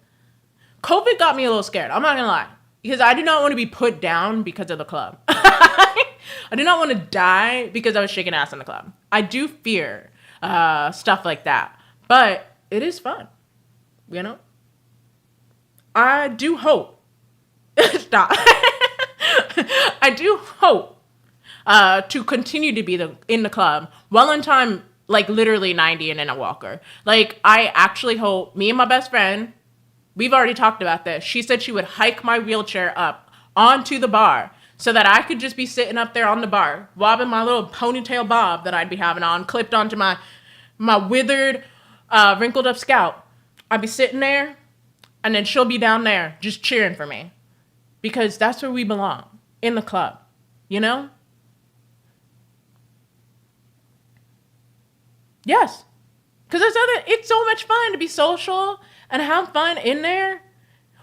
S1: COVID got me a little scared. I'm not going to lie. Because I do not want to be put down because of the club. I do not want to die because I was shaking ass in the club. I do fear stuff like that. But it is fun. I do hope. Stop. I do hope to continue to be in the club well in time, like literally 90 and in a walker. Like, I actually hope me and my best friend, we've already talked about this. She said she would hike my wheelchair up onto the bar so that I could just be sitting up there on the bar, wobbing my little ponytail bob that I'd be having on, clipped onto my withered, wrinkled up scalp. I'd be sitting there, and then she'll be down there just cheering for me. Because that's where we belong, in the club, Yes. Because it's so much fun to be social and have fun in there.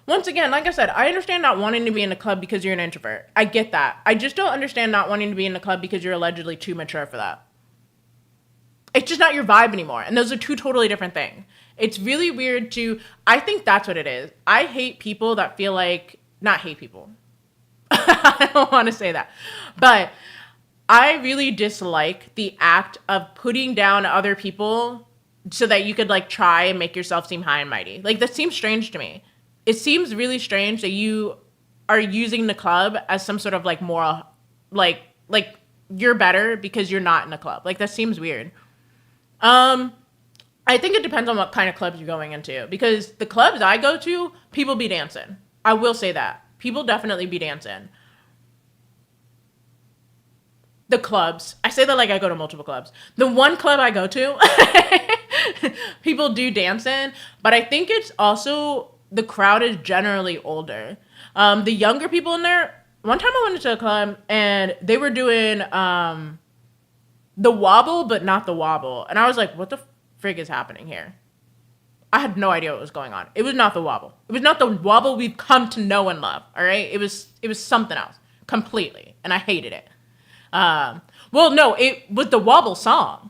S1: Once again, like I said, I understand not wanting to be in the club because you're an introvert. I get that. I just don't understand not wanting to be in the club because you're allegedly too mature for that. It's just not your vibe anymore. And those are two totally different things. It's really weird I think that's what it is. I hate people that feel like, not hate people. I don't want to say that. But I really dislike the act of putting down other people so that you could like try and make yourself seem high and mighty. Like, that seems strange to me. It seems really strange that you are using the club as some sort of like moral, like you're better because you're not in the club. Like, that seems weird. I think it depends on what kind of clubs you're going into, because the clubs I go to, people be dancing. I will say that. People definitely be dancing. The clubs. I say that like I go to multiple clubs. The one club I go to, people do dancing, but I think it's also the crowd is generally older. The younger people in there, one time I went into a club and they were doing the wobble, but not the wobble. And I was like, what the frig is happening here? I had no idea what was going on. It was not the wobble. It was not the wobble we've come to know and love. All right. It was something else completely. And I hated it. Well, no, it was the wobble song,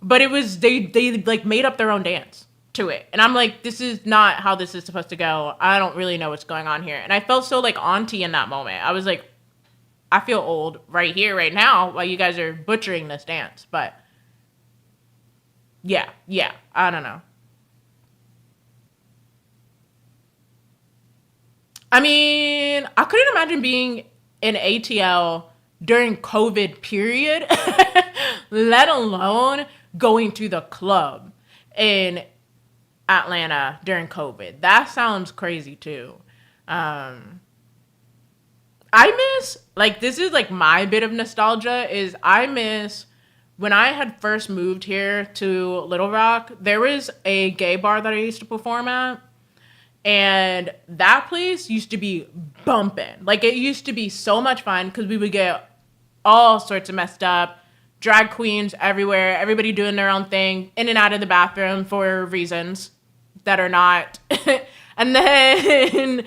S1: but it was, they like made up their own dance to it. And I'm like, this is not how this is supposed to go. I don't really know what's going on here. And I felt so like auntie in that moment. I was like, I feel old right here, right now, while you guys are butchering this dance. But yeah, I don't know. I mean, I couldn't imagine being in ATL during COVID period, let alone going to the club in Atlanta during COVID. That sounds crazy too. I miss, like, this is like my bit of nostalgia, is I miss when I had first moved here to Little Rock, there was a gay bar that I used to perform at. And that place used to be bumping. Like, it used to be so much fun because we would get all sorts of messed up, drag queens everywhere, everybody doing their own thing, in and out of the bathroom for reasons that are not. And then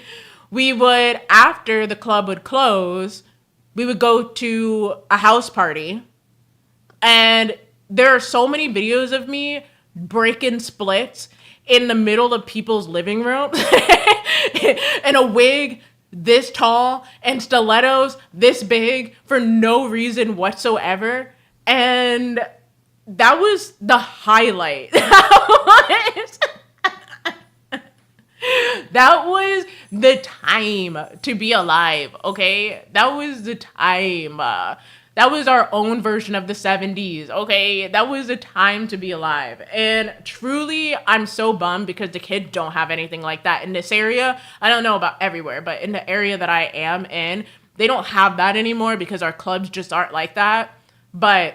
S1: we would, after the club would close, we would go to a house party. And there are so many videos of me breaking splits in the middle of people's living rooms in a wig this tall and stilettos this big for no reason whatsoever. And that was the highlight. That was the time to be alive, okay? That was the time. That was our own version of the 70s, okay? That was a time to be alive. And truly, I'm so bummed because the kids don't have anything like that in this area. I don't know about everywhere, but in the area that I am in, they don't have that anymore because our clubs just aren't like that. But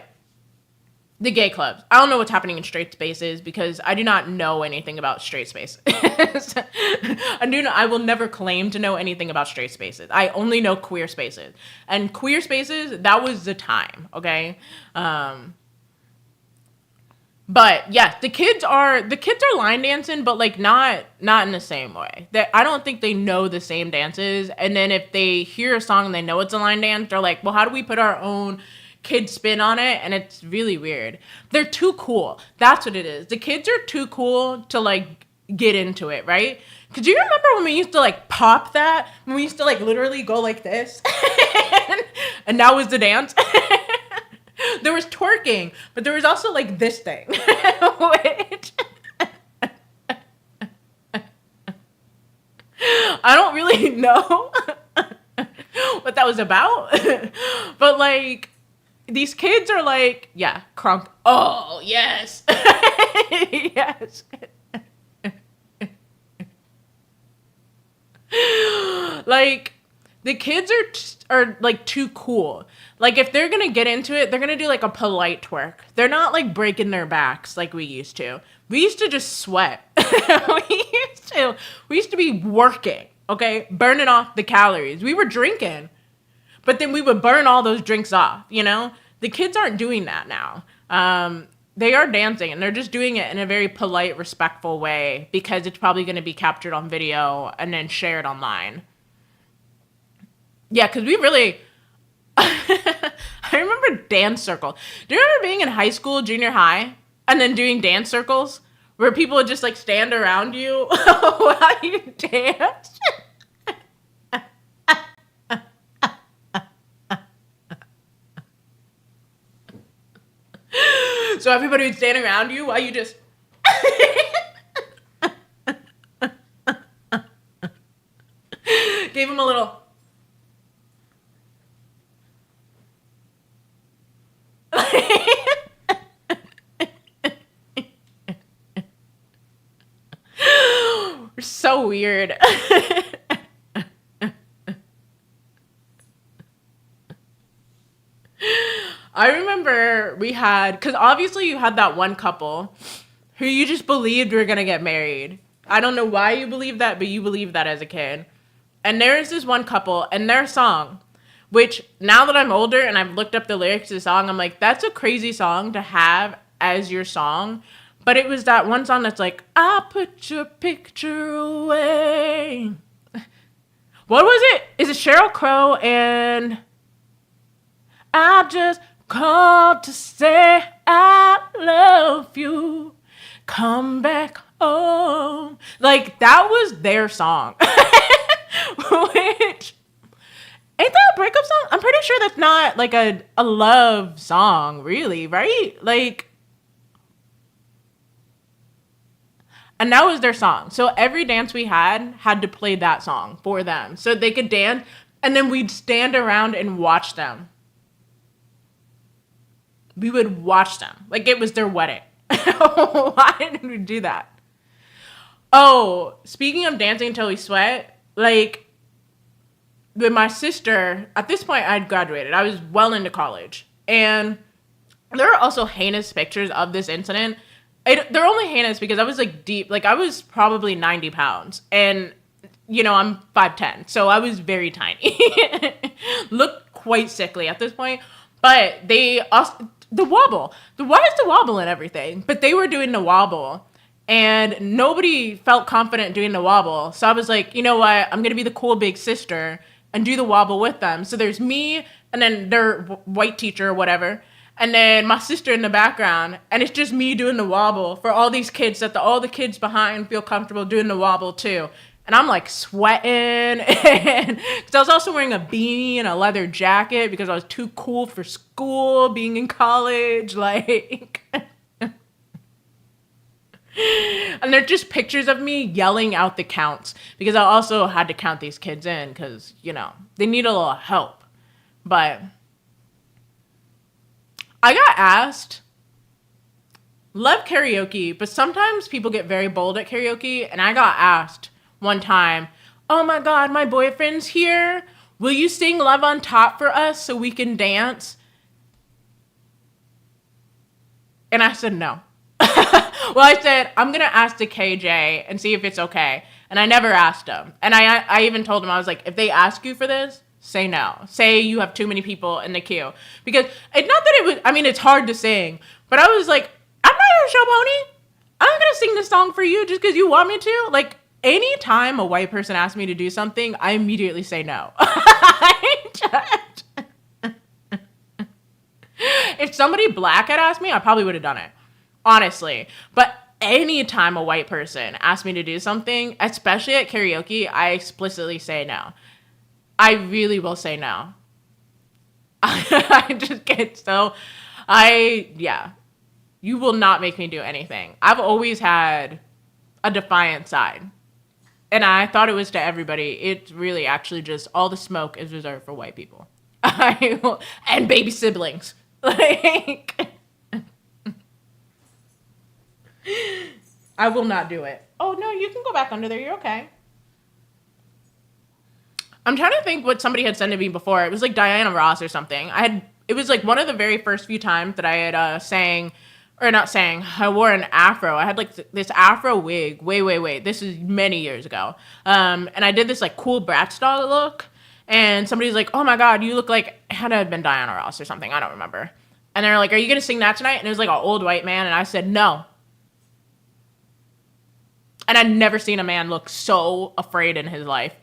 S1: the gay clubs, I don't know what's happening in straight spaces because I do not know anything about straight spaces. I will never claim to know anything about straight spaces. I only know queer spaces. And queer spaces, that was the time, okay? But yeah, the kids are line dancing, but like not in the same way. I don't think they know the same dances. And then if they hear a song and they know it's a line dance, they're like, well, how do we put our own kid spin on it? And it's really weird. They're too cool. That's what it is. The kids are too cool to like get into it, right? Because do you remember when we used to like pop that? When we used to like literally go like this? And that was the dance. There was twerking, but there was also like this thing. Which I don't really know what that was about. But like, these kids are like, yeah, crunk. Oh, yes. Yes. Like, the kids are like too cool. Like, if they're gonna get into it, they're gonna do like a polite twerk. They're not like breaking their backs like we used to. We used to just sweat. We used to be working, okay? Burning off the calories. We were drinking. But then we would burn all those drinks off, you know? The kids aren't doing that now. They are dancing, and they're just doing it in a very polite, respectful way because it's probably going to be captured on video and then shared online. Yeah, because we really... I remember dance circle. Do you remember being in high school, junior high, and then doing dance circles where people would just, like, stand around you while you dance? So everybody would stand around you while you just... gave them a little... We're so weird. I remember we had, because obviously you had that one couple who you just believed were going to get married. I don't know why you believed that, but you believed that as a kid. And there's this one couple and their song, which now that I'm older and I've looked up the lyrics to the song, I'm like, that's a crazy song to have as your song. But it was that one song that's like, I put your picture away. What was it? Is it Sheryl Crow and I just called to say I love you. Come back home. Like, that was their song. Which, ain't that a breakup song? I'm pretty sure that's not like a love song, really, right? Like, and that was their song. So every dance we had to play that song for them so they could dance, and then we'd stand around and watch them. We would watch them like it was their wedding. Why did we do that? Oh, speaking of dancing until we sweat, like with my sister, at this point I'd graduated. I was well into college. And there are also heinous pictures of this incident. They're only heinous because I was like deep, like I was probably 90 pounds, and I'm 5'10", so I was very tiny. Looked quite sickly at this point, but they also the wobble. Why is the wobble and everything? But they were doing the wobble, and nobody felt confident doing the wobble. So I was like, you know what? I'm gonna be the cool big sister and do the wobble with them. So there's me, and then their white teacher or whatever, and then my sister in the background, and it's just me doing the wobble for all these kids that all the kids behind feel comfortable doing the wobble too. And I'm like sweating, and because I was also wearing a beanie and a leather jacket because I was too cool for school, being in college, like. And they're just pictures of me yelling out the counts because I also had to count these kids in because, they need a little help. But I got asked, love karaoke, but sometimes people get very bold at karaoke, and I got asked one time, oh my God, my boyfriend's here. Will you sing Love on Top for us so we can dance? And I said no. Well, I said, I'm going to ask the KJ and see if it's okay. And I never asked him. And I even told him, I was like, if they ask you for this, say no. Say you have too many people in the queue. Because it's not that it was, it's hard to sing. But I was like, I'm not your show pony. I'm going to sing this song for you just because you want me to. Like, anytime a white person asks me to do something, I immediately say no. If somebody black had asked me, I probably would have done it. Honestly. But anytime a white person asks me to do something, especially at karaoke, I explicitly say no. I really will say no. I just get so... You will not make me do anything. I've always had a defiant side. And I thought it was to everybody. It's really actually just all the smoke is reserved for white people. And baby siblings. Like... I will not do it. Oh, no, you can go back under there. You're okay. I'm trying to think what somebody had said to me before. It was like Diana Ross or something. It was like one of the very first few times that I had I wore an afro. I had like this afro wig way. This is many years ago. And I did this like cool Bratz doll look. And somebody's like, oh my God, you look like, it had to have been Diana Ross or something. I don't remember. And they're like, are you going to sing that tonight? And it was like an old white man. And I said, no. And I'd never seen a man look so afraid in his life.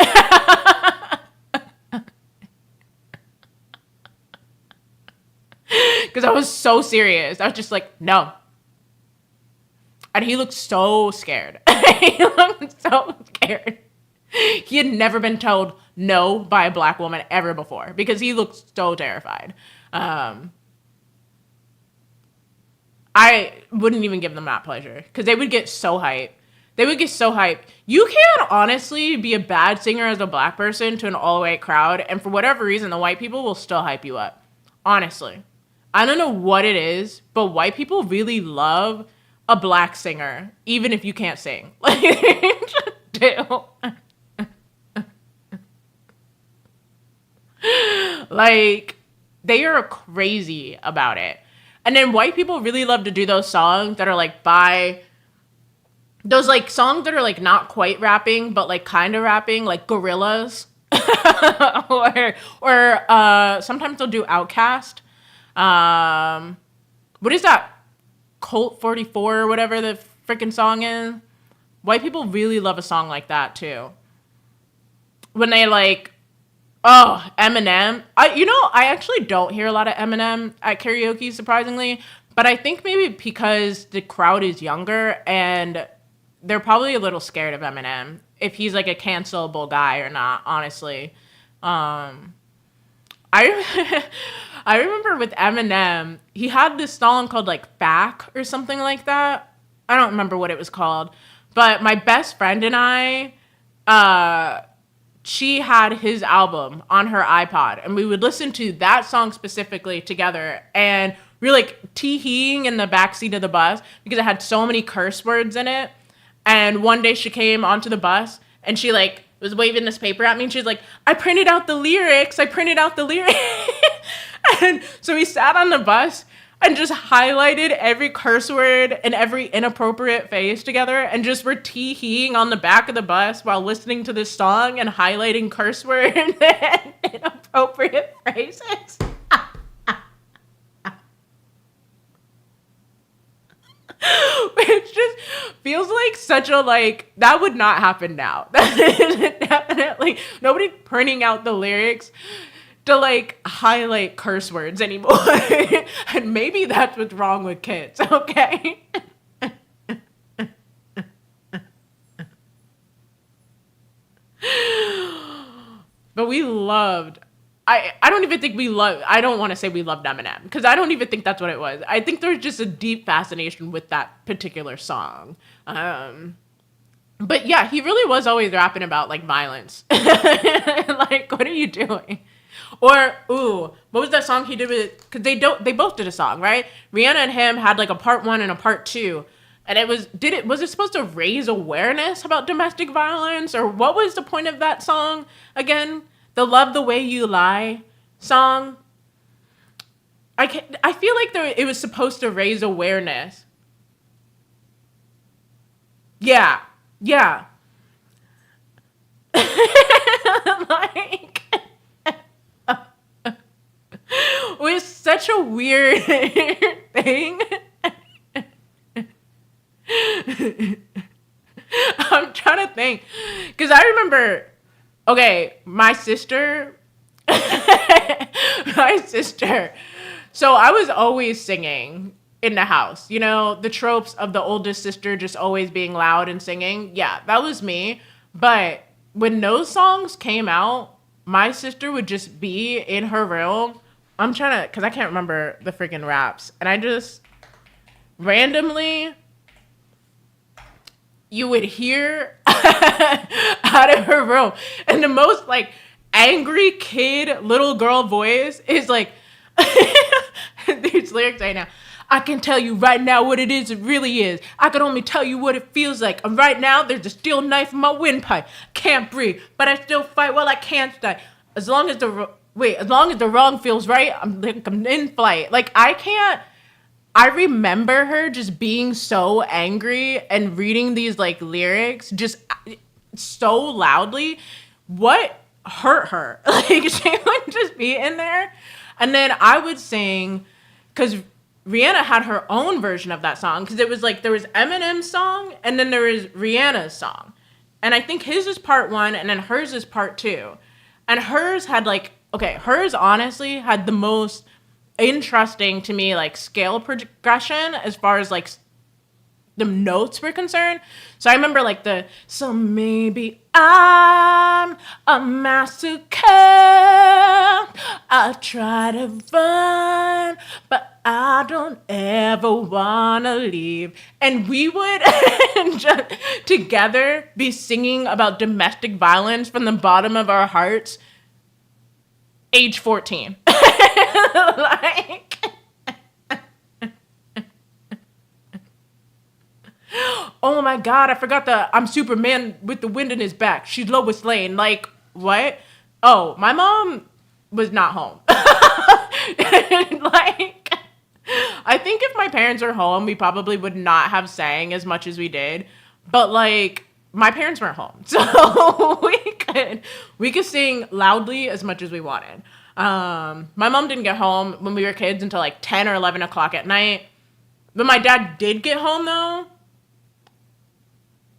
S1: Because I was so serious. I was just like, no. And he looked so scared. He looked so scared. He had never been told no by a black woman ever before because he looked so terrified. I wouldn't even give them that pleasure because they would get so hyped. You can honestly be a bad singer as a black person to an all-white crowd, and for whatever reason, the white people will still hype you up. Honestly. I don't know what it is, but white people really love a black singer, even if you can't sing. Like, they just do. Like, they are crazy about it. And then white people really love to do those songs that are like those like songs that are like not quite rapping, but like kind of rapping, like Gorillaz. or sometimes they'll do Outkast. What is that? Colt 44 or whatever the freaking song is. White people really love a song like that too. When they like, oh, Eminem. I actually don't hear a lot of Eminem at karaoke, surprisingly. But I think maybe because the crowd is younger and they're probably a little scared of Eminem. If he's like a cancelable guy or not, honestly. I I remember with Eminem, he had this song called like Back or something like that. I don't remember what it was called. But my best friend and I, she had his album on her iPod, and we would listen to that song specifically together, and we were like tee-heeing in the backseat of the bus because it had so many curse words in it. And one day she came onto the bus and she like was waving this paper at me, and she's like, I printed out the lyrics. And so we sat on the bus and just highlighted every curse word and every inappropriate phase together and just were tee-heeing on the back of the bus while listening to this song and highlighting curse words and inappropriate phrases. Which just feels like such a, like, that would not happen now. That is definitely nobody printing out the lyrics to like highlight curse words anymore. And maybe that's what's wrong with kids, okay? But we loved, I don't even think we loved, I don't want to say we loved Eminem, because I don't even think that's what it was. I think there's just a deep fascination with that particular song. But yeah, he really was always rapping about like violence. Like, what are you doing? Or, ooh, what was that song he did with, because they both did a song, right? Rihanna and him had like a part 1 and a part 2. And was it supposed to raise awareness about domestic violence? Or what was the point of that song again? The Love the Way You Lie song? I feel like it was supposed to raise awareness. Yeah. Like, it was such a weird thing. I'm trying to think, because I remember, okay, my sister, so I was always singing in the house, you know, the tropes of the oldest sister just always being loud and singing. Yeah, that was me. But when those songs came out, my sister would just be in her room. I'm trying to, because I can't remember the freaking raps. And I just randomly, you would hear out of her room. And the most like angry kid, little girl voice is like, these lyrics right now. I can tell you right now what it is, it really is. I can only tell you what it feels like. And right now, there's a steel knife in my windpipe. Can't breathe, but I still fight while I can't die. As long as the wrong feels right, I'm in flight. Like, I remember her just being so angry and reading these, like, lyrics just so loudly. What hurt her? Like, she would just be in there. And then I would sing, because Rihanna had her own version of that song, because it was like there was Eminem's song and then there was Rihanna's song. And I think his is part 1 and then hers is part 2. And hers had like, okay, hers honestly had the most interesting to me like scale progression as far as like the notes were concerned. So I remember like so maybe I'm a masochist. I try to run, but I don't ever wanna leave. And we would just together be singing about domestic violence from the bottom of our hearts, age 14. Like, oh my God, I forgot I'm Superman with the wind in his back. She's Lois Lane. Like, what? Oh, my mom was not home. Like, I think if my parents were home, we probably would not have sang as much as we did. But like, my parents weren't home. So we could sing loudly as much as we wanted. My mom didn't get home when we were kids until like 10 or 11 o'clock at night. When my dad did get home though,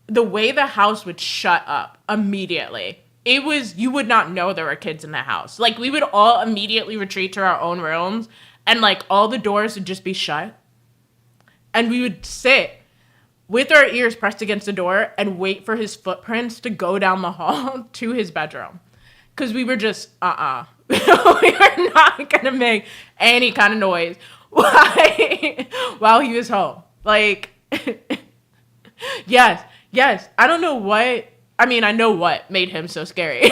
S1: the way the house would shut up immediately, you would not know there were kids in the house. Like, we would all immediately retreat to our own rooms and like all the doors would just be shut. And we would sit with our ears pressed against the door and wait for his footprints to go down the hall to his bedroom. Because we were just, we were not going to make any kind of noise while he was home. Like, yes. I don't know what, I mean, I know what made him so scary.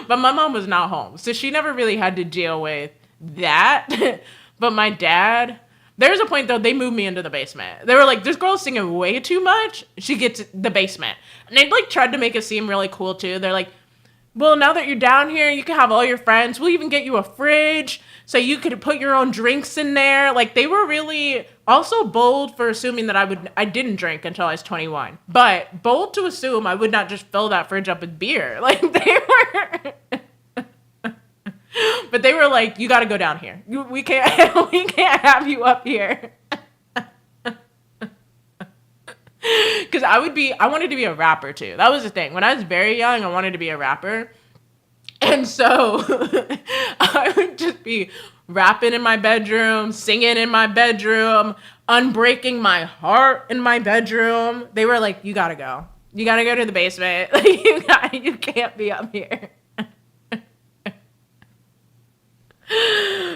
S1: But my mom was not home, so she never really had to deal with that. But my dad, there's a point though, they moved me into the basement. They were like, this girl's singing way too much. She gets the basement. And they like tried to make it seem really cool too. They're like, well, now that you're down here, you can have all your friends. We'll even get you a fridge so you could put your own drinks in there. Like, they were really also bold for assuming that I didn't drink until I was 21. But bold to assume I would not just fill that fridge up with beer. Like, they were but they were like, you got to go down here. We can't we can't have you up here. Because I wanted to be a rapper too. That was the thing. When I was very young, I wanted to be a rapper. And so I would just be rapping in my bedroom, singing in my bedroom, unbreaking my heart in my bedroom. They were like, you gotta go. You gotta go to the basement. You can't be up here.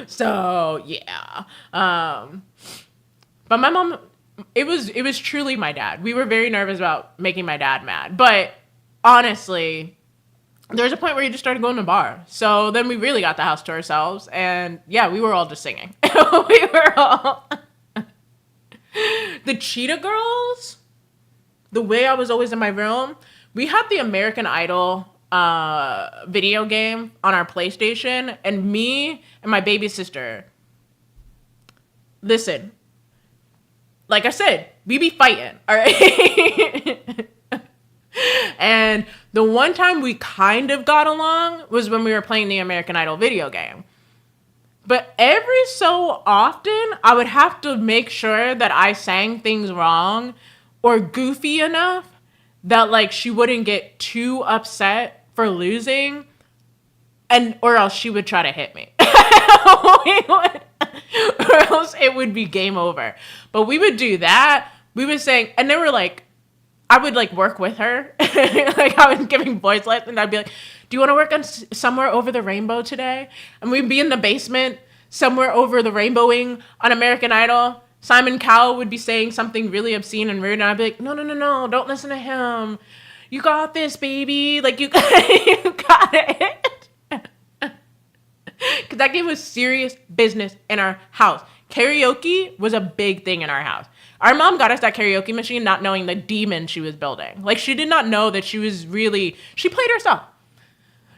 S1: So yeah. But my mom, it was truly my dad. We were very nervous about making my dad mad. But honestly, there's a point where you just started going to the bar. So then we really got the house to ourselves. And yeah, we were all just singing. We were all... The Cheetah Girls, the way I was always in my room, we had the American Idol video game on our PlayStation. And me and my baby sister, listen, like I said, we be fighting, all right? And the one time we kind of got along was when we were playing the American Idol video game. But every so often, I would have to make sure that I sang things wrong or goofy enough that like she wouldn't get too upset for losing, and or else she would try to hit me. Or else it would be game over. But we would do that. We would sing, and they were like, I would like work with her. Like I was giving voice lessons, and I'd be like, do you want to work on Somewhere Over the Rainbow today? And we'd be in the basement, Somewhere Over the Rainbowing on American Idol. Simon Cowell would be saying something really obscene and rude, and I'd be like, no, don't listen to him. You got this, baby. Like, you got it. Because that game was serious business in our house. Karaoke was a big thing in our house. Our mom got us that karaoke machine not knowing the demon she was building. Like, she did not know that she played herself.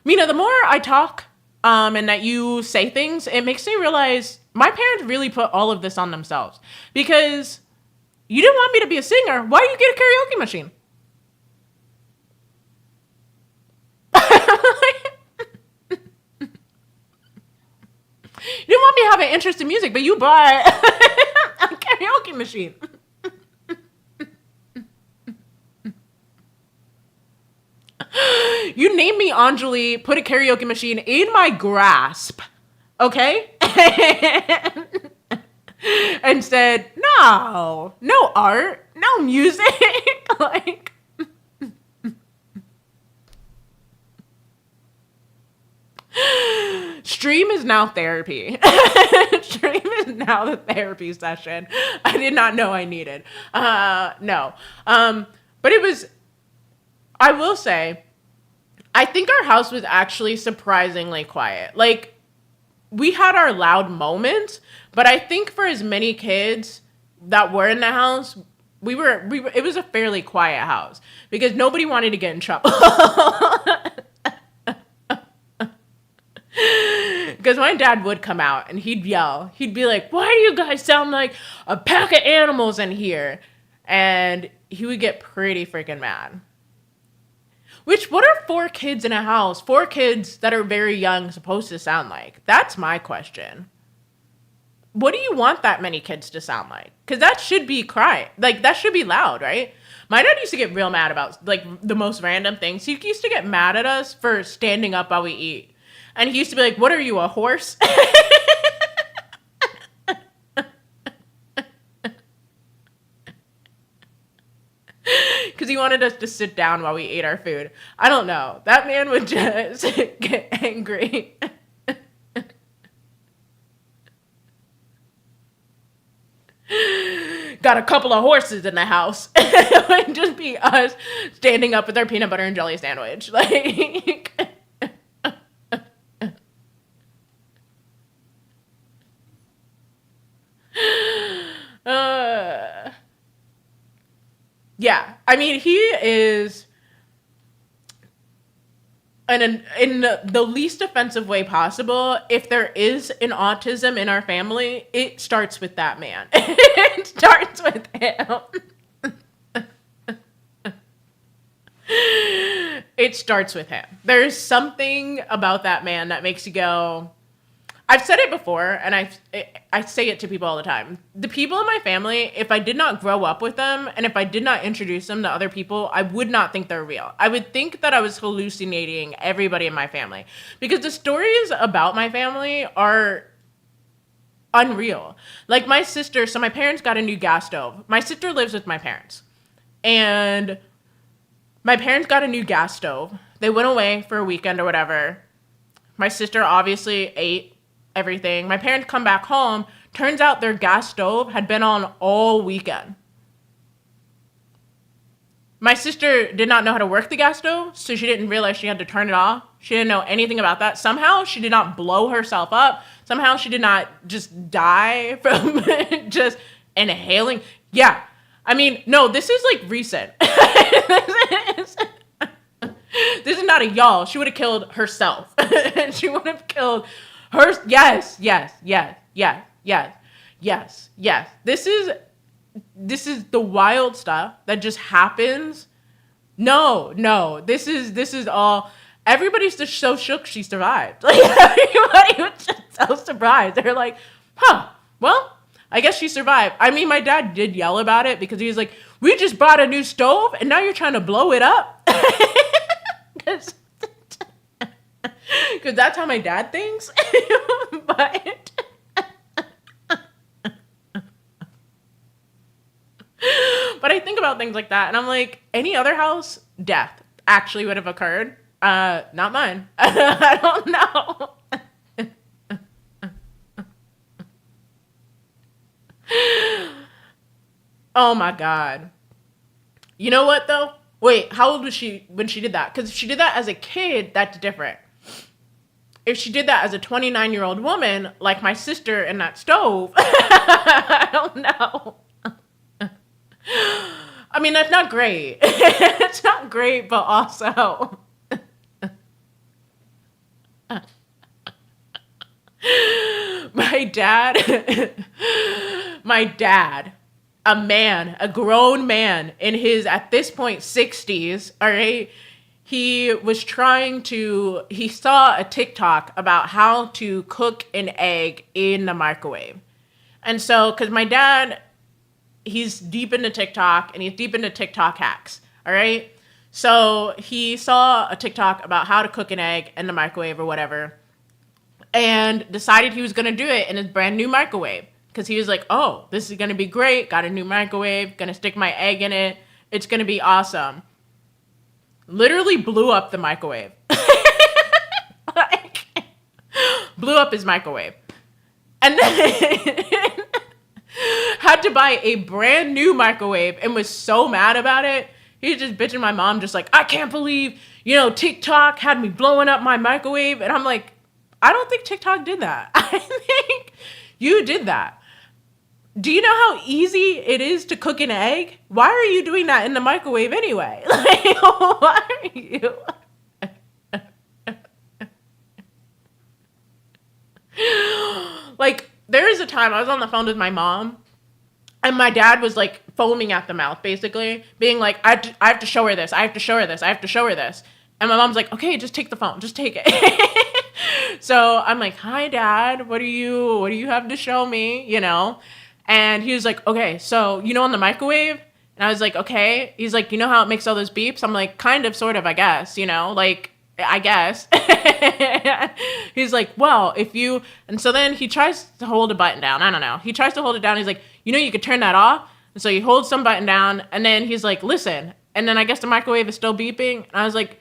S1: Mina, the more I talk and that you say things, it makes me realize my parents really put all of this on themselves. Because you didn't want me to be a singer. Why did you get a karaoke machine? You didn't want me to have an interest in music, but you bought a karaoke machine. You named me Anjali, put a karaoke machine in my grasp, okay? And said, no art, no music. Like, stream is now therapy. Stream is now the therapy session I did not know I needed. No. But it was, I will say, I think our house was actually surprisingly quiet. Like, we had our loud moments, but I think for as many kids that were in the house, it was a fairly quiet house because nobody wanted to get in trouble. Because my dad would come out and he'd yell. He'd be like, why do you guys sound like a pack of animals in here? And he would get pretty freaking mad. Which, what are 4 kids in a house, 4 kids that are very young, supposed to sound like? That's my question. What do you want that many kids to sound like? Because that should be like, that should be loud, right? My dad used to get real mad about, like, the most random things. He used to get mad at us for standing up while we eat. And he used to be like, what are you, a horse? Because he wanted us to sit down while we ate our food. I don't know. That man would just get angry. Got a couple of horses in the house. It would just be us standing up with our peanut butter and jelly sandwich. Like... Yeah, I mean, he is... and in the least offensive way possible, if there is an autism in our family, it starts with that man. It starts with him. It starts with him. There's something about that man that makes you go. I've said it before, and I say it to people all the time. The people in my family, if I did not grow up with them, and if I did not introduce them to other people, I would not think they're real. I would think that I was hallucinating everybody in my family. Because the stories about my family are unreal. Like my sister, so my parents got a new gas stove. My sister lives with my parents. And my parents got a new gas stove. They went away for a weekend or whatever. My sister obviously ate everything. My parents come back home. Turns out their gas stove had been on all weekend. My sister did not know how to work the gas stove, so she didn't realize she had to turn it off. She didn't know anything about that. Somehow she did not blow herself up. Somehow she did not just die from just inhaling. Yeah. I mean, no, this is like recent. This is not a y'all. She would have killed herself. She would have killed her. Yes. This is the wild stuff that just happens. No. This is all. Everybody's just so shook she survived. Like everybody was just so surprised. They're like, huh, well, I guess she survived. I mean, my dad did yell about it because he was like, we just bought a new stove and now you're trying to blow it up. Because that's how my dad thinks. But I think about things like that and I'm like, any other house, death actually would have occurred. Not mine. I don't know. Oh my God. You know what though? Wait, how old was she when she did that? Because if she did that as a kid, that's different. If she did that as a 29-year-old woman, like my sister in that stove, I don't know. I mean, that's not great. It's not great, but also. My dad, a grown man in his, at this point, 60s, all right? He saw a TikTok about how to cook an egg in the microwave. And so, because my dad, he's deep into TikTok and he's deep into TikTok hacks, all right? So he saw a TikTok about how to cook an egg in the microwave or whatever and decided he was going to do it in his brand new microwave. Because he was like, oh, this is going to be great. Got a new microwave. Going to stick my egg in it. It's going to be awesome. Literally blew up the microwave. Like, blew up his microwave. And then had to buy a brand new microwave and was so mad about it. He was just bitching my mom, just like, I can't believe, TikTok had me blowing up my microwave. And I'm like, I don't think TikTok did that. I think you did that. Do you know how easy it is to cook an egg? Why are you doing that in the microwave anyway? Like, why are you? Like, there is a time I was on the phone with my mom, and my dad was like foaming at the mouth, basically, being like, I have to show her this. I have to show her this. I have to show her this. And my mom's like, okay, just take the phone. Just take it. So I'm like, hi, Dad. What do you have to show me? And he was like, okay, so, on the microwave? And I was like, okay. He's like, you know how it makes all those beeps? I'm like, kind of, sort of, I guess, like, I guess. He's like, well, and so then he tries to hold a button down. I don't know. He tries to hold it down. He's like, you could turn that off. And so he holds some button down and then he's like, listen. And then I guess the microwave is still beeping. And I was like,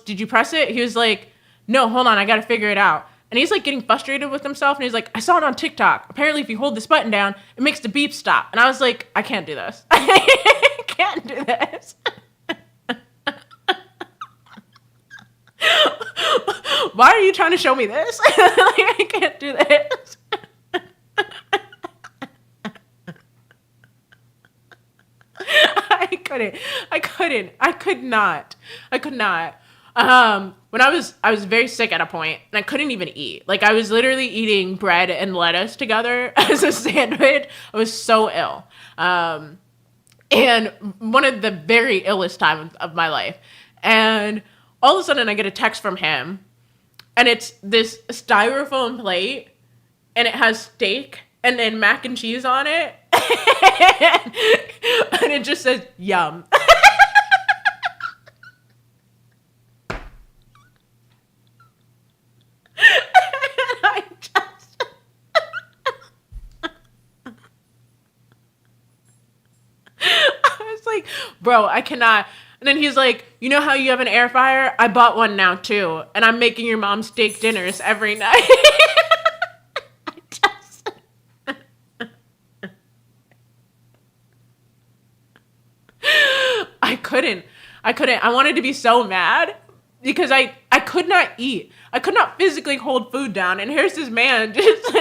S1: did you press it? He was like, no, hold on. I got to figure it out. And he's like getting frustrated with himself. And he's like, I saw it on TikTok. Apparently, if you hold this button down, it makes the beep stop. And I was like, I can't do this. I can't do this. Why are you trying to show me this? Like, I can't do this. I could not. When I was very sick at a point and I couldn't even eat. Like I was literally eating bread and lettuce together as a sandwich. I was so ill. And one of the very illest times of my life. And all of a sudden I get a text from him and it's this styrofoam plate and it has steak and then mac and cheese on it. And it just says yum. I just I was like, bro, I cannot. And then he's like, you know how you have an air fryer? I bought one now too. And I'm making your mom steak dinners every night. I just I couldn't. I wanted to be so mad because I could not eat. I could not physically hold food down. And here's this man just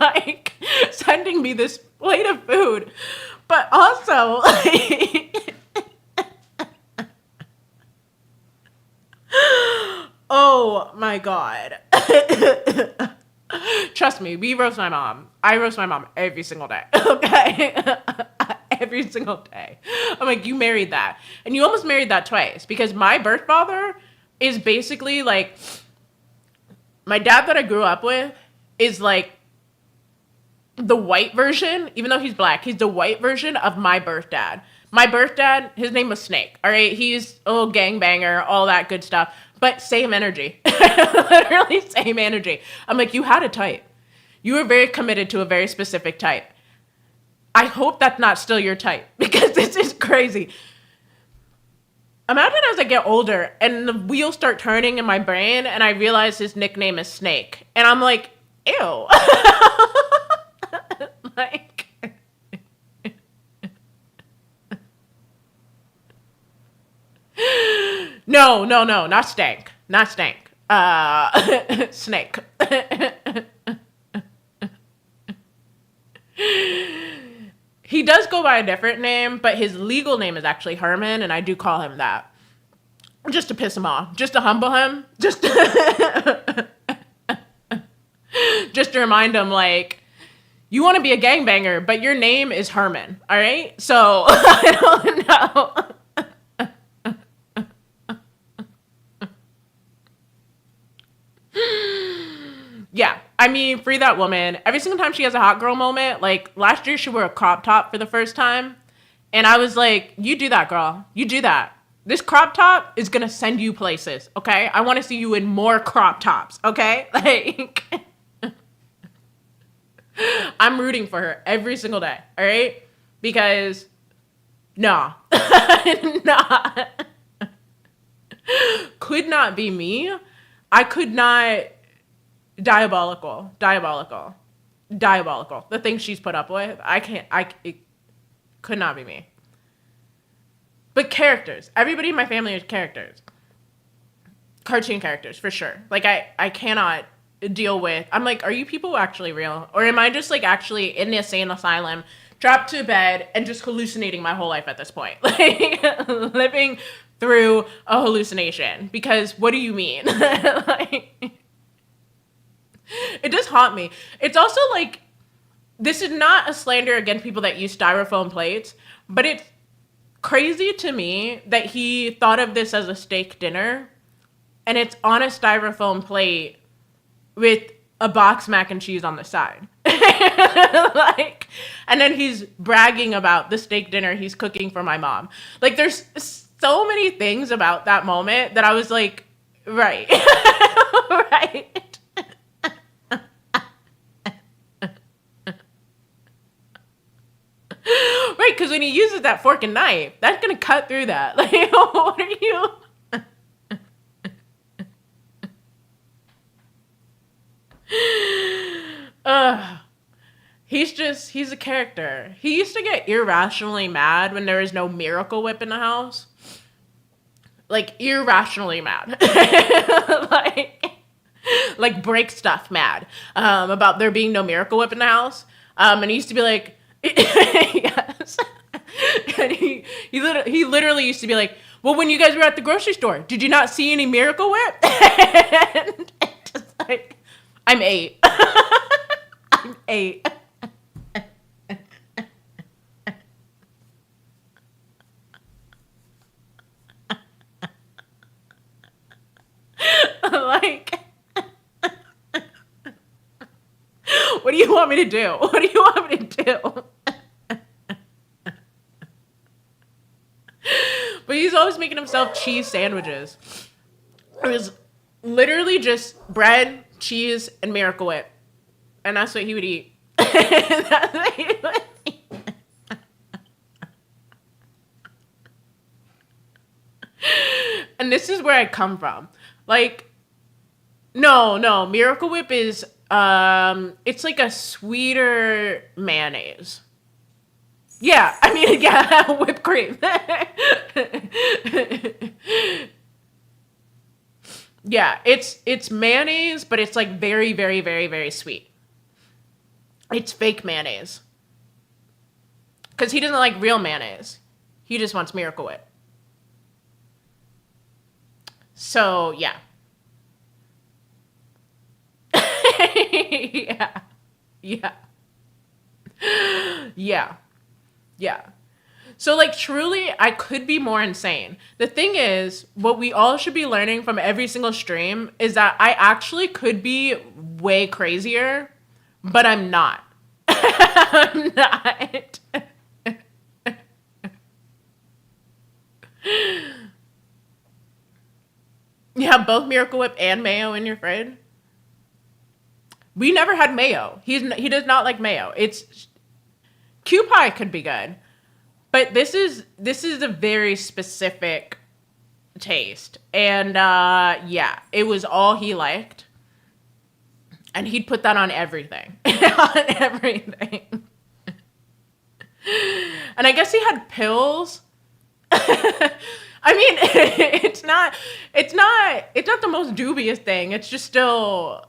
S1: like sending me this plate of food. But also, like, oh my God. Trust me, we roast my mom. I roast my mom every single day. Okay? Every single day. I'm like, you married that. And you almost married that twice because my birth father is basically like, my dad that I grew up with is like the white version, even though he's black, he's the white version of my birth dad. My birth dad, his name was Snake. All right. He's a little gangbanger, all that good stuff, but same energy. Literally same energy. I'm like, you had a type. You were very committed to a very specific type. I hope that's not still your type because this is crazy. Imagine as I get older and the wheels start turning in my brain and I realize his nickname is Snake. And I'm like, ew. Like, no, not Stank. Not Stank. Snake. He does go by a different name, but his legal name is actually Herman, and I do call him that. Just to piss him off. Just to humble him. Just to, just to remind him, like, you want to be a gangbanger, but your name is Herman, all right? So, I don't know. Yeah, I mean, free that woman. Every single time she has a hot girl moment, like, last year she wore a crop top for the first time, and I was like, you do that, girl. You do that. This crop top is going to send you places, okay? I want to see you in more crop tops, okay? Like... I'm rooting for her every single day, all right? Because, nah. Nah. Could not be me. I could not... Diabolical. The things she's put up with, it could not be me. But characters. Everybody in my family is characters. Cartoon characters, for sure. Like, I cannot... deal with. I'm like, are you people actually real? Or am I just like actually in the insane asylum, trapped to bed and just hallucinating my whole life at this point? Like living through a hallucination. Because what do you mean? Like, it does haunt me. It's also like, this is not a slander against people that use styrofoam plates, but it's crazy to me that he thought of this as a steak dinner and it's on a styrofoam plate with a box mac and cheese on the side. Like, and then he's bragging about the steak dinner he's cooking for my mom. Like, there's so many things about that moment that I was like, right. Right. Right, because when he uses that fork and knife, that's going to cut through that. Like, what are you... He's a character. He used to get irrationally mad when there was no Miracle Whip in the house. Like, irrationally mad. like break stuff mad. About there being no Miracle Whip in the house. And he used to be like, yes. And he literally used to be like, Well, when you guys were at the grocery store, did you not see any Miracle Whip? And just like, I'm 8. I'm 8. Like, what do you want me to do? What do you want me to do? But he's always making himself cheese sandwiches. It was literally just bread, cheese, and Miracle Whip. And that's what he would eat. That's what he would eat. And this is where I come from. Like, no, Miracle Whip is it's like a sweeter mayonnaise. Yeah, I mean, yeah, whipped cream. Yeah, it's mayonnaise, but it's like very, very, very, very sweet. It's fake mayonnaise. Because he doesn't like real mayonnaise. He just wants Miracle Whip. So, yeah. Yeah. Yeah. Yeah. Yeah. So, like, truly, I could be more insane. The thing is, what we all should be learning from every single stream is that I actually could be way crazier, but I'm not. I'm not. You have both Miracle Whip and mayo in your fridge? We never had mayo. He does not like mayo. It's Q pie could be good. But this is a very specific taste. And yeah, it was all he liked. And he'd put that on everything. On everything. And I guess he had pills. I mean, it's not the most dubious thing. It's just still,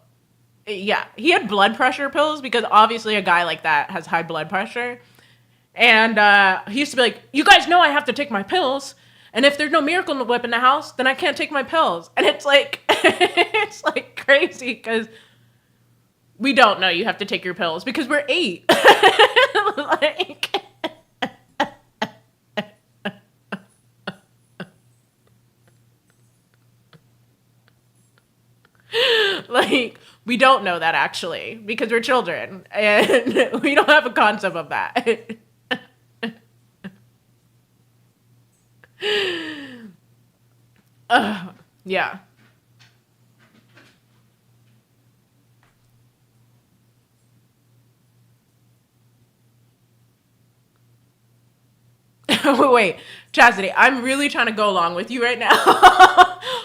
S1: yeah. He had blood pressure pills because obviously a guy like that has high blood pressure. And he used to be like, you guys know I have to take my pills. And if there's no Miracle Whip in the house, then I can't take my pills. And it's like, it's like crazy because we don't know you have to take your pills because we're 8. Like, like, we don't know that actually because we're children and we don't have a concept of that. Yeah. Wait, Chastity, I'm really trying to go along with you right now.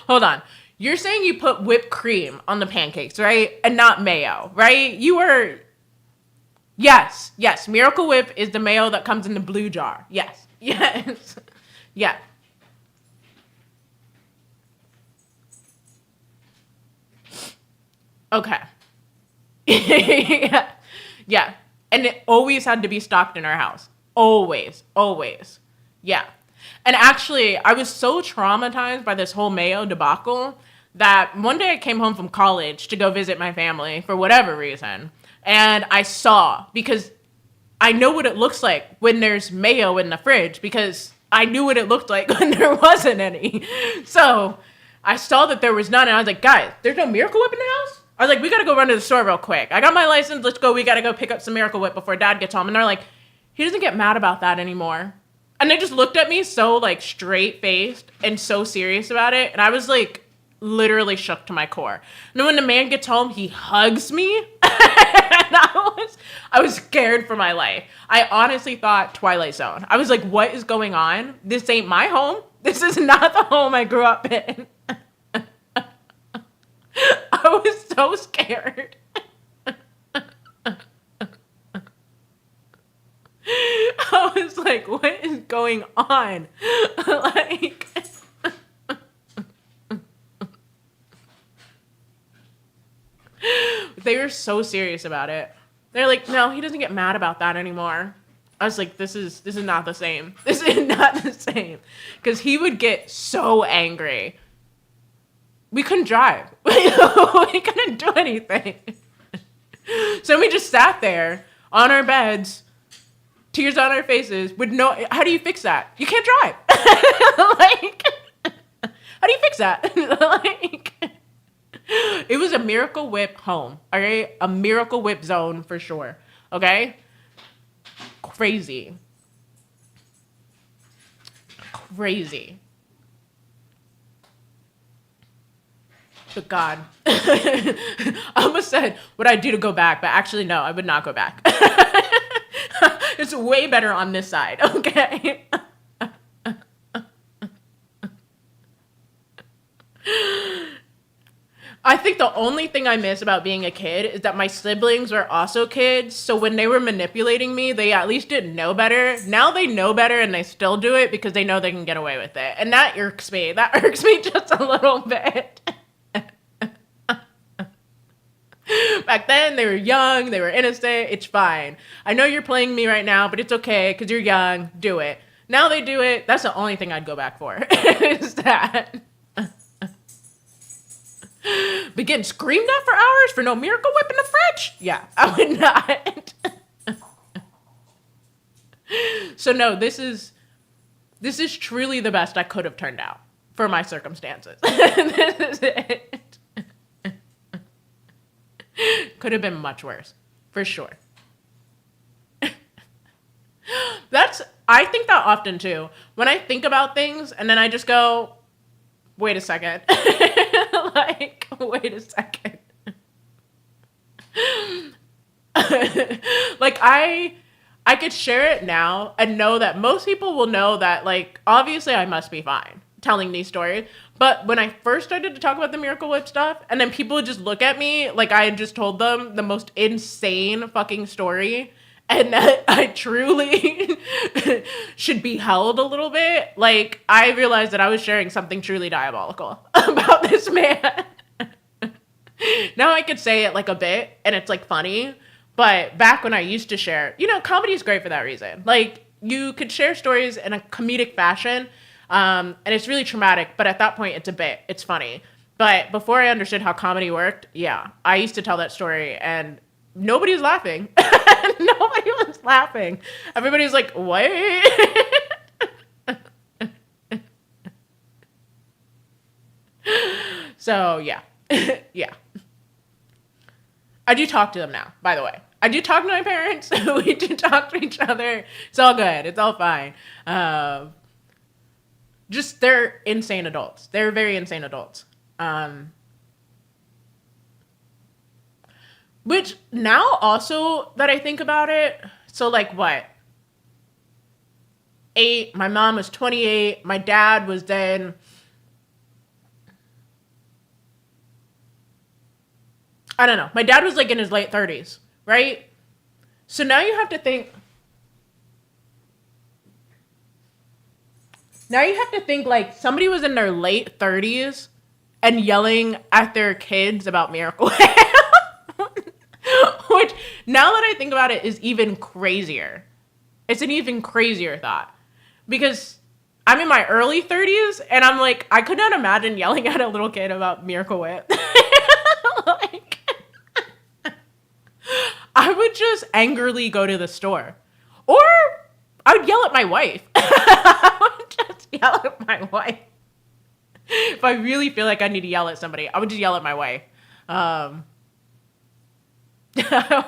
S1: Hold on. You're saying you put whipped cream on the pancakes, right? And not mayo, right? You were... Yes. Miracle Whip is the mayo that comes in the blue jar. Yes. Yeah. Okay. Yeah. And it always had to be stocked in our house. Always. Yeah. And actually, I was so traumatized by this whole mayo debacle that one day I came home from college to go visit my family for whatever reason. And I saw, because I know what it looks like when there's mayo in the fridge, because I knew what it looked like when there wasn't any. So I saw that there was none, and I was like, guys, there's no Miracle Whip in the house? I was like, we gotta go run to the store real quick. I got my license, let's go, we gotta go pick up some Miracle Whip before Dad gets home. And they're like, he doesn't get mad about that anymore. And they just looked at me so, like, straight-faced and so serious about it. And I was, like, literally shook to my core. And then when the man gets home, he hugs me. And I was scared for my life. I honestly thought Twilight Zone. I was like, what is going on? This ain't my home. This is not the home I grew up in. I was so scared. I was like, what is going on? Like, they were so serious about it. They're like, no, he doesn't get mad about that anymore. I was like, this is not the same. This is not the same. Because he would get so angry. We couldn't drive. We couldn't do anything. So we just sat there on our beds, tears on our faces, with no, how do you fix that? You can't drive. Like, how do you fix that? Like, it was a Miracle Whip home, all right? A Miracle Whip zone for sure, okay? Crazy. But God, I almost said, would I do to go back? But actually, no, I would not go back. It's way better on this side, okay? I think the only thing I miss about being a kid is that my siblings were also kids. So when they were manipulating me, they at least didn't know better. Now they know better and they still do it because they know they can get away with it. And that irks me. That irks me just a little bit. Back then, they were young, they were innocent, it's fine. I know you're playing me right now, but it's okay, because you're young, do it. Now they do it, that's the only thing I'd go back for, is that. But getting screamed at for hours for no Miracle Whip in the fridge? Yeah, I would not. So no, this is truly the best I could have turned out for my circumstances. This is it. Could have been much worse, for sure. I think that often too. When I think about things and then I just go, wait a second. Like, wait a second. Like, I could share it now and know that most people will know that, like, obviously I must be fine telling these stories. But when I first started to talk about the Miracle Whip stuff, and then people would just look at me like I had just told them the most insane fucking story, and that I truly should be held a little bit, like, I realized that I was sharing something truly diabolical about this man. Now I could say it like a bit, and it's like funny, but back when I used to share, comedy is great for that reason. Like, you could share stories in a comedic fashion, and it's really traumatic, but at that point, it's a bit. It's funny. But before I understood how comedy worked, yeah, I used to tell that story, and nobody was laughing. Nobody was laughing. Everybody was like, what? So, yeah. Yeah. I do talk to them now, by the way. I do talk to my parents. We do talk to each other. It's all good. It's all fine. Just, they're insane adults. They're very insane adults. Which now also that I think about it, so like what? 8, my mom was 28, my dad was then, I don't know, my dad was like in his late 30s, right? So now you have to think, like, somebody was in their late 30s and yelling at their kids about Miracle Whip. Which, now that I think about it, is even crazier. It's an even crazier thought. Because I'm in my early 30s, and I'm like, I could not imagine yelling at a little kid about Miracle Whip. Like, I would just angrily go to the store. Or I would yell at my wife. I would just yell at my wife. If I really feel like I need to yell at somebody, I would just yell at my wife. I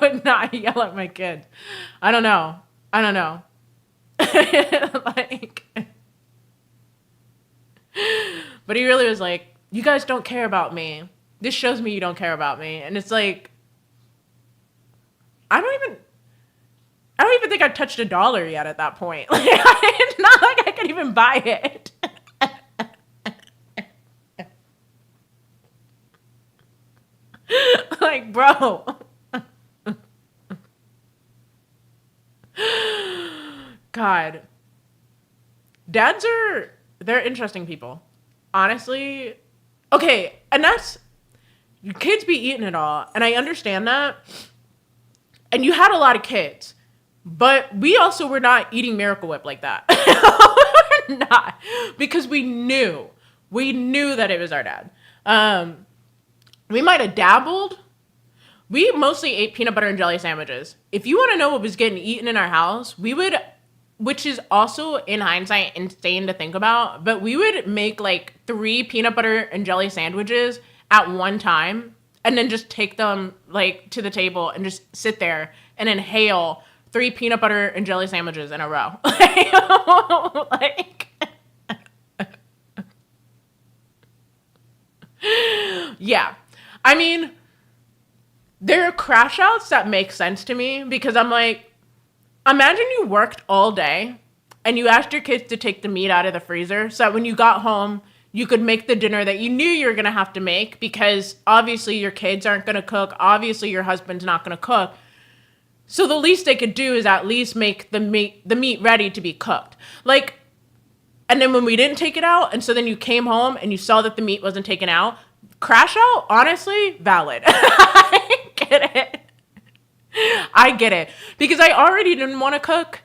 S1: would not yell at my kids. I don't know. Like, but he really was like, you guys don't care about me. This shows me you don't care about me. And it's like, I don't even think I've touched $1 yet at that point. Like, it's not like I could even buy it. Like, bro. God. Dads they're interesting people. Honestly. Okay, and that's, kids be eating it all, and I understand that. And you had a lot of kids. But we also were not eating Miracle Whip like that. We're not. Because we knew that it was our dad. We might have dabbled. We mostly ate peanut butter and jelly sandwiches. If you want to know what was getting eaten in our house, we would, which is also in hindsight insane to think about, but we would make like 3 peanut butter and jelly sandwiches at one time and then just take them like to the table and just sit there and inhale 3 peanut butter and jelly sandwiches in a row. Like, yeah. I mean, there are crash outs that make sense to me because I'm like, imagine you worked all day and you asked your kids to take the meat out of the freezer so that when you got home, you could make the dinner that you knew you were going to have to make because obviously your kids aren't going to cook. Obviously your husband's not going to cook. So the least they could do is at least make the meat ready to be cooked. Like, and then when we didn't take it out, and so then you came home and you saw that the meat wasn't taken out, crash out, honestly, valid. I get it. I get it. Because I already didn't want to cook.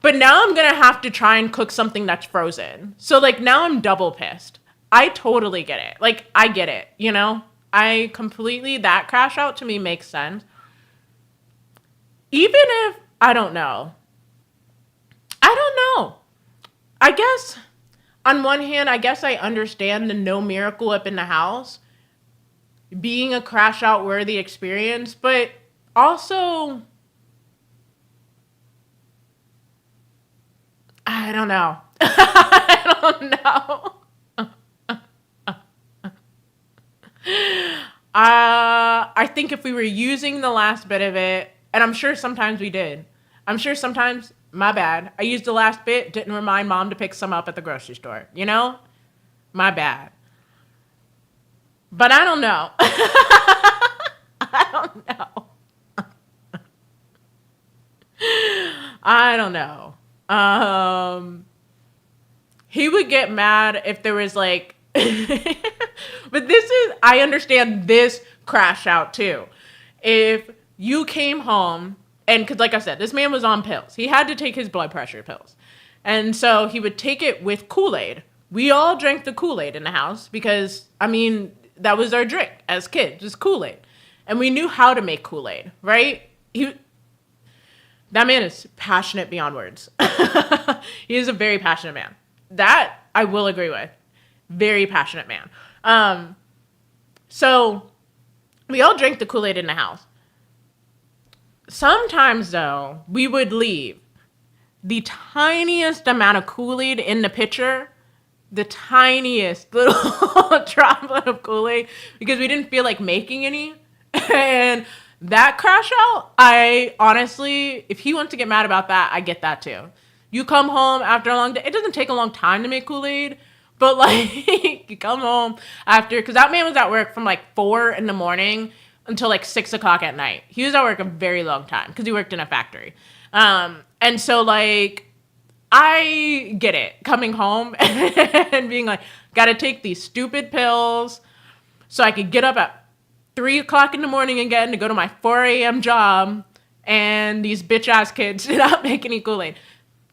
S1: But now I'm going to have to try and cook something that's frozen. So, like, now I'm double pissed. I totally get it. Like, I get it, you know? That crash out to me makes sense. Even if, I don't know. I guess, on one hand, I guess I understand the no Miracle Whip in the house being a crash out worthy experience, but also, I don't know. I don't know. I think if we were using the last bit of it, and I'm sure sometimes we did. I'm sure sometimes, my bad, I used the last bit, didn't remind mom to pick some up at the grocery store. You know? My bad. But I don't know. I don't know. I don't know. He would get mad if there was like, but I understand this crash out too. If you came home, and because like I said, this man was on pills. He had to take his blood pressure pills. And so he would take it with Kool-Aid. We all drank the Kool-Aid in the house because, I mean, that was our drink as kids, just Kool-Aid. And we knew how to make Kool-Aid, right? That man is passionate beyond words. He is a very passionate man. That I will agree with. Very passionate man. So we all drank the Kool-Aid in the house. Sometimes, though, we would leave the tiniest amount of Kool-Aid in the pitcher, the tiniest little droplet of Kool-Aid, because we didn't feel like making any. And that crash out, I honestly, if he wants to get mad about that, I get that too. You come home after a long day. It doesn't take a long time to make Kool-Aid, but like you come home after, because that man was at work from like 4 a.m. until like 6 o'clock at night. He was at work a very long time because he worked in a factory. And so like, I get it coming home and being like, gotta take these stupid pills so I could get up at 3 o'clock in the morning again to go to my 4 a.m. job, and these bitch ass kids did not make any Kool-Aid.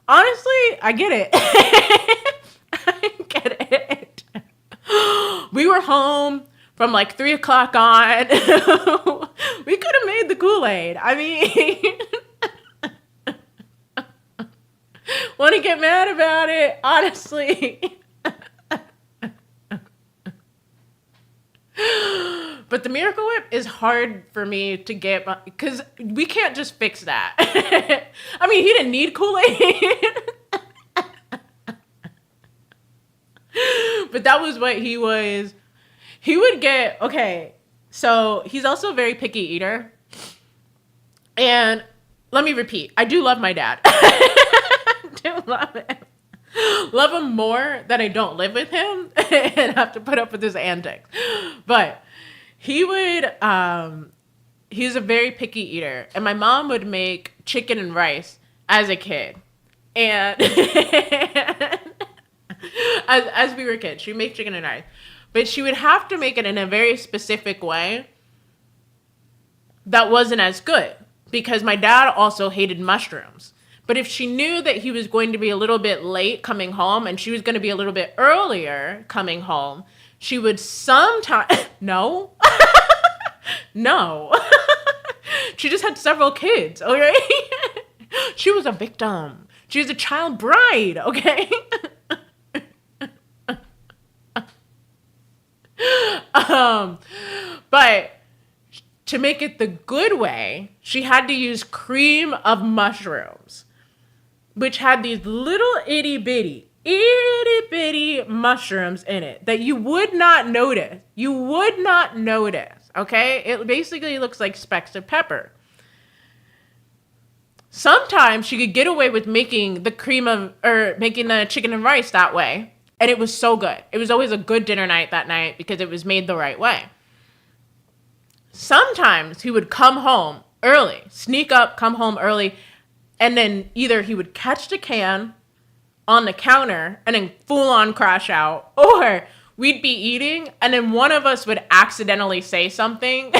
S1: Honestly, I get it. I get it. We were home from like 3 o'clock on. We could have made the Kool-Aid. I mean, want to get mad about it? Honestly. But the Miracle Whip is hard for me to get because we can't just fix that. I mean, he didn't need Kool-Aid. But that was what he was. He would get, okay, so he's also a very picky eater. And let me repeat, I do love my dad. I do love him. Love him more that I don't live with him and have to put up with his antics. But he would, he's a very picky eater. And my mom would make chicken and rice as a kid. And as we were kids, she'd make chicken and rice. But she would have to make it in a very specific way that wasn't as good. because my dad also hated mushrooms. But if she knew that he was going to be a little bit late coming home and she was going to be a little bit earlier coming home, she would sometimes... No. No. She just had several kids, okay? She was a victim. She was a child bride, okay? But to make it the good way, she had to use cream of mushrooms, which had these little itty bitty mushrooms in it that you would not notice. You would not notice, okay? It basically looks like specks of pepper. Sometimes she could get away with making making the chicken and rice that way. And it was so good. It was always a good dinner night that night because it was made the right way. Sometimes he would come home early, sneak up, come home early, and then either he would catch the can on the counter and then full on crash out, or we'd be eating and then one of us would accidentally say something.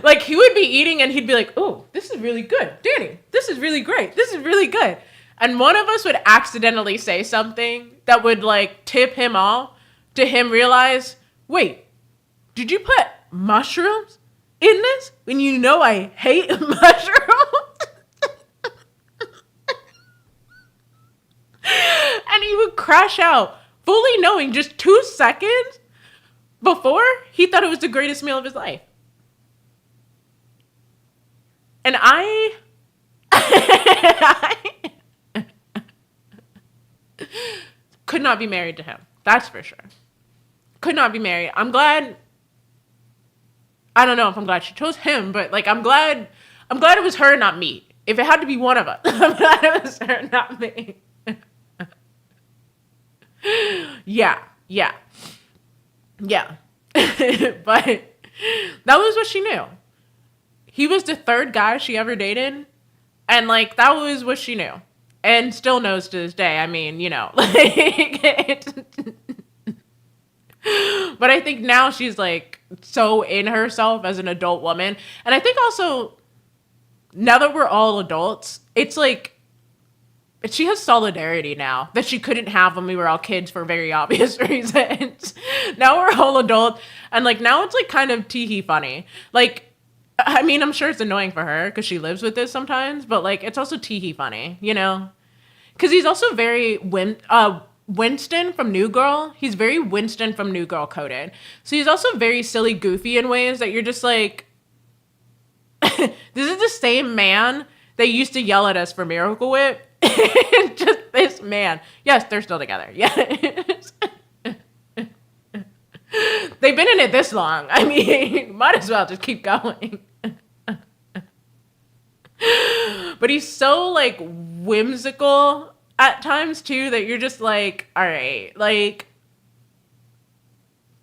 S1: Like he would be eating and he'd be like, "Oh, this is really good. Danny, this is really great. This is really good." And one of us would accidentally say something that would like tip him off to him realize, wait, did you put mushrooms in this when you know I hate mushrooms? And he would crash out, fully knowing just 2 seconds before he thought it was the greatest meal of his life. And I could not be married to him. That's for sure. Could not be married. I'm glad. I don't know if I'm glad she chose him, but like I'm glad it was her, not me. If it had to be one of us, I'm glad it was her, not me. Yeah. But that was what she knew. He was the 3rd guy she ever dated, and like that was what she knew. And still knows to this day. I mean, you know, like, but I think now she's like so in herself as an adult woman. And I think also now that we're all adults, it's like she has solidarity now that she couldn't have when we were all kids for very obvious reasons. Now we're all adults and like now it's like kind of tee-hee funny. Like, I mean, I'm sure it's annoying for her because she lives with this sometimes, but like it's also tee-hee funny, you know? Because he's also very Winston from New Girl. He's very Winston from New Girl coded. So he's also very silly, goofy in ways that you're just like, this is the same man that used to yell at us for Miracle Whip. Just this man. Yes, they're still together. Yes. They've been in it this long. I mean, might as well just keep going. But he's so like whimsical at times too that you're just like, all right, like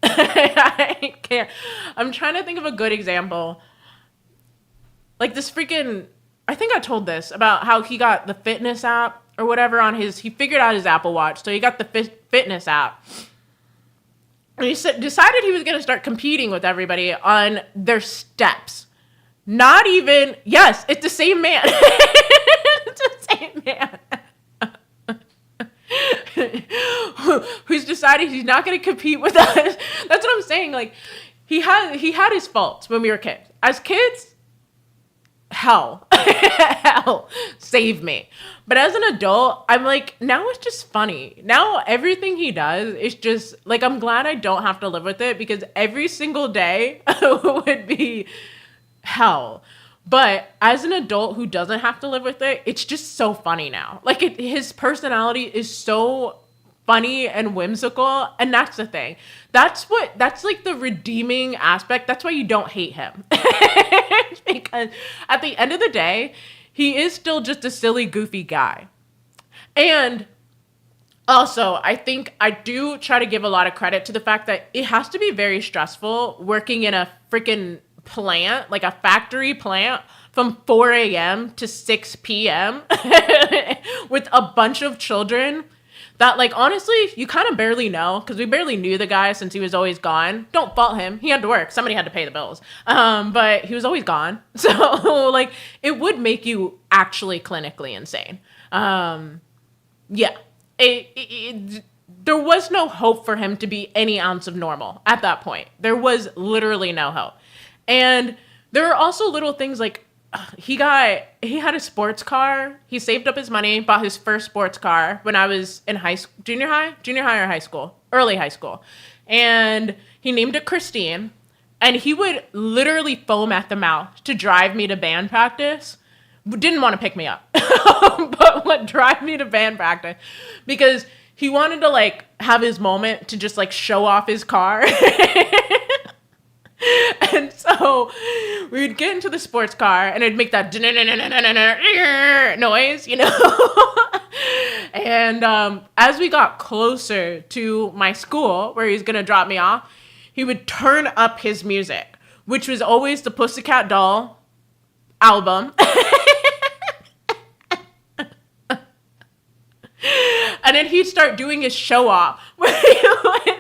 S1: I can't. I'm trying to think of a good example. Like this freaking, I think I told this about how he got the fitness app or whatever on he figured out his Apple Watch. So he got the fitness app. And he decided he was going to start competing with everybody on their steps. Not even, yes, it's the same man. It's the same man. Who's decided he's not going to compete with us. That's what I'm saying. Like, he had his faults when we were kids. As kids, hell, save me. But as an adult, I'm like, now it's just funny. Now everything he does is just, like, I'm glad I don't have to live with it because every single day would be hell. But as an adult who doesn't have to live with it, it's just so funny now. Like, his personality is so funny and whimsical, and that's the thing. That's like the redeeming aspect. That's why you don't hate him. Because at the end of the day, he is still just a silly, goofy guy. And also, I think I do try to give a lot of credit to the fact that it has to be very stressful working in a freaking plant, like a factory plant, from 4 a.m. to 6 p.m. with a bunch of children that, like, honestly, you kind of barely know, because we barely knew the guy since he was always gone. Don't fault him. He had to work. Somebody had to pay the bills. But he was always gone. So, like, it would make you actually clinically insane. Yeah. There was no hope for him to be any ounce of normal at that point. There was literally no hope. And there are also little things like he had a sports car. He saved up his money, bought his first sports car when I was in junior high or high school, early high school. And he named it Christine. And he would literally foam at the mouth to drive me to band practice. Didn't want to pick me up, but would drive me to band practice because he wanted to, like, have his moment to just, like, show off his car. And so we would get into the sports car and it'd make that noise, you know? And as we got closer to my school where he was going to drop me off, he would turn up his music, which was always the Pussycat Doll album. And then he'd start doing his show off where he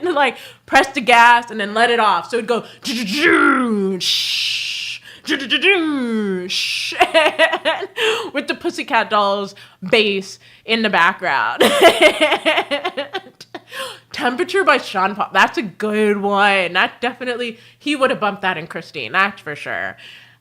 S1: would, like, press the gas and then let it off. So it'd go with the Pussycat Dolls bass in the background. Temperature by Sean Paul. That's a good one. That definitely, he would have bumped that in Christine. That's for sure.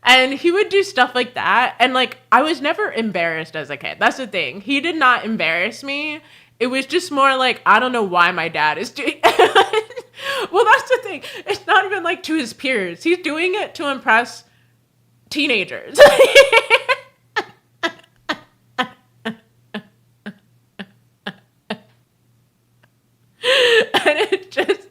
S1: And he would do stuff like that. And, like, I was never embarrassed as a kid. That's the thing. He did not embarrass me. It was just more like, I don't know why my dad is doing it. Well, that's the thing. It's not even, like, to his peers. He's doing it to impress teenagers. And it's just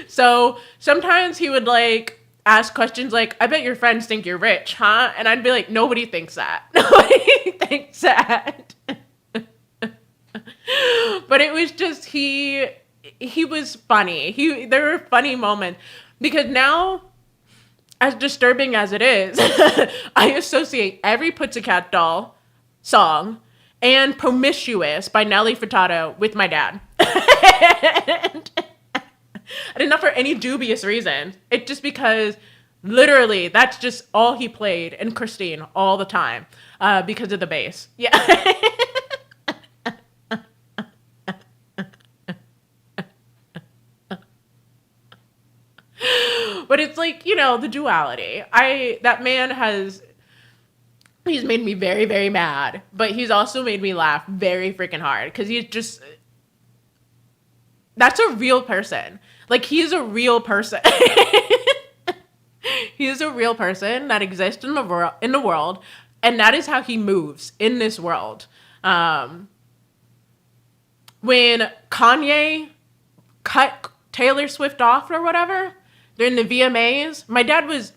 S1: so sometimes he would, like, ask questions like, I bet your friends think you're rich, huh? And I'd be like, nobody thinks that. Nobody thinks that. But it was just, he was funny. There were funny moments. Because now, as disturbing as it is, I associate every Pussycat Doll song and Promiscuous by Nelly Furtado with my dad. And not for any dubious reason. It's just because literally that's just all he played in Christine all the time because of the bass. Yeah. But it's like, you know, the duality. That man he's made me very, very mad, but he's also made me laugh very freaking hard because that's a real person. Like, he's a real person. He is a real person that exists in the world, and that is how he moves in this world. When Kanye cut Taylor Swift off or whatever during the VMAs, my dad does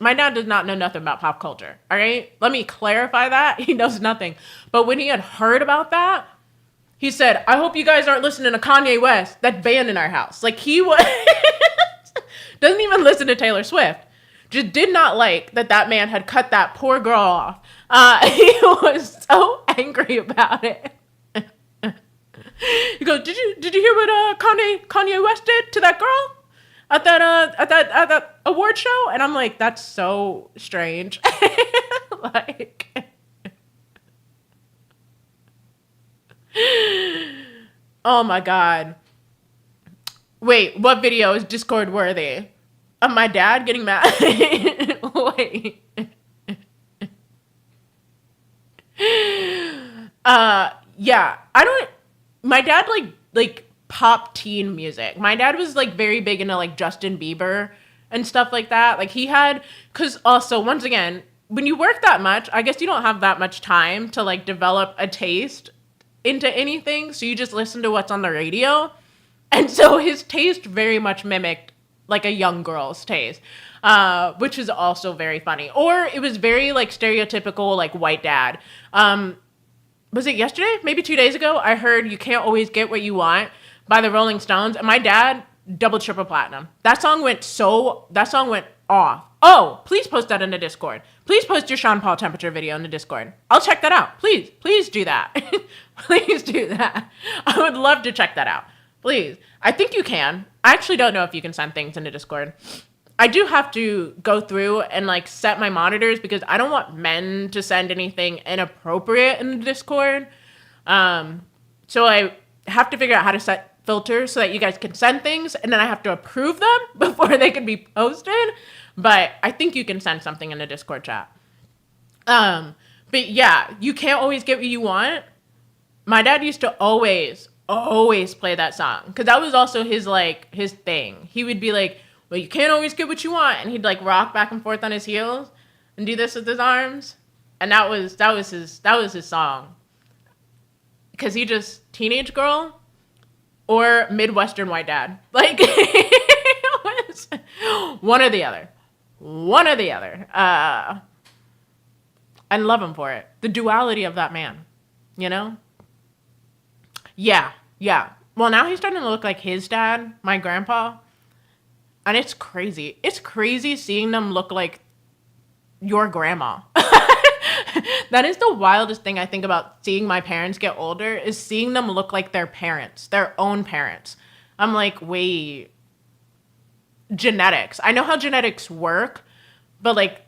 S1: not know nothing about pop culture. All right, let me clarify that. He knows nothing. But when he had heard about that, he said, I hope you guys aren't listening to Kanye West. That's banned in our house. Like, he doesn't even listen to Taylor Swift. Just did not like that man had cut that poor girl off. He was so angry about it. He goes, did you hear what Kanye West did to that girl at that award show? And I'm like, that's so strange. Like, oh my God. Wait, what video is Discord worthy? Of my dad getting mad? Wait. Yeah, my dad like pop teen music. My dad was like very big into like Justin Bieber and stuff like that. Like cause also once again, when you work that much, I guess you don't have that much time to like develop a taste into anything. So you just listen to what's on the radio. And so his taste very much mimicked like a young girl's taste, which is also very funny. Or it was very like stereotypical like white dad. Was it yesterday? Maybe 2 days ago? I heard You Can't Always Get What You Want by the Rolling Stones. And my dad, double, triple platinum. That song went off Oh, please post that in the Discord. Please post your Sean Paul temperature video in the Discord. I'll check that out. Please do that. Please do that. I would love to check that out. Please. I think you can. I actually don't know if you can send things in the Discord. I do have to go through and like set my monitors because I don't want men to send anything inappropriate in the Discord. So I have to figure out how to set filters so that you guys can send things, and then I have to approve them before they can be posted. But I think you can send something in the Discord chat. But yeah, you can't always get what you want. My dad used to always play that song because that was also his thing. He would be like, well, you can't always get what you want, and he'd like rock back and forth on his heels and do this with his arms, and that was his song. Because he just teenage girl or Midwestern white dad, like it was one or the other. I love him for it. The duality of that man, you know? Yeah. Well, now he's starting to look like his dad, my grandpa. And it's crazy. It's crazy seeing them look like your grandma. That is the wildest thing I think about seeing my parents get older, is seeing them look like their parents, their own parents. I'm like, wait, genetics. I know how genetics work, but like,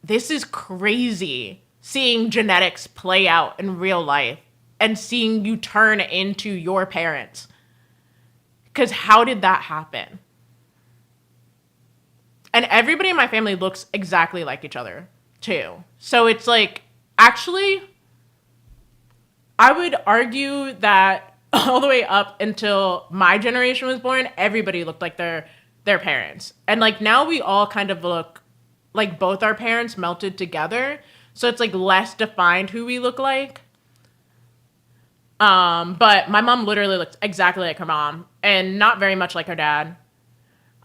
S1: this is crazy seeing genetics play out in real life and seeing you turn into your parents. Because how did that happen? And everybody in my family looks exactly like each other, too. So it's like, actually, I would argue that all the way up until my generation was born, everybody looked like their parents. And like now we all kind of look like both our parents melted together. So it's like less defined who we look like. But my mom literally looked exactly like her mom and not very much like her dad.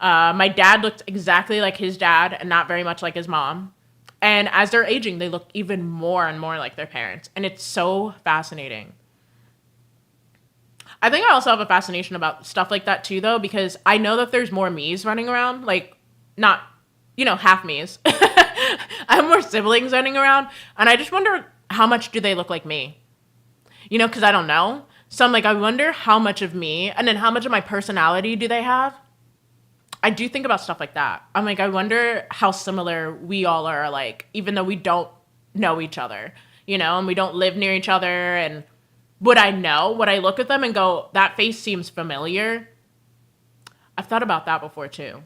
S1: My dad looked exactly like his dad and not very much like his mom. And as they're aging, they look even more and more like their parents. And it's so fascinating. I think I also have a fascination about stuff like that too, though, because I know that there's more me's running around. Like, not, half me's. I have more siblings running around. And I just wonder how much do they look like me? Because I don't know. So I'm like, I wonder how much of me and then how much of my personality do they have? I do think about stuff like that. I'm like, I wonder how similar we all are, like, even though we don't know each other, and we don't live near each other. And would I know? Would I look at them and go, that face seems familiar? I've thought about that before, too.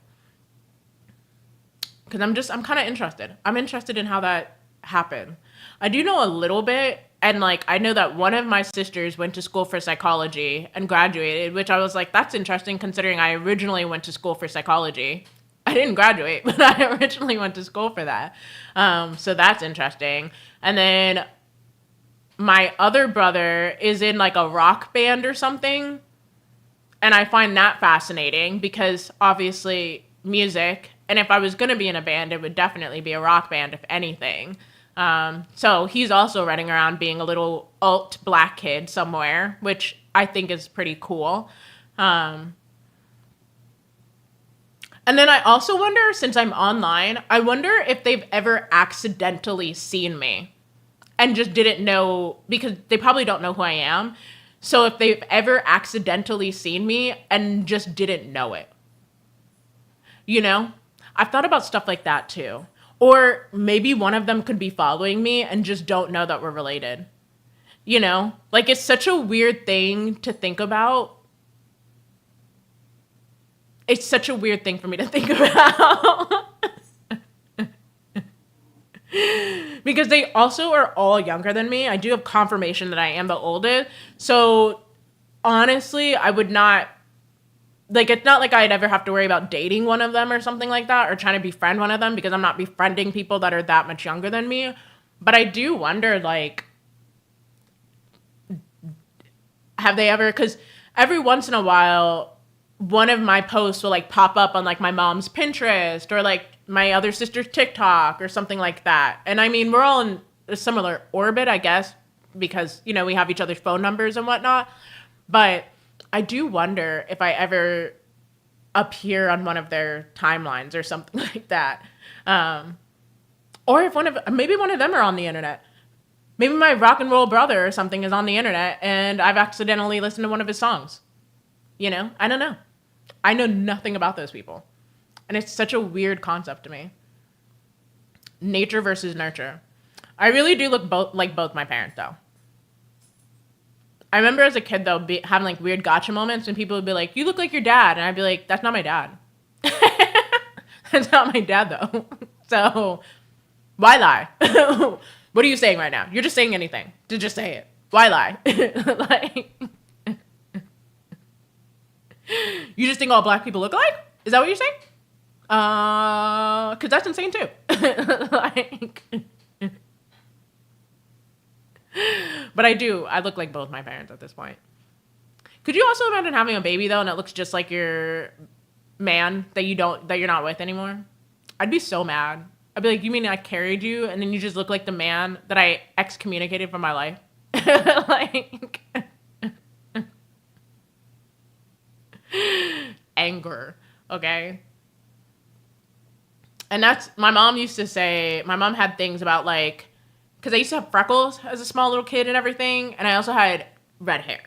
S1: Because I'm kind of interested. I'm interested in how that happened. I do know a little bit. And like, I know that one of my sisters went to school for psychology and graduated, which I was like, that's interesting considering I originally went to school for psychology. I didn't graduate, but I originally went to school for that. So that's interesting. And then my other brother is in like a rock band or something. And I find that fascinating because obviously music. And if I was going to be in a band, it would definitely be a rock band, if anything. So he's also running around being a little alt black kid somewhere, which I think is pretty cool. And then I also wonder, since I'm online, I wonder if they've ever accidentally seen me and just didn't know, because they probably don't know who I am. So if they've ever accidentally seen me and just didn't know it. I've thought about stuff like that too. Or maybe one of them could be following me and just don't know that we're related. Like, it's such a weird thing to think about. It's such a weird thing for me to think about. Because they also are all younger than me. I do have confirmation that I am the oldest. So honestly, I would not, like, it's not like I'd ever have to worry about dating one of them or something like that, or trying to befriend one of them, because I'm not befriending people that are that much younger than me. But I do wonder, like, have they ever, because every once in a while, one of my posts will, like, pop up on, like, my mom's Pinterest or, like, my other sister's TikTok or something like that. And, I mean, we're all in a similar orbit, I guess, because, we have each other's phone numbers and whatnot. But I do wonder if I ever appear on one of their timelines or something like that. Or if maybe one of them are on the internet. Maybe my rock and roll brother or something is on the internet and I've accidentally listened to one of his songs. You know? I don't know. I know nothing about those people. And it's such a weird concept to me. Nature versus nurture. I really do look like both my parents, though. I remember as a kid, though, having like weird gotcha moments when people would be like, "You look like your dad," and I'd be like, "That's not my dad." That's not my dad, though. So why lie? What are you saying right now? You're just saying anything to just say it. Why lie? Like, you just think all black people look alike? Is that what you're saying? Because that's insane too. Like, but I look like both my parents at this point. Could you also imagine having a baby though, and it looks just like your man that you're not with anymore? I'd be so mad. I'd be like, you mean I carried you, and then you just look like the man that I excommunicated from my life? Like, anger, okay? And that's, my mom used to say, my mom had things about like, because I used to have freckles as a small little kid and everything, and I also had red hair.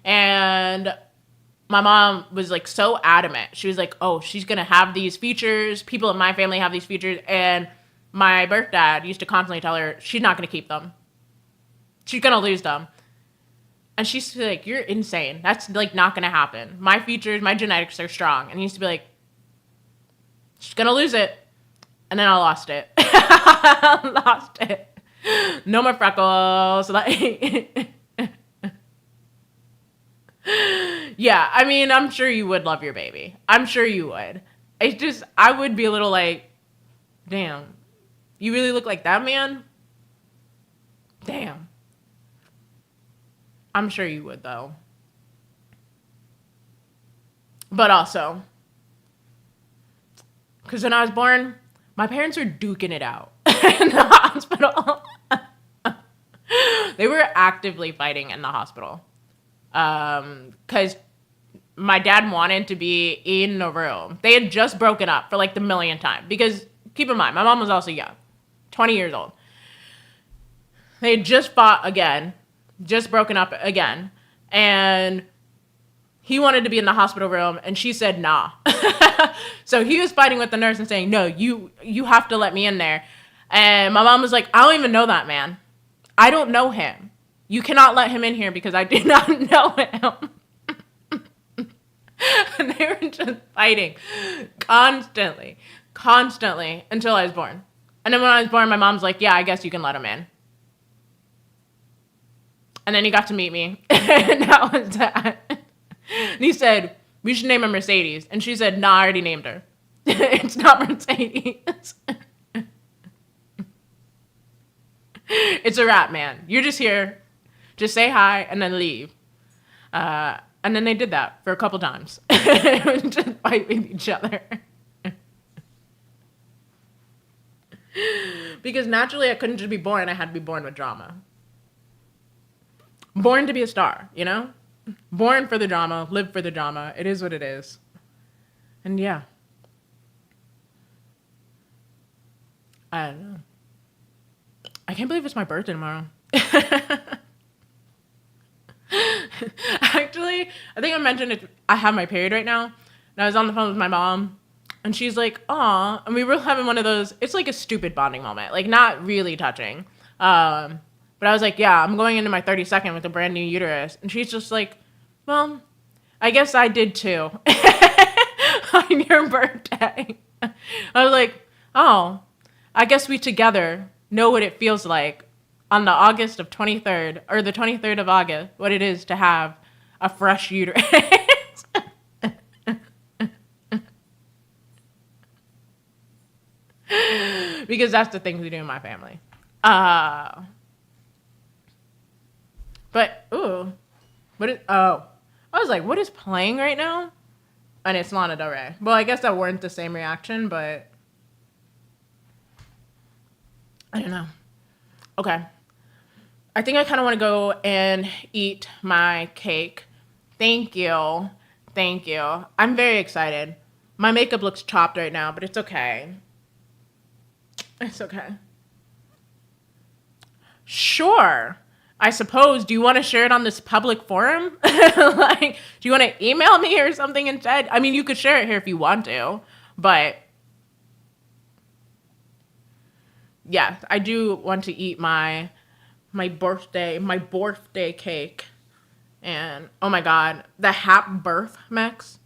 S1: And my mom was like so adamant. She was like, oh, she's going to have these features. People in my family have these features. And my birth dad used to constantly tell her she's not going to keep them. She's going to lose them. And she's like, you're insane. That's like not going to happen. My features, my genetics are strong. And he used to be like, she's going to lose it. And then I lost it. I lost it. No more freckles. Like, yeah, I mean, I'm sure you would love your baby. I'm sure you would. It's just, I would be a little like, damn, you really look like that man? Damn. I'm sure you would, though. But also, because when I was born, my parents were duking it out in the hospital. They were actively fighting in the hospital. Because my dad wanted to be in the room. They had just broken up for like the millionth time. Because keep in mind, my mom was also young, 20 years old. They had just fought again, just broken up again. And he wanted to be in the hospital room, and she said, nah. So he was fighting with the nurse and saying, no, you have to let me in there. And my mom was like, I don't even know that man. I don't know him. You cannot let him in here because I do not know him. And they were just fighting constantly until I was born. And then when I was born, my mom's like, yeah, I guess you can let him in. And then he got to meet me. And that was that. And he said, we should name her Mercedes. And she said, nah, I already named her. It's not Mercedes. It's a wrap, man. You're just here. Just say hi and then leave. And then they did that for a couple times. Just fight with each other. Because naturally I couldn't just be born. I had to be born with drama. Born to be a star, you know? Born for the drama, live for the drama. It is what it is. And yeah. I don't know. I can't believe it's my birthday tomorrow. Actually, I think I mentioned it. I have my period right now. And I was on the phone with my mom. And she's like, aw. And we were having one of those, it's like a stupid bonding moment. Like, not really touching. But I was like, yeah, I'm going into my 32nd with a brand new uterus. And she's just like, well, I guess I did too. On your birthday. I was like, oh, I guess we together know what it feels like on the August of 23rd, or the 23rd of August, what it is to have a fresh uterus. Because that's the things we do in my family. But, ooh, I was like, what is playing right now? And it's Lana Del Rey. Well, I guess that weren't the same reaction, but I don't know. Okay. I think I kind of want to go and eat my cake. Thank you. Thank you. I'm very excited. My makeup looks chopped right now, but it's okay. It's okay. Sure. I suppose. Do you want to share it on this public forum? Like, do you want to email me or something instead? I mean, you could share it here if you want to, but yeah, I do want to eat my birthday cake. And oh my god, the hap birth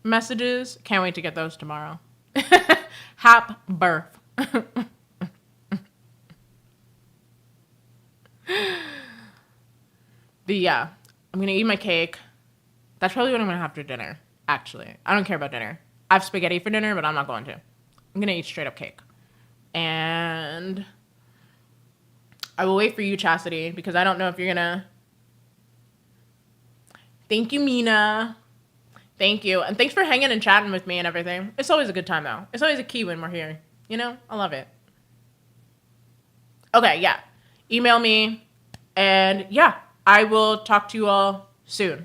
S1: messages. Can't wait to get those tomorrow. Hap birth. Yeah, I'm gonna eat my cake. That's probably what I'm gonna have for dinner. Actually, I don't care about dinner. I have spaghetti for dinner, but I'm not going to. I'm gonna eat straight up cake. And I will wait for you, Chastity, because I don't know if you're gonna. Thank you, Mina. Thank you. And thanks for hanging and chatting with me and everything. It's always a good time, though. It's always a key when we're here. You know? I love it. Okay, yeah. Email me. And yeah, I will talk to you all soon.